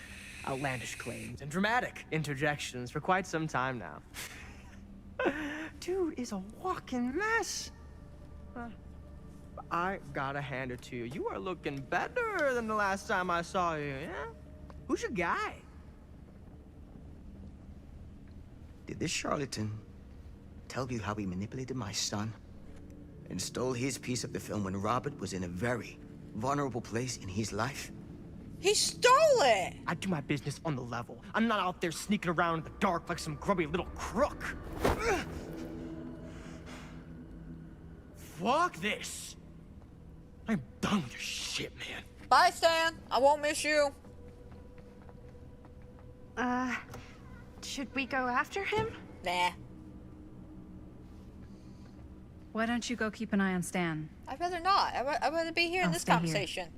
outlandish claims and dramatic interjections for quite some time now. Dude is a walking mess. I gotta hand it to you. You are looking better than the last time I saw you, yeah? Who's your guy? Did this charlatan tell you how he manipulated my son and stole his piece of the film when Robert was in a very vulnerable place in his life? He stole it! I do my business on the level. I'm not out there sneaking around in the dark like some grubby little crook. Fuck this. I'm done with your shit, man. Bye, Stan. I won't miss you. Should we go after him? Nah. Why don't you go keep an eye on Stan? I'd rather not. I'd rather be here in this stay here. conversation.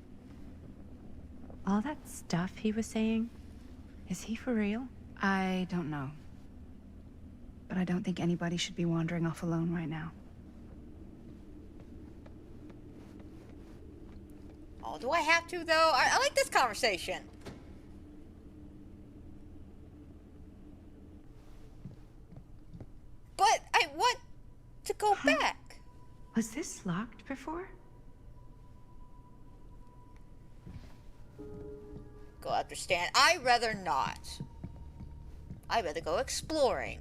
All that stuff he was saying, is he for real? I don't know. But I don't think anybody should be wandering off alone right now. Oh, do I have to, though? I like this conversation. But I want to go back. Was this locked before? Go after Stan. I'd rather not. I'd rather go exploring.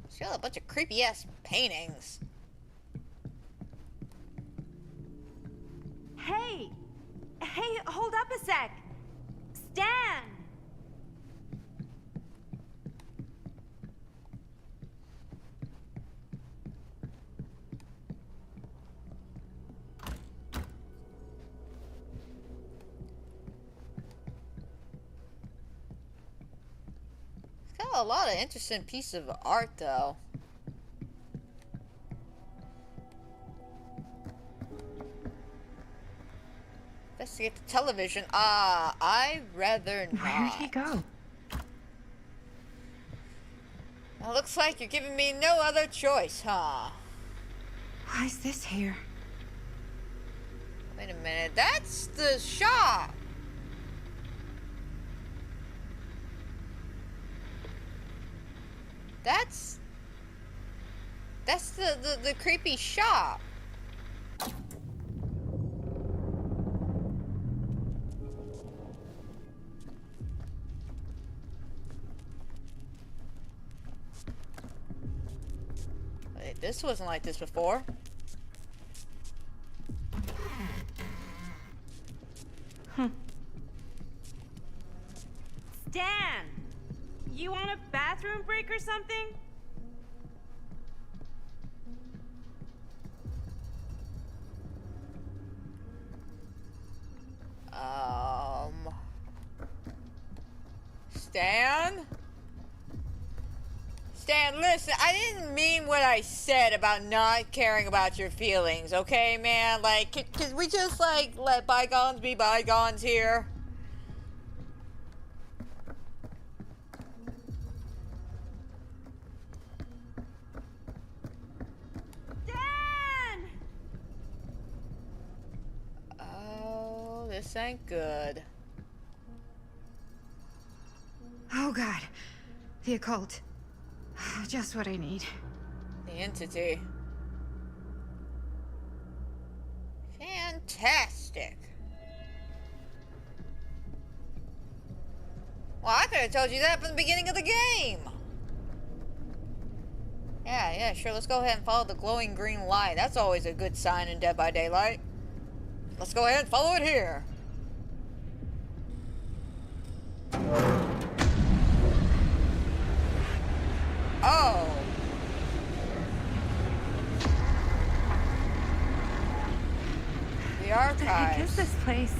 Still a bunch of creepy-ass paintings. Hey! Hey, hold up a sec! Stan! It's got a lot of interesting pieces of art, though. Investigate the television. I'd rather not. Where'd he go? Well, looks like you're giving me no other choice, huh? Why is this here? Wait a minute. That's the shop. That's the creepy shop. Wait, this wasn't like this before. Stan! You want a bathroom break or something? Stan? Stan, listen, I didn't mean what I said about not caring about your feelings, okay, man? Like, could we just, like, let bygones be bygones here? Stan! Oh, this ain't good. Oh god. The occult. Just what I need. The entity. Fantastic. have told you that from the beginning of the game. Yeah, sure. Let's go ahead and follow the glowing green light. That's always a good sign in Dead by Daylight. Let's go ahead and follow it here. Oh. The archives. What the heck is this place?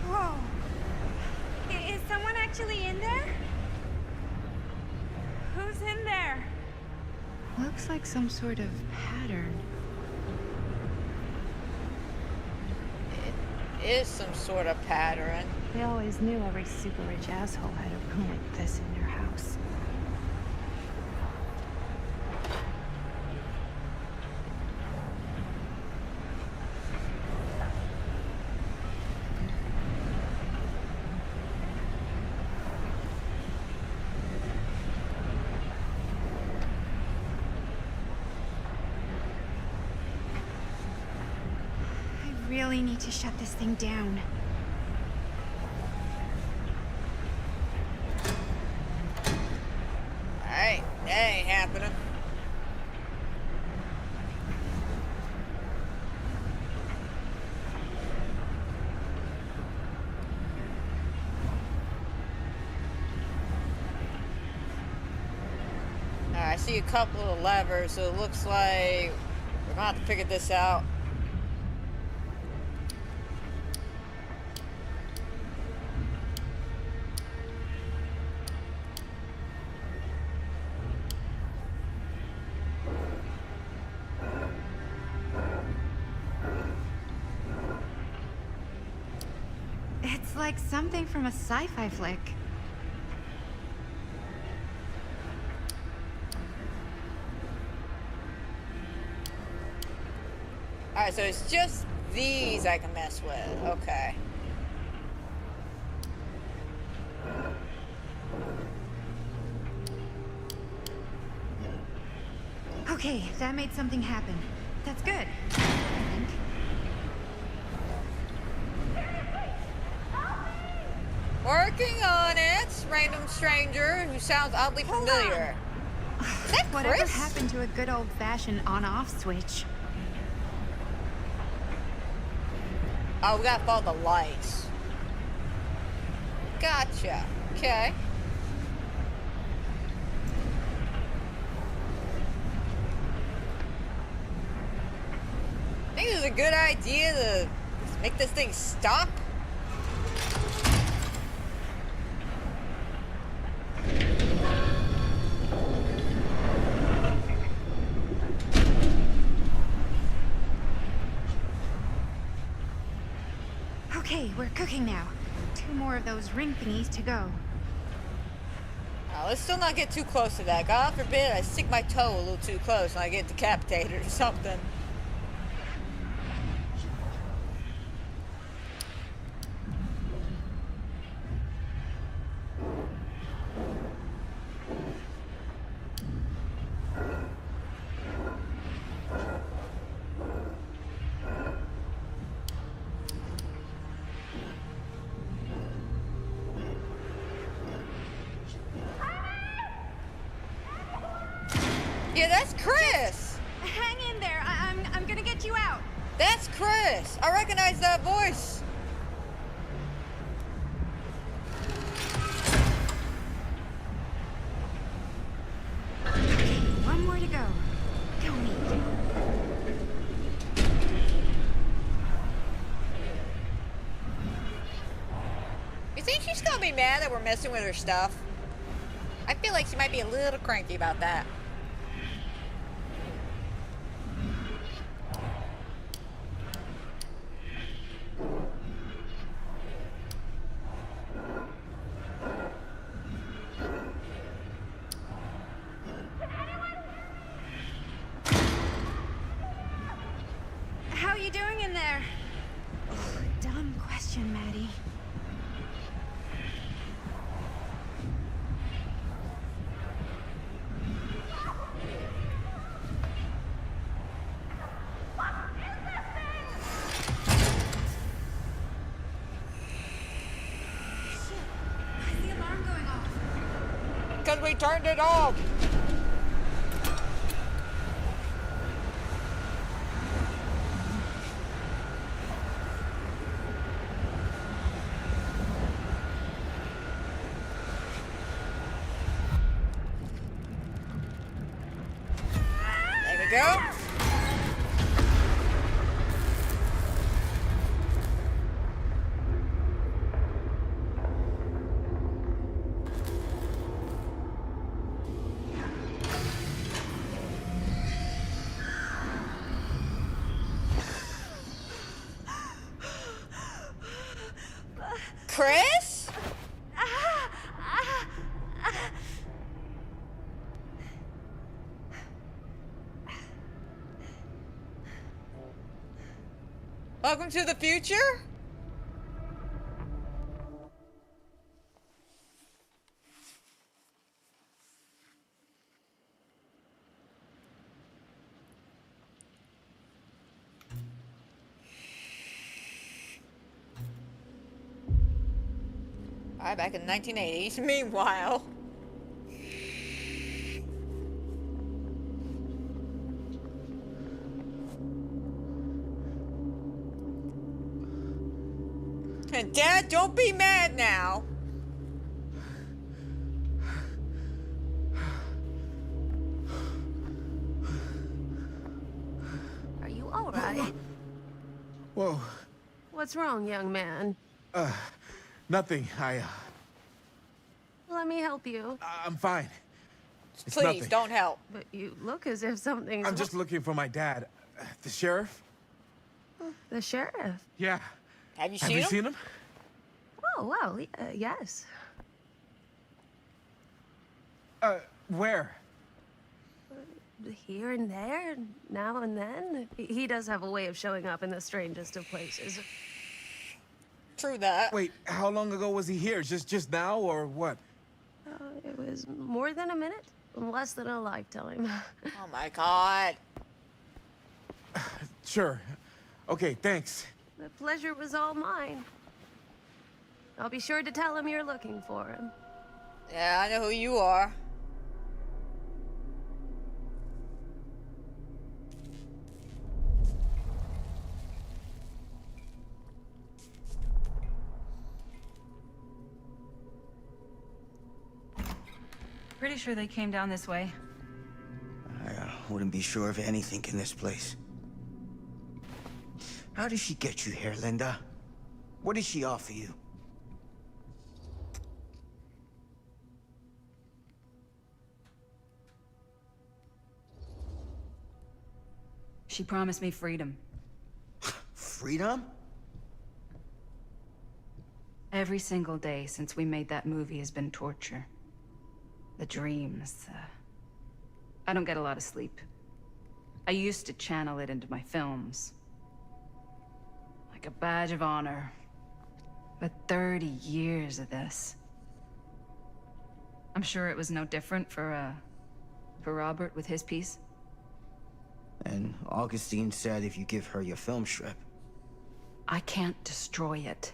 Whoa. Is someone actually in there? Who's in there? Looks like some sort of pattern. Is some sort of pattern. They always knew every super rich asshole had a room like this in their house. I really need to shut this thing down. Alright, that ain't happening. Alright, I see a couple of levers, so it looks like we're gonna have to figure this out. It's like something from a sci-fi flick. Alright, so it's just these I can mess with. Okay. Okay, that made something happen. That's good, I think. Working on it, random stranger who sounds oddly familiar. Is that Whatever Chris? happened to a good old-fashioned on-off switch? Oh, we gotta follow the lights. Gotcha. Okay. I think it's a good idea to make this thing stop. Okay, we're cooking now. 2 more of those ring thingies to go. Let's still not get too close to that. God forbid I stick my toe a little too close and I get decapitated or something. Yeah, that's Chris! Hang in there. I'm gonna get you out. That's Chris! I recognize that voice! Okay, 1 more to go. Go me. You think she's gonna be mad that we're messing with her stuff? I feel like she might be a little cranky about that. How you doing in there? Dumb question, Maddie. because we turned it off. There we go. Chris? Welcome to the future? Alright, back in the 1980s. Meanwhile... And Dad, don't be mad now. Are you all right? Whoa. What's wrong, young man? Nothing. Let me help you. I'm fine. It's Please, nothing. don't help. But you look as if something's... I'm just looking for my dad. The sheriff? The sheriff? Yeah. Have you seen him? Oh, well, yes. Where? Here and there, now and then. He does have a way of showing up in the strangest of places. True that. Wait, how long ago was he here? Just now, or what? It was more than a minute, less than a lifetime. Oh my God. Sure. Okay, thanks. The pleasure was all mine. I'll be sure to tell him you're looking for him. Yeah, I know who you are. Pretty sure they came down this way. I wouldn't be sure of anything in this place. How did she get you here, Linda? What did she offer you? She promised me freedom. Freedom? Every single day since we made that movie has been torture. The dreams, I don't get a lot of sleep. I used to channel it into my films. Like a badge of honor. But 30 years of this. I'm sure it was no different for Robert with his piece. And Augustine said if you give her your film strip. I can't destroy it.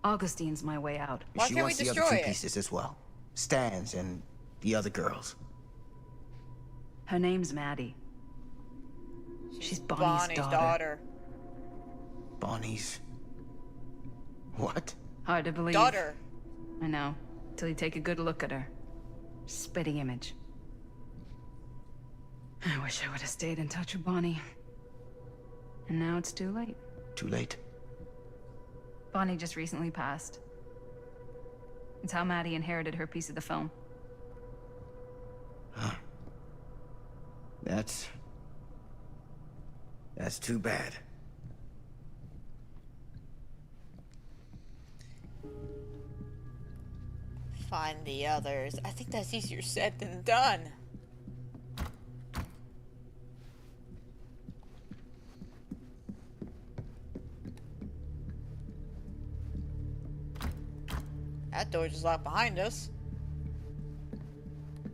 Augustine's my way out. She wants the other two pieces as well. Stan's and the other girls. Her name's Maddie. She's Bonnie's daughter. Bonnie's... what? Hard to believe. Daughter. I know. Till you take a good look at her. Spitting image. I wish I would have stayed in touch with Bonnie. And now it's too late. Too late? Bonnie just recently passed. It's how Maddie inherited her piece of the film. Huh. That's too bad. Find the others. I think that's easier said than done. That door just locked behind us.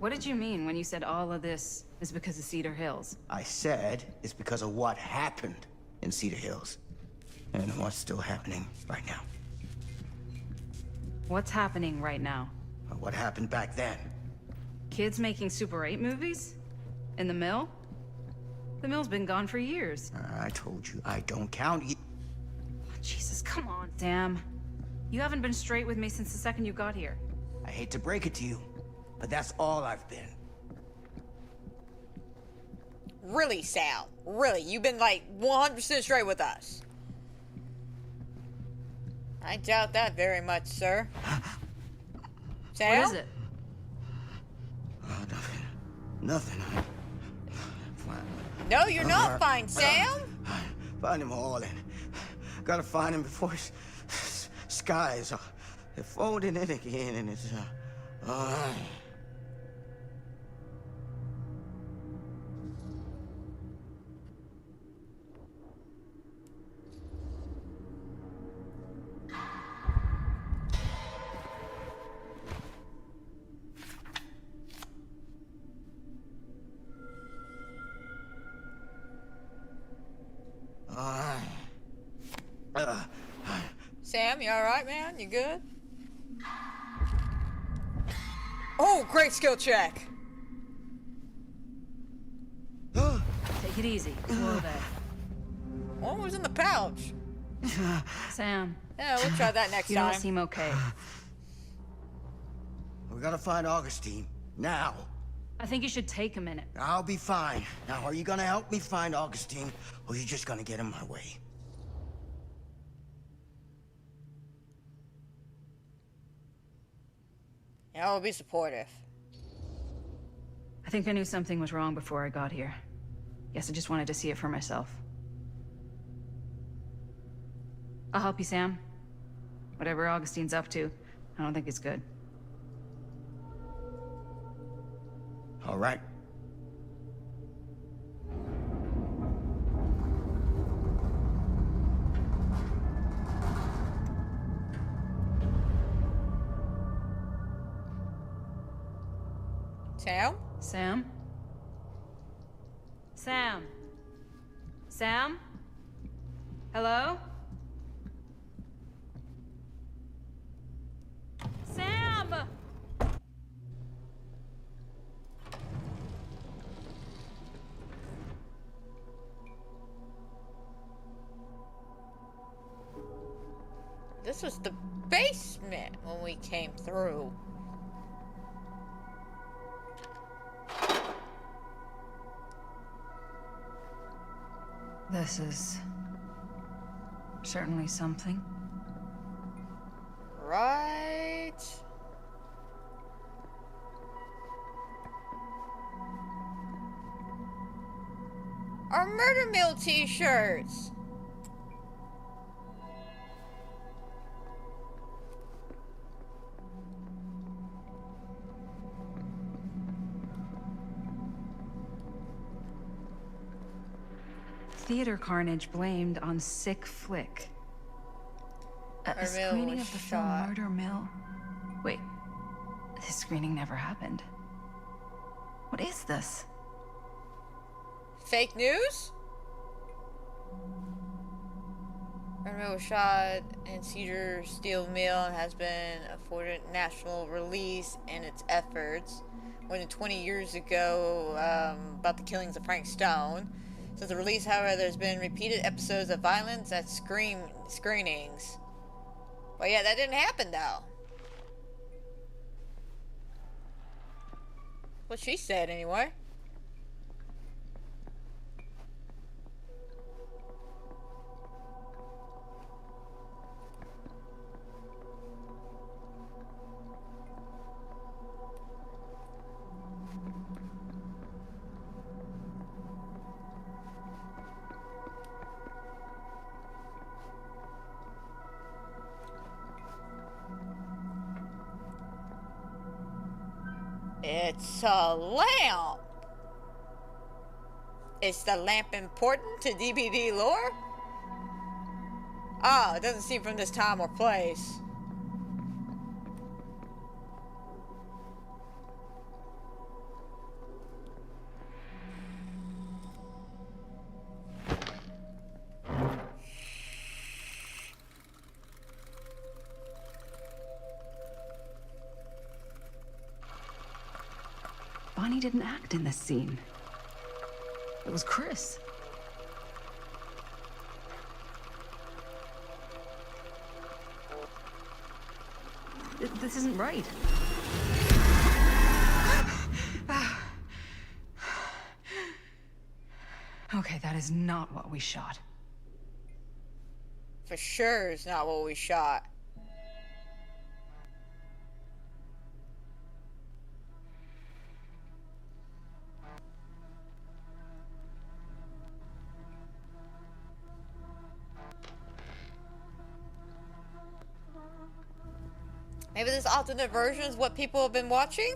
What did you mean when you said all of this is because of Cedar Hills? I said it's because of what happened in Cedar Hills. And what's still happening right now. What's happening right now? What happened back then? Kids making Super 8 movies? In the mill? The mill's been gone for years. I told you, I don't count you. Jesus, come on, Sam. You haven't been straight with me since the second you got here. I hate to break it to you, but that's all I've been. Really, Sal? Really? You've been like 100% straight with us? I doubt that very much, sir. Sal? What is it? Nothing. No, you're not fine, Sam. Find them all, and gotta find him before his skies are folding in again, and it's Sam, you alright, man? You good? Oh, great skill check! Take it easy. Slow there. What was in the pouch? Sam. Yeah, we'll try that next you time. don't seem okay. We gotta find Augustine now. I think you should take a minute. I'll be fine. Now, are you gonna help me find Augustine, or are you just gonna get in my way? Yeah, I'll be supportive. I think I knew something was wrong before I got here. Guess I just wanted to see it for myself. I'll help you, Sam. Whatever Augustine's up to, I don't think it's good. All right. Sam? Sam? Sam? Sam? Hello? Sam! This was the basement when we came through. This is certainly something. Right. Our Murder Mill t-shirts. Theater carnage blamed on sick flick. A Murder Mill screening was of the shot. film Murder Mill. Wait, this screening never happened. What is this? Fake news? Murder Mill was shot in Cedar Steel Mill and has been afforded national release in its efforts. More than 20 years ago, about the killings of Frank Stone. Since the release, however, there's been repeated episodes of violence at screenings. Well, yeah, that didn't happen, though. What she said, anyway. It's a lamp. Is the lamp important to DVD lore? Oh, it doesn't seem from this time or place. Bonnie didn't act in this scene. It was Chris. This isn't right. Okay, that is not what we shot. For sure it's not what we shot. Maybe this alternate version is what people have been watching?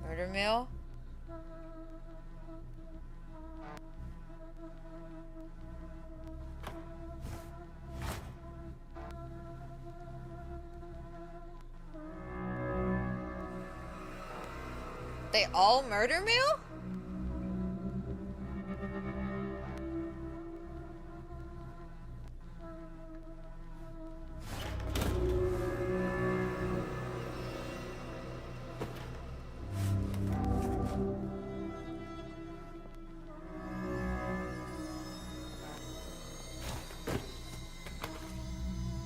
Murder Mill? They all Murder Mill?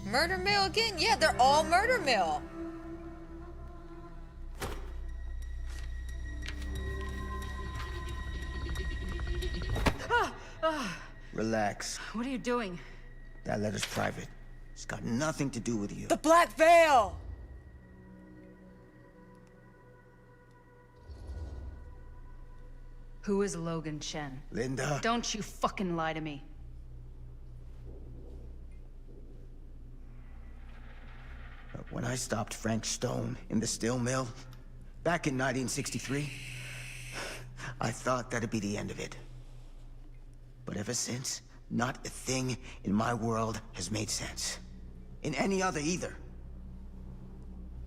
Murder Mill again? Yeah, they're all Murder Mill. Relax. What are you doing? That letter's private. It's got nothing to do with you. The Black Veil! Who is Logan Chen? Linda. Don't you fucking lie to me. When I stopped Frank Stone in the steel mill, back in 1963, I thought that'd be the end of it. But ever since, not a thing in my world has made sense. In any other either.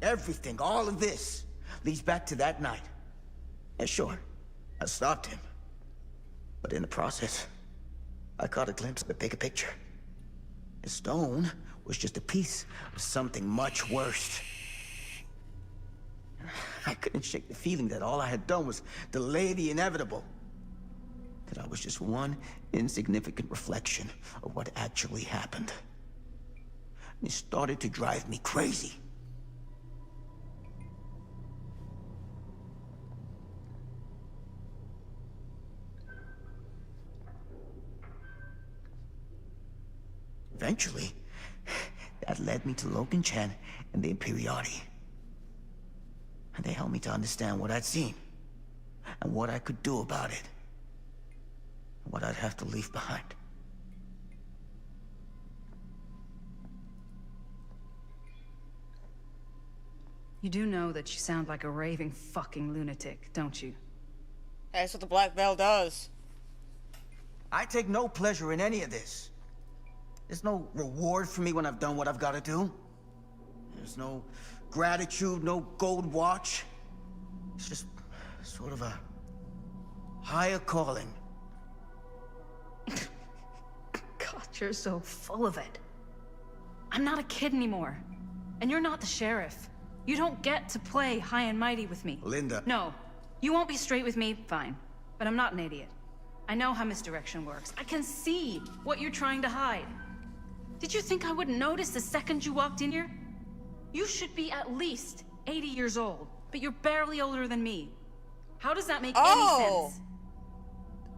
Everything, all of this, leads back to that night. And sure, I stopped him. But in the process, I caught a glimpse of the bigger picture. The stone was just a piece of something much worse. I couldn't shake the feeling that all I had done was delay the inevitable. That I was just one insignificant reflection of what actually happened. It started to drive me crazy. Eventually, that led me to Logan Chen and the Imperiati. And they helped me to understand what I'd seen, and what I could do about it, and what I'd have to leave behind. You do know that you sound like a raving fucking lunatic, don't you? That's what the Black Veil does. I take no pleasure in any of this. There's no reward for me when I've done what I've got to do. There's no gratitude, no gold watch. It's just sort of a higher calling. God, you're so full of it. I'm not a kid anymore. And you're not the sheriff. You don't get to play high and mighty with me. Linda. No. You won't be straight with me, fine. But I'm not an idiot. I know how misdirection works. I can see what you're trying to hide. Did you think I wouldn't notice the second you walked in here? You should be at least 80 years old, but you're barely older than me. How does that make any sense?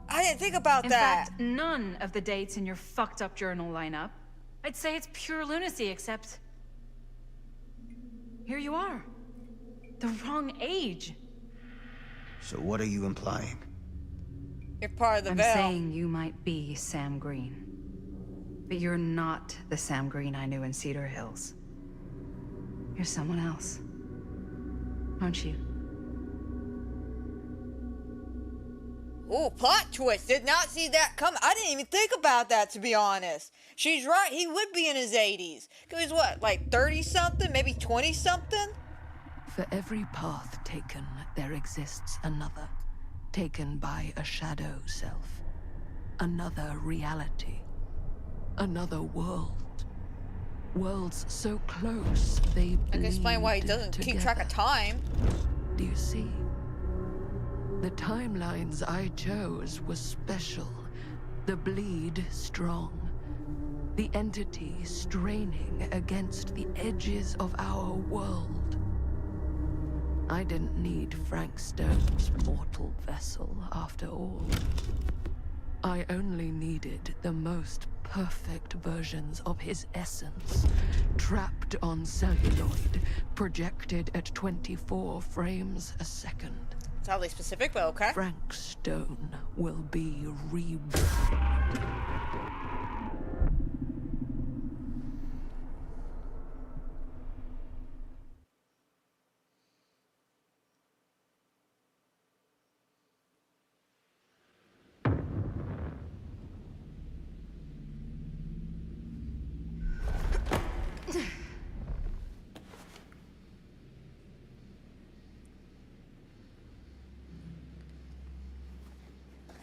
I didn't think about that. In fact, none of the dates in your fucked up journal line up. I'd say it's pure lunacy, except... here you are. The wrong age. So what are you implying? You're part of the I'm Veil. saying you might be Sam Green. But you're not the Sam Green I knew in Cedar Hills. You're someone else. Aren't you? Ooh, plot twist. Did not see that coming. I didn't even think about that, to be honest. She's right. He would be in his 80s. Because he's what, like 30-something? Maybe 20-something? For every path taken, there exists another. Taken by a shadow self. Another reality. Another world. Worlds so close, they I can explain why he bleed doesn't keep track of together. time. Do you see? The timelines I chose were special. The bleed strong. The entity straining against the edges of our world. I didn't need Frank Stone's mortal vessel, after all. I only needed the most perfect versions of his essence, trapped on celluloid, projected at 24 frames a second. It's oddly specific, but okay. Frank Stone will be reborn.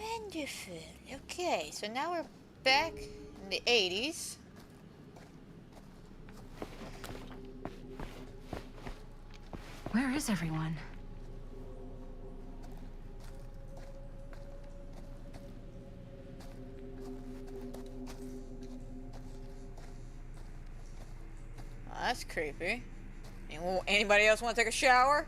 Wonderful. Okay, so now we're back in the 80s. Where is everyone? Oh, that's creepy. Anybody else want to take a shower?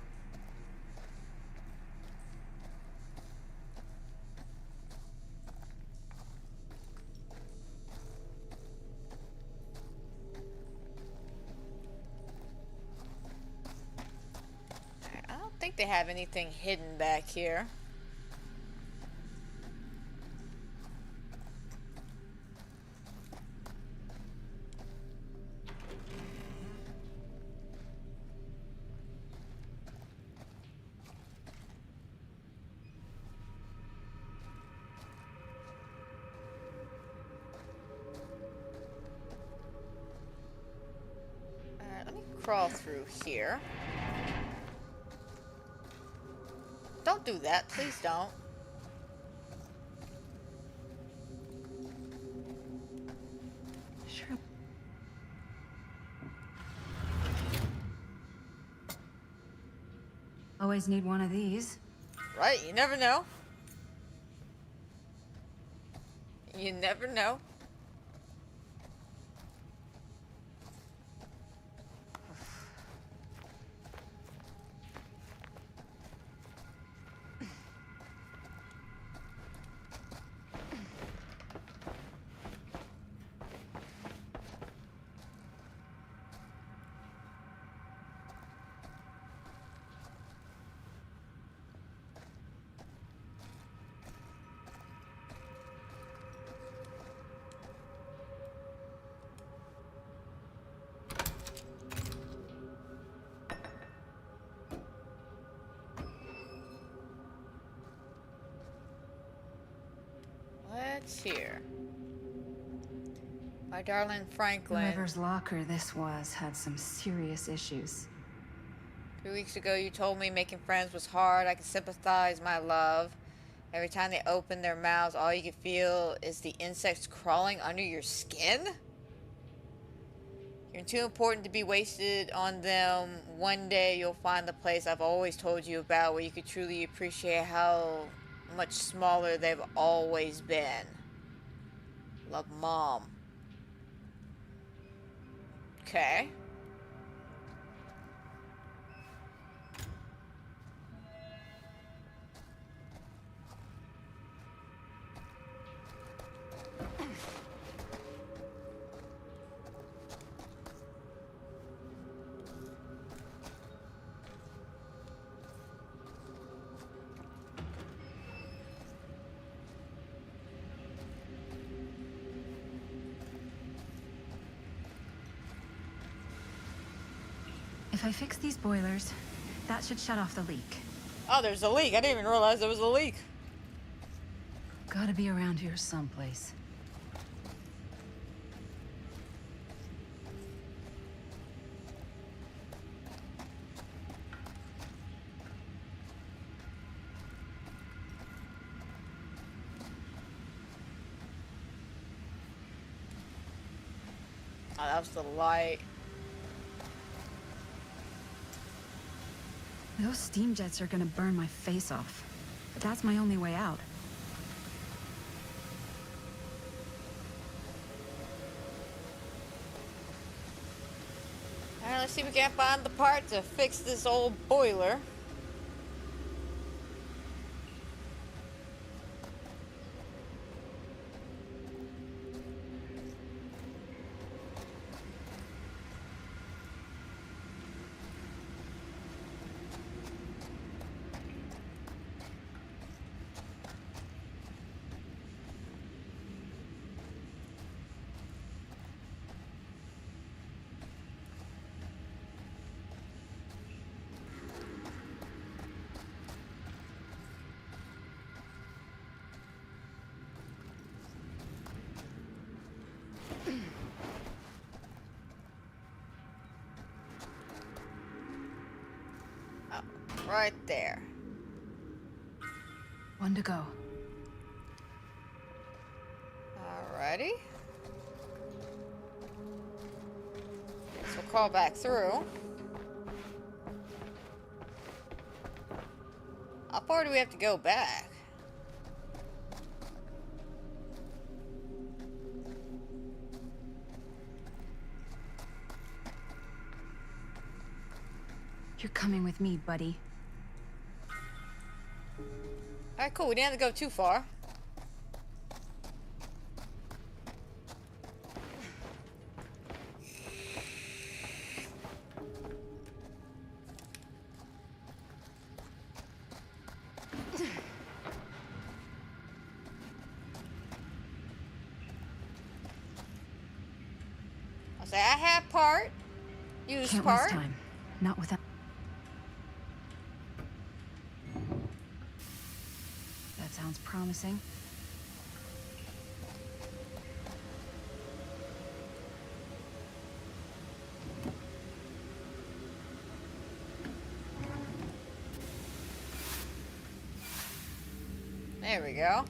I don't think they have anything hidden back here. Let me crawl through here. Don't do that, please don't. Sure. Always need one of these. Right, you never know. You never know. What's here? My darling Franklin. Whoever's locker this was had some serious issues. 3 weeks ago you told me making friends was hard. I could sympathize, my love. Every time they open their mouths, all you can feel is the insects crawling under your skin? You're too important to be wasted on them. One day you'll find the place I've always told you about where you could truly appreciate how much smaller they've always been. Love, Mom. Okay. If I fix these boilers, that should shut off the leak. Oh, there's a leak. I didn't even realize there was a leak. Gotta be around here someplace. Oh, that was the light. Those steam jets are gonna burn my face off. But that's my only way out. Alright, let's see if we can find the part to fix this old boiler. Right there. One to go. Alrighty. So we'll crawl back through. How far do we have to go back? You're coming with me, buddy. Alright, cool. We didn't have to go too far. I'll say I have part. Use Can't part. waste time. Not without. That sounds promising. There we go.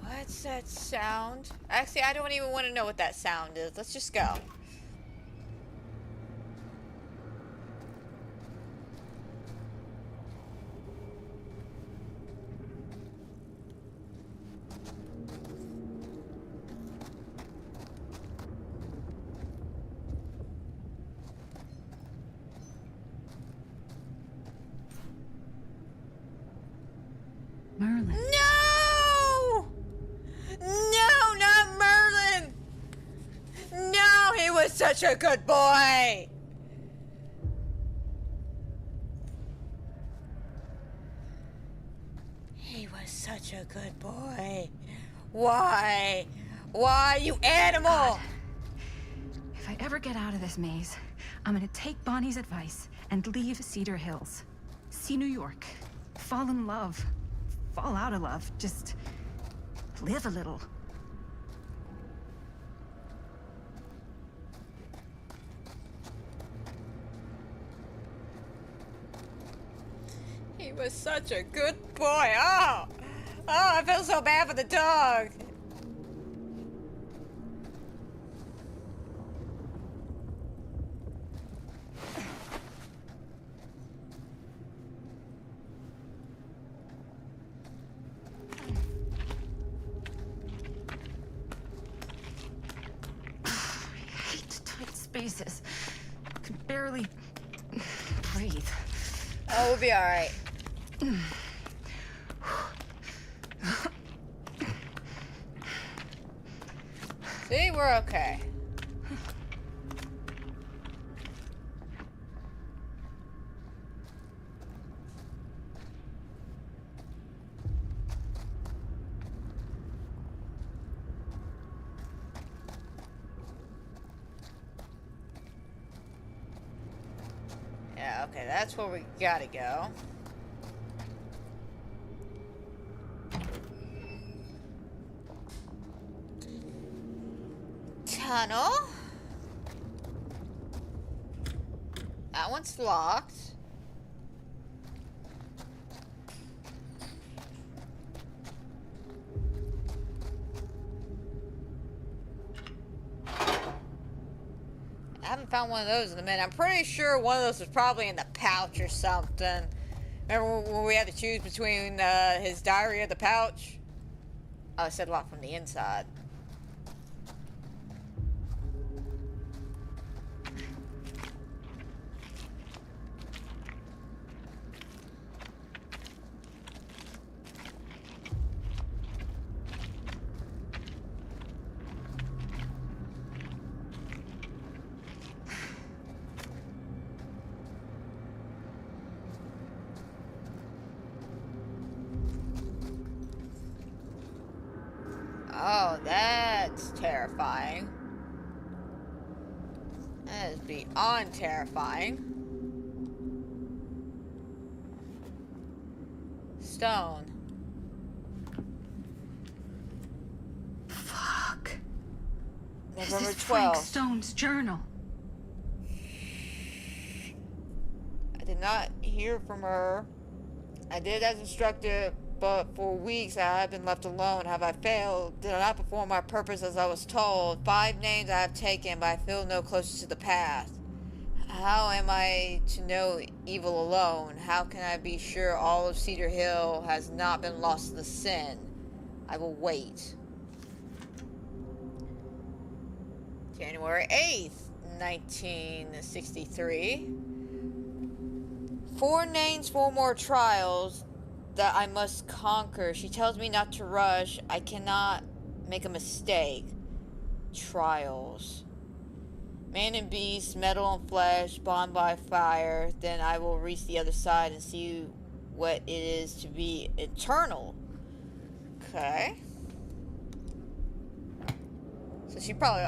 What's that sound? Actually, I don't even want to know what that sound is. Let's just go. Merlin. No! No, not Merlin! No, he was such a good boy! He was such a good boy. Why? Why, you animal? God. If I ever get out of this maze, I'm gonna take Bonnie's advice and leave Cedar Hills. See New York. Fall in love. Fall out of love. Just live a little. He was such a good boy. Oh, I feel so bad for the dog. Spaces. Can barely breathe. Oh, we'll be all right. See, we're okay. Yeah, okay, that's where we gotta go. tunnel. That one's locked. I haven't found one of those in a minute. I'm pretty sure one of those was probably in the pouch or something. Remember when we had to choose between his diary or the pouch? Oh, it said locked from the inside. Oh, that's terrifying. That is beyond terrifying. Stone. Fuck. November This is Frank 12th. Stone's journal. I did not hear from her. I did as instructed, but for weeks I have been left alone. Have I failed? Did I not perform my purpose as I was told? 5 names I have taken, but I feel no closer to the path. How am I to know evil alone? How can I be sure all of Cedar Hill has not been lost to the sin? I will wait. January 8th, 1963. 4 names, 4 more trials that I must conquer. She tells me not to rush. I cannot make a mistake. Trials. Man and beast, metal and flesh, bond by fire. Then I will reach the other side and see what it is to be eternal. Okay. So she probably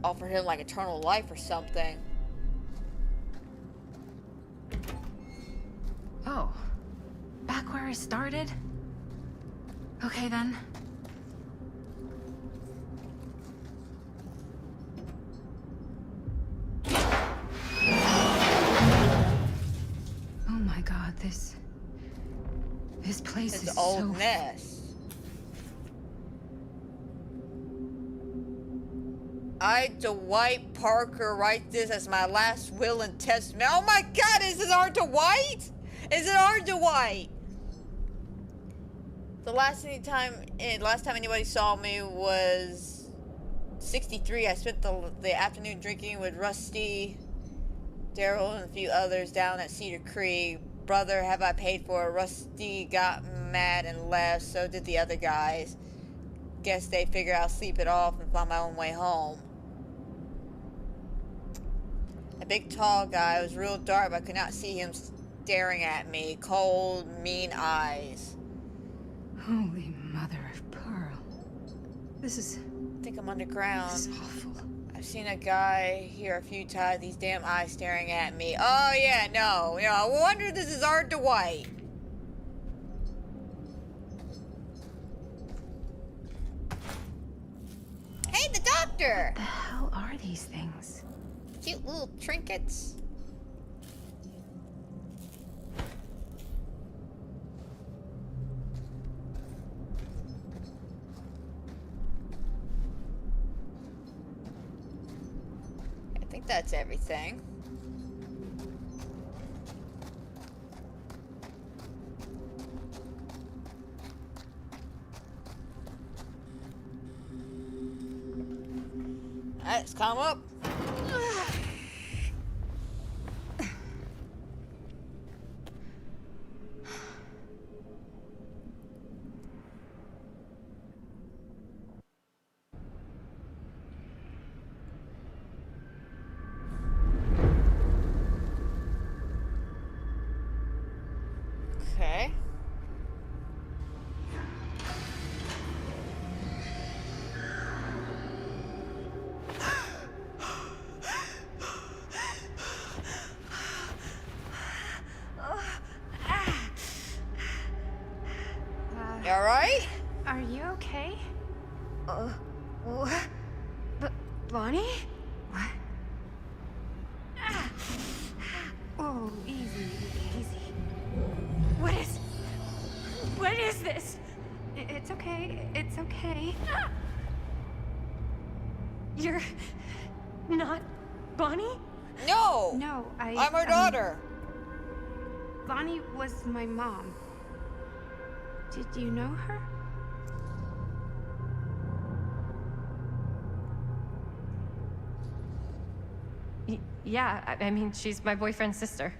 offered him like eternal life or something. Oh. Back where I started? Okay then. Oh my god, this place It's is an old so nest. I, Dwight Parker, write this as my last will and testament. Oh my god, is it our Dwight? Is it our Dwight? The last time anybody saw me was 63. I spent the afternoon drinking with Rusty, Daryl, and a few others down at Cedar Creek. Brother, have I paid for it? Rusty got mad and left, so did the other guys. Guess they figured I'll sleep it off and find my own way home. A big tall guy. It was real dark, but I could not see him staring at me. Cold, mean eyes. Holy mother of pearl. This is... I think I'm underground. This is awful. I've seen a guy here a few times. These damn eyes staring at me. Oh yeah, no. I wonder if this is our Dwight. Hey, the doctor! What the hell are these things? Cute little trinkets. I think that's everything. Alright, let's come up. Okay. You alright? Are you okay? Bonnie? What? Ah. Oh, easy, easy. What is this? It's okay. It's okay. Ah! You're not Bonnie? No. No, I'm her daughter. Bonnie was my mom. Did you know her? Yeah, I mean, she's my boyfriend's sister.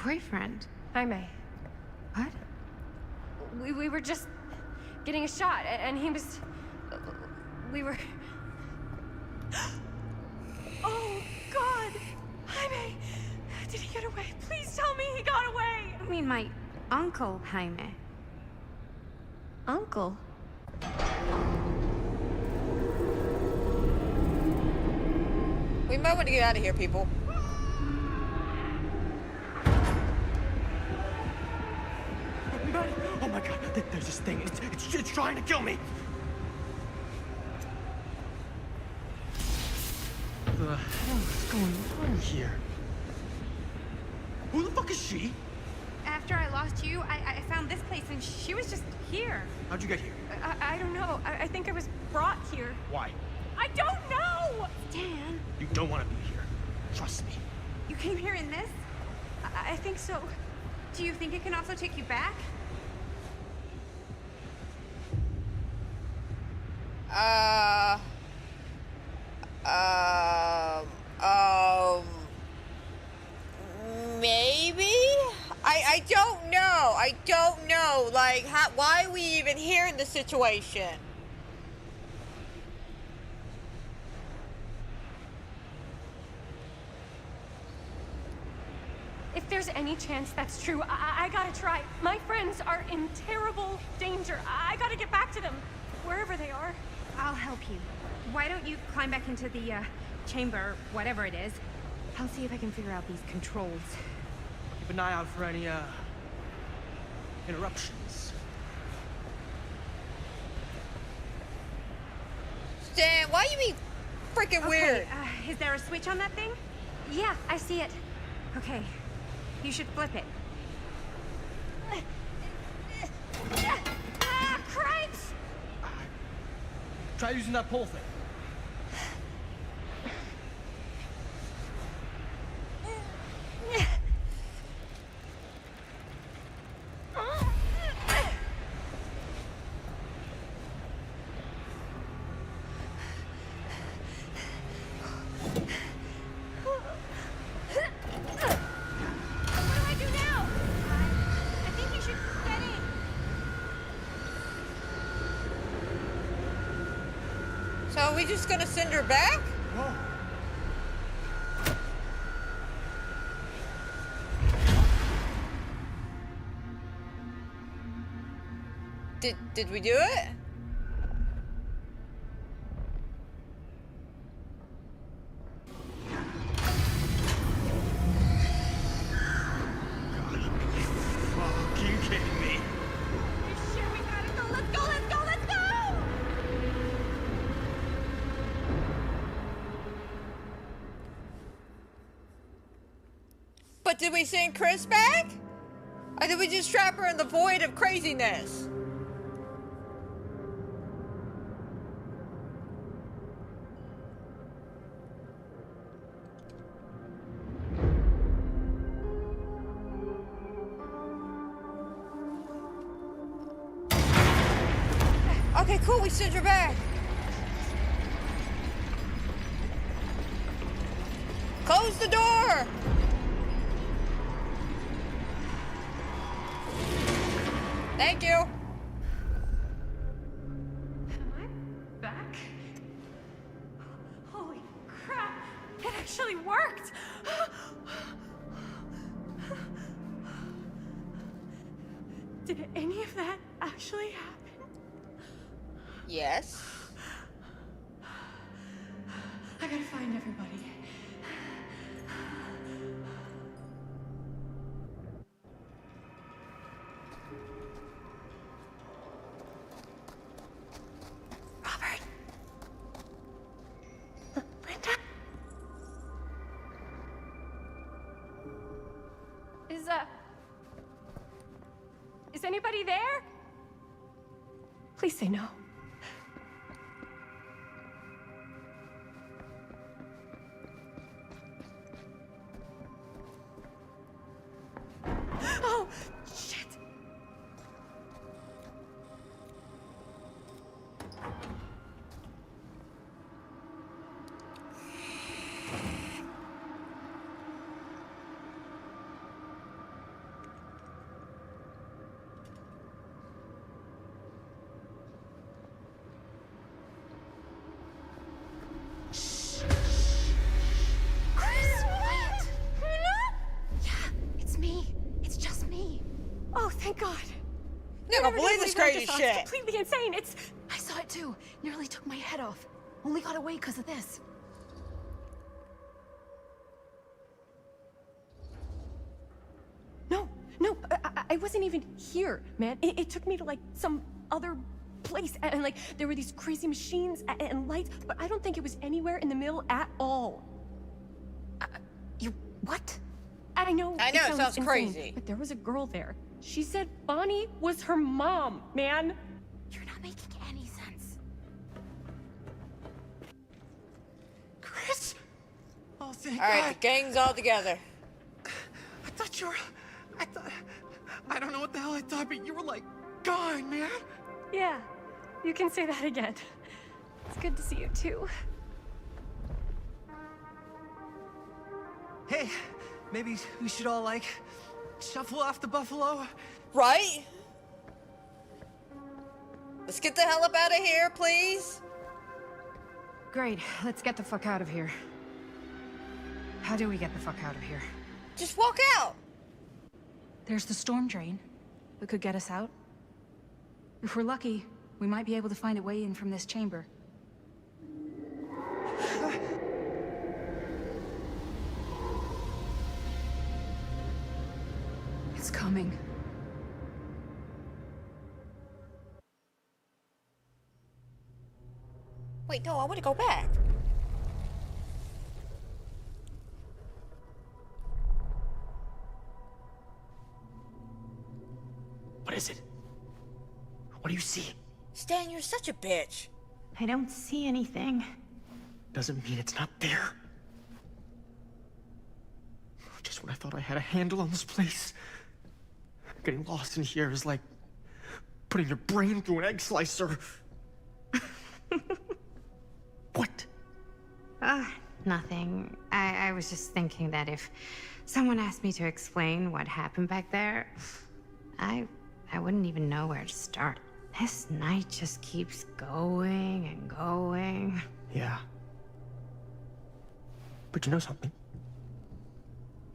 Boyfriend? Jaime. What? We were just getting a shot, and he was... We were... Oh, God! Jaime! Did he get away? Please tell me he got away! I mean, my uncle, Jaime. Uncle? We might want to get out of here, people. Oh my god, there's this thing. It's trying to kill me. The hell is going on here? Who the fuck is she? After I lost you, I found this place and she was just here. How'd you get here? I don't know. I think I was brought here. Why? I don't know! Dan. You don't want to be here. Trust me. You came here in this? I think so. Do you think it can also take you back? Maybe? I don't know. I don't know. Like, why are we even here in this situation? If there's any chance that's true, I gotta try. My friends are in terrible danger. I gotta get back to them, wherever they are. I'll help you. Why don't you climb back into the, chamber, whatever it is. I'll see if I can figure out these controls. Keep an eye out for any, interruptions. Stan, why are you being freaking weird? Is there a switch on that thing? Yeah, I see it. Okay. You should flip it. Ah, cripes! Try using that pole thing. So are we just gonna send her back? Whoa. Did we do it? Fuck, you kidding me? Shit, we gotta go. Let's go, let's go, let's go! But did we send Chris back? Or did we just trap her in the void of craziness? Okay, cool, we sent her back. Close the door! Thank you. Am I back? Holy crap! It actually worked! Did any of that actually happen? Yes. I gotta find everybody. Robert. Is anybody there? Please say no. Oh, shit. Oh, thank God. I can't believe this crazy shit. It's completely insane. I saw it too. Nearly took my head off. Only got away because of this. No, I wasn't even here, man. It took me to like some other place, and like there were these crazy machines and lights, but I don't think it was anywhere in the middle at all. You what? I know. It sounds insane, crazy. but there was a girl there. She said Bonnie was her mom, man. You're not making any sense. Chris! Oh, thank All right, God. the gang's all together. I thought you were... I don't know what the hell I thought, but you were like, gone, man. Yeah, you can say that again. It's good to see you too. Hey, maybe we should all, like, shuffle off the buffalo. Right? Let's get the hell up out of here, please. Great, let's get the fuck out of here. How do we get the fuck out of here? Just walk out. There's the storm drain that could get us out. If we're lucky, we might be able to find a way in from this chamber. It's coming. Wait, no, I want to go back. What is it? What do you see? Stan, you're such a bitch. I don't see anything. Doesn't mean it's not there. Just when I thought I had a handle on this place. Getting lost in here is like putting your brain through an egg slicer. What? Nothing. I was just thinking that if someone asked me to explain what happened back there, I wouldn't even know where to start. This night just keeps going and going. Yeah. But you know something?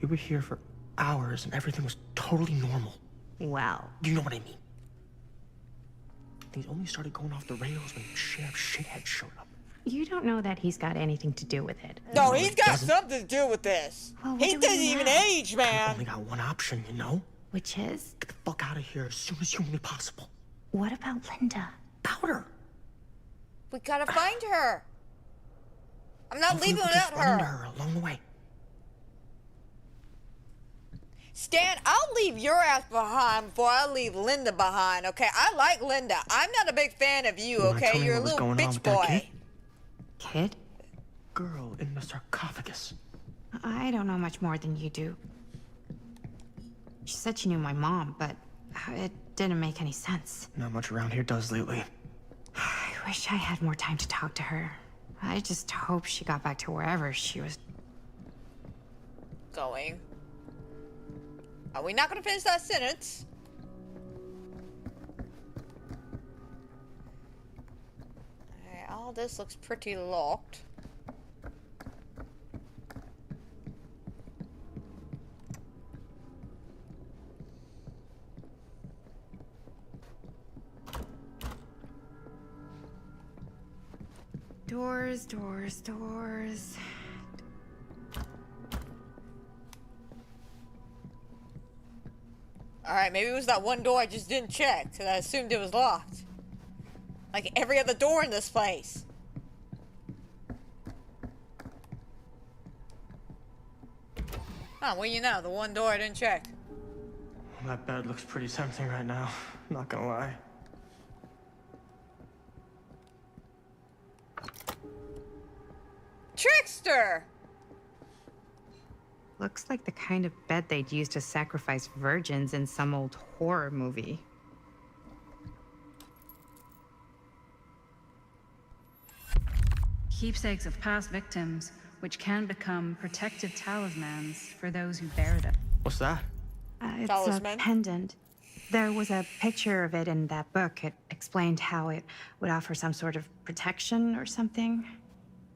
We were here for hours and everything was totally normal. Well. You know what I mean? Things only started going off the rails when Sheriff Shithead showed up. You don't know that he's got anything to do with it. No, he's got something to do with this. Well, He what do we doesn't even know? age, man. Only got one option, you know? Which is? Get the fuck out of here as soon as humanly possible. What about Linda? Powder. We gotta find her. I'm not Hopefully leaving we'll just without run into her. her along the way. Stan, I'll leave your ass behind before I leave Linda behind, okay? I like Linda. I'm not a big fan of you, wanna tell okay? me You're a what was little going on bitch with that boy. Kid? Girl in the sarcophagus. I don't know much more than you do. She said she knew my mom, but it didn't make any sense. Not much around here does lately. I wish I had more time to talk to her. I just hope she got back to wherever she was. Going. Are we not gonna finish that sentence? Alright, all this looks pretty locked. Doors, doors, doors. Alright, maybe it was that one door I just didn't check, because I assumed it was locked. Like every other door in this place. Oh, well, you know, the one door I didn't check. That bed looks pretty tempting right now. Not gonna lie. Trickster! Looks like the kind of bed they'd use to sacrifice virgins in some old horror movie. Keepsakes of past victims, which can become protective talismans for those who bear them. What's that? It's Talisman? a pendant. There was a picture of it in that book. It explained how it would offer some sort of protection or something.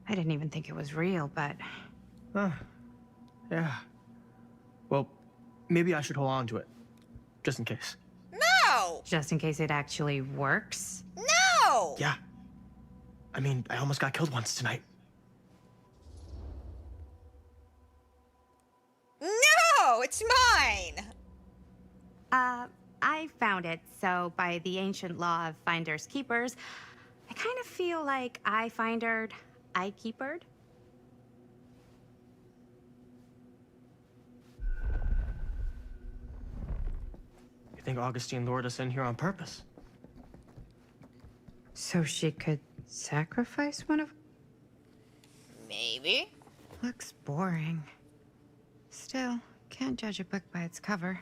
I didn't even think it was real, but... Huh. Yeah. Well, maybe I should hold on to it. Just in case. No! Just in case it actually works? No! Yeah. I mean, I almost got killed once tonight. No! It's mine! I found it, so by the ancient law of finders keepers, I kind of feel like I findered, I keepered. You think Augustine lured us in here on purpose? So she could sacrifice one of... Maybe. Looks boring. Still, can't judge a book by its cover.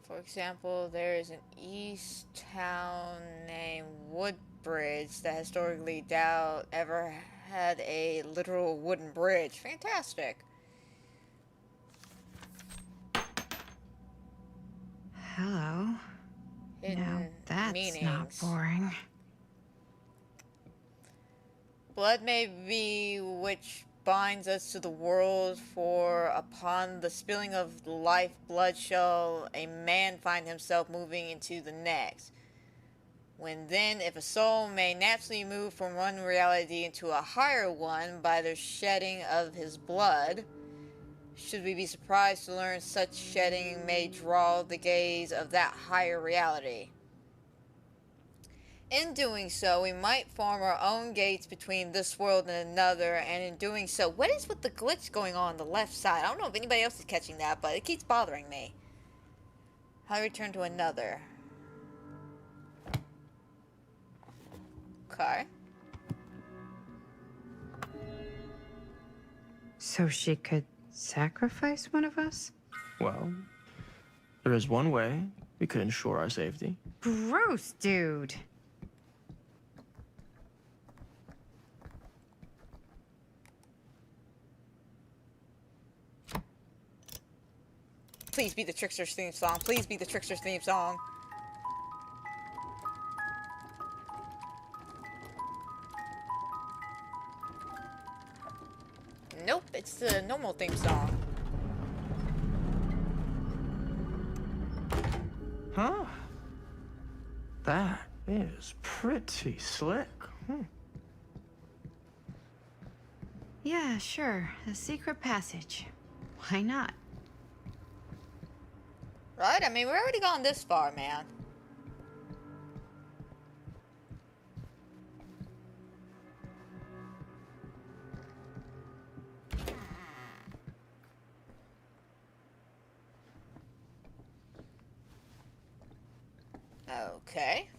For example, there is an East town named Woodbridge that historically doubt ever had a literal wooden bridge. Fantastic. Hello. Hidden Now that's meanings. not boring. Blood may be which binds us to the world, for upon the spilling of life blood shall a man find himself moving into the next. When then, if a soul may naturally move from one reality into a higher one by the shedding of his blood, should we be surprised to learn such shedding may draw the gaze of that higher reality? In doing so, we might form our own gates between this world and another, and in doing so, what is with the glitch going on the left side? I don't know if anybody else is catching that, but it keeps bothering me. How do I return to another? Okay. So she could sacrifice one of us? Well, there is one way we could ensure our safety. Gross, dude. Please be the Trickster's theme song. Please be the Trickster's theme song. Nope, it's the normal theme song. Huh? That is pretty slick. Yeah, sure. A secret passage. Why not? Right? I mean, we're already gone this far, man. Okay.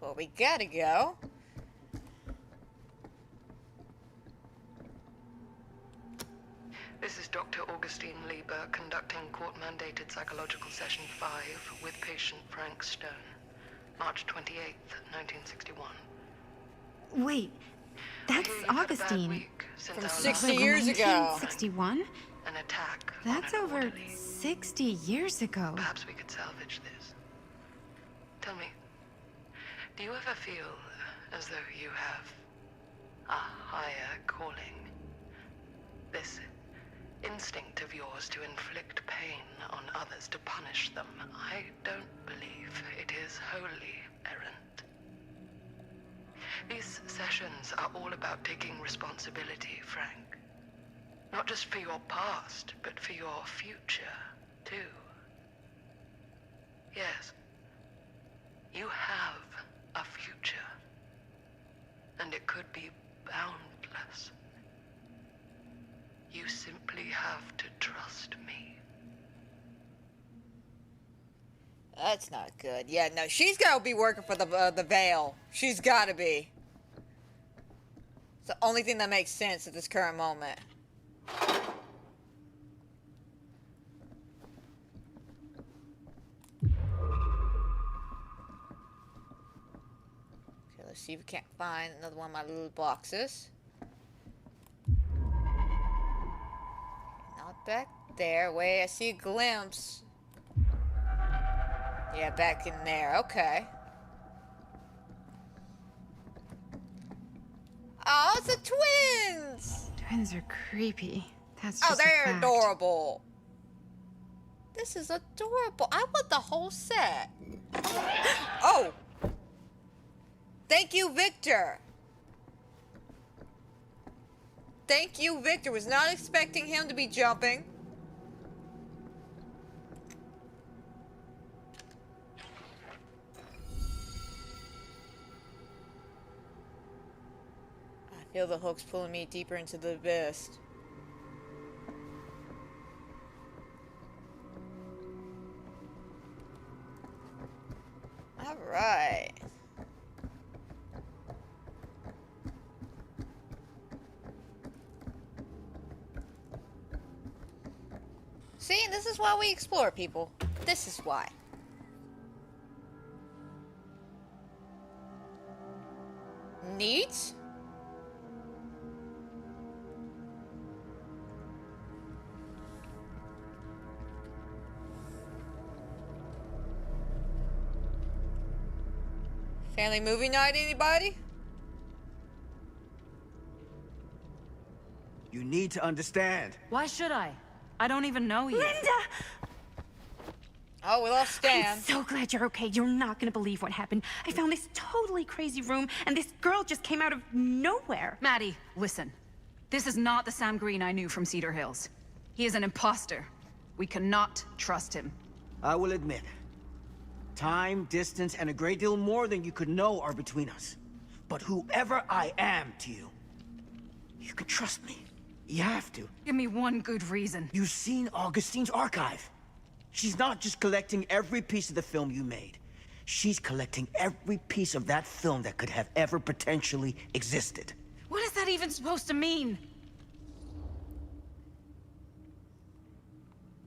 Well, we gotta go. This is Dr. Augustine Lieber conducting court-mandated psychological session 5 with patient Frank Stone. March 28th, 1961. Wait, that's Augustine. From 60 years ago. 1961? An attack. That's over 60 years ago. Perhaps we could salvage this. Tell me, do you ever feel as though you have a higher calling? This instinct of yours to inflict pain on others, to punish them, I don't believe it is wholly errant. These sessions are all about taking responsibility, Frank. Not just for your past, but for your future, too. Yes, you have a future, and it could be boundless. only have to trust me. That's not good. Yeah, no, she's gotta be working for the Veil. She's gotta be. It's the only thing that makes sense at this current moment. Okay, let's see if we can't find another one of my little boxes. Not back there. Wait, I see a glimpse. Yeah, back in there. Okay. Oh, it's the twins! Twins are creepy. That's Oh, just a they're fact. adorable. This is adorable. I want the whole set. Oh! Thank you, Victor. Thank you, Victor. Was not expecting him to be jumping. I feel the hook's pulling me deeper into the abyss. All right. See, this is why we explore, people. This is why. Neat? Family movie night, anybody? You need to understand. Why should I? I don't even know you. Linda! Oh, we lost Stan. I'm so glad you're okay. You're not gonna believe what happened. I found this totally crazy room, and this girl just came out of nowhere. Maddie, listen. This is not the Sam Green I knew from Cedar Hills. He is an imposter. We cannot trust him. I will admit, time, distance, and a great deal more than you could know are between us. But whoever I am to you, you can trust me. You have to. Give me one good reason. You've seen Augustine's archive. She's not just collecting every piece of the film you made. She's collecting every piece of that film that could have ever potentially existed. What is that even supposed to mean?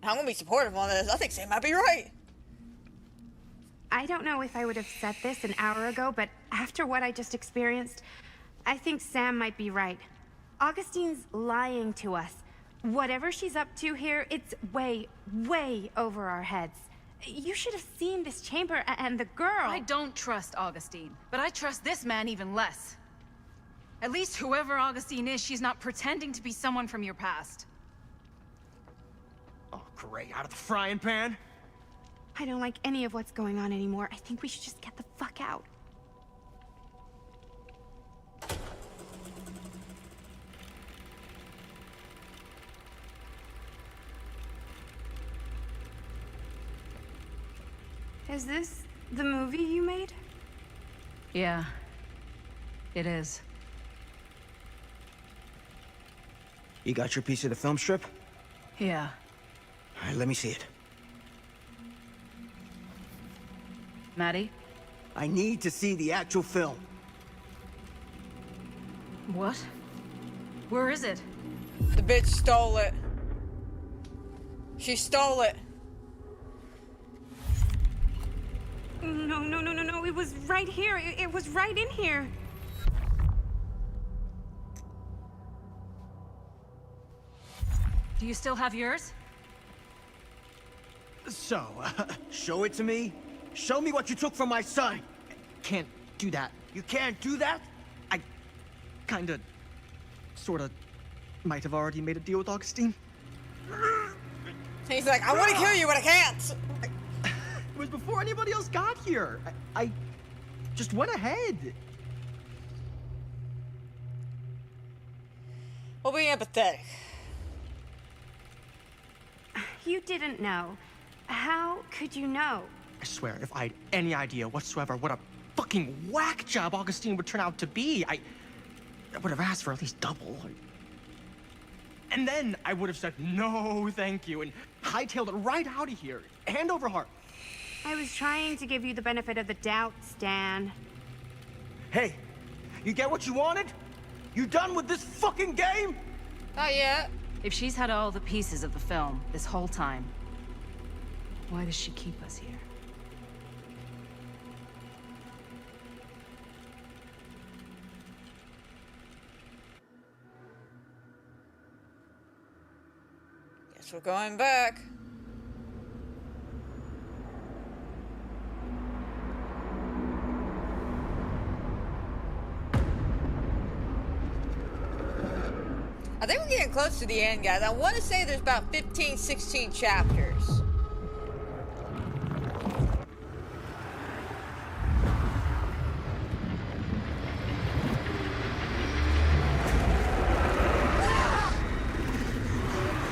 I'm gonna be supportive on this. I think Sam might be right. I don't know if I would have said this an hour ago, but after what I just experienced, I think Sam might be right. Augustine's lying to us. Whatever she's up to here, it's way, way over our heads. You should have seen this chamber and the girl. I don't trust Augustine, but I trust this man even less. At least whoever Augustine is, she's not pretending to be someone from your past. Oh, great. Out of the frying pan? I don't like any of what's going on anymore. I think we should just get the fuck out. Is this the movie you made? Yeah, it is. You got your piece of the film strip? Yeah. All right, let me see it. Maddie? I need to see the actual film. What? Where is it? The bitch stole it. She stole it. No, no, no, no, no. It was right here. It was right in here. Do you still have yours? So, show it to me. Show me what you took from my son. Can't do that. You can't do that? I kinda, sorta, might have already made a deal with Augustine. He's like, I want to kill you, but I can't. It was before anybody else got here. I just went ahead. We'll be empathetic. You didn't know. How could you know? I swear, if I had any idea whatsoever what a fucking whack job Augustine would turn out to be, I would have asked for at least double. And then I would have said, no, thank you, and hightailed it right out of here, hand over heart. I was trying to give you the benefit of the doubt, Stan. Hey, you get what you wanted? You done with this fucking game? Not yet. If she's had all the pieces of the film this whole time, why does she keep us here? Guess we're going back. I think we're getting close to the end, guys. I want to say there's about 15, 16 chapters.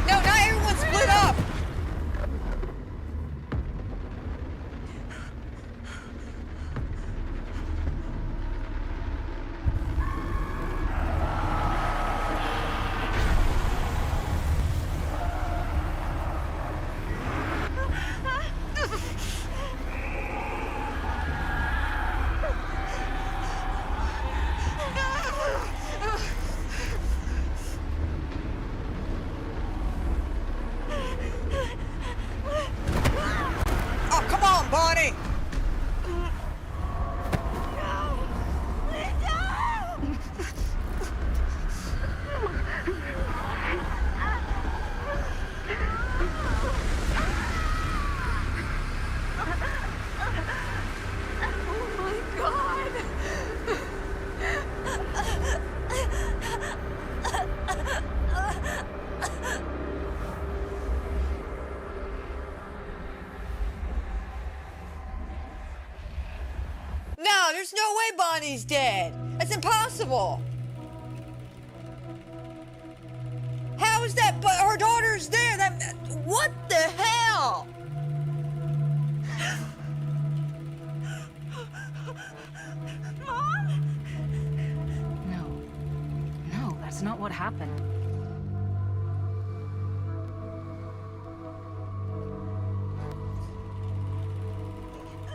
No, not everyone split up. Oh, come on, Bonnie. No, there's no way Bonnie's dead. That's impossible. How is that? But her daughter's there. What the hell? No, that's not what happened.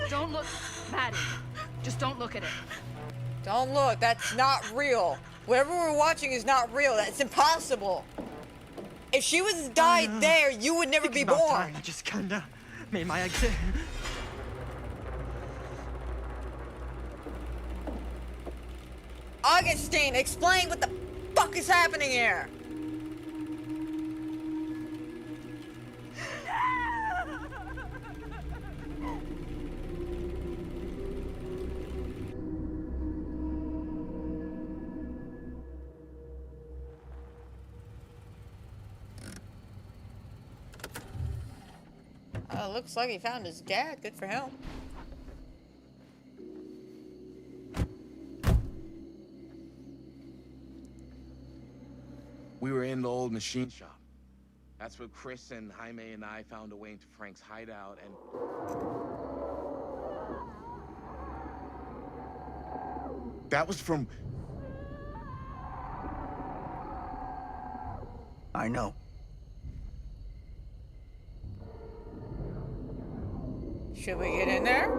Don't look, Maddie. Just don't look at it. Don't look. That's not real. Whatever we're watching is not real. That's impossible. If she was died there, you would never be born. Time. I just kinda made my exit. Augustine, explain what the fuck is happening here. Looks like he found his dad. Good for him. We were in the old machine shop. That's where Chris and Jaime and I found a way into Frank's hideout and... That was from... I know. Should we get in there?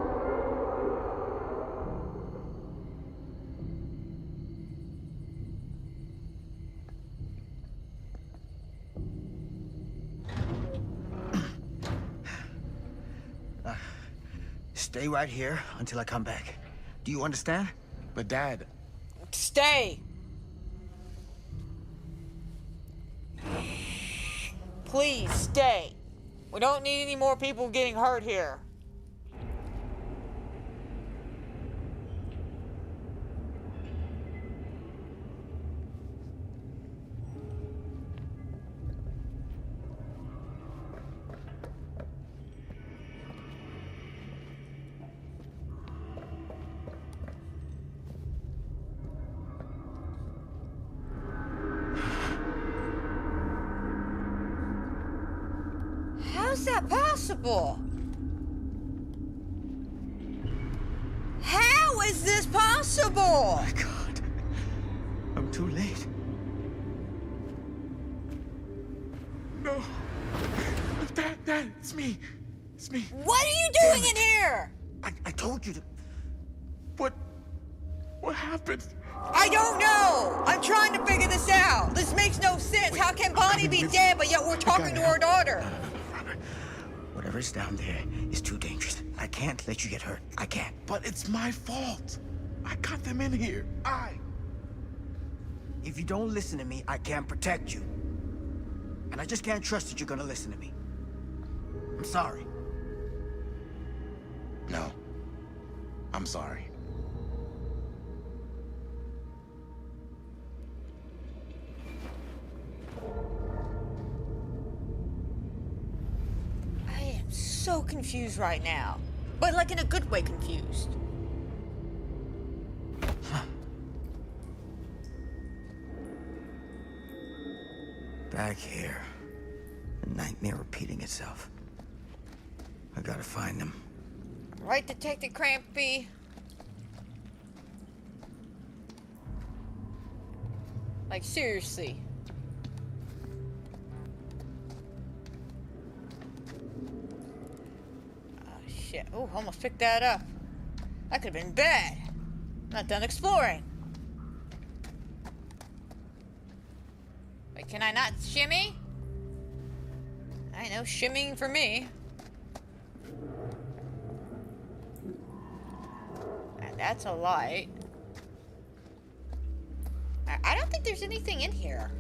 Stay right here until I come back. Do you understand? But Dad... Stay! Please, stay. We don't need any more people getting hurt here. How's that possible? How is this possible? Oh my God. I'm too late. No. Dad, it's me. It's me. What are you doing in here? I told you to... What happened? I don't know. I'm trying to figure this out. This makes no sense. How can Bonnie be dead, but yet we're talking to her daughter? Robert, whatever's down there is too dangerous. I can't let you get hurt. I can't. But it's my fault. I got them in here. If you don't listen to me, I can't protect you. And I just can't trust that you're gonna listen to me. I'm sorry. No. I'm sorry. I am so confused right now. But like in a good way confused. Back here. A nightmare repeating itself. I gotta find them. Right, Detective Crampy? Like, seriously. Oh, shit. Oh, almost picked that up. That could have been bad. Not done exploring. Wait, can I not shimmy? I know, shimmying for me. And that's a light. I don't think there's anything in here.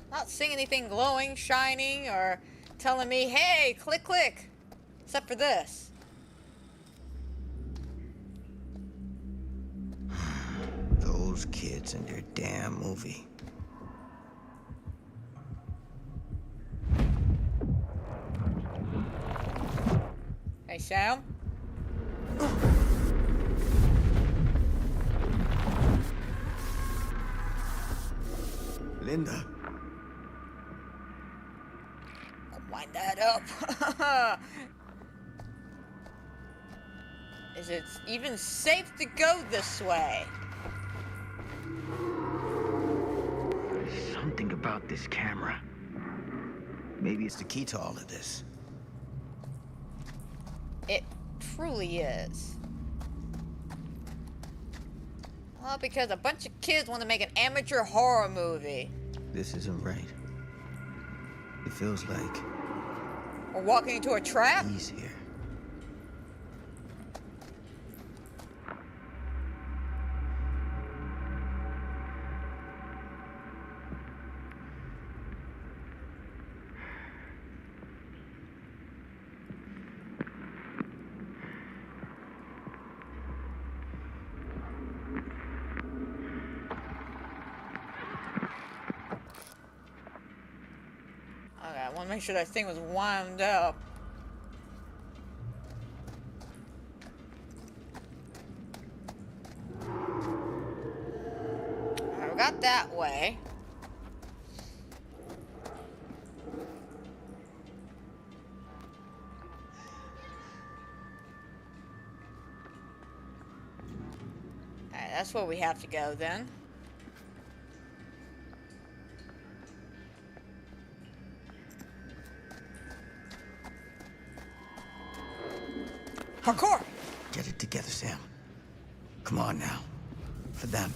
Not seeing anything glowing, shining, or telling me, hey, click, click. Except for this. Those kids and their damn movie. Hey, Sam? Linda. I'll wind that up. Is it even safe to go this way? There's something about this camera. Maybe it's the key to all of this. It truly is. Well, because a bunch of kids want to make an amateur horror movie. This isn't right. It feels like We're walking into a trap? he's here. Okay, I want to make sure that thing was wound up. Alright, we got that way. Alright, that's where we have to go then. Parkour! Get it together, Sam. Come on now. For them.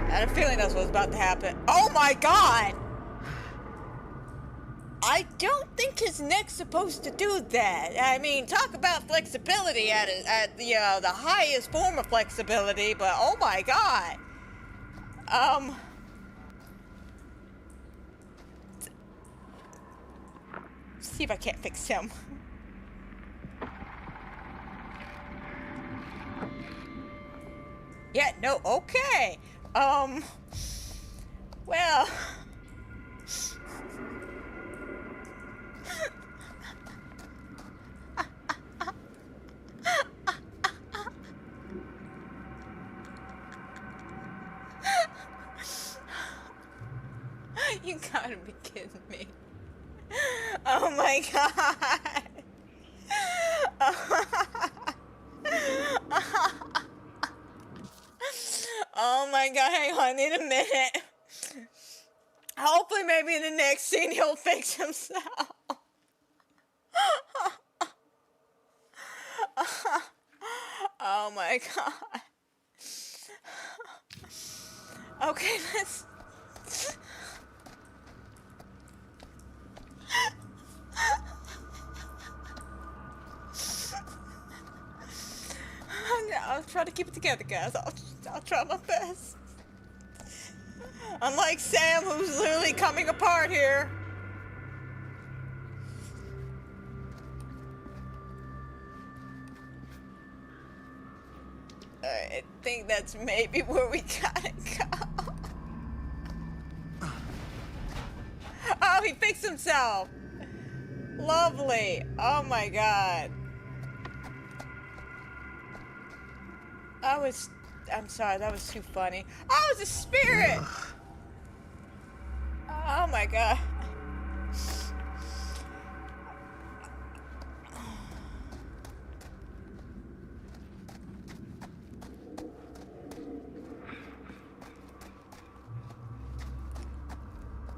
I had a feeling that's what was about to happen. Oh my god! I don't think his neck's supposed to do that. I mean, talk about flexibility at the highest form of flexibility, but oh my god. See if I can't fix him. Yeah, no, okay. Well. my god. Oh my god, hang on, I need a minute. Hopefully maybe in the next scene he'll fix himself. Oh my god. Okay, let's... I'll try to keep it together, guys. I'll try my best. Unlike Sam, who's literally coming apart here. I think that's maybe where we gotta go. Oh, he fixed himself. Lovely. Oh my god. I'm sorry, that was too funny. Oh, it's a spirit! Oh my god.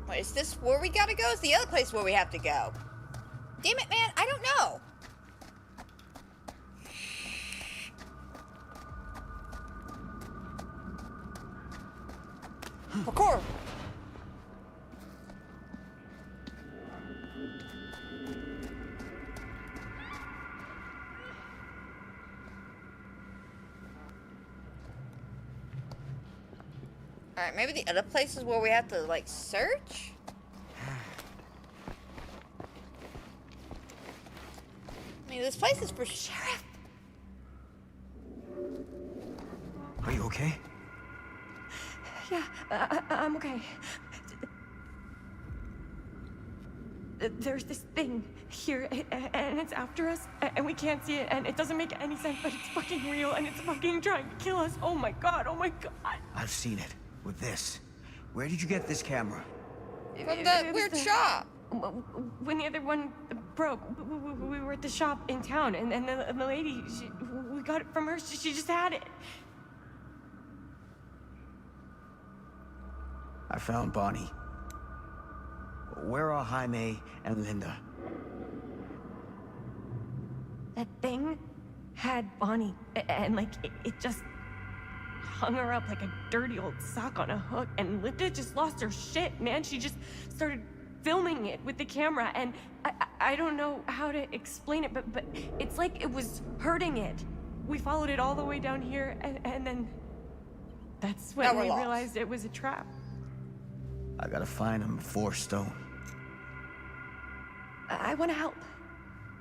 Wait, is this where we gotta go? Is the other place where we have to go? Damn it, man, I don't know. Record. Alright, maybe the other places where we have to, like, search? I mean, this place is for sheriff. Are you okay? Yeah, I'm okay. There's this thing here, and it's after us, and we can't see it, and it doesn't make any sense, but it's fucking real, and it's fucking trying to kill us. Oh my god, oh my god. I've seen it. With this. Where did you get this camera? From the weird shop. When the other one broke, we were at the shop in town, and the lady, we got it from her. She just had it. I found Bonnie. Where are Jaime and Linda? That thing had Bonnie, and like it just hung her up like a dirty old sock on a hook, and Linda just lost her shit, man. She just started filming it with the camera, and I don't know how to explain it, but it's like it was hurting it. We followed it all the way down here, and then that's when we realized it was a trap. I gotta find him before Stone. I want to help.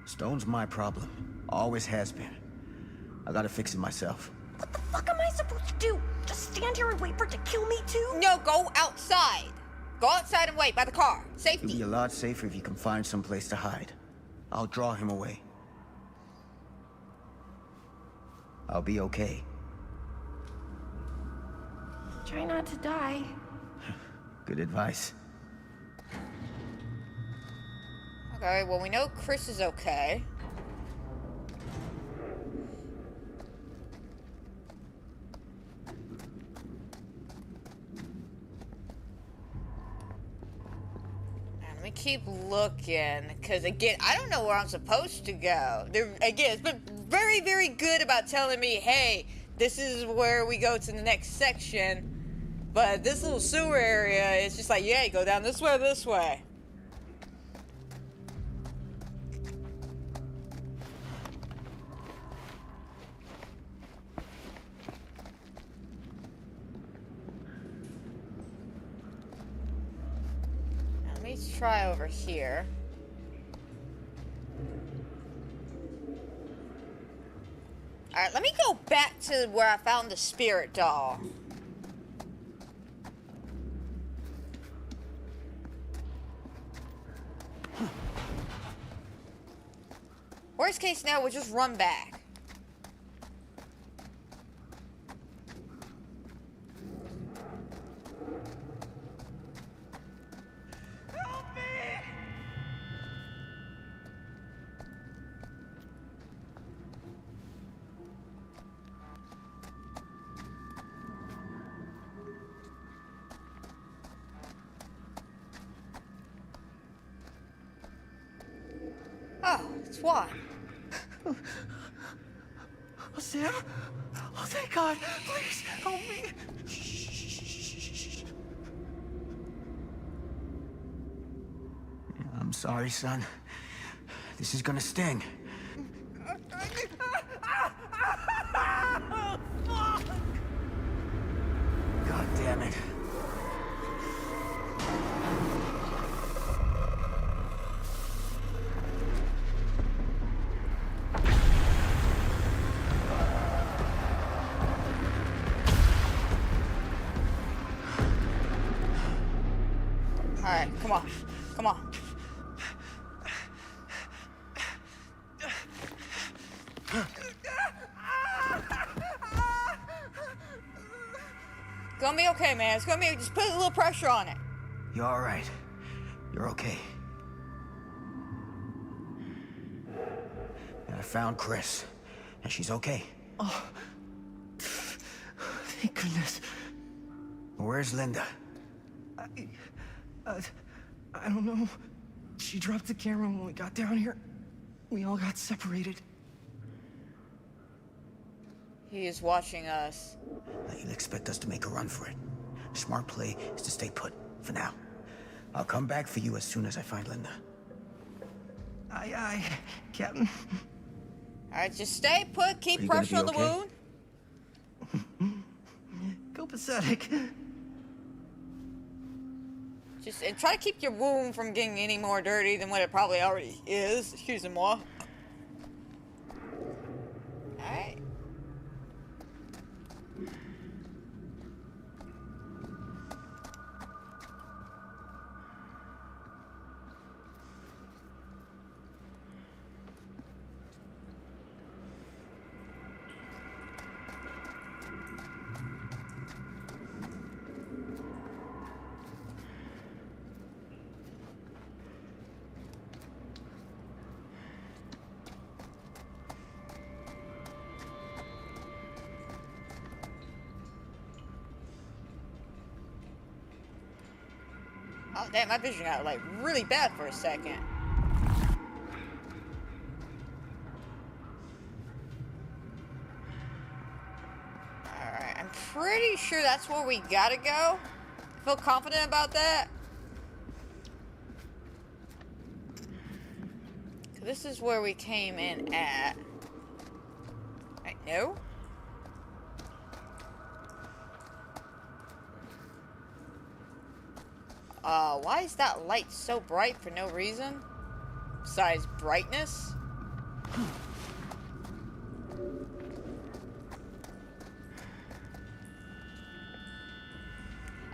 Stone's my problem. Always has been. I gotta fix it myself. What the fuck am I supposed to do? Just stand here and wait for it to kill me too? No, go outside. Go outside and wait by the car. Safety. It'll be a lot safer if you can find some place to hide. I'll draw him away. I'll be okay. Try not to die. Good advice. Okay, well, we know Chris is okay. Let me keep looking, because again, I don't know where I'm supposed to go. Again, it's been very, very good about telling me, hey, this is where we go to the next section. But this little sewer area is just like, yeah, go down this way, this way. Now, let me try over here. Alright, let me go back to where I found the spirit doll. Worst case now, we'll just run back. Help me! That's why. Oh, Sam? Oh, thank God. Please, help me. I'm sorry, son. This is gonna sting. God damn it. Alright, come on. Come on. It's gonna be okay, man. It's gonna be, just put a little pressure on it. You're all right. You're okay. And I found Chris, and she's okay. Oh, thank goodness. Where's Linda? I don't know. She dropped the camera when we got down here. We all got separated. He is watching us. You'll expect us to make a run for it. Smart play is to stay put, for now. I'll come back for you as soon as I find Linda. Aye, aye, Captain. Alright, just stay put, keep Are you gonna pressure be on the okay? wound. Go pathetic. Just, and try to keep your wound from getting any more dirty than what it probably already is. Excusez-moi. Alright. Oh, damn, my vision got, like, really bad for a second. Alright, I'm pretty sure that's where we gotta go. Feel confident about that? This is where we came in at. Right, no? Why is that light so bright for no reason? Besides brightness?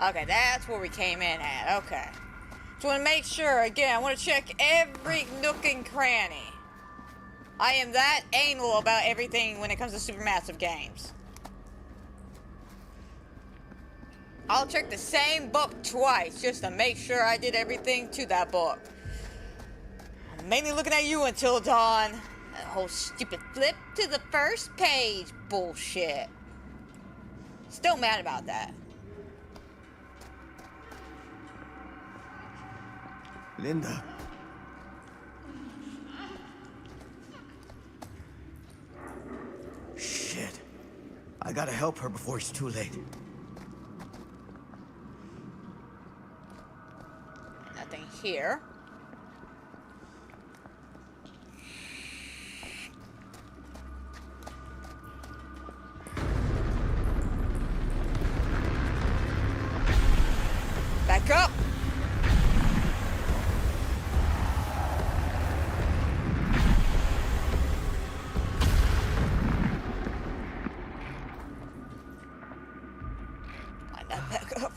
Okay, that's where we came in at. Okay. Just want to make sure, again, I want to check every nook and cranny. I am that anal about everything when it comes to Supermassive games. I'll check the same book twice just to make sure I did everything to that book. I'm mainly looking at you until dawn. That whole stupid flip to the first page bullshit. Still mad about that. Linda. Shit. I gotta help her before it's too late. Nothing here. Back up. Line that back up.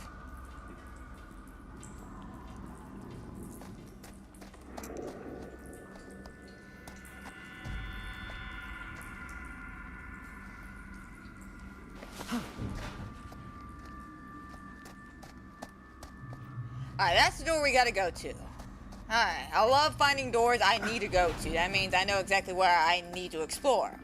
Alright, that's the door we gotta go to. Alright, I love finding doors I need to go to. That means I know exactly where I need to explore.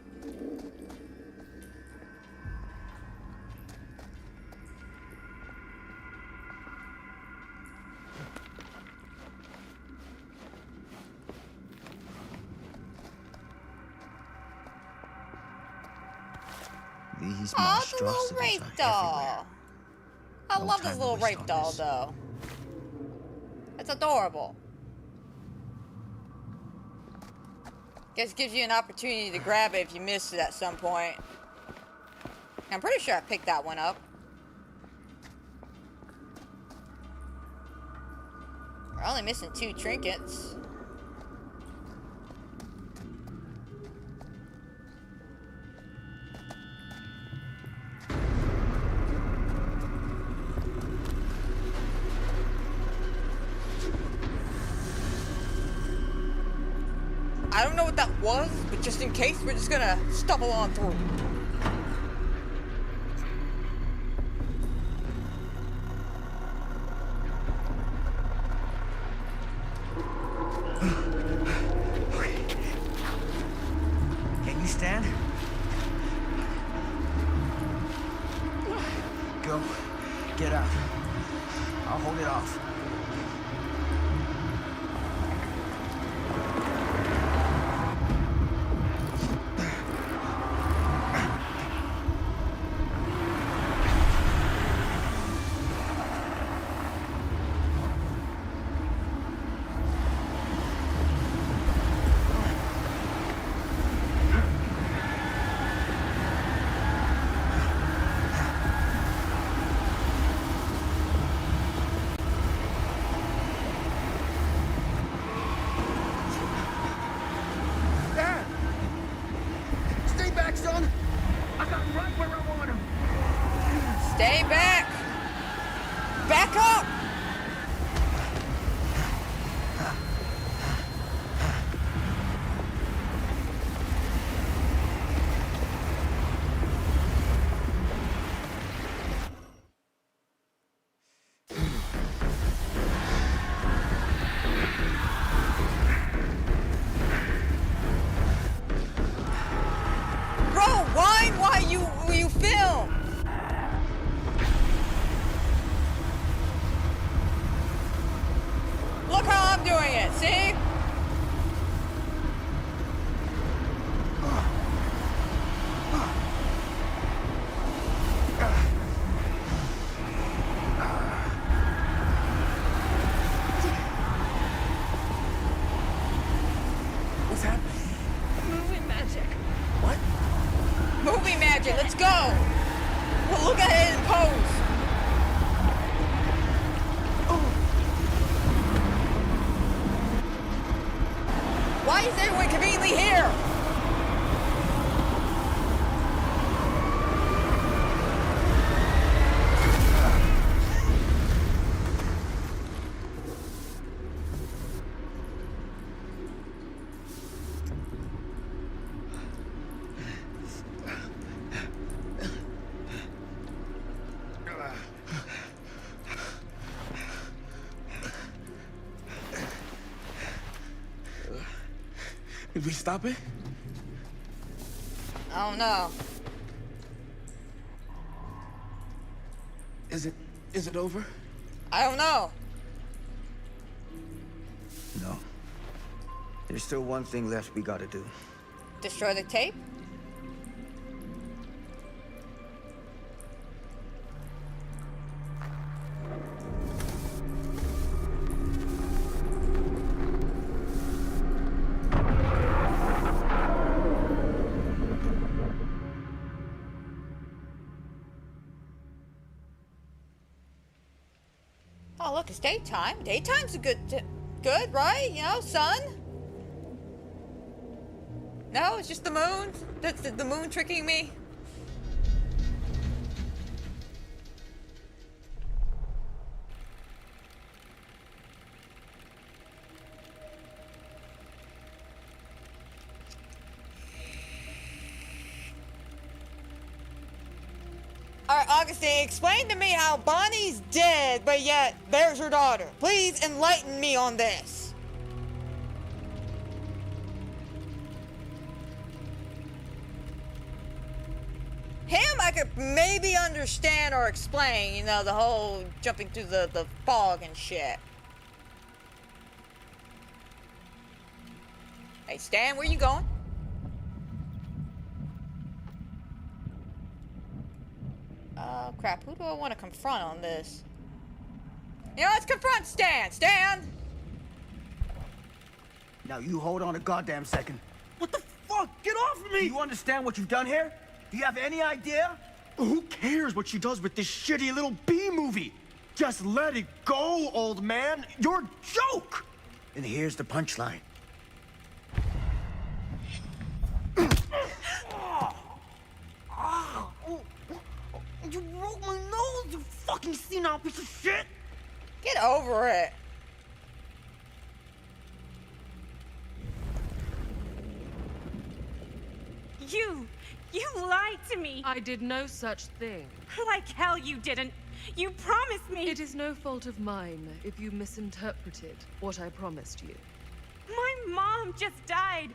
These Oh, it's a little monstrosities rape are everywhere. doll. I No love time this to little waste rape on doll, this. though. It's adorable. Guess gives you an opportunity to grab it if you missed it at some point. I'm pretty sure I picked that one up. We're only missing 2 trinkets. I don't know what that was, but just in case, we're just gonna stumble on through. Can you stand? Go. Get out. I'll hold it off. Stay back, son! I got him right where I want him! Stay back! Back up! Bro, whine while you film! Look how I'm doing it, see? What's happening? Moving magic. What? Movie magic, let's go! Well, look at it in pose! Why is everyone conveniently here? Did we stop it? I don't know. Is it over? I don't know. No. There's still one thing left we gotta do. Destroy the tape? Oh, look, it's daytime. Daytime's a good, right? You know, sun? No, it's just the moon? That's the moon tricking me? Alright, Augustine, explain to me how Bonnie's dead, but yet there's her daughter. Please enlighten me on this. Him, I could maybe understand or explain, you know, the whole jumping through the fog and shit. Hey, Stan, where you going? Oh, crap. Who do I want to confront on this? You know, let's confront Stan! Stan! Now you hold on a goddamn second. What the fuck? Get off of me! Do you understand what you've done here? Do you have any idea? Who cares what she does with this shitty little B movie? Just let it go, old man. You're a joke! And here's the punchline. You broke my nose, you fucking senile piece of shit! Get over it. You lied to me. I did no such thing. Like hell you didn't. You promised me. It is no fault of mine if you misinterpreted what I promised you. My mom just died.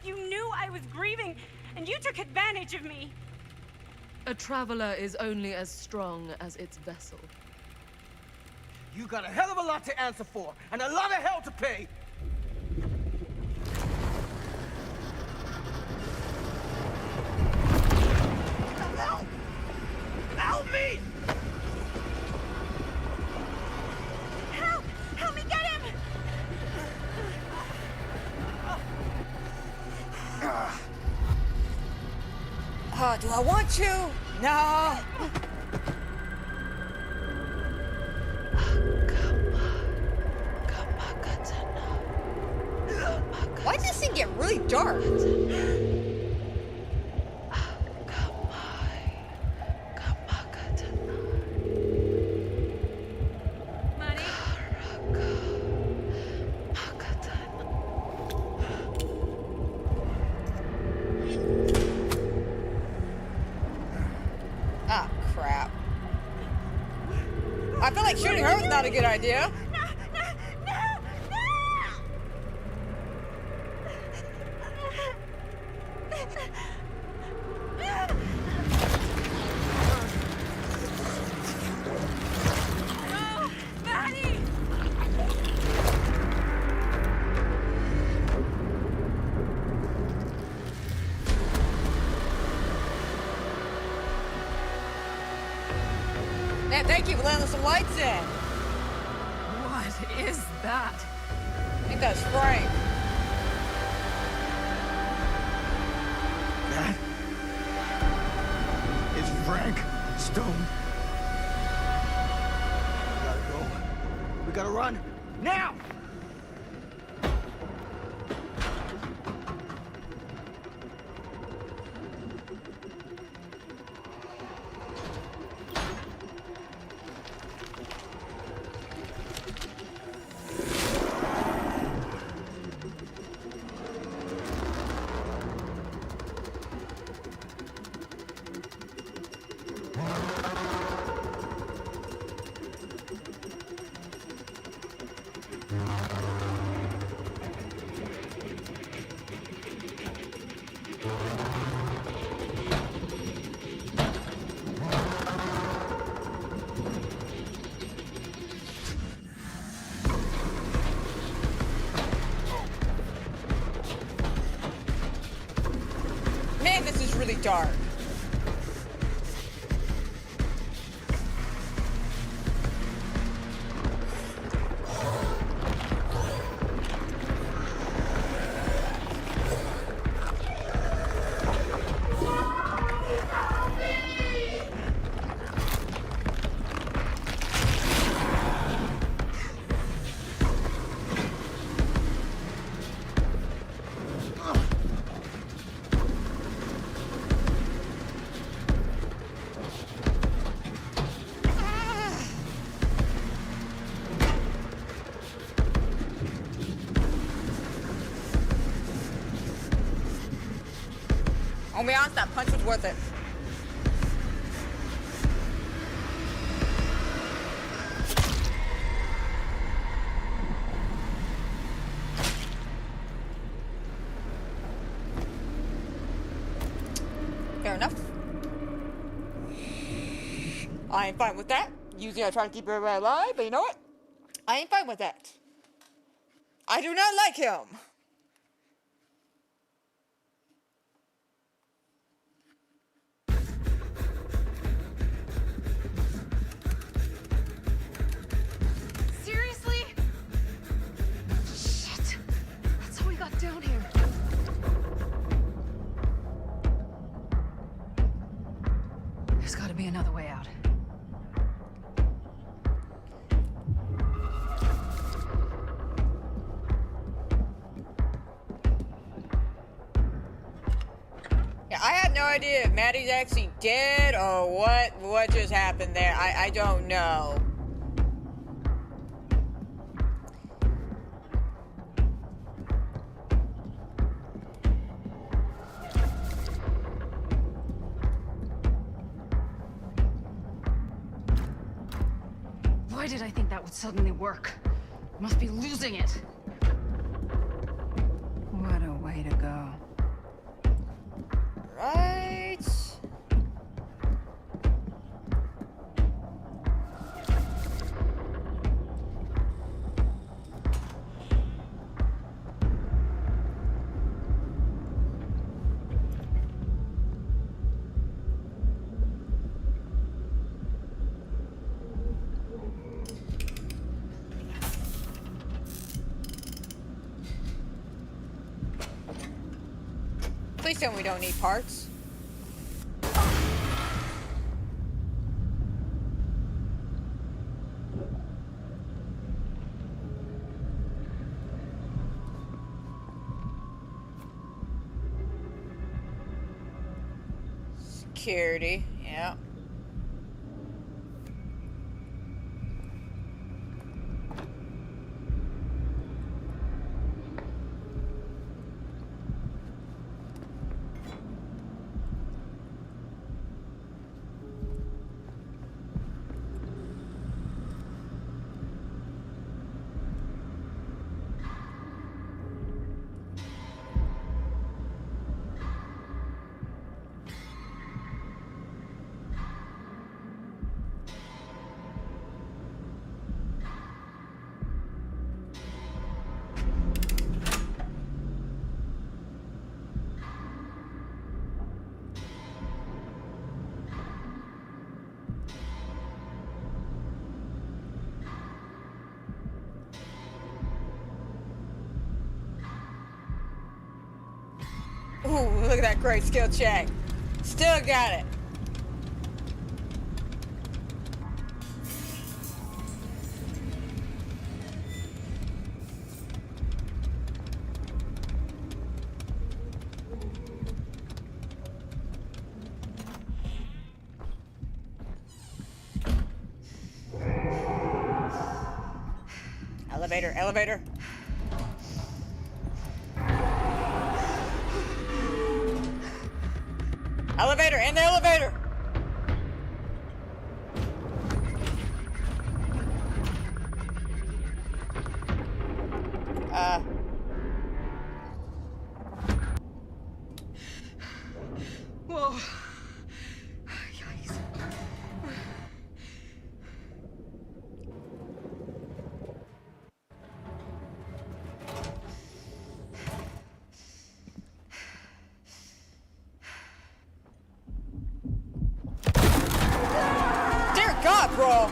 You knew I was grieving, and you took advantage of me. A traveler is only as strong as its vessel. You got a hell of a lot to answer for, and a lot of hell to pay! Help! Help me! Help! Help me get him! Oh, do I want to? No. Why does this thing get really dark? Ah, crap. I feel like shooting her was not a good idea. Man, thank you for letting some lights in. What is that? I think that's Frank. That is Frank Stone. We gotta go. We gotta run. Now! Man, this is really dark. I'll be honest, that punch was worth it. Fair enough. I ain't fine with that. Usually I try to keep everybody alive, but you know what? I ain't fine with that. I do not like him. gotta be another way out. Yeah, I had no idea if Maddie's actually dead or what just happened there. I don't know. Why did I think that would suddenly work? Must be losing it. What a way to go. Right. Please tell me we don't need parts. Security, yeah. Ooh, look at that great skill check. Still got it. Elevator, elevator. Elevator, in the elevator! Whoa. Dear God, bro!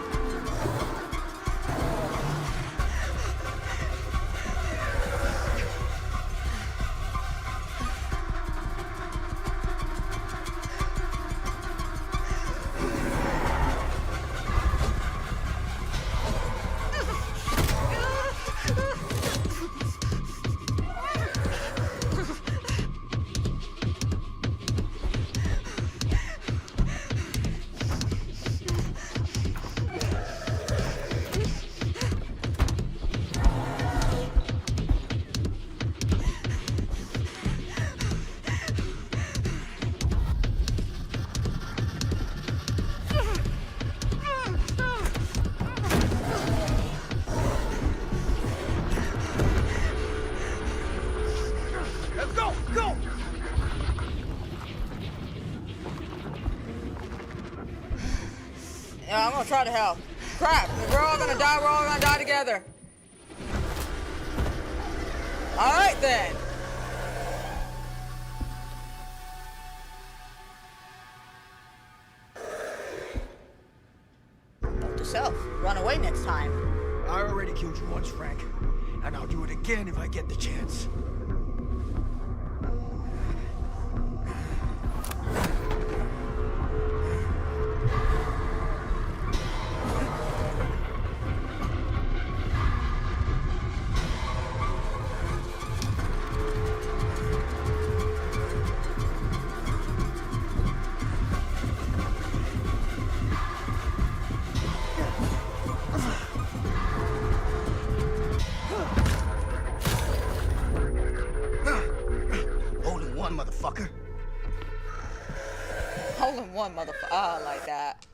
Let's go! Go! Yeah, I'm gonna try to help. Crap, if we're all gonna die, we're all gonna die together. Alright then. Note to self, run away next time. I already killed you once, Frank. And I'll do it again if I get the chance. Hole in one, motherfucker. Oh, like that.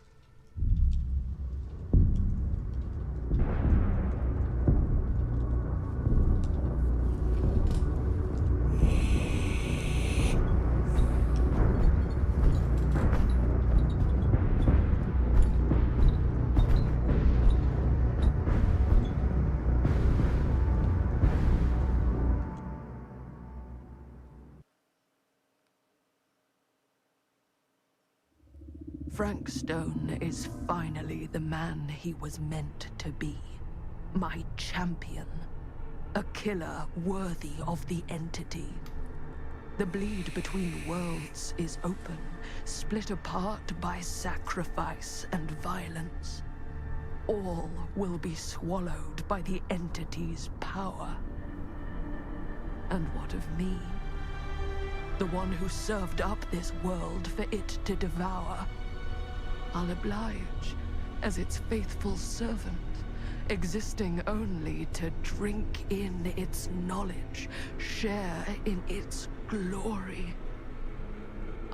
Frank Stone is finally the man he was meant to be. My champion. A killer worthy of the entity. The bleed between worlds is open, split apart by sacrifice and violence. All will be swallowed by the entity's power. And what of me? The one who served up this world for it to devour. I'll oblige as its faithful servant, existing only to drink in its knowledge, share in its glory.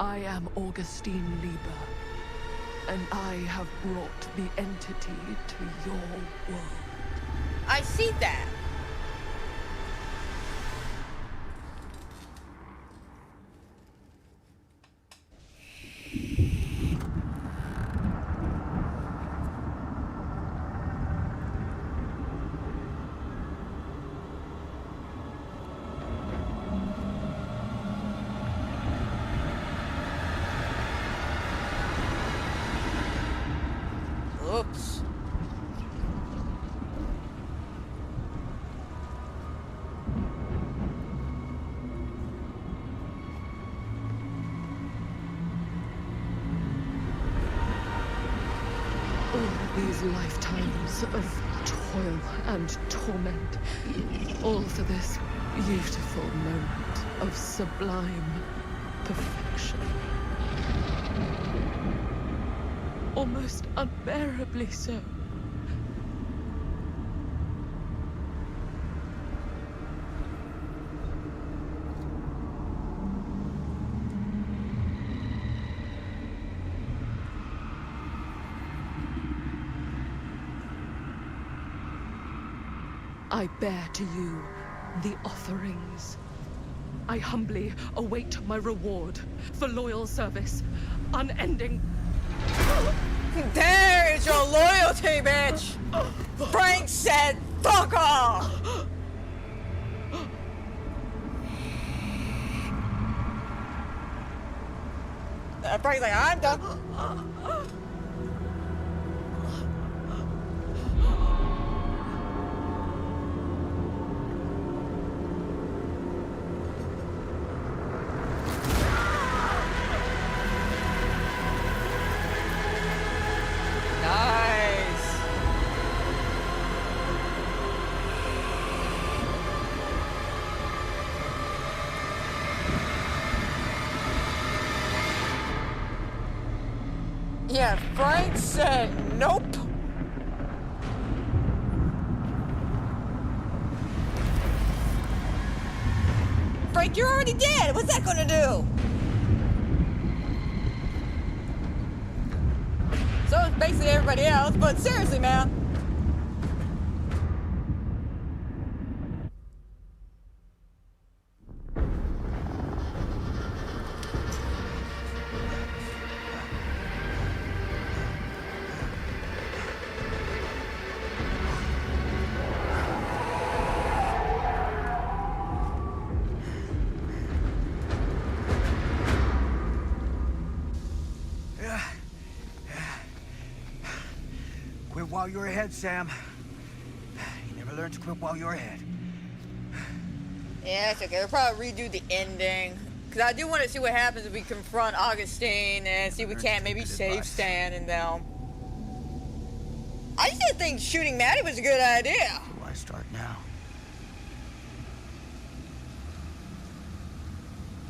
I am Augustine Lieber, and I have brought the entity to your world. I see that. Oops. All these lifetimes of toil and torment, all for this beautiful moment of sublime perfection. Almost unbearably so. I bear to you the offerings. I humbly await my reward for loyal service, unending. There is your loyalty, bitch! Frank said, fuck off! Frank's like, I'm done. Nice. Yeah, Frank said nope. Frank, you're already dead. What's that gonna do? So is basically everybody else, but seriously, man. Quit while you're ahead, Sam. You never learn to quit while you're ahead. Yeah, it's okay. We'll probably redo the ending. Because I do want to see what happens if we confront Augustine and see if we can't maybe save Stan and them. I just didn't think shooting Maddie was a good idea. Do I start now?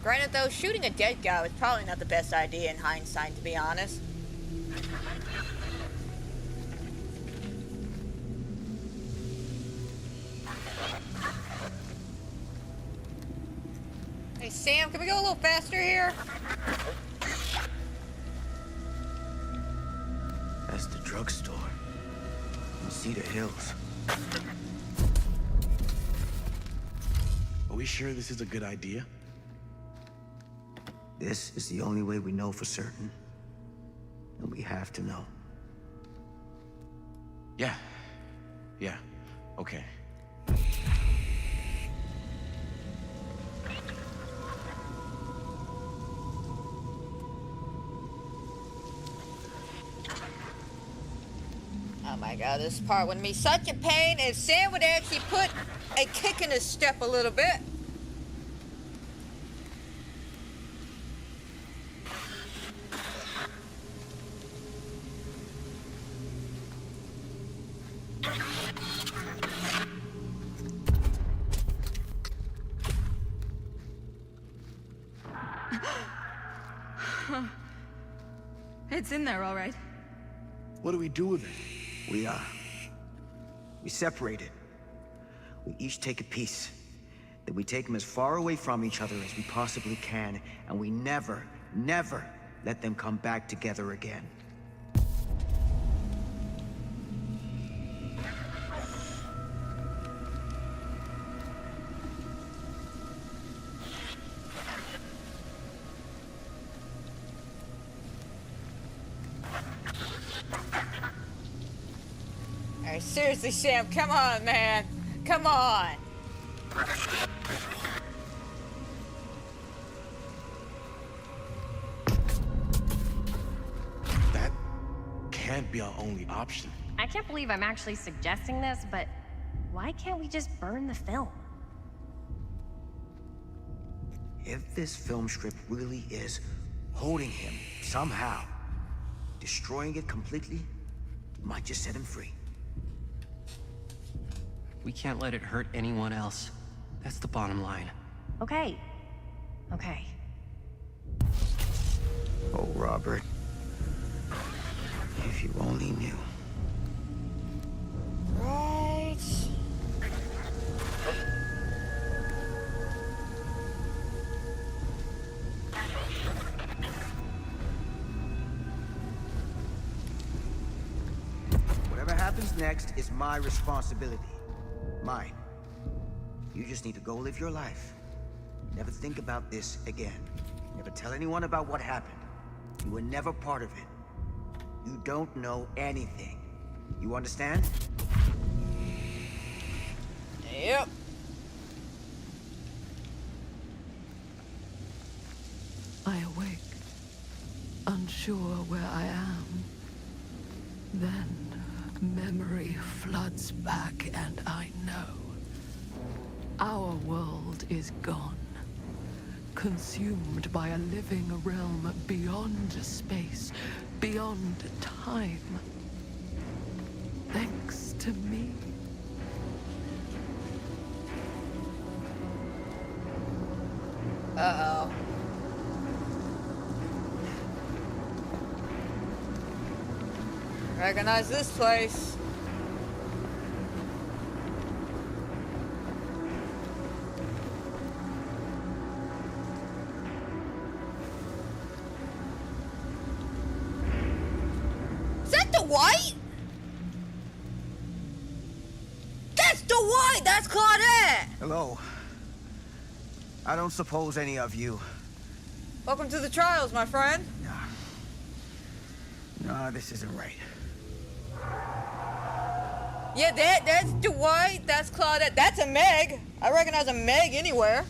Granted, though, shooting a dead guy was probably not the best idea in hindsight, to be honest. Hey, Sam, can we go a little faster here? drugstore in Cedar Hills. Are we sure this is a good idea? This is the only way we know for certain. And we have to know. Yeah. Yeah. Okay. Oh my god, this part would be such a pain if Sam would actually put a kick in his step a little bit. It's in there, all right. What do we do with it? We separate it. We each take a piece. Then we take them as far away from each other as we possibly can, and we never, never let them come back together again. Alright, seriously, Sam, come on, man. Come on. That can't be our only option. I can't believe I'm actually suggesting this, but why can't we just burn the film? If this film script really is holding him somehow, destroying it completely might just set him free. We can't let it hurt anyone else. That's the bottom line. Okay. Okay. Oh, Robert. If you only knew. Right. Whatever happens next is my responsibility. Mine. You just need to go live your life. Never think about this again. Never tell anyone about what happened. You were never part of it. You don't know anything. You understand? Yep. I awake, unsure where I am. Then memory floods back, and I know. Our world is gone, consumed by a living realm beyond space, beyond time. Thanks to me. Uh-oh. Recognize this place. Is that the White? That's the White! That's Claudette! Hello. I don't suppose any of you... Welcome to the trials, my friend. No, this isn't right. Yeah, that's Dwight, that's Claudette, that's a Meg. I recognize a Meg anywhere.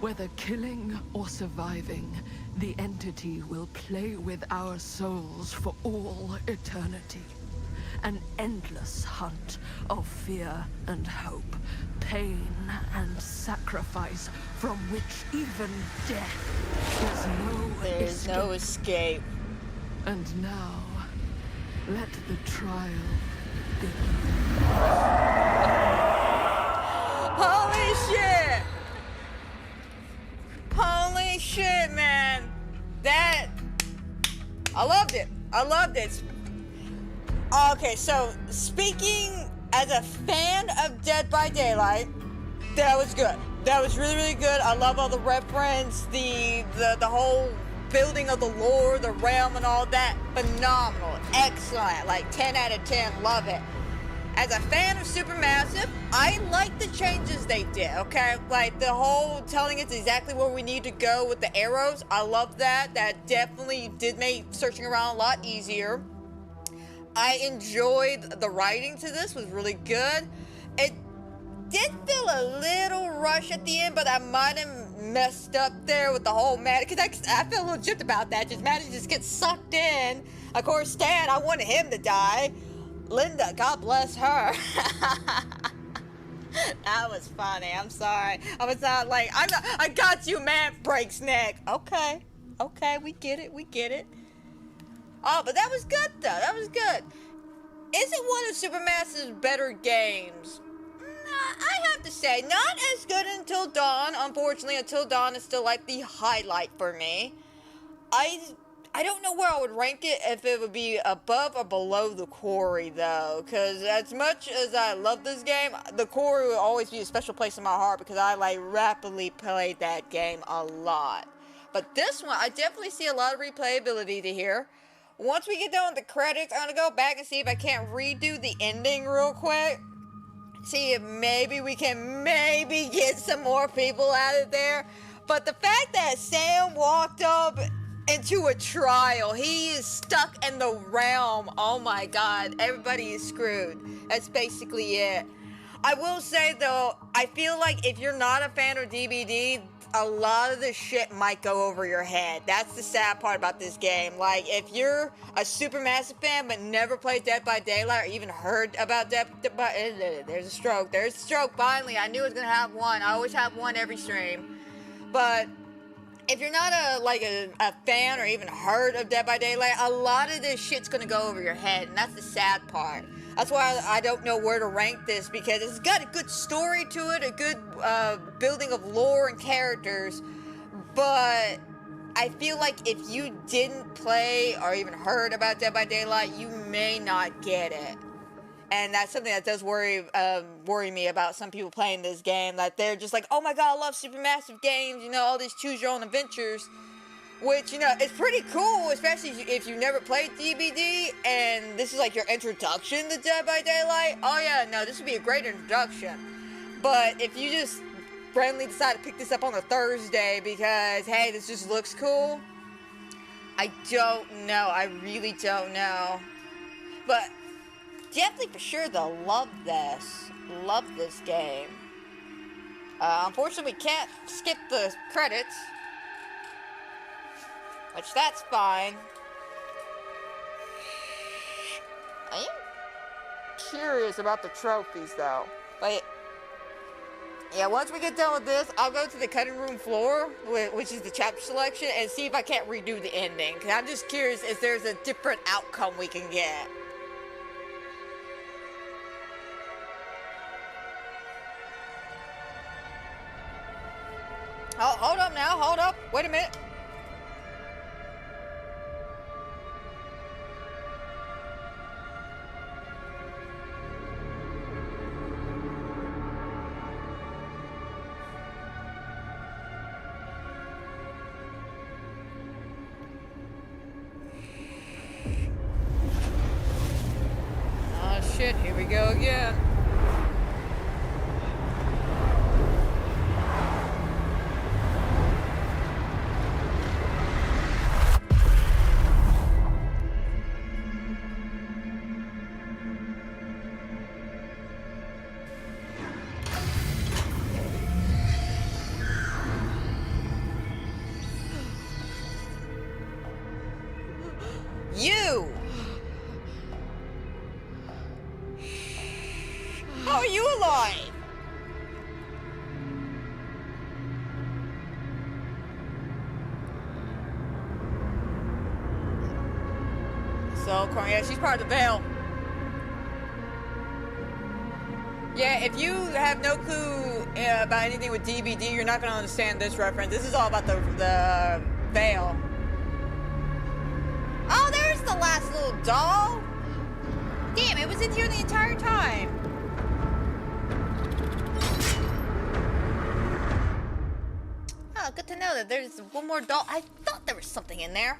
Whether killing or surviving, the entity will play with our souls for all eternity. An endless hunt of fear and hope, pain and sacrifice, from which even death is no There's no escape. And now, Let the trial begin. Holy shit! Holy shit, man! I loved it. I loved it. Okay, so speaking as a fan of Dead by Daylight, that was good. That was really, really good. I love all the reference, the whole building of the lore, the realm and all that. Phenomenal. Excellent. Like 10 out of 10. Love it. As a fan of Supermassive, I like the changes they did, okay? Like the whole telling us exactly where we need to go with the arrows. I love that. That definitely did make searching around a lot easier. I enjoyed the writing to this, was really good. It did feel a little rush at the end, but I might have messed up there with the whole Maddie, because I feel a little gypped about that. Just Maddie just gets sucked in. Of course, Stan, I wanted him to die. Linda, God bless her. That was funny. I'm sorry. I was not like, I got you, man. Breaks neck. Okay. Okay, we get it. We get it. Oh, but that was good, though. That was good. Is it one of Supermassive's better games? I have to say, not as good Until Dawn. Unfortunately, Until Dawn is still like the highlight for me. I don't know where I would rank it, if it would be above or below The Quarry, though. Because as much as I love this game, The Quarry will always be a special place in my heart because I, like, rapidly played that game a lot. But this one, I definitely see a lot of replayability to here. Once we get done with the credits, I'm going to go back and see if I can't redo the ending real quick. See if maybe we can get some more people out of there. But the fact that Sam walked up into a trial, he is stuck in the realm. Oh my god, everybody is screwed. That's basically it. I will say though, I feel like if you're not a fan of DBD, a lot of this shit might go over your head. That's the sad part about this game. Like, if you're a Supermassive fan but never played Dead by Daylight or even heard about Dead by... There's a stroke. There's a stroke, finally. I knew I was going to have one. I always have one every stream. But if you're not a fan or even heard of Dead by Daylight, a lot of this shit's going to go over your head, and that's the sad part. That's why I don't know where to rank this, because it's got a good story to it, a good building of lore and characters, but I feel like if you didn't play or even heard about Dead by Daylight, you may not get it. And that's something that does worry me about some people playing this game, that they're just like, oh my god, I love Supermassive games, you know, all these choose your own adventures. Which, you know, is pretty cool, especially if you never played DBD, and this is like your introduction to Dead by Daylight. Oh yeah, no, this would be a great introduction. But if you just randomly decide to pick this up on a Thursday because, hey, this just looks cool, I don't know. I really don't know. But definitely for sure, they'll love this. Love this game. Unfortunately, we can't skip the credits. Which, that's fine. I am curious about the trophies, though. But, yeah, once we get done with this, I'll go to the cutting room floor, which is the chapter selection, and see if I can't redo the ending. Because I'm just curious if there's a different outcome we can get. Oh, hold up now, hold up. Wait a minute. Oh shit, here we go again. You! How are you alive? So, corny. Yeah, she's part of the Veil. Yeah, if you have no clue about anything with DVD, you're not going to understand this reference. This is all about the Veil. Oh, there's the last little doll. Damn, it was in here the entire time. Oh, good to know that there's one more doll. I thought there was something in there.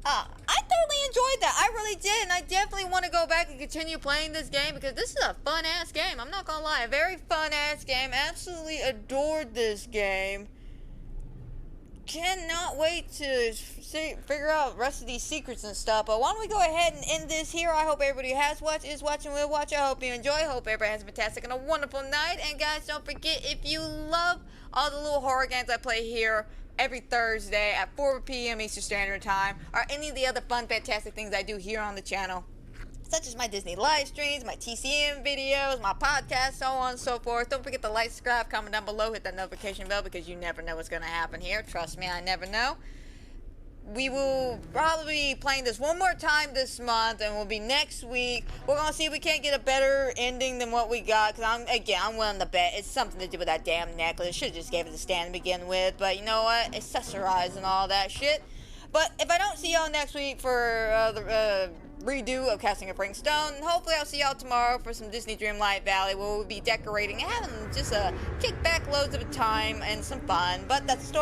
I thoroughly enjoyed that. I really did, and I definitely want to go back and continue playing this game because this is a fun-ass game. I'm not gonna lie, a very fun-ass game. Absolutely adored this game. Cannot wait to figure out the rest of these secrets and stuff. But why don't we go ahead and end this here? I hope everybody has watched, is watching, will watch. I hope you enjoy. I hope everybody has a fantastic and a wonderful night. And guys, don't forget, if you love all the little horror games I play here every Thursday at 4 p.m. Eastern Standard Time, or any of the other fun, fantastic things I do here on the channel, such as my Disney live streams, my TCM videos, my podcast, so on and so forth. Don't forget to like, subscribe, comment down below, hit that notification bell because you never know what's going to happen here. Trust me, I never know. We will probably be playing this one more time this month, and we'll be next week. We're going to see if we can't get a better ending than what we got, because I'm willing to bet it's something to do with that damn necklace. Should have just gave it a stand to begin with, but you know what? Accessorize and all that shit. But if I don't see y'all next week for the redo of Casting a Frank Stone, hopefully I'll see y'all tomorrow for some Disney Dreamlight Valley, where we'll be decorating and having just a kick back loads of a time and some fun. But that's the story.